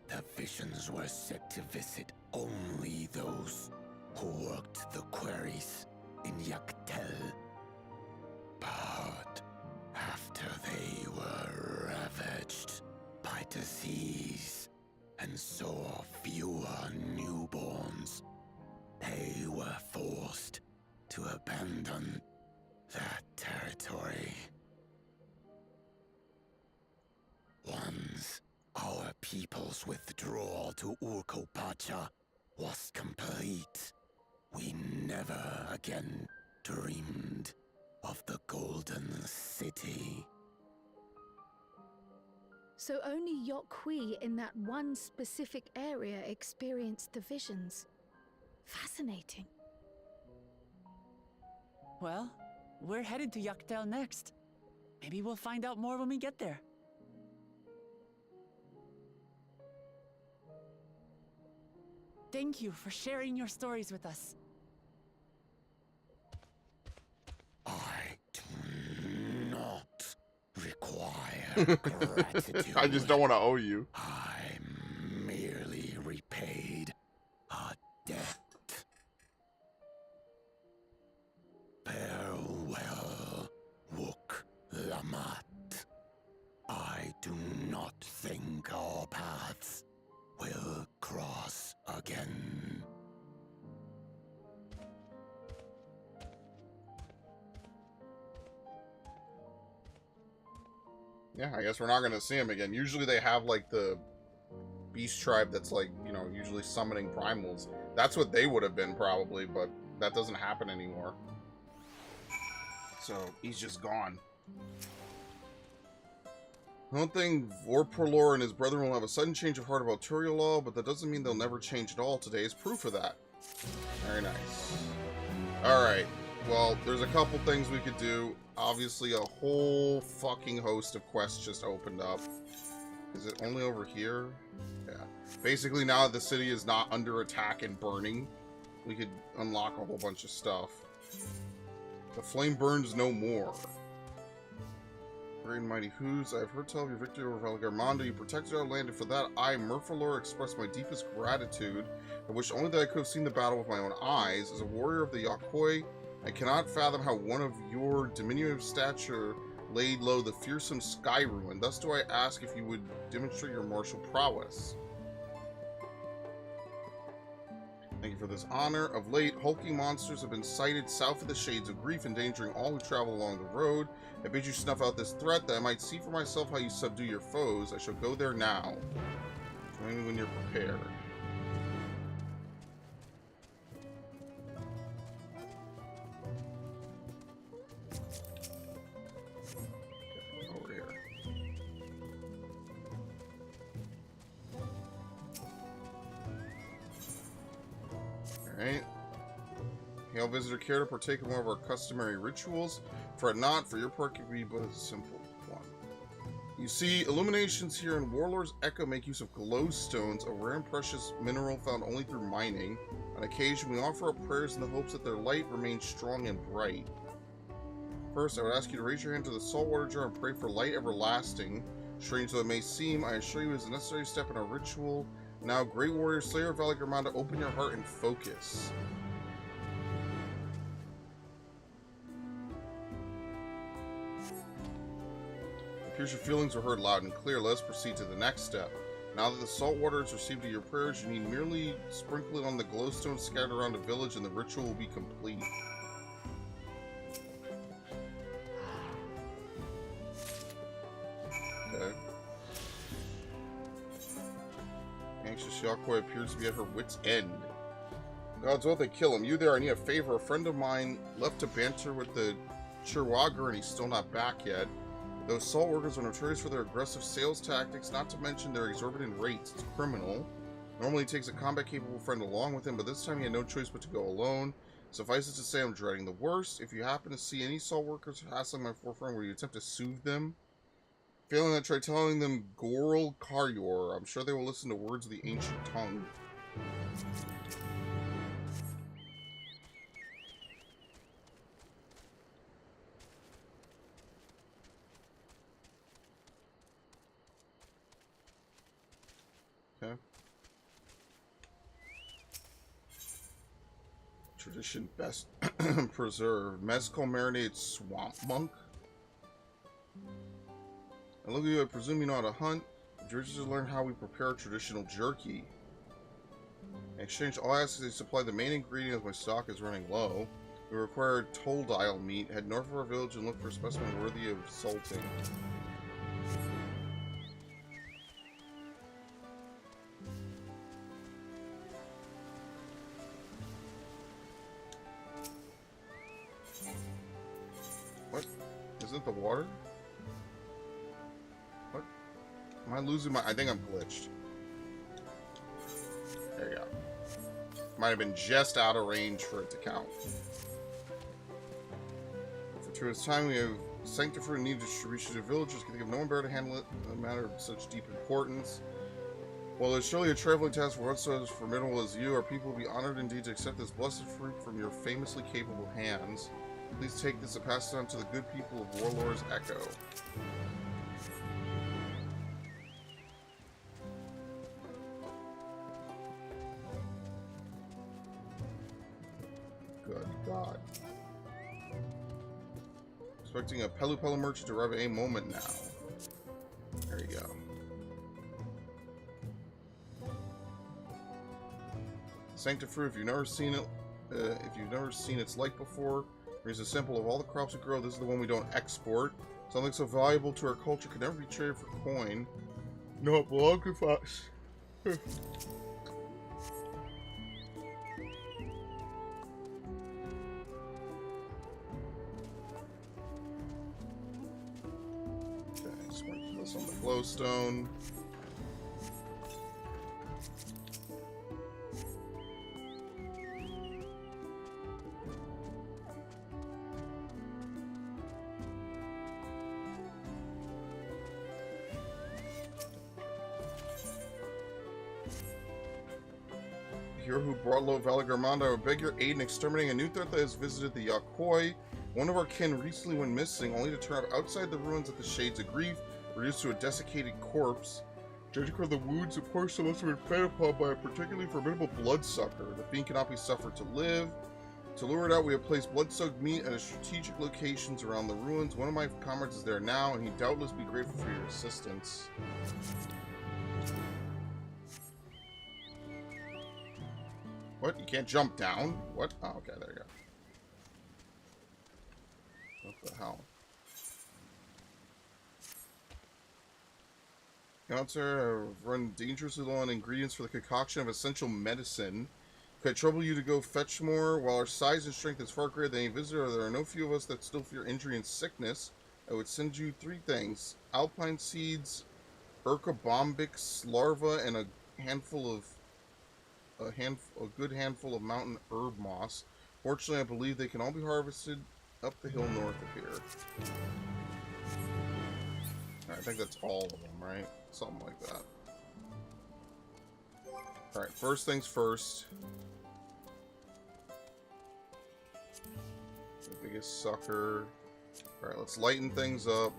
Speaker 6: the visions were set to visit only those who worked the quarries in Yaktel. But after they were ravaged by disease and saw fewer newborns, they were forced to abandon that territory. Once our people's withdrawal to Urqopacha was complete, we never again dreamed of the Golden City.
Speaker 16: So only Yokwi in that one specific area experienced the visions. Fascinating.
Speaker 7: Well, we're headed to Yaktel next. Maybe we'll find out more when we get there. Thank you for sharing your stories with us.
Speaker 6: I do not require gratitude.
Speaker 1: I just don't want to owe you.
Speaker 6: I merely repaid a debt. Farewell, Lamat. I do not think our paths will cross again.
Speaker 1: Yeah, I guess we're not going to see him again. Usually they have, like, the beast tribe that's, like, you know, usually summoning primals. That's what they would have been, probably, but that doesn't happen anymore. So, he's just gone. I don't think Worqor and his brethren will have a sudden change of heart about Tuliyollal, but that doesn't mean they'll never change at all. Today is proof of that. Very nice. Alright, well, there's a couple things we could do. Obviously, a whole fucking host of quests just opened up. Is it only over here? Yeah. Basically, now that the city is not under attack and burning, we could unlock a whole bunch of stuff. The flame burns no more. Great and mighty Who's, I have heard tell of your victory over Valgarmanda. You protected our land, and for that, I, Merfolor, express my deepest gratitude. I wish only that I could have seen the battle with my own eyes. As a warrior of the Yokoi, I cannot fathom how one of your diminutive stature laid low the fearsome Sky Ruin. Thus do I ask if you would demonstrate your martial prowess. Thank you for this honor. Of late, hulking monsters have been sighted south of the Shades of Grief, endangering all who travel along the road. I bid you snuff out this threat, that I might see for myself how you subdue your foes. I shall go there now. Join me when you're prepared. Okay, over here. Alright. Hail, visitor, care to partake in one of our customary rituals? Fret not, for your part can be but a simple one. You see, illuminations here in Worqor's Echo make use of glowstones, a rare and precious mineral found only through mining. On occasion, we offer up prayers in the hopes that their light remains strong and bright. First, I would ask you to raise your hand to the saltwater jar and pray for light everlasting. Strange though it may seem, I assure you it is a necessary step in our ritual. Now, Great Warrior Slayer of Valagramanda, open your heart and focus. It appears your feelings were heard loud and clear. Let us proceed to the next step. Now that the salt water is received to your prayers, you need merely sprinkle it on the glowstones scattered around the village and the ritual will be complete. Okay. Anxious Yakoi appears to be at her wit's end. God's will they kill him. You there, I need a favor. A friend of mine left to banter with the Chirwager and he's still not back yet. Those salt workers are notorious for their aggressive sales tactics, not to mention their exorbitant rates. It's criminal. Normally he takes a combat-capable friend along with him, but this time he had no choice but to go alone. Suffice it to say, I'm dreading the worst. If you happen to see any salt workers hassling my forefront, will you attempt to soothe them? Failing that, try telling them Goril Karyor. I'm sure they will listen to words of the ancient tongue. Okay. Tradition best preserved. Mezcal marinated swamp monk. And look at you, I presume you know how to hunt. Would you interested to learn how we prepare traditional jerky? In exchange, all I ask is they supply the main ingredient as my stock is running low. We require toll dial meat. Head north of our village and look for a specimen worthy of salting. What? Isn't it the water? What? Am I losing my... I think I'm glitched. There you go. Might have been just out of range for it to count. For Tura's time, we have sanctified and need distribution to villagers. Can think of no one better to handle it in a matter of such deep importance. While it's surely a traveling task for one so as formidable as you, our people will be honored indeed to accept this blessed fruit from your famously capable hands. Please take this and pass it on to the good people of Worqor's Echo. Good God. Expecting a Pelu Pelu merchant to arrive at any moment now. There you go. Sanctifruit, if you've never seen its like before, here's a sample of all the crops we grow. This is the one we don't export. Something so valuable to our culture could never be traded for coin. No, it belongs with us. Okay, sprinkle this on the glowstone. Who brought low Valagramanda, I would beg your aid in exterminating a new threat that has visited the Yakoi. One of our kin recently went missing, only to turn up outside the ruins of the Shades of Grief, reduced to a desiccated corpse. Judging from the wounds, the poor soul must have been fed upon by a particularly formidable bloodsucker. The fiend cannot be suffered to live. To lure it out, we have placed blood-soaked meat at strategic locations around the ruins. One of my comrades is there now, and he'd doubtless be grateful for your assistance. What? You can't jump down? What? Oh, okay, there you go. What the hell? Counter, run dangerously low on ingredients for the concoction of essential medicine. Could I trouble you to go fetch more? While our size and strength is far greater than any visitor, there are no few of us that still fear injury and sickness. I would send you 3 things: alpine seeds, Urqopacha larva, and a good handful of mountain herb moss. Fortunately, I believe they can all be harvested up the hill north of here. I think that's all of them, right? Something like that. Alright, first things first. The biggest sucker. Alright, let's lighten things up.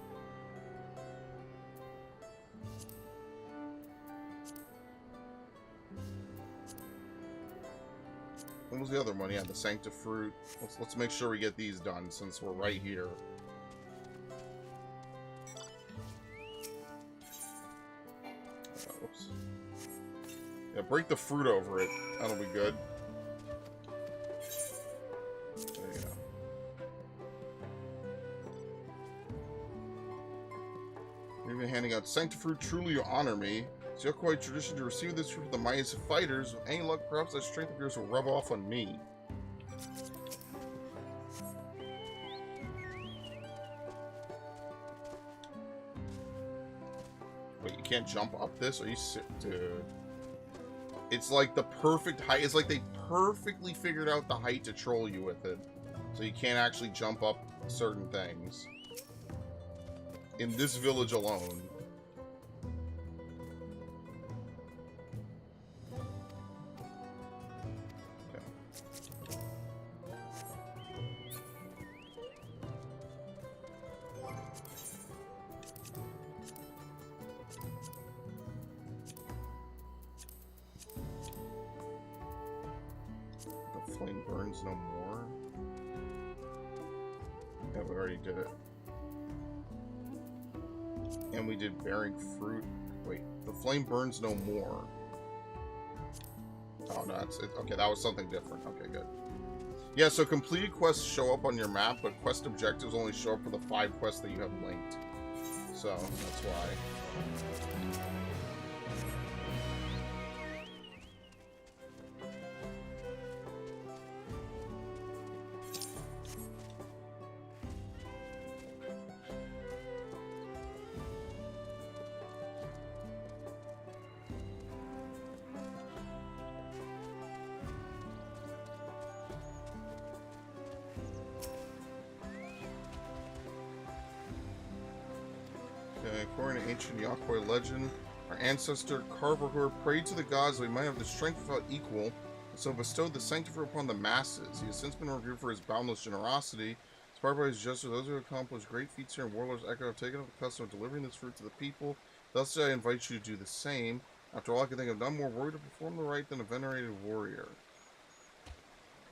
Speaker 1: What was the other one? Yeah, the Sanctifruit. Let's make sure we get these done since we're right here. Oops. Yeah, break the fruit over it. That'll be good. There you go. You're even handing out Sanctifruit. Truly you honor me. It's your quite tradition to receive this fruit from the mightiest of fighters. With any luck, perhaps that strength of yours will rub off on me. Wait, you can't jump up this? Are you sick? Dude. It's like the perfect height. It's like they perfectly figured out the height to troll you with it. So you can't actually jump up certain things. In this village alone. Flame burns no more. Yeah, we already did it. And we did bearing fruit. Wait, the flame burns no more. Oh, no, that's it. Okay, that was something different. Okay, good. Yeah, so completed quests show up on your map, but quest objectives only show up for the 5 quests that you have linked. So, that's why. According to ancient Yakoi legend, our ancestor Carverhur prayed to the gods that he might have the strength without equal, and so bestowed the Sanctifruit upon the masses. He has since been revered for his boundless generosity. Inspired by his gesture, those who have accomplished great feats here in Warlord's Echo have taken up the custom of delivering this fruit to the people. Thus I invite you to do the same. After all, I can think of none more worthy to perform the rite than a venerated warrior.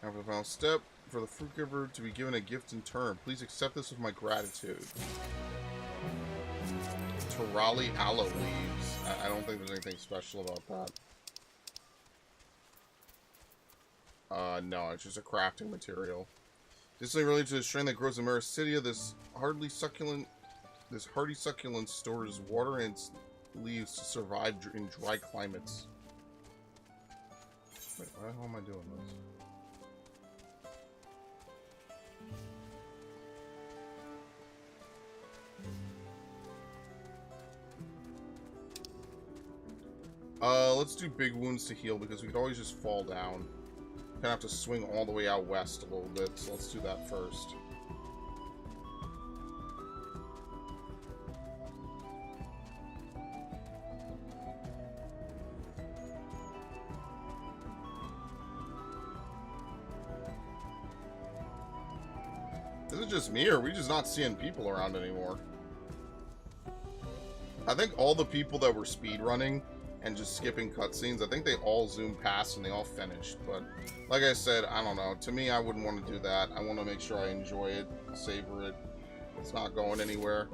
Speaker 1: Now for the final step, for the fruit giver to be given a gift in turn. Please accept this with my gratitude. Raleigh aloe leaves. I don't think there's anything special about that. No, it's just a crafting material. Distantly related to the strain that grows in Mericidia, this hardy succulent stores water and its leaves to survive in dry climates. Wait, why the hell am I doing this? Let's do big wounds to heal because we could always just fall down. Gonna have to swing all the way out west a little bit, so let's do that first. Is it just me, or are we just not seeing people around anymore? I think all the people that were speedrunning and just skipping cutscenes, I think they all zoomed past and they all finished. But like I said, I don't know. To me, I wouldn't want to do that. I want to make sure I enjoy it, savor it. It's not going anywhere.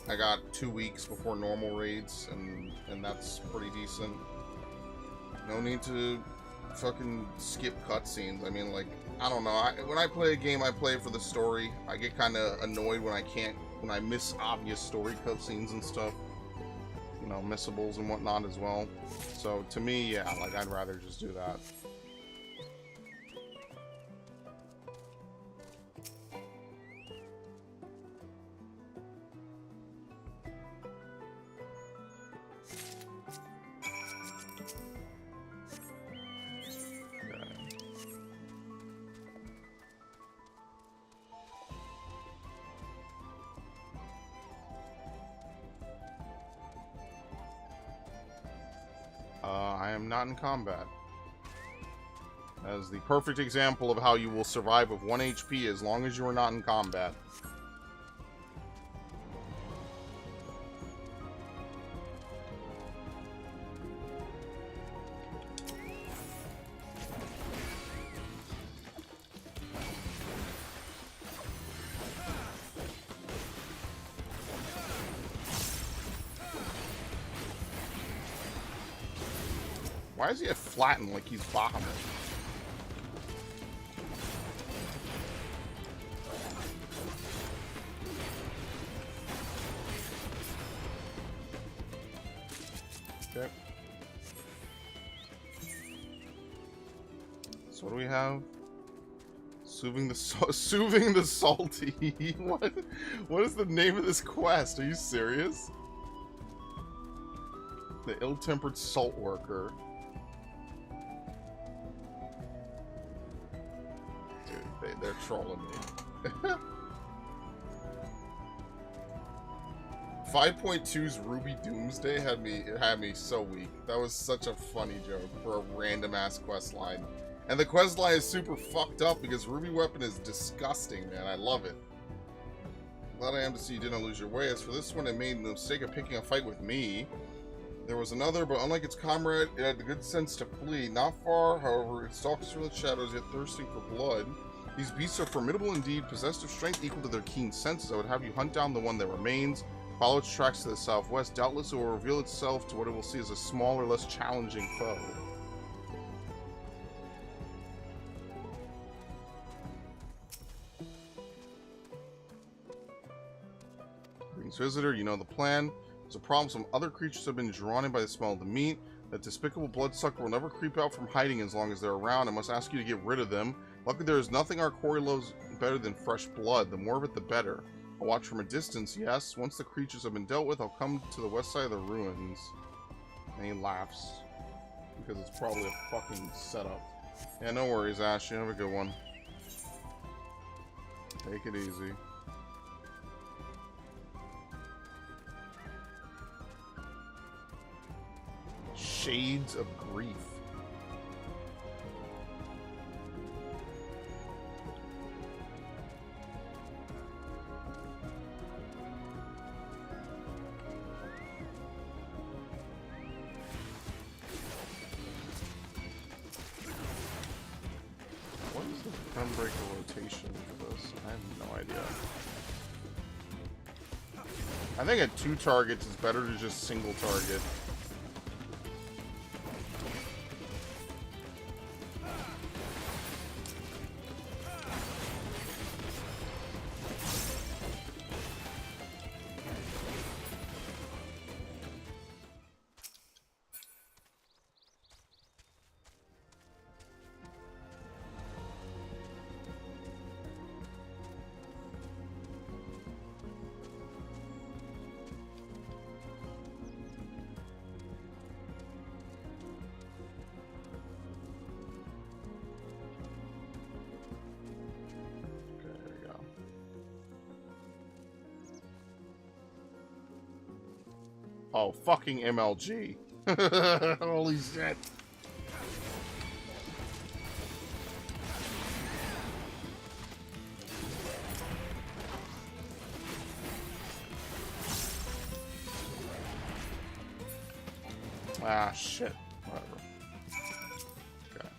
Speaker 1: I got 2 weeks before normal raids, and that's pretty decent. No need to fucking skip cutscenes. I mean, like, I don't know. When I play a game, I play it for the story. I get kind of annoyed when I miss obvious story cutscenes and stuff. You know, missables and whatnot as well. So to me, yeah, like, I'd rather just do that. I am not in combat. As the perfect example of how you will survive with 1 HP as long as you are not in combat. Why is he at flatten like he's Bahamut? Okay. So what do we have? Soothing the salty. What is the name of this quest? Are you serious? The ill-tempered salt worker. They're trolling me. 5.2's Ruby Doomsday had me so weak. That was such a funny joke for a random ass quest line. And the quest line is super fucked up because Ruby Weapon is disgusting, man. I love it. Glad I am to see you didn't lose your way. As for this one, it made the mistake of picking a fight with me. There was another, but unlike its comrade, it had the good sense to flee. Not far, however, it stalks through the shadows, yet thirsting for blood. These beasts are formidable indeed, possessed of strength equal to their keen senses. I would have you hunt down the one that remains. Follow its tracks to the southwest. Doubtless it will reveal itself to what it will see as a smaller, less challenging foe. Greetings, visitor. You know the plan. There's a problem. Some other creatures have been drawn in by the smell of the meat. That despicable bloodsucker will never creep out from hiding as long as they're around. I must ask you to get rid of them. Luckily, there is nothing our quarry loves better than fresh blood. The more of it, the better. I'll watch from a distance, yes. Once the creatures have been dealt with, I'll come to the west side of the ruins. And he laughs. Because it's probably a fucking setup. Yeah, no worries, Ash. You have a good one. Take it easy. Shades of Grief. What is the Gunbreaker rotation for this? I have no idea. I think at 2 targets it's better to just single target. Oh, fucking MLG. Holy shit. Ah, shit. Whatever. Okay.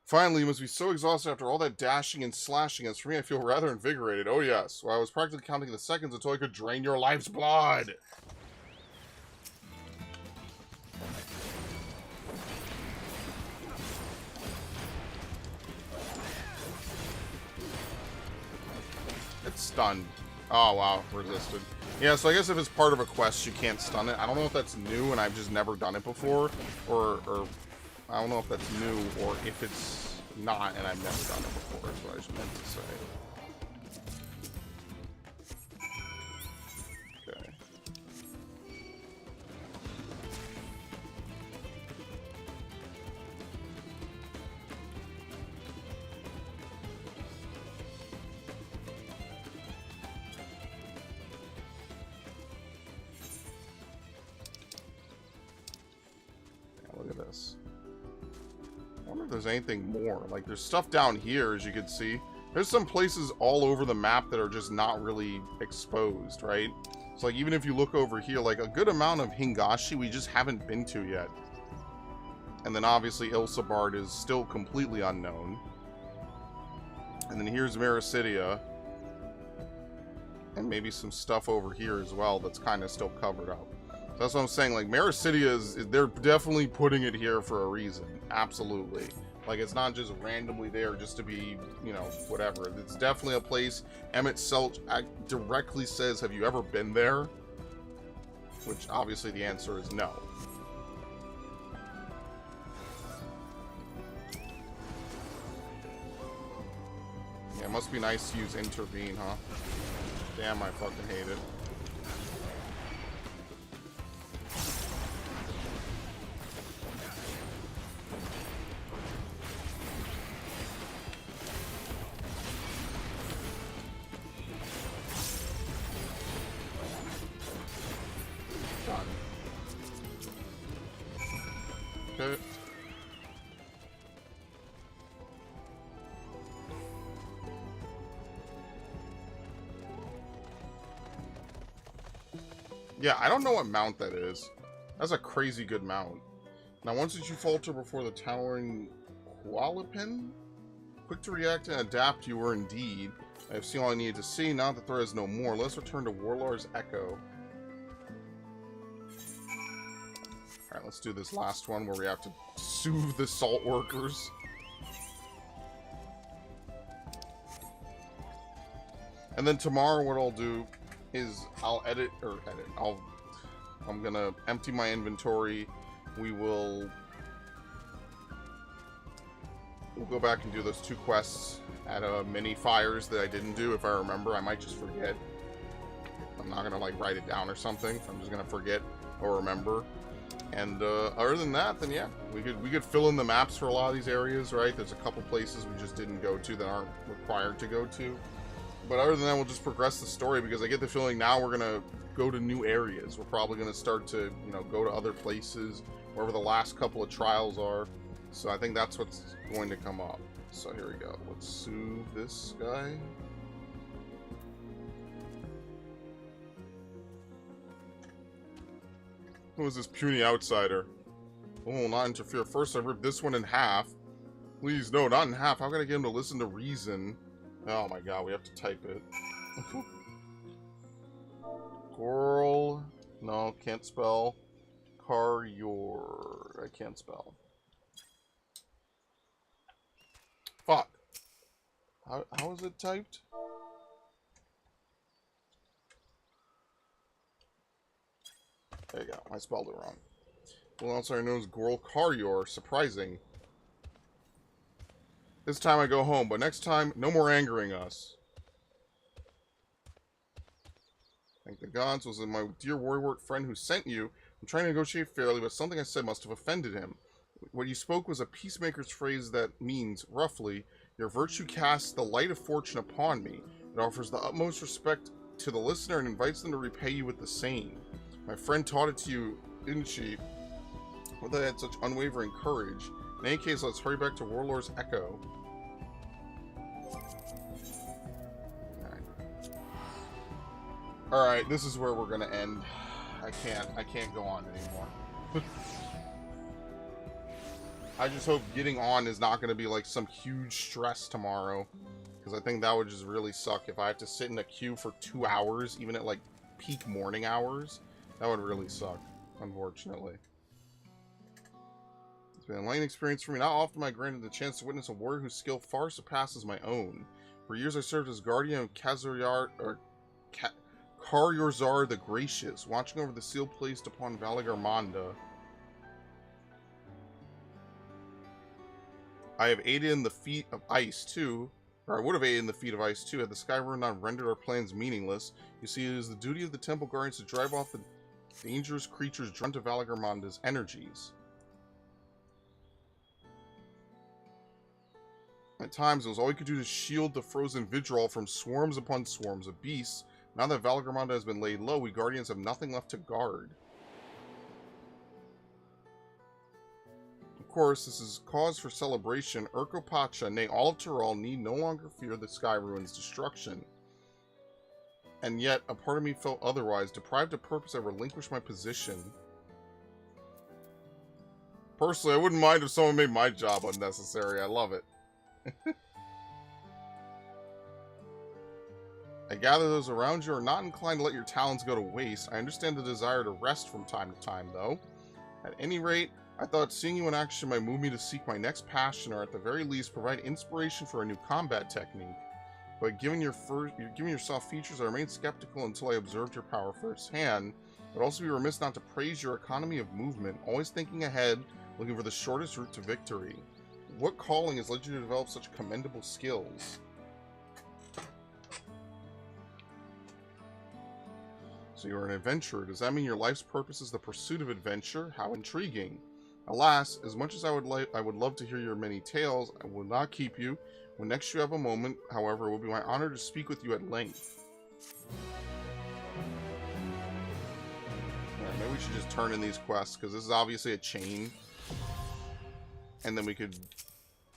Speaker 1: Finally, you must be so exhausted after all that dashing and slashing. As for me, I feel rather invigorated. Oh yes. Well, I was practically counting the seconds until I could drain your life's blood. It's stunned. Oh wow, resisted. Yeah, so I guess if it's part of a quest, you can't stun it. I don't know if that's new and I've just never done it before, or I don't know if that's new or if it's not and I've never done it before, is what I just meant to say. Okay. Look at this. I wonder if there's anything more. Like, there's stuff down here, as you can see. There's some places all over the map that are just not really exposed, right? So, like, even if you look over here, like, a good amount of Hingashi we just haven't been to yet. And then, obviously, Ilsabard is still completely unknown. And then here's Mericidia. And maybe some stuff over here as well that's kind of still covered up. That's what I'm saying. Like, Mericidia is, they're definitely putting it here for a reason. Absolutely. Like, it's not just randomly there just to be, you know, whatever. It's definitely a place. Emmett Selch directly says, have you ever been there? Which, obviously, the answer is no. Yeah, it must be nice to use Intervene, huh? Damn, I fucking hate it. Okay. Yeah, I don't know what mount that is. That's a crazy good mount. Now, once did you falter before the towering Qualipin? Quick to react and adapt, you were indeed. I have seen all I needed to see. Now that there is no more, let's return to Warlord's Echo. Alright, let's do this last one where we have to soothe the salt workers. And then tomorrow what I'll do is I'm gonna empty my inventory. We'll go back and do those 2 quests at mini fires that I didn't do. If I remember, I might just forget. I'm not gonna like write it down or something. I'm just gonna forget or remember. And other than that, then yeah, we could fill in the maps for a lot of these areas, right? There's a couple places we just didn't go to that aren't required to go to. But other than that, we'll just progress the story, because I get the feeling now we're gonna go to new areas. We're probably gonna start to, you know, go to other places, wherever the last couple of trials are. So I think that's what's going to come up. So here we go. Let's soothe this guy. Who is this puny outsider? Oh, not interfere. First, I ripped this one in half. Please, no, not in half. How can I get him to listen to reason? Oh my god, we have to type it. Coral. No, can't spell. Caryor. I can't spell. Fuck. How is it typed? There you go. I spelled it wrong. Well, also I know as Gorl Caryor. Surprising. This time I go home, but next time, no more angering us. Thank the gods. Was it my dear warrior friend who sent you? I'm trying to negotiate fairly, but something I said must have offended him. What you spoke was a peacemaker's phrase that means, roughly, your virtue casts the light of fortune upon me. It offers the utmost respect to the listener and invites them to repay you with the same. My friend taught it to you, didn't she? Whether they had such unwavering courage. In any case, let's hurry back to Warlord's Echo. Alright, this is where we're gonna end. I can't go on anymore. I just hope getting on is not going to be like some huge stress tomorrow. Because I think that would just really suck if I have to sit in a queue for 2 hours, even at like peak morning hours. That would really suck, unfortunately. It's been a learning experience for me. Not often am I granted the chance to witness a warrior whose skill far surpasses my own. For years I served as guardian of Karyorzar the Gracious, watching over the seal placed upon Valagarmonda. I have aided in the feat of ice too, or I would have aided in the feat of ice too, had the Skyrune not rendered our plans meaningless. You see, it is the duty of the temple guardians to drive off the dangerous creatures drawn to Valagarmonda's energies. At times, it was all we could do to shield the frozen Vidral from swarms upon swarms of beasts. Now that Valagarmonda has been laid low, we guardians have nothing left to guard. Of course, this is cause for celebration. Urqopacha, nay, all of Tural, need no longer fear the Skyrune's destruction. And yet, a part of me felt otherwise. Deprived of purpose, I relinquished my position. Personally, I wouldn't mind if someone made my job unnecessary. I love it. I gather those around you are not inclined to let your talents go to waste. I understand the desire to rest from time to time, though. At any rate, I thought seeing you in action might move me to seek my next passion, or at the very least provide inspiration for a new combat technique. But given yourself features, I remained skeptical until I observed your power firsthand. I'd also be remiss not to praise your economy of movement, always thinking ahead, looking for the shortest route to victory. What calling has led you to develop such commendable skills? So you're an adventurer. Does that mean your life's purpose is the pursuit of adventure? How intriguing. Alas, as much as I would love to hear your many tales, I will not keep you. When next you have a moment, however, it will be my honor to speak with you at length. Alright, maybe we should just turn in these quests, because this is obviously a chain. And then we could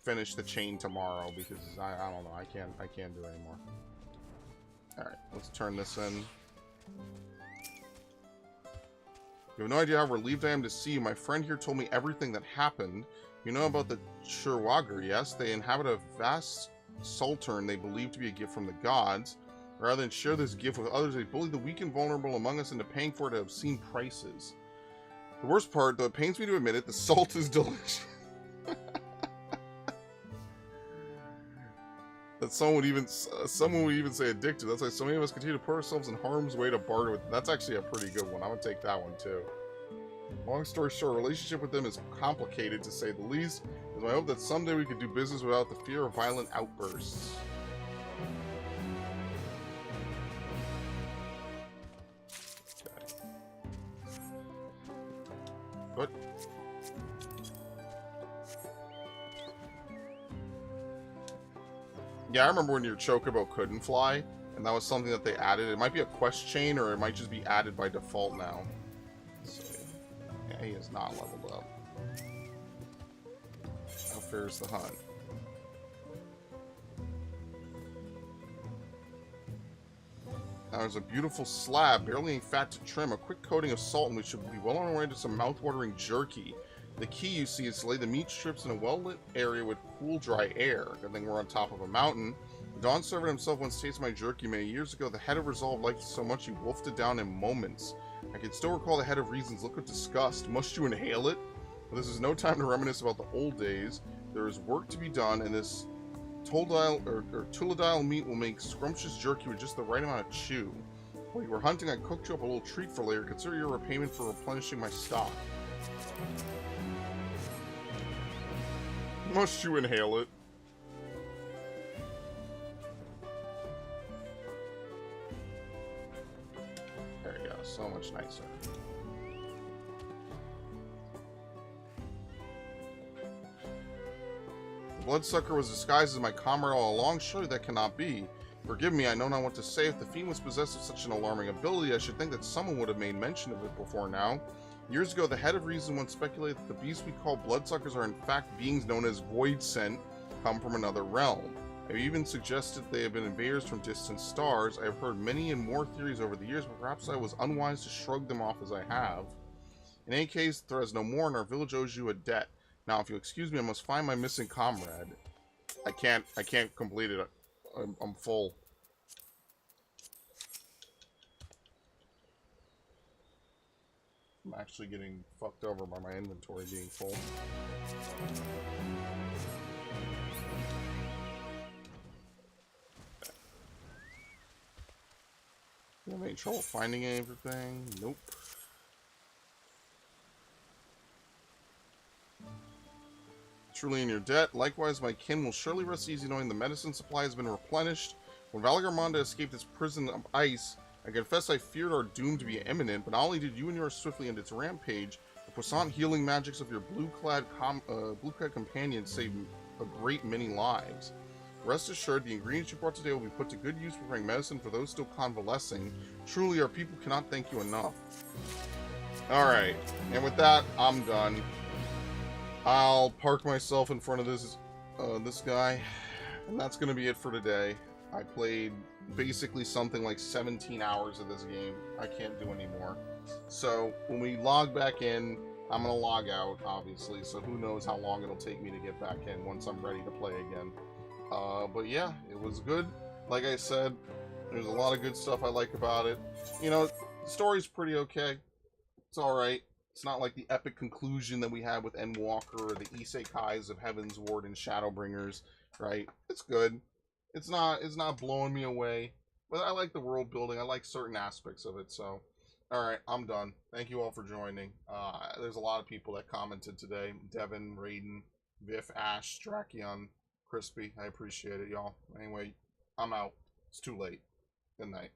Speaker 1: finish the chain tomorrow, because I don't know, I can't do it anymore. Alright, let's turn this in. You have no idea how relieved I am to see you. My friend here told me everything that happened. You know about the Shurwagar, yes? They inhabit a vast Sultern they believe to be a gift from the gods. Rather than share this gift with others, they bully the weak and vulnerable among us into paying for it at obscene prices. The worst part, though it pains me to admit it, the salt is delicious. That someone would even say addictive. That's why so many of us continue to put ourselves in harm's way to barter with them. That's actually a pretty good one. I'm gonna take that one too. Long story short, relationship with them is complicated to say the least. It's my hope that someday we could do business without the fear of violent outbursts. Okay. What? Yeah, I remember when your Chocobo couldn't fly, and that was something that they added. It might be a quest chain, or it might just be added by default now. Let's see. Yeah, he is not leveled up. How fares the hunt? Now there's a beautiful slab, barely any fat to trim, a quick coating of salt, and we should be well on our way to some mouth-watering jerky. The key, you see, is to lay the meat strips in a well-lit area with cool, dry air. Good thing we're on top of a mountain. The Dawn servant himself once tasted my jerky many years ago. The head of Resolve liked it so much he wolfed it down in moments. I can still recall the head of Reason's look of disgust. Must you inhale it? But this is no time to reminisce about the old days. There is work to be done, and this Tuliyollal meat will make scrumptious jerky with just the right amount of chew. While you were hunting, I cooked you up a little treat for later. Consider your repayment for replenishing my stock. Must you inhale it? There you go, so much nicer. The bloodsucker was disguised as my comrade all along. Surely that cannot be. Forgive me, I know not what to say. If the fiend was possessed of such an alarming ability, I should think that someone would have made mention of it before now. Years ago, the head of Reason once speculated that the beasts we call bloodsuckers are in fact beings known as void sent, come from another realm. I've even suggested they have been invaders from distant stars. I have heard many and more theories over the years, but perhaps I was unwise to shrug them off as I have. In any case, there is no more, and our village owes you a debt. Now, if you excuse me, I must find my missing comrade. I can't complete it. I'm full. I'm actually getting fucked over by my inventory being full. You have any trouble finding everything? Nope. Truly in your debt. Likewise, my kin will surely rest easy knowing the medicine supply has been replenished. When Valgarmonda escaped its prison of ice, I confess I feared our doom to be imminent, but not only did you and yours swiftly end its rampage, the puissant healing magics of your blue-clad companions saved a great many lives. Rest assured, the ingredients you brought today will be put to good use preparing medicine for those still convalescing. Truly, our people cannot thank you enough. Alright, and with that, I'm done. I'll park myself in front of this guy, and that's going to be it for today. I played basically something like 17 hours of this game. I can't do any more. So when we log back in, I'm going to log out, obviously, so who knows how long it'll take me to get back in once I'm ready to play again. But yeah, it was good. Like I said, there's a lot of good stuff I like about it. You know, the story's pretty okay. It's alright. It's not like the epic conclusion that we had with Endwalker or the Isekais of Heaven's Ward and Shadowbringers, right? It's good. It's not blowing me away, but I like the world building. I like certain aspects of it. So, all right, I'm done. Thank you all for joining. There's a lot of people that commented today: Devin, Raiden, Viff, Ash, Drakion, Crispy. I appreciate it, y'all. Anyway, I'm out. It's too late. Good night.